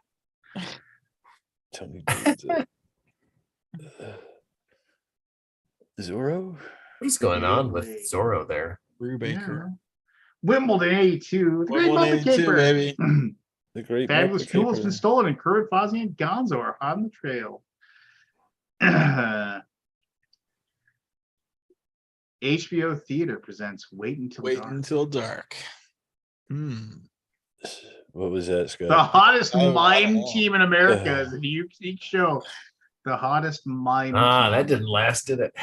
Speaker 2: Tony Danza. Zorro?
Speaker 5: What is going on with Zorro there?
Speaker 3: Rue
Speaker 1: yeah.
Speaker 3: Baker.
Speaker 1: Wimbledon 82. The Great
Speaker 3: Wimbledon
Speaker 1: Muppet
Speaker 3: 82,
Speaker 1: Caper.
Speaker 3: baby.
Speaker 2: The great
Speaker 1: Fabulous
Speaker 2: Muppet
Speaker 1: Tool has
Speaker 2: Caper.
Speaker 1: been stolen and Kermit, Fozzie, and Gonzo are on the trail. HBO Theater presents Wait Until
Speaker 3: Wait
Speaker 1: Dark.
Speaker 3: until dark. Hmm.
Speaker 2: What was that, Scott?
Speaker 1: The hottest
Speaker 3: Oh,
Speaker 1: mime
Speaker 3: wow.
Speaker 1: team in America is a unique show. The hottest mime
Speaker 5: Ah, that
Speaker 1: team.
Speaker 5: didn't last, did it?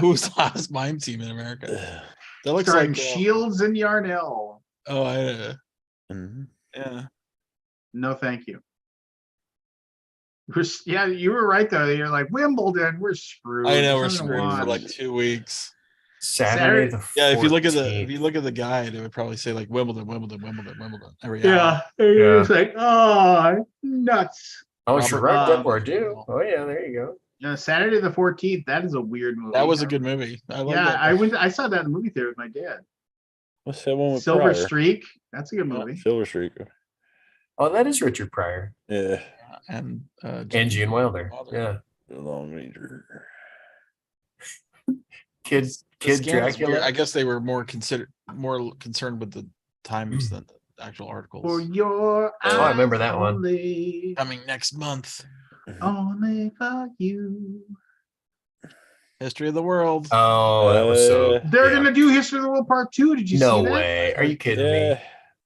Speaker 3: Who's the hottest mime team in America? That looks
Speaker 1: Starring
Speaker 3: like
Speaker 1: Shields and Yarnell.
Speaker 3: Oh,
Speaker 2: Mhm.
Speaker 3: yeah.
Speaker 1: No, thank you. Yeah, you were right though. You're like Wimbledon, we're screwed.
Speaker 3: I know we're
Speaker 1: There's nothing to
Speaker 3: screwed for
Speaker 1: watch.
Speaker 3: like 2 weeks.
Speaker 5: Saturday the
Speaker 3: Yeah, if you look at
Speaker 5: 14th.
Speaker 3: the guide, it would probably say like Wimbledon every
Speaker 1: Yeah,
Speaker 3: hour.
Speaker 1: and you're
Speaker 5: Yeah.
Speaker 1: just like, oh, nuts.
Speaker 5: Oh,
Speaker 3: Robert
Speaker 5: Gerard
Speaker 1: Robert-
Speaker 5: Depardieu. Oh yeah, there you go.
Speaker 1: Saturday the 14th. That is a weird movie.
Speaker 3: That was a good movie. I like
Speaker 1: Yeah,
Speaker 3: that.
Speaker 1: I saw that in the movie theater with my dad.
Speaker 2: What's that one with
Speaker 1: Silver
Speaker 2: Pryor?
Speaker 1: Streak. That's a good movie.
Speaker 2: Silver Streak.
Speaker 5: Oh, that is Richard Pryor
Speaker 2: Yeah.
Speaker 3: And
Speaker 5: and Gene Wilder. Yeah,
Speaker 2: The Long Ranger.
Speaker 5: Kid
Speaker 3: The
Speaker 5: Kid
Speaker 3: scan is weird.
Speaker 5: Dracula.
Speaker 3: I guess they were more concerned with the times than the actual
Speaker 1: For
Speaker 3: articles.
Speaker 1: your
Speaker 5: Oh, I remember that one.
Speaker 1: only,
Speaker 3: Coming next month.
Speaker 1: only for you.
Speaker 3: History of the world.
Speaker 5: Oh, that was so.
Speaker 1: They're
Speaker 5: yeah.
Speaker 1: gonna do History of the World Part 2. Did you
Speaker 5: No
Speaker 1: see that?
Speaker 5: way. Are you kidding me?
Speaker 2: Yeah.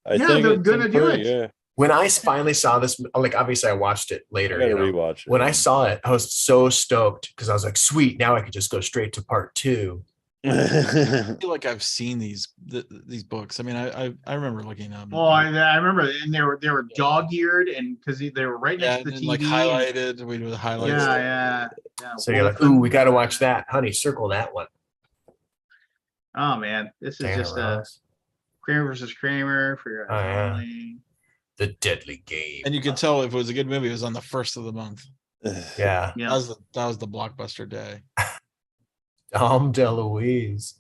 Speaker 2: I
Speaker 1: Yeah,
Speaker 2: think
Speaker 1: they're
Speaker 2: it's
Speaker 1: gonna
Speaker 2: in
Speaker 1: do
Speaker 2: print,
Speaker 1: it.
Speaker 2: Yeah.
Speaker 5: when I finally saw this, like obviously I watched it
Speaker 2: I
Speaker 5: later.
Speaker 2: gotta
Speaker 5: You know?
Speaker 2: rewatch it.
Speaker 5: When I saw it, I was so stoked because I was like, sweet, now I could just go straight to part 2.
Speaker 3: I feel like I've seen these books. I mean, I remember looking at them.
Speaker 1: Oh, I remember, and they were dog-eared, and because they were right
Speaker 3: yeah,
Speaker 1: next to the
Speaker 3: and
Speaker 1: TV.
Speaker 3: like highlighted. We do the
Speaker 1: Yeah,
Speaker 3: highlights.
Speaker 1: yeah.
Speaker 5: So you're like, ooh, we got to watch that, honey. Circle that one.
Speaker 1: Oh man, this is
Speaker 5: Diana
Speaker 1: just
Speaker 5: Ross.
Speaker 1: Kramer versus Kramer for your
Speaker 5: Oh, yeah.
Speaker 1: only.
Speaker 5: The Deadly Game.
Speaker 3: And you could tell if it was a good movie, it was on the first of the month.
Speaker 5: Yeah.
Speaker 1: Yeah.
Speaker 3: That was the blockbuster day.
Speaker 5: Dom DeLuise.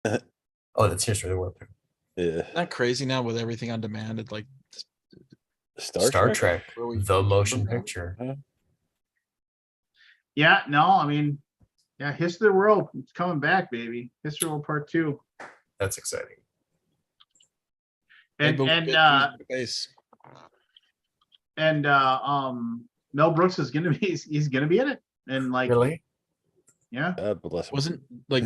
Speaker 5: Oh, that's History of the World.
Speaker 2: Yeah.
Speaker 3: Isn't that crazy now with everything on demand? It's like
Speaker 5: Star Trek,
Speaker 3: Where we-
Speaker 5: the motion picture.
Speaker 1: Yeah, no, I mean, yeah, History of the World, it's coming back, baby. History of the World Part 2.
Speaker 5: That's exciting.
Speaker 1: And
Speaker 3: Maybe we'll
Speaker 1: and
Speaker 3: get
Speaker 1: uh
Speaker 3: these base.
Speaker 1: and Mel Brooks is gonna be he's gonna be in it. And like
Speaker 5: Really?
Speaker 1: yeah.
Speaker 2: God bless him.
Speaker 3: Wasn't like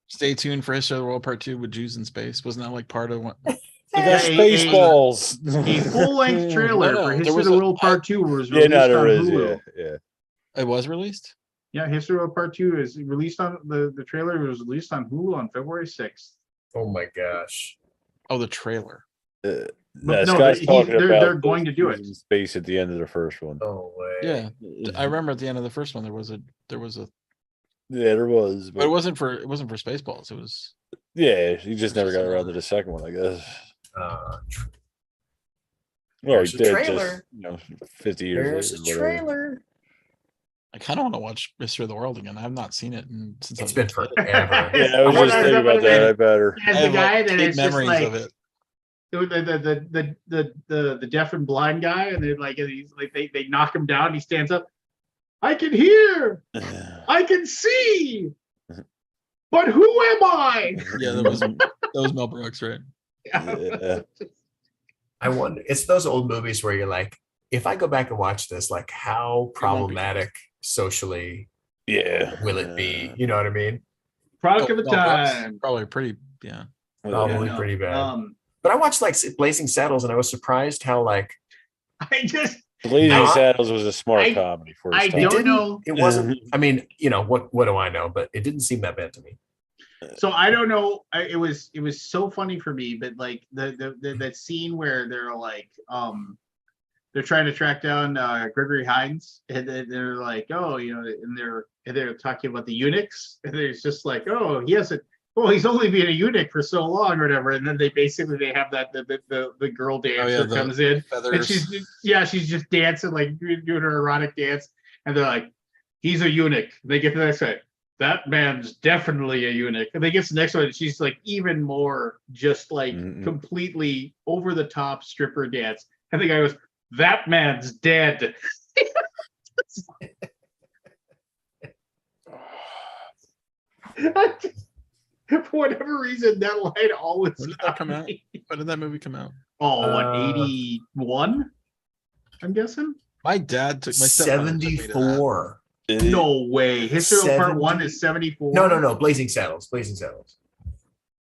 Speaker 3: stay tuned for History of the World Part 2 with Jews in space. Wasn't that like part of what?
Speaker 2: They
Speaker 1: Yeah,
Speaker 2: got space balls.
Speaker 1: A full-length trailer
Speaker 3: No,
Speaker 1: for
Speaker 3: there
Speaker 1: History
Speaker 3: was
Speaker 1: of the
Speaker 3: a-
Speaker 1: World Part 2 was
Speaker 2: Yeah,
Speaker 1: released
Speaker 2: no,
Speaker 1: on
Speaker 2: there is.
Speaker 1: Hulu.
Speaker 2: Yeah.
Speaker 3: It was released?
Speaker 1: Yeah, History of the World Part 2 is released on the trailer was released on Hulu on February 6th.
Speaker 5: Oh my gosh.
Speaker 3: Oh, the trailer.
Speaker 2: No,
Speaker 1: no,
Speaker 2: this guy's talking about
Speaker 1: they're going to do it.
Speaker 2: in space at the end of the first one.
Speaker 5: No way.
Speaker 3: Yeah. I remember at the end of the first one there was a
Speaker 2: Yeah, there was.
Speaker 3: but it wasn't for Spaceballs. It was
Speaker 2: Yeah, he just never got
Speaker 3: Just
Speaker 2: around to the second one, I guess.
Speaker 5: Uh,
Speaker 2: Well,
Speaker 5: There's
Speaker 2: he
Speaker 5: a
Speaker 2: did
Speaker 5: trailer.
Speaker 2: just, 50 years
Speaker 5: there's a
Speaker 2: later. whatever.
Speaker 5: trailer.
Speaker 3: I kind of want to watch History of the World again. I've not seen it since I
Speaker 5: It's
Speaker 3: was a
Speaker 5: been
Speaker 3: kid.
Speaker 5: forever.
Speaker 2: Yeah, I was just thinking about that. I better.
Speaker 1: As
Speaker 3: I
Speaker 1: the
Speaker 3: have
Speaker 1: guy
Speaker 3: like
Speaker 1: that
Speaker 3: kid
Speaker 1: is just
Speaker 3: memories
Speaker 1: like
Speaker 3: of it.
Speaker 1: the deaf and blind guy, and they're like he's like they knock him down, he stands up. I can hear, I can see, but who am I?
Speaker 3: Yeah, that was Mel Brooks, right?
Speaker 2: Yeah.
Speaker 5: I wonder, it's those old movies where you're like, if I go back and watch this, like how problematic socially
Speaker 2: Yeah.
Speaker 5: will it be? You know what I mean?
Speaker 1: Product of the
Speaker 3: Mel Brooks,
Speaker 1: time.
Speaker 3: probably pretty, yeah.
Speaker 5: Probably
Speaker 1: no,
Speaker 5: pretty bad.
Speaker 1: Um,
Speaker 5: But I watched like Blazing Saddles and I was surprised how like
Speaker 1: I just
Speaker 2: Blazing
Speaker 5: I-
Speaker 2: Saddles was a smart
Speaker 1: I-
Speaker 2: comedy for
Speaker 1: I
Speaker 2: its time.
Speaker 1: don't
Speaker 5: didn't-
Speaker 1: know.
Speaker 5: it wasn't. I mean, you know what do I know? But it didn't seem that bad to me.
Speaker 1: So I don't know. It was so funny for me, but like that scene where they're like they're trying to track down Gregory Hines, and they're like, oh, you know, and they're talking about the eunuchs, and it's just like, oh, he hasn't. Well, he's only been a eunuch for so long, or whatever. And then they have that the girl dancer
Speaker 3: the
Speaker 1: comes in, and
Speaker 3: Feathers.
Speaker 1: she's just dancing, like doing her erotic dance, and they're like, he's a eunuch. They get to the next one. That man's definitely a eunuch. And they get to the next one, and she's like even more just like completely over the top stripper dance. And the guy goes, that man's dead. For whatever reason, that line always.
Speaker 3: When did that come out? When did that movie come out?
Speaker 1: Oh, what, 81? I'm guessing.
Speaker 3: My dad took my stepmother took me to that.
Speaker 5: 74.
Speaker 1: No way. History of Part 1 is 74.
Speaker 5: No. Blazing Saddles. Blazing Saddles.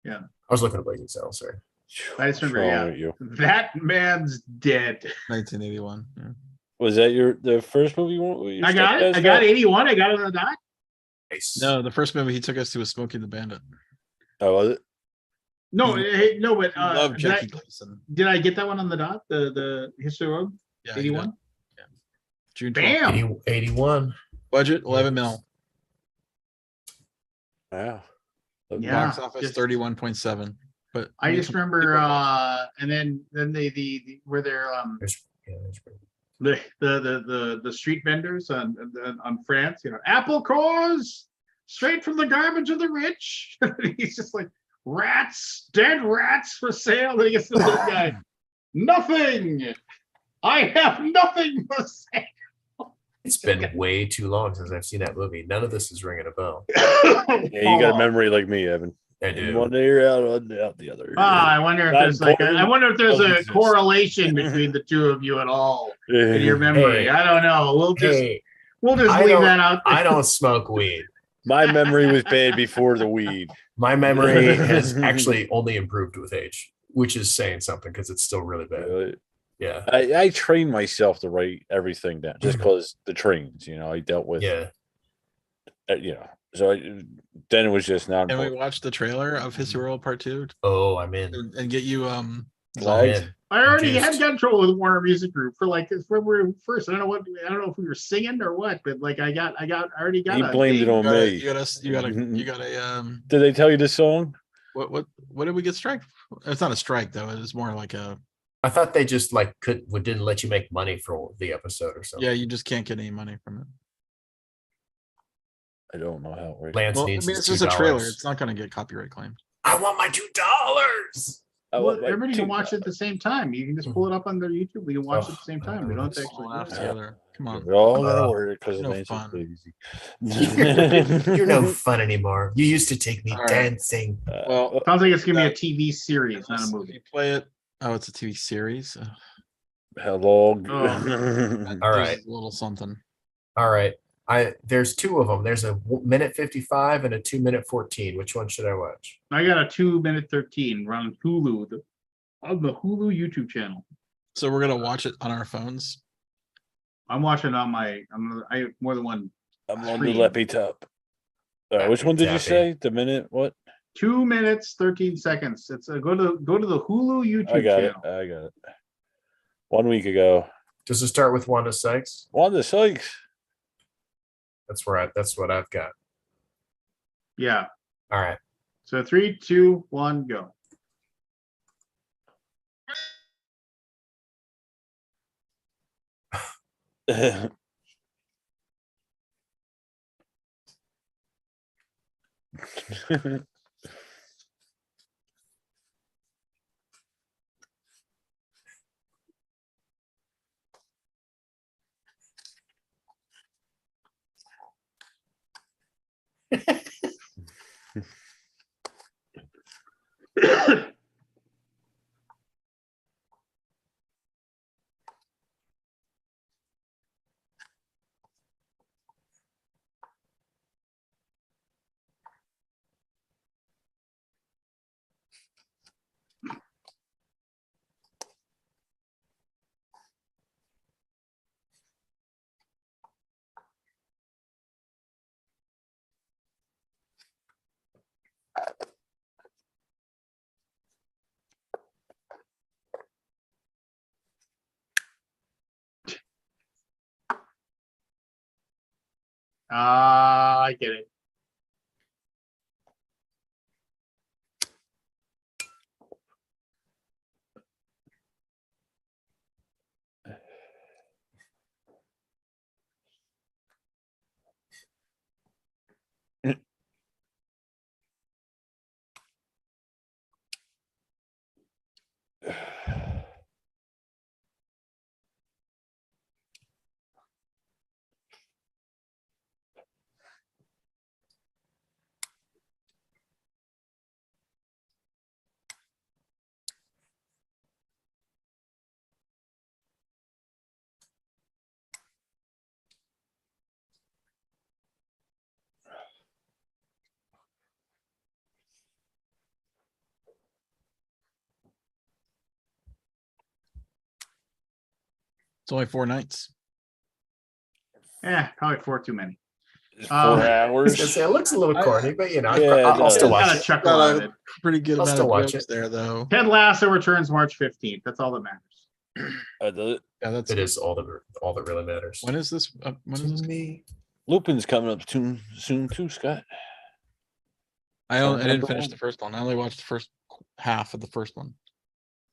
Speaker 1: Yeah.
Speaker 5: I was looking at Blazing Saddles. Sorry.
Speaker 1: I just remember,
Speaker 2: What's
Speaker 1: yeah.
Speaker 2: wrong with you?
Speaker 1: That man's dead.
Speaker 3: 1981. Yeah.
Speaker 2: Was that the first movie you want?
Speaker 1: I got it. I got 81. I got it on the dot.
Speaker 5: Nice.
Speaker 3: No, the first movie he took us to was Smokey the Bandit.
Speaker 2: Oh, was it?
Speaker 1: No, hey, no, but
Speaker 3: I love
Speaker 1: did I-
Speaker 3: Jackie Gleason.
Speaker 1: did I get that one on the dot? The History of the World?
Speaker 3: Yeah,
Speaker 1: 81?
Speaker 3: yeah. June 12th.
Speaker 1: Bam.
Speaker 5: 81.
Speaker 3: Budget 11 mil.
Speaker 2: Wow.
Speaker 1: Yeah.
Speaker 3: Box office
Speaker 1: just-
Speaker 3: 31.7. But
Speaker 1: I just remember,
Speaker 3: people watch
Speaker 1: and then the where they're
Speaker 5: There's
Speaker 1: the street vendors on France, you know, apple cores straight from the garbage of the rich. He's just like rats, dead rats for sale. And he gets the little guy, nothing. I have nothing for sale.
Speaker 5: It's been way too long since I've seen that movie. None of this is ringing a bell.
Speaker 2: Yeah, you got a memory like me, Evan.
Speaker 5: I do.
Speaker 2: One ear out the other.
Speaker 1: I wonder if
Speaker 2: Not
Speaker 1: there's like
Speaker 2: important.
Speaker 1: I wonder if there's
Speaker 2: Doesn't
Speaker 1: a
Speaker 2: exist.
Speaker 1: correlation between the two of you at all in your memory.
Speaker 5: Hey.
Speaker 1: I don't know. We'll just
Speaker 5: Hey,
Speaker 1: we'll just
Speaker 5: I
Speaker 1: leave
Speaker 5: don't-
Speaker 1: that out there.
Speaker 5: I don't smoke weed.
Speaker 2: My memory was bad before the weed.
Speaker 5: My memory has actually only improved with age, which is saying something because it's still really bad.
Speaker 2: Really?
Speaker 5: Yeah.
Speaker 2: I trained myself to write everything down just because the trains, I dealt with,
Speaker 5: Yeah.
Speaker 2: So then it was just not
Speaker 3: Can we
Speaker 2: important.
Speaker 3: watch the trailer of History World Part 2
Speaker 5: Oh, I'm in.
Speaker 3: and get you
Speaker 5: I'm
Speaker 2: Flagged.
Speaker 5: in.
Speaker 1: I already had
Speaker 5: Juiced.
Speaker 1: control with Warner Music Group for like when we were first. I don't know if we were singing or what, but like I already got.
Speaker 2: He blamed it
Speaker 1: date.
Speaker 2: on me.
Speaker 3: you got a
Speaker 2: Did they tell you this song?
Speaker 3: what did we get strike? It's not a strike though. It's more like a
Speaker 5: I thought they just like didn't let you make money for the episode or something.
Speaker 3: yeah. You just can't get any money from it.
Speaker 2: I don't know how it works.
Speaker 5: Lance
Speaker 3: Well, I
Speaker 5: needs
Speaker 3: mean,
Speaker 5: his
Speaker 3: it's just a trailer.
Speaker 5: $2.
Speaker 3: It's not going to get copyright claimed.
Speaker 5: I want my $2.
Speaker 1: Well, everybody can watch it at the same time. You can just pull it up on their YouTube. We can watch it at the same time. We don't have to actually.
Speaker 3: All laugh
Speaker 1: do it.
Speaker 3: together. Come on.
Speaker 2: We're all gonna work because
Speaker 3: no
Speaker 2: Lance is
Speaker 3: fun.
Speaker 2: crazy.
Speaker 5: You're no fun anymore. You used to take me
Speaker 3: All right.
Speaker 5: dancing.
Speaker 3: Well,
Speaker 1: Sounds like it's gonna be a TV series, not a
Speaker 3: if
Speaker 1: movie.
Speaker 3: you play it. Oh, it's a TV series.
Speaker 2: How long?
Speaker 5: All
Speaker 3: There's
Speaker 5: right.
Speaker 3: a little something.
Speaker 5: All right. There's two of them. There's a minute 55 and a 2-minute 14. Which one should I watch?
Speaker 1: I got a 2-minute 13 on Hulu, on the Hulu YouTube channel.
Speaker 3: So we're gonna watch it on our phones.
Speaker 1: I'm watching on I have more than one.
Speaker 2: I'm on the
Speaker 1: Screen.
Speaker 2: Leppy top. Which one did you
Speaker 5: Tappy.
Speaker 2: say? The minute? What?
Speaker 1: 2 minutes 13 seconds. It's go to the Hulu YouTube
Speaker 2: I got
Speaker 1: channel.
Speaker 2: it. I got it. 1 week ago.
Speaker 5: Does it start with Wanda Sykes?
Speaker 2: Wanda Sykes.
Speaker 5: That's what I've got.
Speaker 1: Yeah.
Speaker 5: All right.
Speaker 1: So 3, 2, 1, go. I get it.
Speaker 3: It's only 4 nights.
Speaker 1: Probably 4 too many.
Speaker 2: It's 4
Speaker 5: I was
Speaker 2: hours.
Speaker 5: gonna say, it looks a little corny, but
Speaker 2: Yeah,
Speaker 5: I'll still
Speaker 1: Got
Speaker 5: watch
Speaker 1: a
Speaker 5: it.
Speaker 1: chuckle out of it.
Speaker 3: Pretty good
Speaker 5: I'll
Speaker 3: amount
Speaker 5: still
Speaker 3: of
Speaker 5: watch
Speaker 3: jokes
Speaker 5: it.
Speaker 3: there, though.
Speaker 1: Ted Lasso returns March 15th. That's all that matters.
Speaker 3: Yeah, that's
Speaker 5: It is all that really matters.
Speaker 3: When is this? When is this?
Speaker 5: me?
Speaker 2: Lupin's coming up soon too, Scott.
Speaker 3: I didn't
Speaker 2: number
Speaker 3: finish
Speaker 2: one.
Speaker 3: the first one. I only watched the first half of the first one.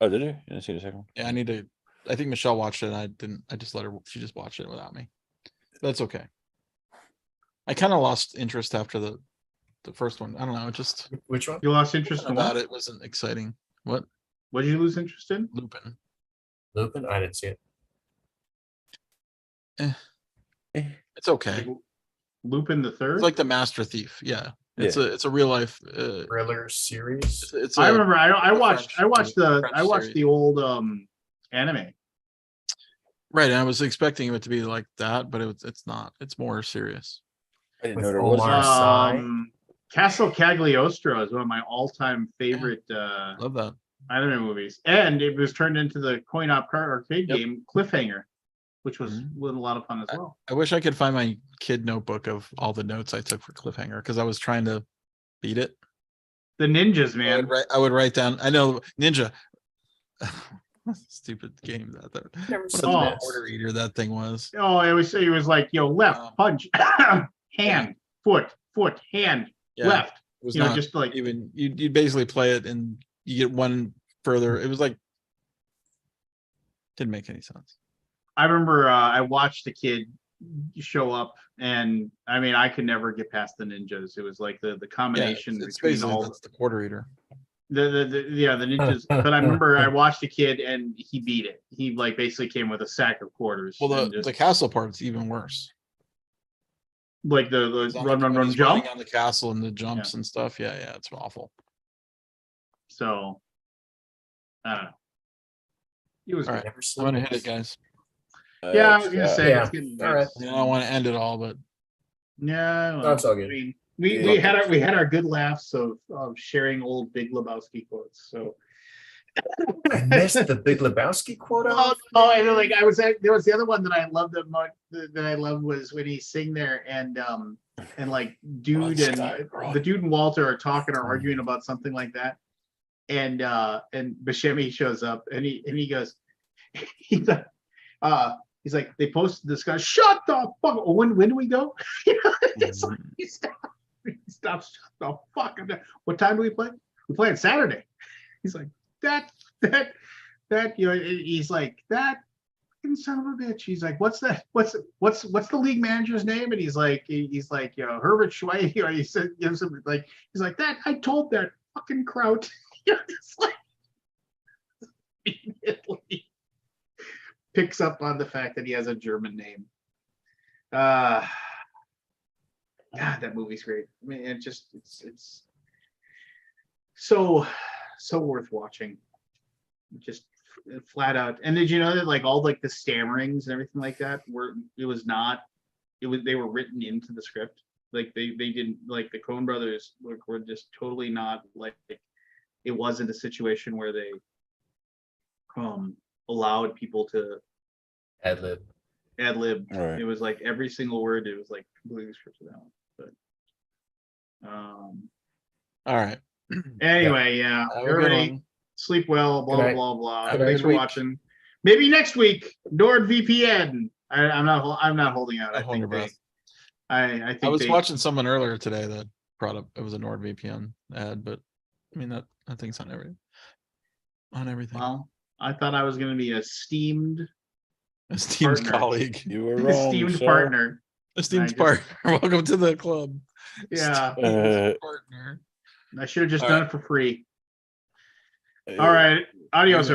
Speaker 2: Oh, did you? You didn't see the second one?
Speaker 3: Yeah, I need to. I think Michelle watched it. And I didn't. I just let her. She just watched it without me. That's okay. I kind of lost interest after the first one. I don't know. It just
Speaker 5: Which one?
Speaker 1: You lost interest in
Speaker 3: about
Speaker 1: what?
Speaker 3: it wasn't exciting. What
Speaker 1: What did you lose interest in?
Speaker 3: Lupin?
Speaker 5: Lupin? I didn't see it.
Speaker 3: It's okay.
Speaker 1: Lupin the Third?
Speaker 3: It's like the Master Thief. Yeah, it's a real life.
Speaker 5: Thriller series.
Speaker 3: It's
Speaker 1: I
Speaker 3: a-
Speaker 1: remember I
Speaker 3: a
Speaker 1: watched
Speaker 3: French
Speaker 1: the
Speaker 3: series.
Speaker 1: old anime.
Speaker 3: right. And I was expecting it to be like that, but it's not. It's more serious.
Speaker 2: I didn't
Speaker 5: With
Speaker 2: know there was.
Speaker 5: Omar Sy.
Speaker 1: Castle Cagliostro is one of my all-time favorite
Speaker 3: Love that.
Speaker 1: Anime movies, and it was turned into the coin op arcade
Speaker 3: Yep.
Speaker 1: game Cliffhanger, which was
Speaker 3: Mhm.
Speaker 1: a lot of fun as well.
Speaker 3: I wish I could find my kid notebook of all the notes I took for Cliffhanger because I was trying to beat it.
Speaker 1: The ninjas,
Speaker 3: I
Speaker 1: man.
Speaker 3: would write down. I know Ninja. Stupid game that.
Speaker 5: Never
Speaker 3: What
Speaker 5: seen
Speaker 3: a
Speaker 5: this.
Speaker 3: order eater that thing was.
Speaker 1: Oh, it was like, left,
Speaker 3: Um,
Speaker 1: punch, hand, foot, hand,
Speaker 3: Yeah,
Speaker 1: left.
Speaker 3: it was
Speaker 1: You know,
Speaker 3: not
Speaker 1: just like
Speaker 3: even you basically play it and you get one further. It was like didn't make any sense.
Speaker 1: I remember I watched a kid show up, and I mean, I could never get past the ninjas. It was like the
Speaker 3: Yeah,
Speaker 1: combination
Speaker 3: it's
Speaker 1: between
Speaker 3: basically
Speaker 1: all
Speaker 3: that's the quarter eater.
Speaker 1: the ninjas. But I remember I watched a kid and he beat it. He like basically came with a sack of quarters.
Speaker 3: Well,
Speaker 1: and
Speaker 3: the
Speaker 1: just,
Speaker 3: castle part's even worse.
Speaker 1: like the
Speaker 3: He's on
Speaker 1: run,
Speaker 3: the-
Speaker 1: run,
Speaker 3: when
Speaker 1: run,
Speaker 3: he's
Speaker 1: jump.
Speaker 3: running on the castle and the jumps and stuff. Yeah, it's awful.
Speaker 1: So I don't know. It was
Speaker 3: All
Speaker 1: good.
Speaker 3: right,
Speaker 5: Never
Speaker 3: I'm
Speaker 5: seen
Speaker 3: gonna hit
Speaker 5: this.
Speaker 3: it, guys.
Speaker 1: Yeah, I was gonna say
Speaker 5: Yeah.
Speaker 1: it's getting
Speaker 5: All right.
Speaker 3: I don't want to end it all, but
Speaker 1: Yeah, well,
Speaker 5: That's all good.
Speaker 1: I mean,
Speaker 2: Yeah.
Speaker 1: we had our good laughs of sharing old Big Lebowski quotes. So
Speaker 5: I missed the Big Lebowski quote.
Speaker 1: I know, like there was the other one that I loved that I loved was when he's sitting there and like dude the dude and Walter are talking or arguing about something like that, and Buscemi shows up and he goes he's like they posted this guy, shut the fuck. When do we go? It's like he stops, shut the fuck up. What time do we play? We play on Saturday. He's like that he's like that fucking son of a bitch. He's like, what's that? What's the league manager's name? And he's like Herbert Schweig. He said gives him like he's like that. I told that fucking Kraut. It's like immediately picks up on the fact that he has a German name. God, that movie's great. I mean, it's so worth watching. Just flat out. And did you know that like all like the stammerings and everything like that they were written into the script. Like they didn't, like the Coen brothers were just totally not like, it wasn't a situation where they allowed people to
Speaker 5: Ad lib.
Speaker 2: Right.
Speaker 1: It was like every single word, it was like completely scripted out. But
Speaker 3: all right.
Speaker 1: anyway, yeah.
Speaker 3: Have a good
Speaker 1: Everybody
Speaker 3: one.
Speaker 1: sleep well, blah
Speaker 5: Good
Speaker 1: blah
Speaker 5: night.
Speaker 1: blah blah.
Speaker 3: Have a
Speaker 1: Thanks
Speaker 3: good
Speaker 1: for
Speaker 3: week.
Speaker 1: watching. Maybe next week, NordVPN. I'm not holding out.
Speaker 3: Don't hold your breath.
Speaker 1: I think
Speaker 3: I was
Speaker 1: they,
Speaker 3: watching someone earlier today that brought up it was a NordVPN ad, but I mean that thing's on everything.
Speaker 1: well, I thought I was going to be a esteemed
Speaker 3: Esteemed
Speaker 1: partner.
Speaker 3: colleague,
Speaker 2: You were wrong,
Speaker 1: esteemed
Speaker 2: sir.
Speaker 1: partner.
Speaker 3: esteemed
Speaker 1: just-
Speaker 3: partner. Welcome to the club.
Speaker 1: Yeah,
Speaker 3: Esteemed partner.
Speaker 1: I should have just
Speaker 3: All
Speaker 1: done
Speaker 3: right.
Speaker 1: it for free. All right, adios.